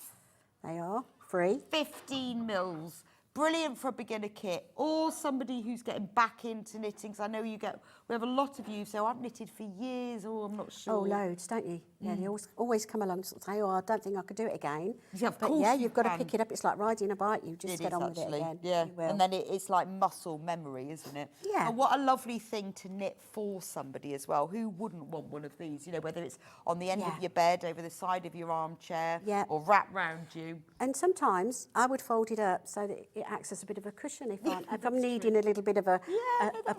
they are free. 15 mils. Brilliant for a beginner kit or somebody who's getting back into knitting. So I know we have a lot of you, so I've knitted for years, or I'm not sure. Oh, loads, don't you? Yeah, they always come along and sort of say, oh, I don't think I could do it again. Yeah, of but course yeah, you you've got to can. pick it up. It's like riding a bike. You just get on with it again. Yeah, You will. and then it's like muscle memory, isn't it? Yeah. And what a lovely thing to knit for somebody as well. Who wouldn't want one of these? You know, whether it's on the end of your bed, over the side of your armchair, or wrapped round you. And sometimes I would fold it up so that it acts as a bit of a cushion if I'm needing a little bit of a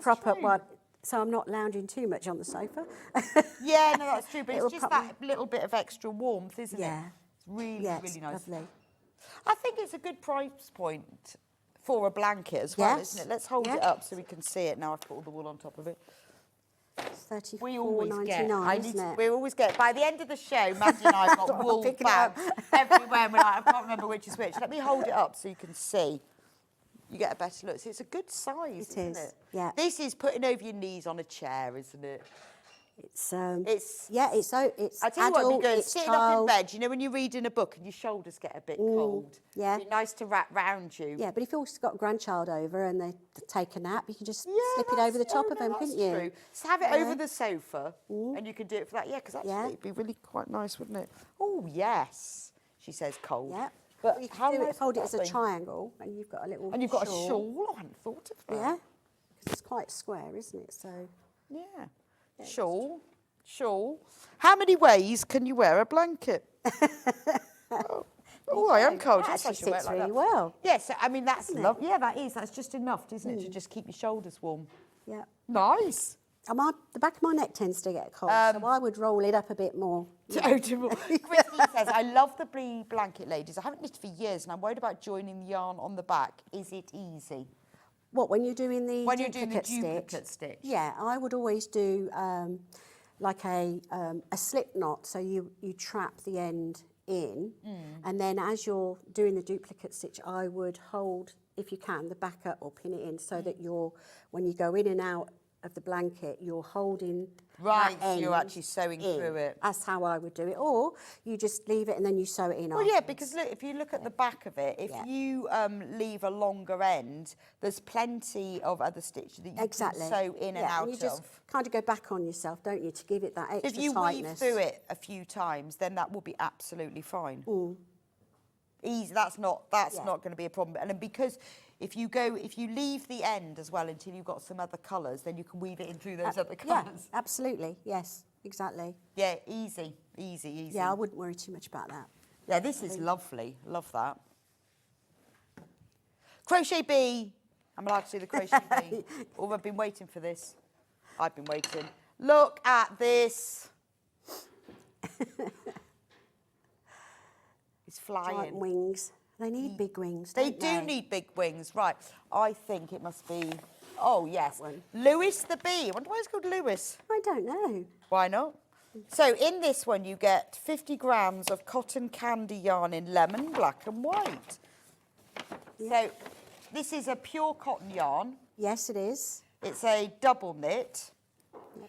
proper one. So I'm not lounging too much on the sofa. Yeah, no, that's true. But it's just that little bit of extra warmth, isn't it? It's really, really nice. Lovely. I think it's a good price point for a blanket as well, isn't it? Let's hold it up so we can see it. Now I've put all the wool on top of it. It's $34.99, We always get, isn't it? we always get, by the end of the show, Mandy and I got wool bags everywhere. And we're like, I can't remember which is which. Let me hold it up so you can see. You get a better look. So it's a good size, isn't it? Yeah. This is putting over your knees on a chair, isn't it? It's it's I tell you what, adult, be good. it's Sitting child. up in bed, you know, when you're reading a book and your shoulders get a bit cold. Yeah. It'd be nice to wrap round you. Yeah, but if you've also got a grandchild over and they take a nap, you can just slip it over the top of them, couldn't you? True. So have it over the sofa, and you can do it for that. Yeah, because actually it'd be really quite nice, wouldn't it? Oh yes, she says cold. Yeah. But you how can nice fold it as a would that be? triangle, and you've got a little. And you've got a shawl. Oh, I hadn't thought of that. Yeah, because it's quite square, isn't it? So. Yeah. Shawl. How many ways can you wear a blanket? Oh, I am cold. That Yes, I actually should wear it sits like really that. well. Yes, I mean that's Isn't it? lovely. Yeah, that is. That's just enough, isn't it, to just keep your shoulders warm? Yeah. Nice. And the back of my neck tends to get cold, so I would roll it up a bit more. Christine says, I love the bee blanket, ladies. I haven't knitted for years and I'm worried about joining the yarn on the back. Is it easy? What, when you're doing the duplicate stitch? Yeah, I would always do like a slip knot, so you trap the end in, and then as you're doing the duplicate stitch, I would hold, if you can, the back up or pin it in so that when you go in and out of the blanket, you're holding right, that so you're end actually sewing in. through it. That's how I would do it. Or you just leave it and then you sew it in. Well, yeah, because look, if you look at the back of it, if you leave a longer end, there's plenty of other stitch that you can sew in and out you just of. kind of go back on yourself, don't you, to give it that extra If you tightness. weave through it a few times, then that will be absolutely fine. Easy. That's not going to be a problem. And then because if you leave the end as well until you've got some other colours, then you can weave it in through those other colours. Yeah, absolutely. Yes, exactly. Yeah, easy. Yeah, I wouldn't worry too much about that. Yeah, this is lovely. Love that. Crochet Bee. I'm allowed to do the Crochet Bee. Oh, I've been waiting for this. I've been waiting. Look at this. It's flying. Giant wings. They need big wings, They don't they? do need big wings, right. I think it must be, oh yes, Lewis the Bee. I wonder why it's called Lewis. I don't know. Why not? So in this one you get 50 grams of cotton candy yarn in lemon, black and white. So this is a pure cotton yarn. Yes, it is. It's a double knit.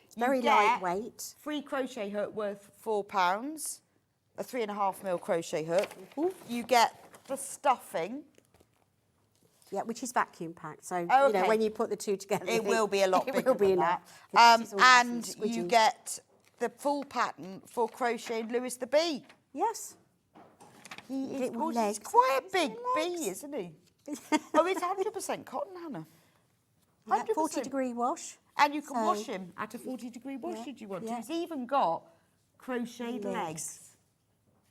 It's very lightweight. Free crochet hook worth £4, a 3.5mm crochet hook. You get the stuffing. Yeah, which is vacuum packed. So, Oh, you know, okay. when you put the two together... It will be a lot bigger It will be than enough. that. because it's all nice And you squidgy. get the full pattern for crocheting Lewis the Bee. Yes. He is Little gorgeous. legs. He's quite a big bee, isn't he? Oh, it's 100% cotton, Hannah. 100%. 40-degree wash. And you can So- wash him at a 40-degree wash if you want to. Yeah. He's even got crocheted legs.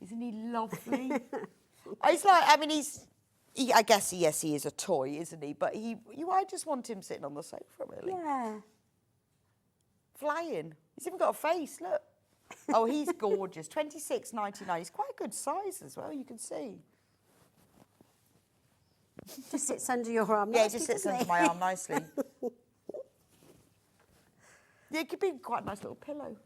Isn't he lovely? It's like, I mean, I guess, yes, he is a toy, isn't he? But I just want him sitting on the sofa, really. Yeah. Flying. He's even got a face, look. Oh, he's gorgeous. 26.99. He's quite a good size as well, you can see. Just sits under your arm. Yeah, it just sits under my arm nicely. Yeah, it could be quite a nice little pillow.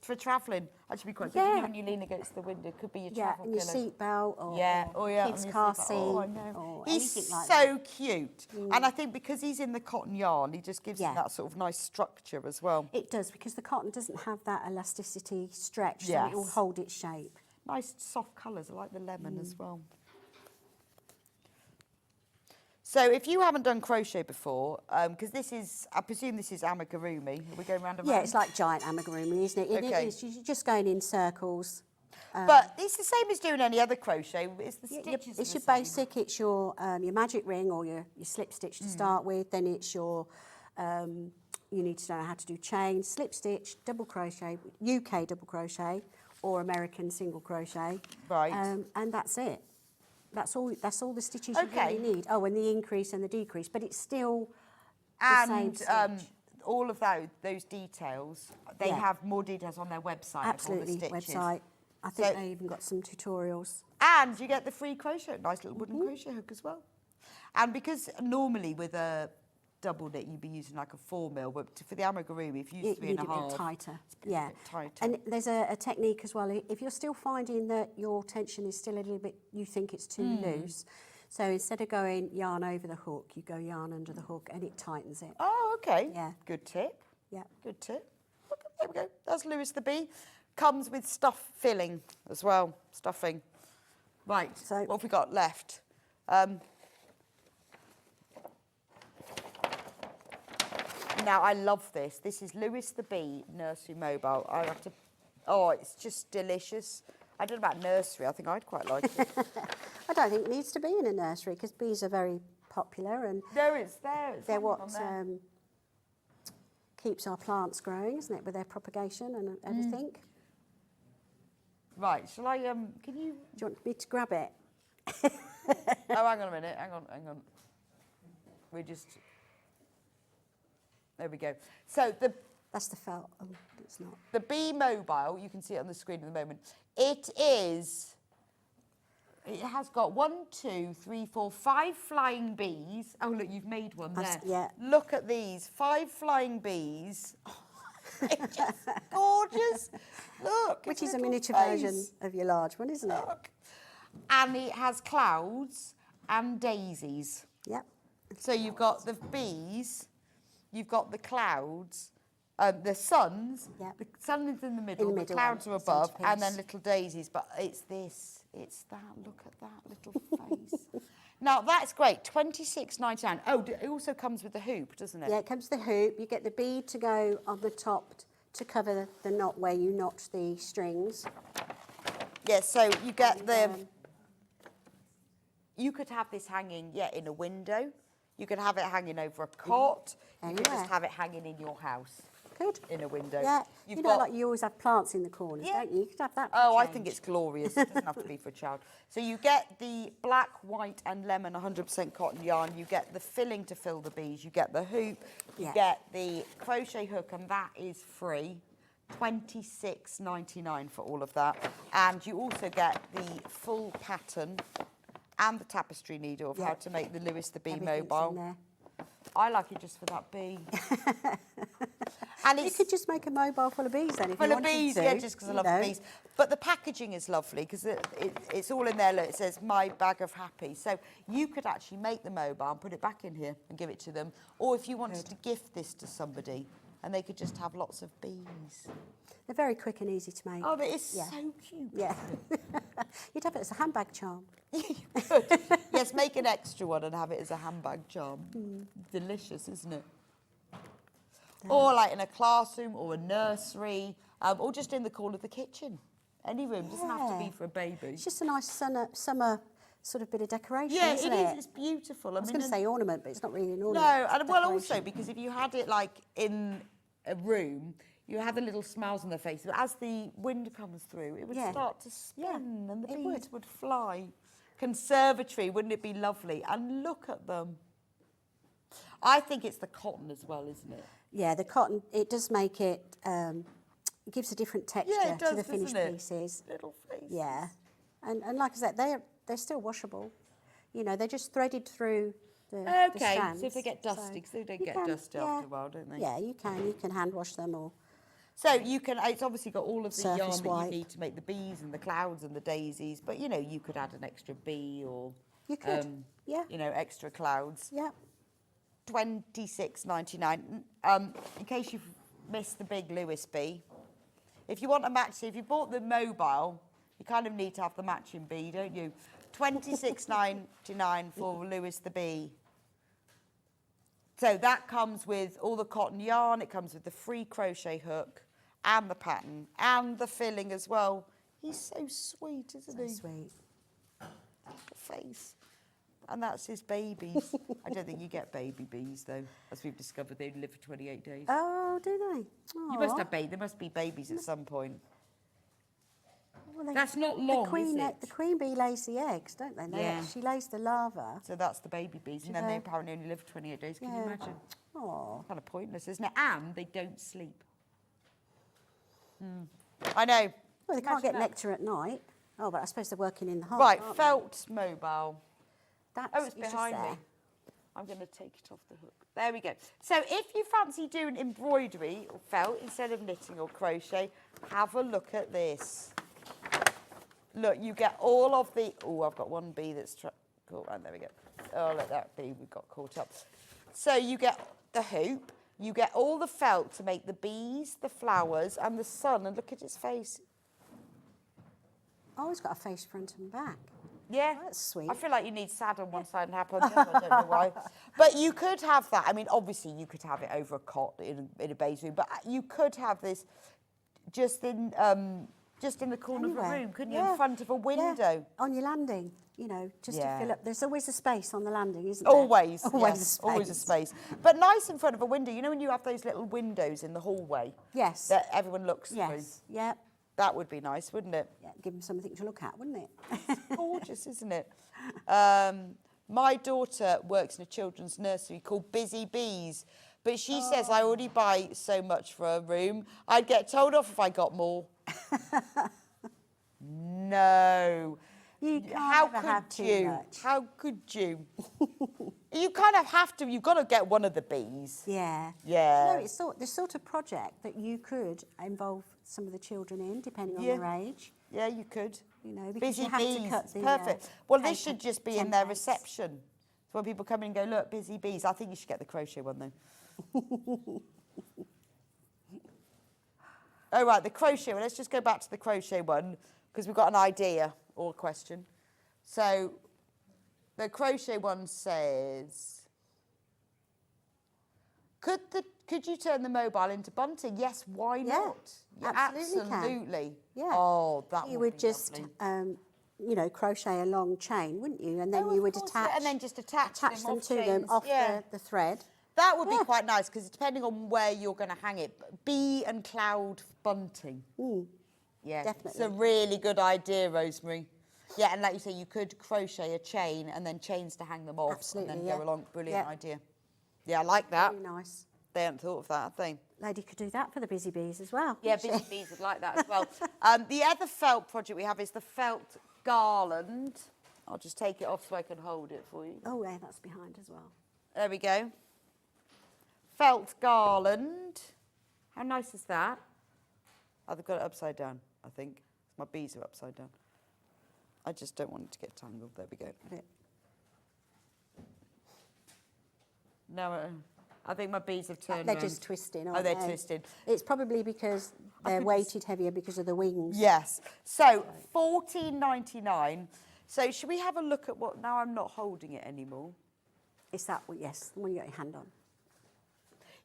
For travelling, actually be quite good. You know, when you lean against the window, it could be your travel and your pillow. seat belt or kids' and car your seat. Oh, I know. Or He's anything like so that. cute. And I think because he's in the cotton yarn, he just gives him that sort of nice structure as well. It does, because the cotton doesn't have that elasticity stretch, so it will hold its shape. Nice soft colours. I like the lemon as well. So if you haven't done crochet before, because this is, I presume this is amigurumi. Are we going round and round? Yeah, it's like giant amigurumi, isn't it? Okay. You're just going in circles. But it's the same as doing any other crochet. It's the stitches. It's your basic. It's your magic ring or your slip stitch to start with. Then it's your you need to know how to do chain, slip stitch, double crochet, UK double crochet, or American single crochet. Right. And that's it. That's all the stitches you really need. Oh, and the increase and the decrease, but it's still the same stitch. All of those details, they have more details on their website. Absolutely, of all the stitches. website. I think they even got some tutorials. And you get the free crochet, nice little wooden crochet hook as well. And because normally with a double knit, you'd be using like a 4mm, but for the amigurumi, if you use 3.5, need a bit tighter. Yeah. A bit tighter. And there's a technique as well. If you're still finding that your tension is still a little bit, you think it's too loose, so instead of going yarn over the hook, you go yarn under the hook and it tightens it. Oh, okay. Yeah. Good tip. Yeah. Good tip. Look, there we go. That's Lewis the Bee. Comes with stuff filling as well, stuffing. Right, so what have we got left? Now, I love this. This is Lewis the Bee Nursery Mobile. I have to... Oh, it's just delicious. I don't know about nursery. I think I'd quite like it. I don't think it needs to be in a nursery because bees are very popular and they're what keeps our plants growing, isn't it, with their propagation and everything. Right, shall I, can you... Do you want me to grab it? Oh, hang on a minute, hang on. We just... There we go. So that's the felt. Oh, it's not. The Bee Mobile, you can see it on the screen at the moment. It has got 5 flying bees. Oh, look, you've made one there. Yeah. Look at these, 5 flying bees. It's just gorgeous. Look. Which is a miniature version of your large one, isn't it? Look. And it has clouds and daisies. Yep. So you've got the bees, you've got the clouds, the suns, the sun is in the middle, the clouds are above, and then little daisies. But it's this, it's that, look at that little face. Now, that's great, $26.99. Oh, it also comes with the hoop, doesn't it? Yeah, it comes with the hoop. You get the bead to go on the top to cover the knot where you knot the strings. Yeah, so you get you could have this hanging, in a window. You could have it hanging over a cot. You could just have it hanging in your house. Good. In a window. Yeah, you know, like you always have plants in the corners, don't you? You could have that. Oh, I think it's glorious. It doesn't have to be for a child. So you get the black, white and lemon 100% cotton yarn. You get the filling to fill the bees. You get the hoop. You get the crochet hook, and that is free. $26.99 for all of that. And you also get the full pattern and the tapestry needle of how to make the Lewis the Bee Mobile. I like it just for that bee. And you could just make a mobile full of bees then if you wanted to. Full of bees, just because I love the bees. But the packaging is lovely because it's all in there. Look, it says My Bag of Happy. So you could actually make the mobile and put it back in here and give it to them. Or if you wanted to gift this to somebody and they could just have lots of bees. They're very quick and easy to make. Oh, that is so cute. Yeah. You'd have it as a handbag charm. You could. Yes, make an extra one and have it as a handbag charm. Delicious, isn't it? Or like in a classroom or a nursery, or just in the corner of the kitchen. Any room, doesn't have to be for a baby. It's just a nice summer sort of bit of decoration, it isn't it? is, it's beautiful. I was going to say ornament, but it's not really an ornament. No, and well also because if you had it like in a room, you have the little smiles on their face, but as the wind comes through, it would start to spin and the bees would fly. Conservatory, wouldn't it be lovely? And look at them. I think it's the cotton as well, isn't it? Yeah, the cotton, it does make it, It gives a different texture Yeah, it does, to the finished doesn't it? pieces. Little faces. Yeah, and like I said, they're still washable. You know, they're just threaded through the Okay, strands. so if they get dusty, because they don't you get can, dusty after a while, don't they? Yeah, you can hand wash them or. So you can, it's obviously got all of the yarn Surface that wipe. you need to make the bees and the clouds and the daisies, but you know, you could add an extra bee or, You could, yeah. you know, extra clouds. Yeah. $26.99. In case you've missed the big Lewis bee, if you want a match, so if you bought the mobile, you kind of need to have the matching bee, don't you? $26.99 for Lewis the bee. So that comes with all the cotton yarn, it comes with the free crochet hook and the pattern and the filling as well. He's so sweet, isn't he? So sweet. The face. And that's his babies. I don't think you get baby bees though, as we've discovered. They live for 28 days. Oh, do they? You must have babies. There must be babies at some point. Well, That's not long, is it? The queen bee lays the eggs, don't they? Yeah. She lays the larva. So that's the baby bees, and then they apparently only live 28 days. Can you imagine? Oh. Kind of pointless, isn't it? And they don't sleep. I know. Well, they can't Imagine get that. nectar at night. Oh, but I suppose they're working in the hive. Right, aren't felt mobile. They? Oh, it's just behind there. me. I'm going to take it off the hook. There we go. So if you fancy doing embroidery or felt instead of knitting or crochet, have a look at this. Look, you get all of the... Oh, I've got one bee that's... Cool, right, there we go. Oh, look, that bee, we got caught up. So you get the hoop, you get all the felt to make the bees, the flowers, and the sun. And look at its face. Oh, it's got a face front and back. Yeah. That's sweet. I feel like you need sad on one side and happy on the other. I don't know why. But you could have that. I mean, obviously, you could have it over a cot in a baize room, but you could have this just in the corner of a Anywhere. room, couldn't you? Yeah. In front of a window. Yeah. On your landing, you know, just Yeah. to fill up. There's always a space on the landing, isn't there? Always, Always yes, a space. always a space. But nice in front of a window. You know when you have those little windows in the hallway Yes. that everyone looks Yes. through? Yeah. That would be nice, wouldn't it? Yeah. Give them something to look at, wouldn't it? Gorgeous, isn't it? My daughter works in a children's nursery called Busy Bees, but she says I already buy so much for a room. I'd get told off if I got more. No. You can't How ever could have too you? much. How could you? You kind of have to. You've got to get one of the bees. Yeah. Yeah. No, it's the sort of project that you could involve some of the children in, depending on Yeah. their age. Yeah, you could. You know, because Busy you have bees. to cut the Perfect. Well, this paper should just be in their templates. reception. So when people come in and go, look, busy bees. I think you should get the crochet one though. Oh, right, the crochet one. Let's just go back to the crochet one because we've got an idea or a question. So the crochet one says, could you turn the mobile into bunting? Yes, why Yeah, not? You absolutely can. absolutely. Yeah. Oh, that You would would be just, lovely. you know, crochet a long chain, wouldn't you? And then Oh, you of would course, attach, and then just attach them them off to them chains, off yeah. the thread. That would be Yeah. quite nice because depending on where you're going to hang it, bee and cloud bunting. Yeah, it's a definitely. really good idea, Rosemary. Yeah, and like you say, you could crochet a chain and then chains to hang them off Absolutely, and then yeah. go along. Brilliant Yeah. idea. Yeah, I like that. Very nice. They hadn't thought of that, have they? Lady could do that for the busy bees as well. Yeah, couldn't busy bees would like that as well. The other felt project we have is the felt garland. I'll just take it off so I can hold it for you. she? Oh, yeah, that's behind as well. There we go. Felt garland. How nice is that? Oh, they've got it upside down, I think. My bees are upside down. I just don't want it to get tangled. There we go. Got it. No, I think my bees have turned They're round. just twisting, Oh, aren't they're they? twisted. It's probably because they're weighted heavier because of the wings. Yes. So, $14.99. So, should we have a look at what... Now I'm not holding it anymore. Is that what? Yes, the one you got your hand on.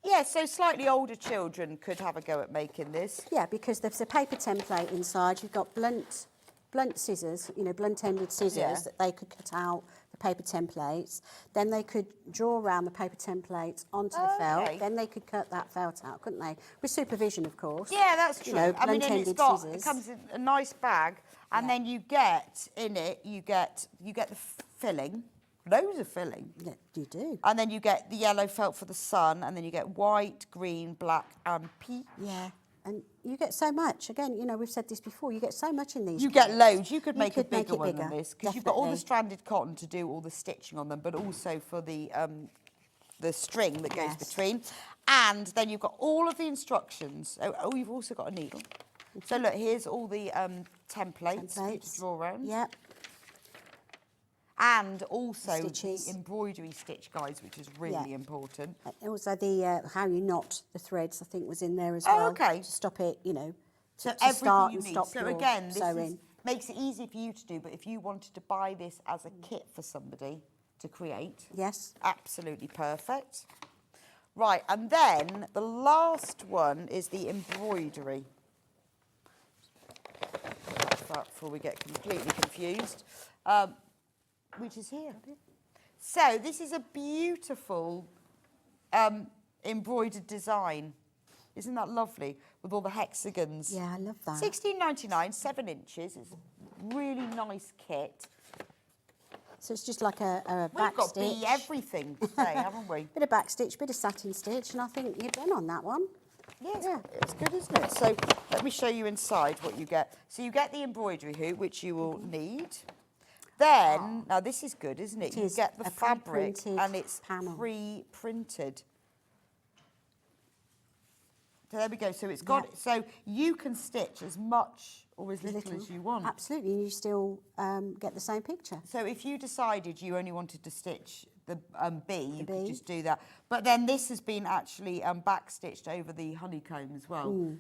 Yeah, so slightly older children could have a go at making this. Yeah, because there's a paper template inside. You've got blunt scissors, you know, blunt-ended scissors Yeah. that they could cut out the paper templates. Then they could draw around the paper templates onto the Okay. felt. Then they could cut that felt out, couldn't they? With supervision, of course. Yeah, that's true. You know, I mean, and blunt-ended it scissors. comes in a nice bag, and then you get in it, you get the filling, loads of filling. Yeah, you do. And then you get the yellow felt for the sun, and then you get white, green, black, and peach. Yeah. and you get so much. Again, you know, we've said this before, you get so much in these. You get quilts. loads. You could make a it bigger one bigger, than this because you've got all the definitely. stranded cotton to do all the stitching on them, but also for the string that goes between. And then you've got all of the instructions. Oh, you've also got a needle. So look, here's all the templates for you to draw around. Yep. And also Stitches. the embroidery stitch guides, which is really important. Also the how you knot the threads, I think, was in there as Oh, well. okay. To stop it, you know, So to everything start you and need. stop So your again, this sewing. makes it easy for you to do, but if you wanted to buy this as a kit for somebody to create, yes, absolutely perfect. Right, and then the last one is the embroidery. Before we get completely confused, which is here. So this is a beautiful embroidered design. Isn't that lovely? With all the hexagons. Yeah, I love that. £16.99, 7 inches. It's a really nice kit. So it's just like a We've back got stitch. bee everything today, haven't we? Bit of back stitch, bit of satin stitch, and I think you're done on that one. Yeah, it's good, isn't it? So let me show you inside what you get. So you get the embroidery hoop, which you will need. Then, now this is good, isn't it? It You is get the a fabric pre-printed and it's panel. pre-printed. So there we go. So it's got, so you can stitch as much or as little as you want. Absolutely, and you still get the same picture. So if you decided you only wanted to stitch the bee, you could bee. just do that. But then this has been actually back-stitched over the honeycomb as well.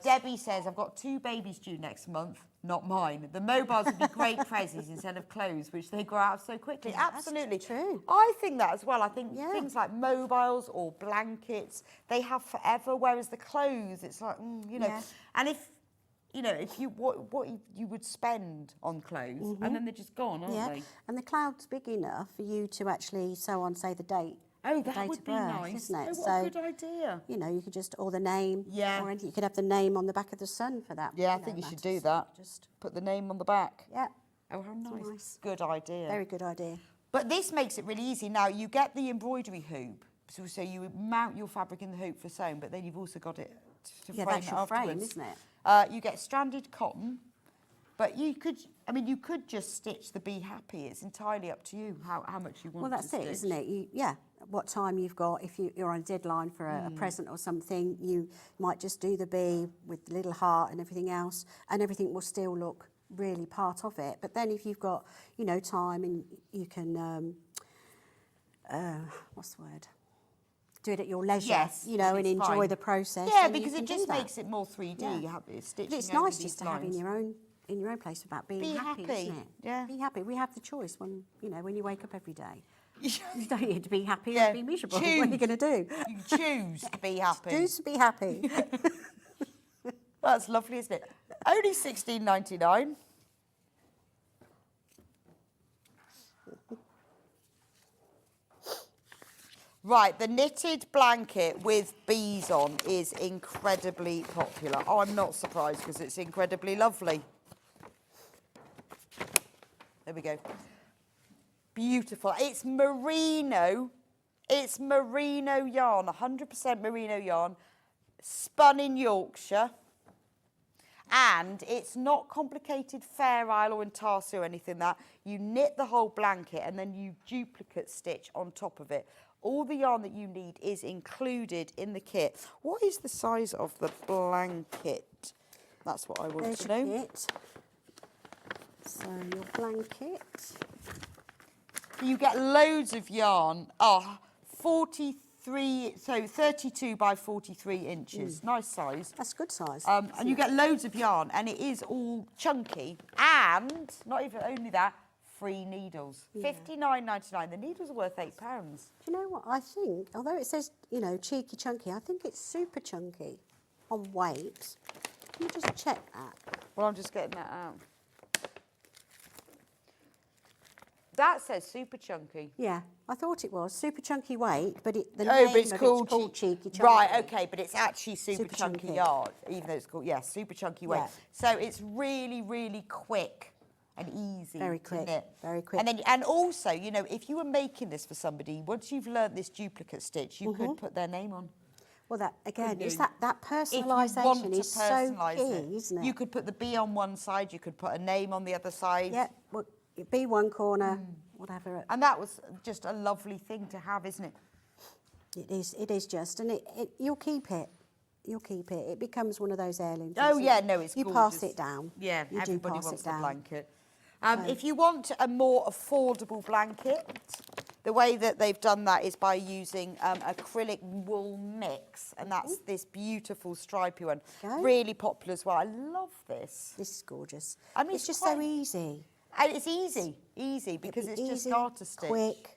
Debbie says, I've got 2 babies due next month, not mine. The mobiles would be great prezzies instead of clothes, which they grow out so quickly. Yeah, Absolutely. that's true. I think that as well. I think things like mobiles or blankets, they have forever, whereas the clothes, it's like, you know. Yeah. And if, you know, if you what you would spend on clothes, and then they're just gone, aren't they? And the cloud's big enough for you to actually sew on, say, the date. Oh, the that date would of be birth, nice. isn't it? Oh, what a good idea. You know, you could just, or the name, or anything. You could have the name on the back of the sun for that. Yeah, I think you should do that. Just put the name on the back. Yeah. Oh, how nice. Good idea. Very good idea. But this makes it really easy. Now, you get the embroidery hoop, so you mount your fabric in the hoop for sewing, but then you've also got it to frame that's it your frame, afterwards. isn't it? You get stranded cotton, but you could, I mean, you could just stitch the Be Happy. It's entirely up to you how much you want Well, that's to it, stitch. isn't it? What time you've got. If you're on a deadline for a present or something, you might just do the bee with the little heart and everything else, and everything will still look really part of it. But then if you've got, you know, time and you can, what's the word? Do it at your leisure, Yes, you know, and it's enjoy fine. the process. Yeah, then you because can it do just that. makes it more 3D. Yeah. You have it stitching But it's over nice these just to have lines. in your own place about being Be happy, happy, isn't it? yeah. Be happy. We have the choice when, you know, when you wake up every day. You don't need to be happy Yeah, or be miserable. choose. What are you going to do? You choose to be happy. Choose to be happy. That's lovely, isn't it? Only £16.99. Right, the knitted blanket with bees on is incredibly popular. Oh, I'm not surprised because it's incredibly lovely. There we go. Beautiful. It's merino. It's merino yarn, 100% merino yarn, spun in Yorkshire. And it's not complicated Fair Isle or intarsia or anything that. You knit the whole blanket and then you duplicate stitch on top of it. All the yarn that you need is included in the kit. What is the size of the blanket? That's what I want There's to your know. kit. So your blanket. You get loads of yarn. Oh, 43, so 32 by 43 inches. Nice size. That's good size. And you get loads of yarn, and it is all chunky. And not even only that, free needles. Yeah. $59.99. The needles are worth £8. Do you know what? I think, although it says, you know, cheeky chunky, I think it's super chunky on weight. Can you just check that? Well, I'm just getting that out. That says super chunky. Yeah, I thought it was super chunky weight, but the Oh, name but it's of called, cheeky chunky. Right, okay, but it's actually super Super chunky chunky. yarn, even though it's called, yeah, super chunky weight. Yeah. So it's really, really quick and easy Very to quick, knit. very quick. And then, and also, you know, if you were making this for somebody, once you've learnt this duplicate stitch, you could put their name on. Well, that again, Couldn't is you? that If you want personalisation to is so personalise key, isn't it? You could put the bee on one side, you could put a name on the other side. Yeah, well, be one corner, whatever. And that was just a lovely thing to have, isn't it? It is just, and you'll keep it. You'll keep it. It becomes one of those heirlooms. Oh, yeah, no, it's You gorgeous. pass it down. Yeah, you everybody do pass wants it the down. blanket. If you want a more affordable blanket, the way that they've done that is by using acrylic wool mix, and that's this beautiful stripy one. Okay. Really popular as well. I love this. This is gorgeous. I mean, it's just so easy. And it's easy because it's just easy, garter stitch. quick,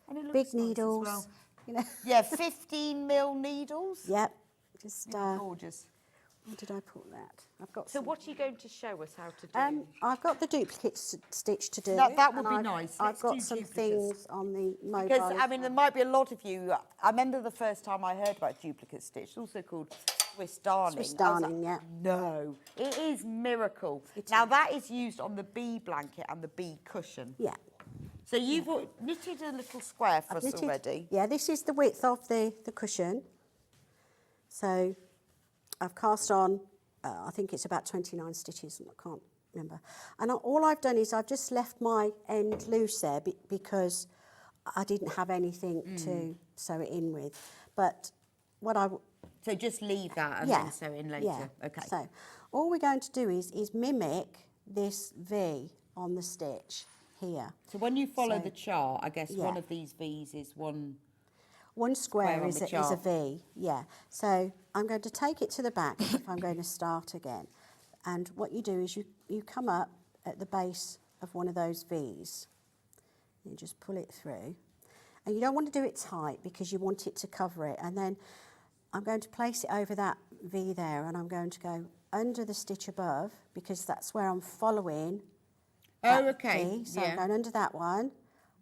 And it looks big nice as needles. well. You know. Yeah, 15 mil needles. Yep. Just gorgeous. Where did I put that? I've got. So what are you going to show us how to do? I've got the duplicate stitch to do. That would and be I've- nice. I've Let's got do some duplicates. things on the mobile. Because, I mean, there might be a lot of you. I remember the first time I heard about duplicate stitch, also called Swiss darning. Swiss I was darning, yeah. No, it is miracle. Now, that is used on the bee blanket and the bee cushion. Yeah. So you've knitted a little square for I've us knitted- already. Yeah, this is the width of the cushion. So I've cast on, I think it's about 29 stitches, I can't remember. And all I've done is I've just left my end loose there because I didn't have anything to sew it in with. But what So just leave that and then sew in later. Yeah. Okay. So all we're going to do is mimic this V on the stitch here. So when you follow So- the chart, I guess one Yeah. of these V's is one. One square on is the a chart. V, yeah. So I'm going to take it to the back if I'm going to start again. And what you do is you come up at the base of one of those V's. You just pull it through. And you don't want to do it tight because you want it to cover it. And then I'm going to place it over that V there, and I'm going to go under the stitch above because that's where I'm following that V. So I'm going under that one,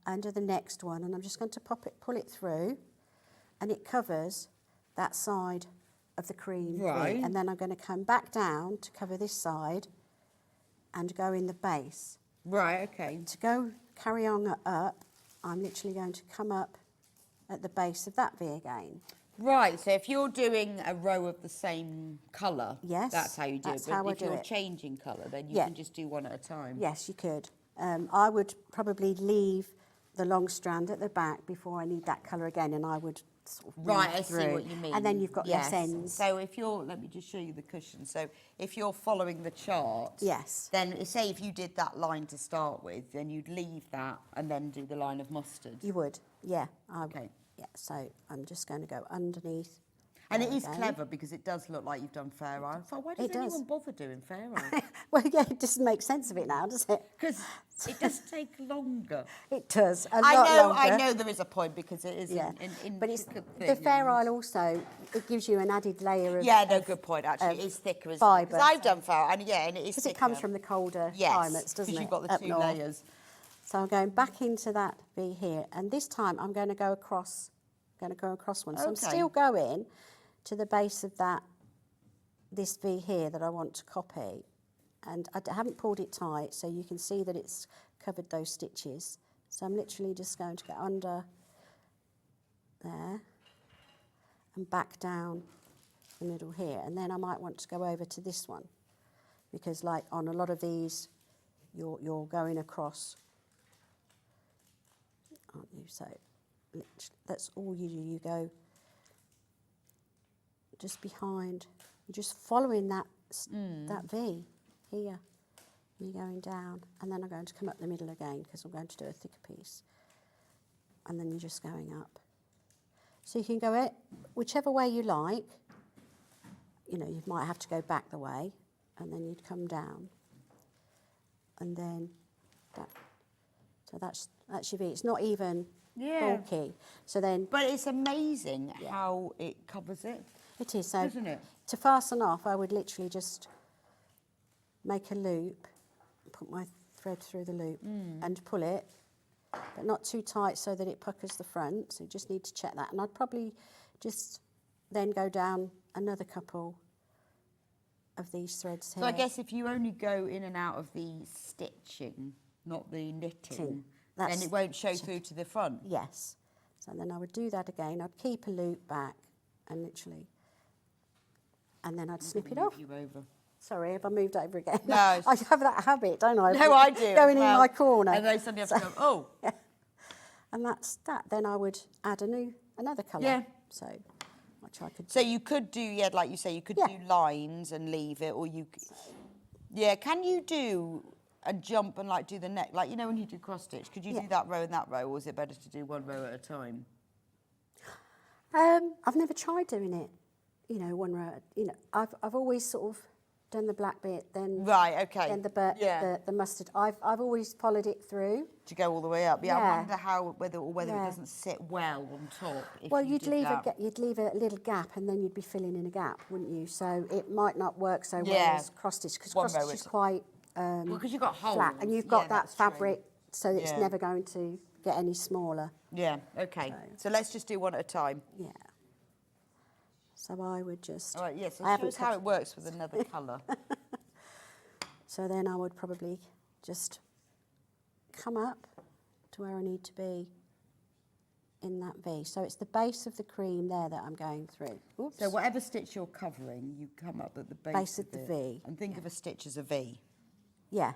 under the next one, and I'm just going to pull it through, and it covers that side of the cream V. Right. And then I'm going to come back down to cover this side and go in the base. Right, okay. To carry on up, I'm literally going to come up at the base of that V again. Right, so if you're doing a row of the same colour, Yes, that's how you do that's it. how But I if do you're it. changing colour, then you Yeah. can just do one at a time. Yes, you could. I would probably leave the long strand at the back before I need that colour again, and I would sort of Right, weave I see through. what you mean. And then you've got yes. less ends. So if you're, let me just show you the cushion. So if you're following the chart, Yes. then say if you did that line to start with, then you'd leave that and then do the line of mustard. You would, yeah. Okay. Yeah, so I'm just going to go underneath. And it there is again. clever because it does look like you've done Fair Eye. So why does It does. anyone bother doing Fair Eye? Well, yeah, it doesn't make sense of it now, does it? Because it does take longer. It does, a lot longer. I know there is a point because it is Yeah, in but it's intricate the thing Fair and- Isle also. It gives you an added layer of Yeah, no, good point. Actually, of it is thicker, isn't fibre. it? Because I've done Fair Eye, and and it is because thicker. it comes from the colder yes, climates, doesn't it? because you've got the up two north. layers. So I'm going back into that V here, and this time I'm going to go across. Going to go across one. So I'm Okay. still going to the base of this V here that I want to copy, and I haven't pulled it tight, so you can see that it's covered those stitches. So I'm literally just going to go under there and back down the middle here, and then I might want to go over to this one because, like on a lot of these, you're going across, aren't you? So that's all you do. You go just behind. You're just following that V here. You're going down, and then I'm going to come up the middle again because I'm going to do a thicker piece. And then you're just going up. So you can go it whichever way you like. You know, you might have to go back the way, and then you'd come down. And then that. So that's your V. It's not even bulky. So then. But it's amazing how it covers it. It is. So Isn't it? to fasten off, I would literally just make a loop, put my thread through the loop and pull it, but not too tight so that it puckers the front. So you just need to check that. And I'd probably just then go down another couple of these threads here. So I guess if you only go in and out of the stitching, not the knitting, then it won't show through to the front. Yes. So then I would do that again. I'd keep a loop back and literally, and then I'd snip it off. You over. Sorry, have I moved over again? No. I have that habit, don't I? No, I do. Going in my corner. And then suddenly have to go, oh. Yeah. And that's that. Then I would add another colour. Yeah. So, which I could. So you could do, yeah, like you say, you could do lines and leave it, or you. Yeah, can you do a jump and like do the neck, like you know when you do cross stitch? Could you do that row and that row, or is it better to do one row at a time? I've never tried doing it. You know, one row. You know, I've always sort of done the black bit, then then the mustard. I've always followed it through. To go all the way up. Yeah, I wonder whether it doesn't sit well on top. Well, you'd leave a little gap, and then you'd be filling in a gap, wouldn't you? So it might not work so well as cross stitch, because cross stitch is quite because you've got holes, flat, and you've got that fabric, so it's never going to get any smaller. Yeah. Okay. So let's just do one at a time. Yeah. So I would just. All right. Yes. Yeah, so show us how it works with another colour. So then I would probably just come up to where I need to be in that V. So it's the base of the cream there that I'm going through. Oops. So whatever stitch you're covering, you come up at the base of the V. And think of a stitch as a V. Yeah.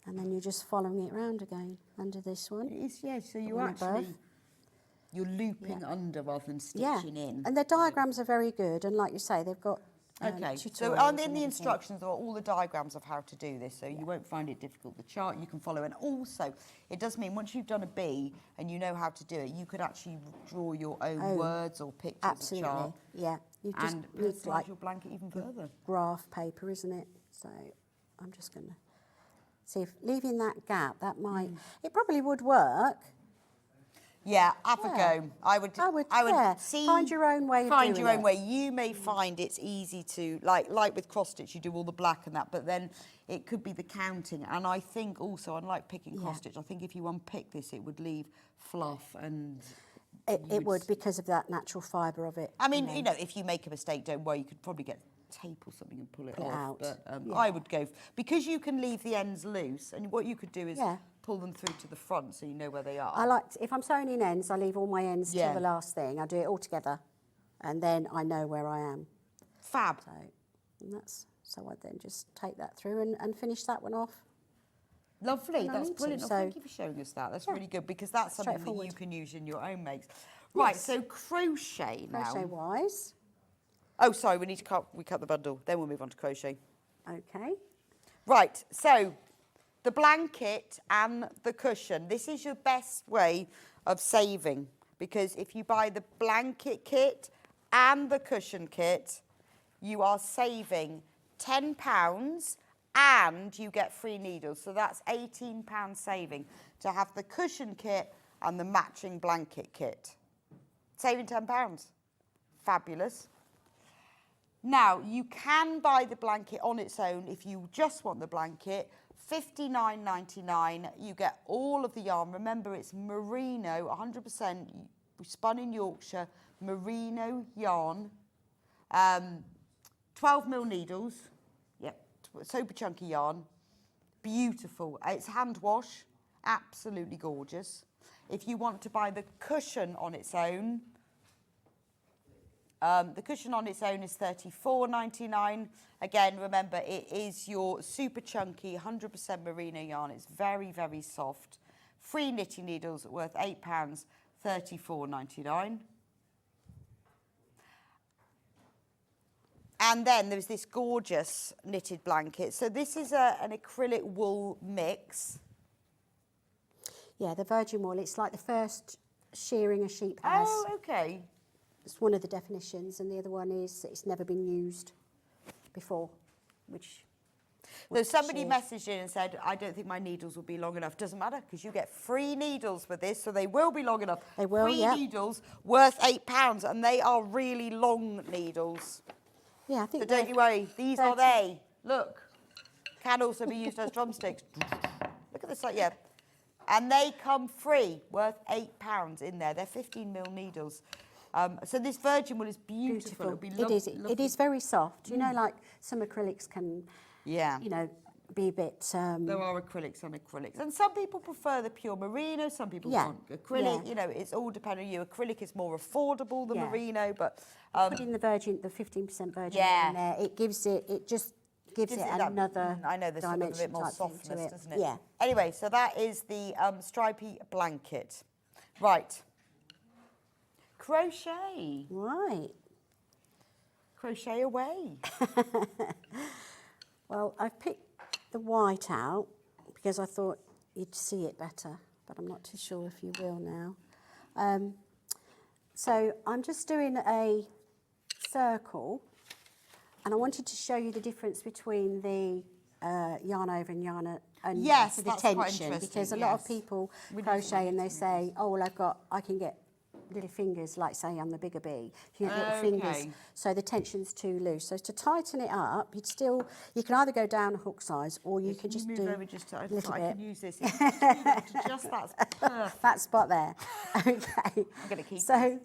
And then you're just following it round again under this one. It is, yeah. So you actually, you're looping under rather than stitching in. And the diagrams are very good. And like you say, they've got okay, so in the instructions are all the diagrams of how to do this, so you won't find it difficult. The chart you can follow, and also it does mean once you've done a bee and you know how to do it, you could actually draw your own words or pictures. Absolutely, of chart, yeah. You just and need personalise your blanket even further. Graph paper, isn't it? So I'm just going to see if leaving that gap, that might, it probably would work. Yeah, have a go. I would see. Find your own way. Find your own way. You may find it's easy to like with cross stitch. You do all the black and that, but then it could be the counting. And I think also, unlike picking cross stitch, I think if you unpick this, it would leave fluff and. It would because of that natural fibre of it. I mean, you know, if you make a mistake, don't worry. You could probably get tape or something and pull it off. Out. But I would go because you can leave the ends loose, and what you could do is. Pull them through to the front so you know where they are. I like if I'm sewing in ends, I leave all my ends till the last thing. I do it all together, and then I know where I am. Fab. So I then just take that through and finish that one off. Lovely, that's brilliant. So, thank you for showing us that. That's really good because that's something that you can use in your own makes. Right, so crochet now. Crochet-wise. Oh, sorry, we cut the bundle. Then we'll move on to crochet. Okay. Right, so. The blanket and the cushion. This is your best way of saving because if you buy the blanket kit and the cushion kit, you are saving £10 and you get free needles. So that's £18 saving to have the cushion kit and the matching blanket kit. Saving £10. Fabulous. Now, you can buy the blanket on its own if you just want the blanket. $59.99, you get all of the yarn. Remember, it's merino, 100% spun in Yorkshire, merino yarn. 12mm needles, super chunky yarn, beautiful. It's hand wash, absolutely gorgeous. If you want to buy the cushion on its own, the cushion on its own is $34.99. Again, remember, it is your super chunky 100% merino yarn. It's very, very soft. Free knitting needles worth £8, $34.99. And then there's this gorgeous knitted blanket. So this is an acrylic wool mix. Yeah, the virgin wool. It's like the first shearing a sheep has. Oh, okay. It's one of the definitions, and the other one is it's never been used before, which... So somebody messaged in and said, I don't think my needles will be long enough. Doesn't matter, because you get free needles with this, so they will be long enough. They will, free needles worth £8, and they are really long needles. Yeah, I think so don't you worry, these are they. Look, can also be used as drumsticks. Look at this, yeah. And they come free, worth £8 in there. They're 15mm needles. So this virgin wool is beautiful. It'll be it is very soft. You know, like some acrylics can, you know, be a bit... there are acrylics and acrylics. And some people prefer the pure merino, some people Yeah, want acrylic. yeah. You know, it's all depending on you. Acrylic is more affordable than Yeah. merino, but... Putting the 15% virgin Yeah. in there, it just gives it that- another I know, there's sort of a dimension bit more type thing to softness, it. doesn't it? Yeah. Anyway, so that is the stripy blanket. Right. Crochet. Right. Crochet away. Well, I've picked the white out because I thought you'd see it better, but I'm not too sure if you will now. So I'm just doing a circle, and I wanted to show you the difference between the yarn over and yarn under Yes, for the that's quite tension, interesting, because a lot of yes. people We need crochet to and they say, oh, well, I can get little fingers, like say on the bigger bee, you get little fingers, Okay. so the tension's too loose. So to tighten it up, you can either go down a hook size, or you can just move do over just to, a little I bit. can use this. Just that's perfect. That spot there. Okay. I'm going to keep So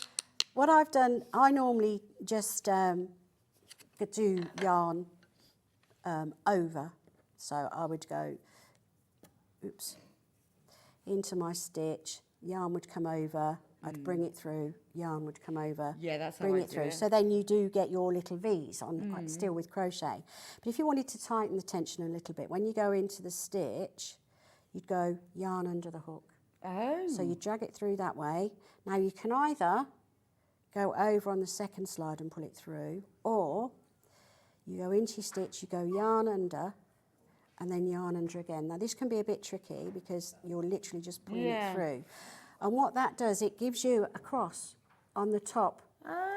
what I've done, I normally just do yarn over. So I would go, into my stitch, yarn would come over, I'd bring it through, yarn would come over, Yeah, that's how bring I it do through. it. So then you do get your little V's on still with crochet. But if you wanted to tighten the tension a little bit, when you go into the stitch, you'd go yarn under the hook. Oh. So you drag it through that way. Now you can either go over on the second slide and pull it through, or you go into your stitch, you go yarn under, and then yarn under again. Now this can be a bit tricky because you're literally just pulling it through. And what that does, it gives you a cross on the top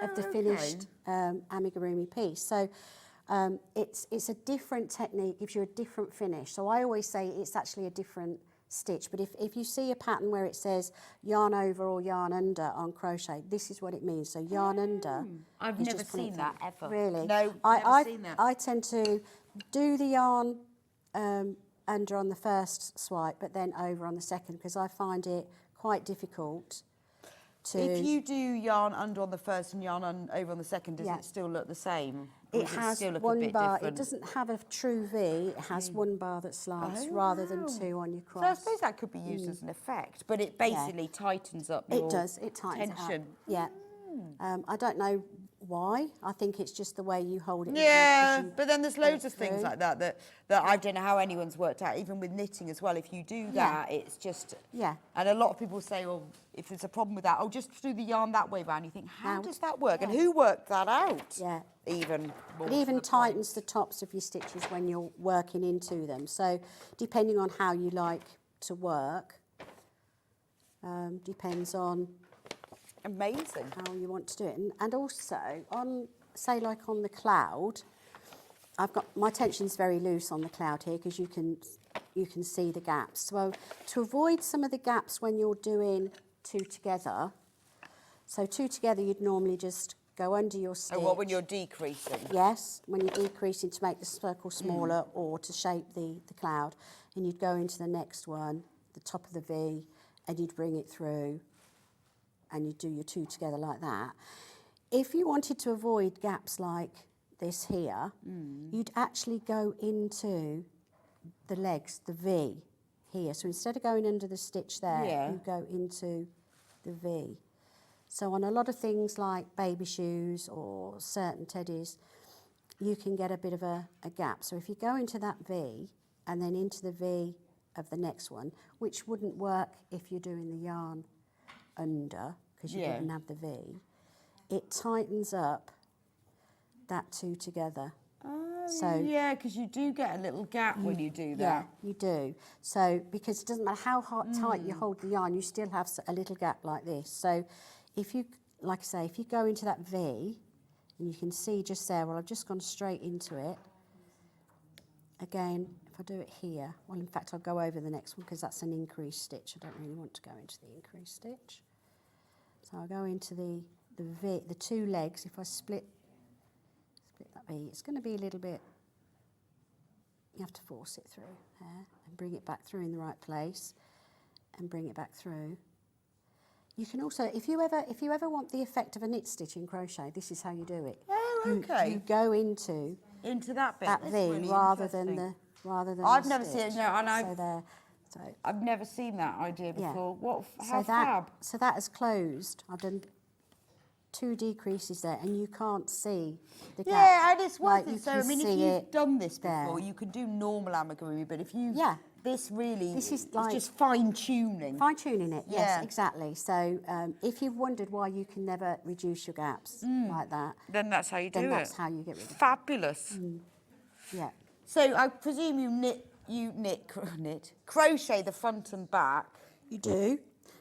of the finished amigurumi piece. So it's a different technique, gives you a different finish. So I always say it's actually a different stitch, but if you see a pattern where it says yarn over or yarn under on crochet, this is what it means. So yarn under. I've is never just pulling seen it that through. ever. Really? No, never seen that. I tend to do the yarn under on the first swipe, but then over on the second, because I find it quite difficult to... If you do yarn under on the first and yarn over on the second, does it still look the same? Or It does has still look a one bit bar. different? It doesn't have a true V. It has one bar that slants rather than two on your cross. So I suppose that could be used as an effect, but it basically tightens up your It does. It tightens tension. it up. Yeah. I don't know why. I think it's just the way you hold it. Yeah, but then there's loads of things like that I don't know how anyone's worked out, even with knitting as well. If you do that, it's just... Yeah. And a lot of people say, well, if there's a problem with that, just do the yarn that way round. You think, how does that work? And who worked that out? Yeah. Even more It to even the tightens the tops of your stitches when you're working into them. So depending on how you like to work, depends on... Amazing. How you want to do it. And also, on, say like on the cloud, I've got, my tension's very loose on the cloud here because you can see the gaps. So to avoid some of the gaps when you're doing two together, so two together you'd normally just go under your stitch. And what, when you're decreasing? Yes, when you're decreasing to make the circle smaller or to shape the cloud. And you'd go into the next one, the top of the V, and you'd bring it through, and you do your two together like that. If you wanted to avoid gaps like this here, you'd actually go into the legs, the V here. So instead of going under the stitch there, you go into the V. So on a lot of things like baby shoes or certain teddies, you can get a bit of a gap. So if you go into that V and then into the V of the next one, which wouldn't work if you're doing the yarn under, because you didn't have the V, it tightens up that two together. So yeah, because you do get a little gap when you do that. Yeah, you do. So because it doesn't matter how tight you hold the yarn, you still have a little gap like this. So if you, like I say, if you go into that V, and you can see just there, well, I've just gone straight into it. Again, if I do it here, well, in fact, I'll go over the next one because that's an increased stitch. I don't really want to go into the increased stitch. So I'll go into the V, the two legs. If I split that V, it's going to be a little bit, you have to force it through there and bring it back through in the right place and bring it back through. You can also, if you ever want the effect of a knit stitch in crochet, this is how you do it. Oh, okay. You go into that bit. that That's V really rather than interesting. rather than I've a never stitch. seen it, no, and I've never seen that idea before. Yeah. How fab. So that is closed. I've done 2 decreases there, and you can't see the gap. Yeah, and it's worth Like, it. So, I mean, if you've done this before, there. you can do normal amigurumi, but if you... Yeah. This really... This is it's like... just fine-tuning. Fine-tuning it, yes, Yeah. exactly. So if you've wondered why you can never reduce your gaps like that... Then that's how you do it. Then that's how you get rid of it. Fabulous. Yeah. So, I presume you crochet the front and back. You do.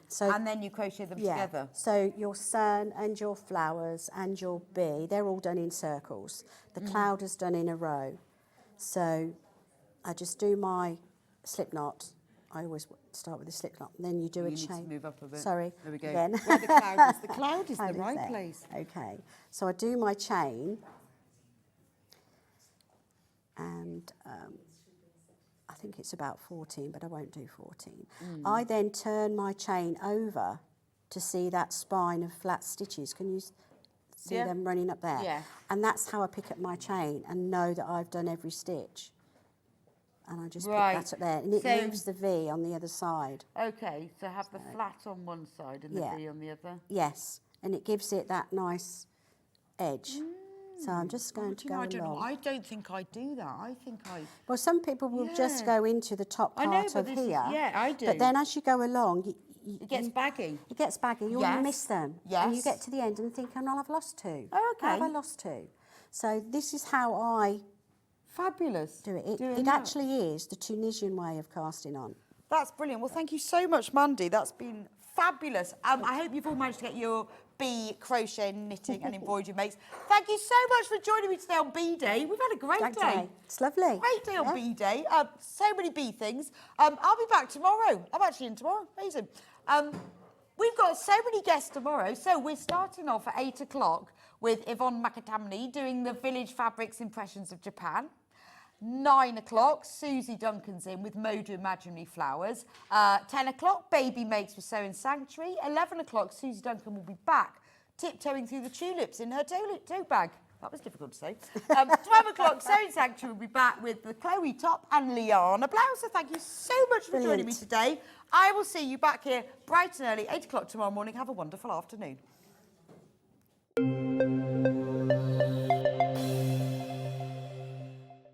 So, and then you crochet them together. So your sun and your flowers and your bee, they're all done in circles. The cloud is done in a row. So I just do my slip knot. I always start with a slip knot, and then you do a chain. Need to move up a bit. Sorry. There we go. Again. Where the cloud is. The cloud is the right there. place. Okay. So I do my chain, and I think it's about 14, but I won't do 14. I then turn my chain over to see that spine of flat stitches. Can you see them running up there? Yeah. And that's how I pick up my chain and know that I've done every stitch. And I just put Right. that up there. And it So- moves the V on the other side. Okay, so have the flat on one side and the V on the other. Yes. And it gives it that nice edge. So I'm just going to go along. I don't think I do that. I think I... Well, some people will just go into the top I part know, but of this is- here. yeah, I do. But then as you go along, It gets baggy. it gets baggy. You Yes. miss them. Yes. And you get to the end and think, oh, no, I've lost 2. Oh, okay. How have I lost 2? So this is how I Fabulous. do it. Doing It that. actually is the Tunisian way of casting on. That's brilliant. Well, thank you so much, Mandy. That's been fabulous. I hope you've all managed to get your bee crochet, knitting and embroidery mates. Thank you so much for joining me today on Bee Day. We've had a great day. It's lovely. Great day on Bee Day. So many bee things. I'll be back tomorrow. I'm actually in tomorrow. Amazing. We've got so many guests tomorrow. So we're starting off at 8 o'clock with Yvonne Makatamni doing the Village Fabrics Impressions of Japan. 9 o'clock, Susie Duncan's in with Modu Imaginary Flowers. 10 o'clock, Baby Makes with Sewing Sanctuary. 11 o'clock, Susie Duncan will be back, tiptoeing through the tulips in her tote bag. That was difficult to say. 12 o'clock, Sewing Sanctuary will be back with the Chloe top and Liana blouse. So thank you so much for joining me today. I will see you back here bright and early, 8 o'clock tomorrow morning. Have a wonderful afternoon.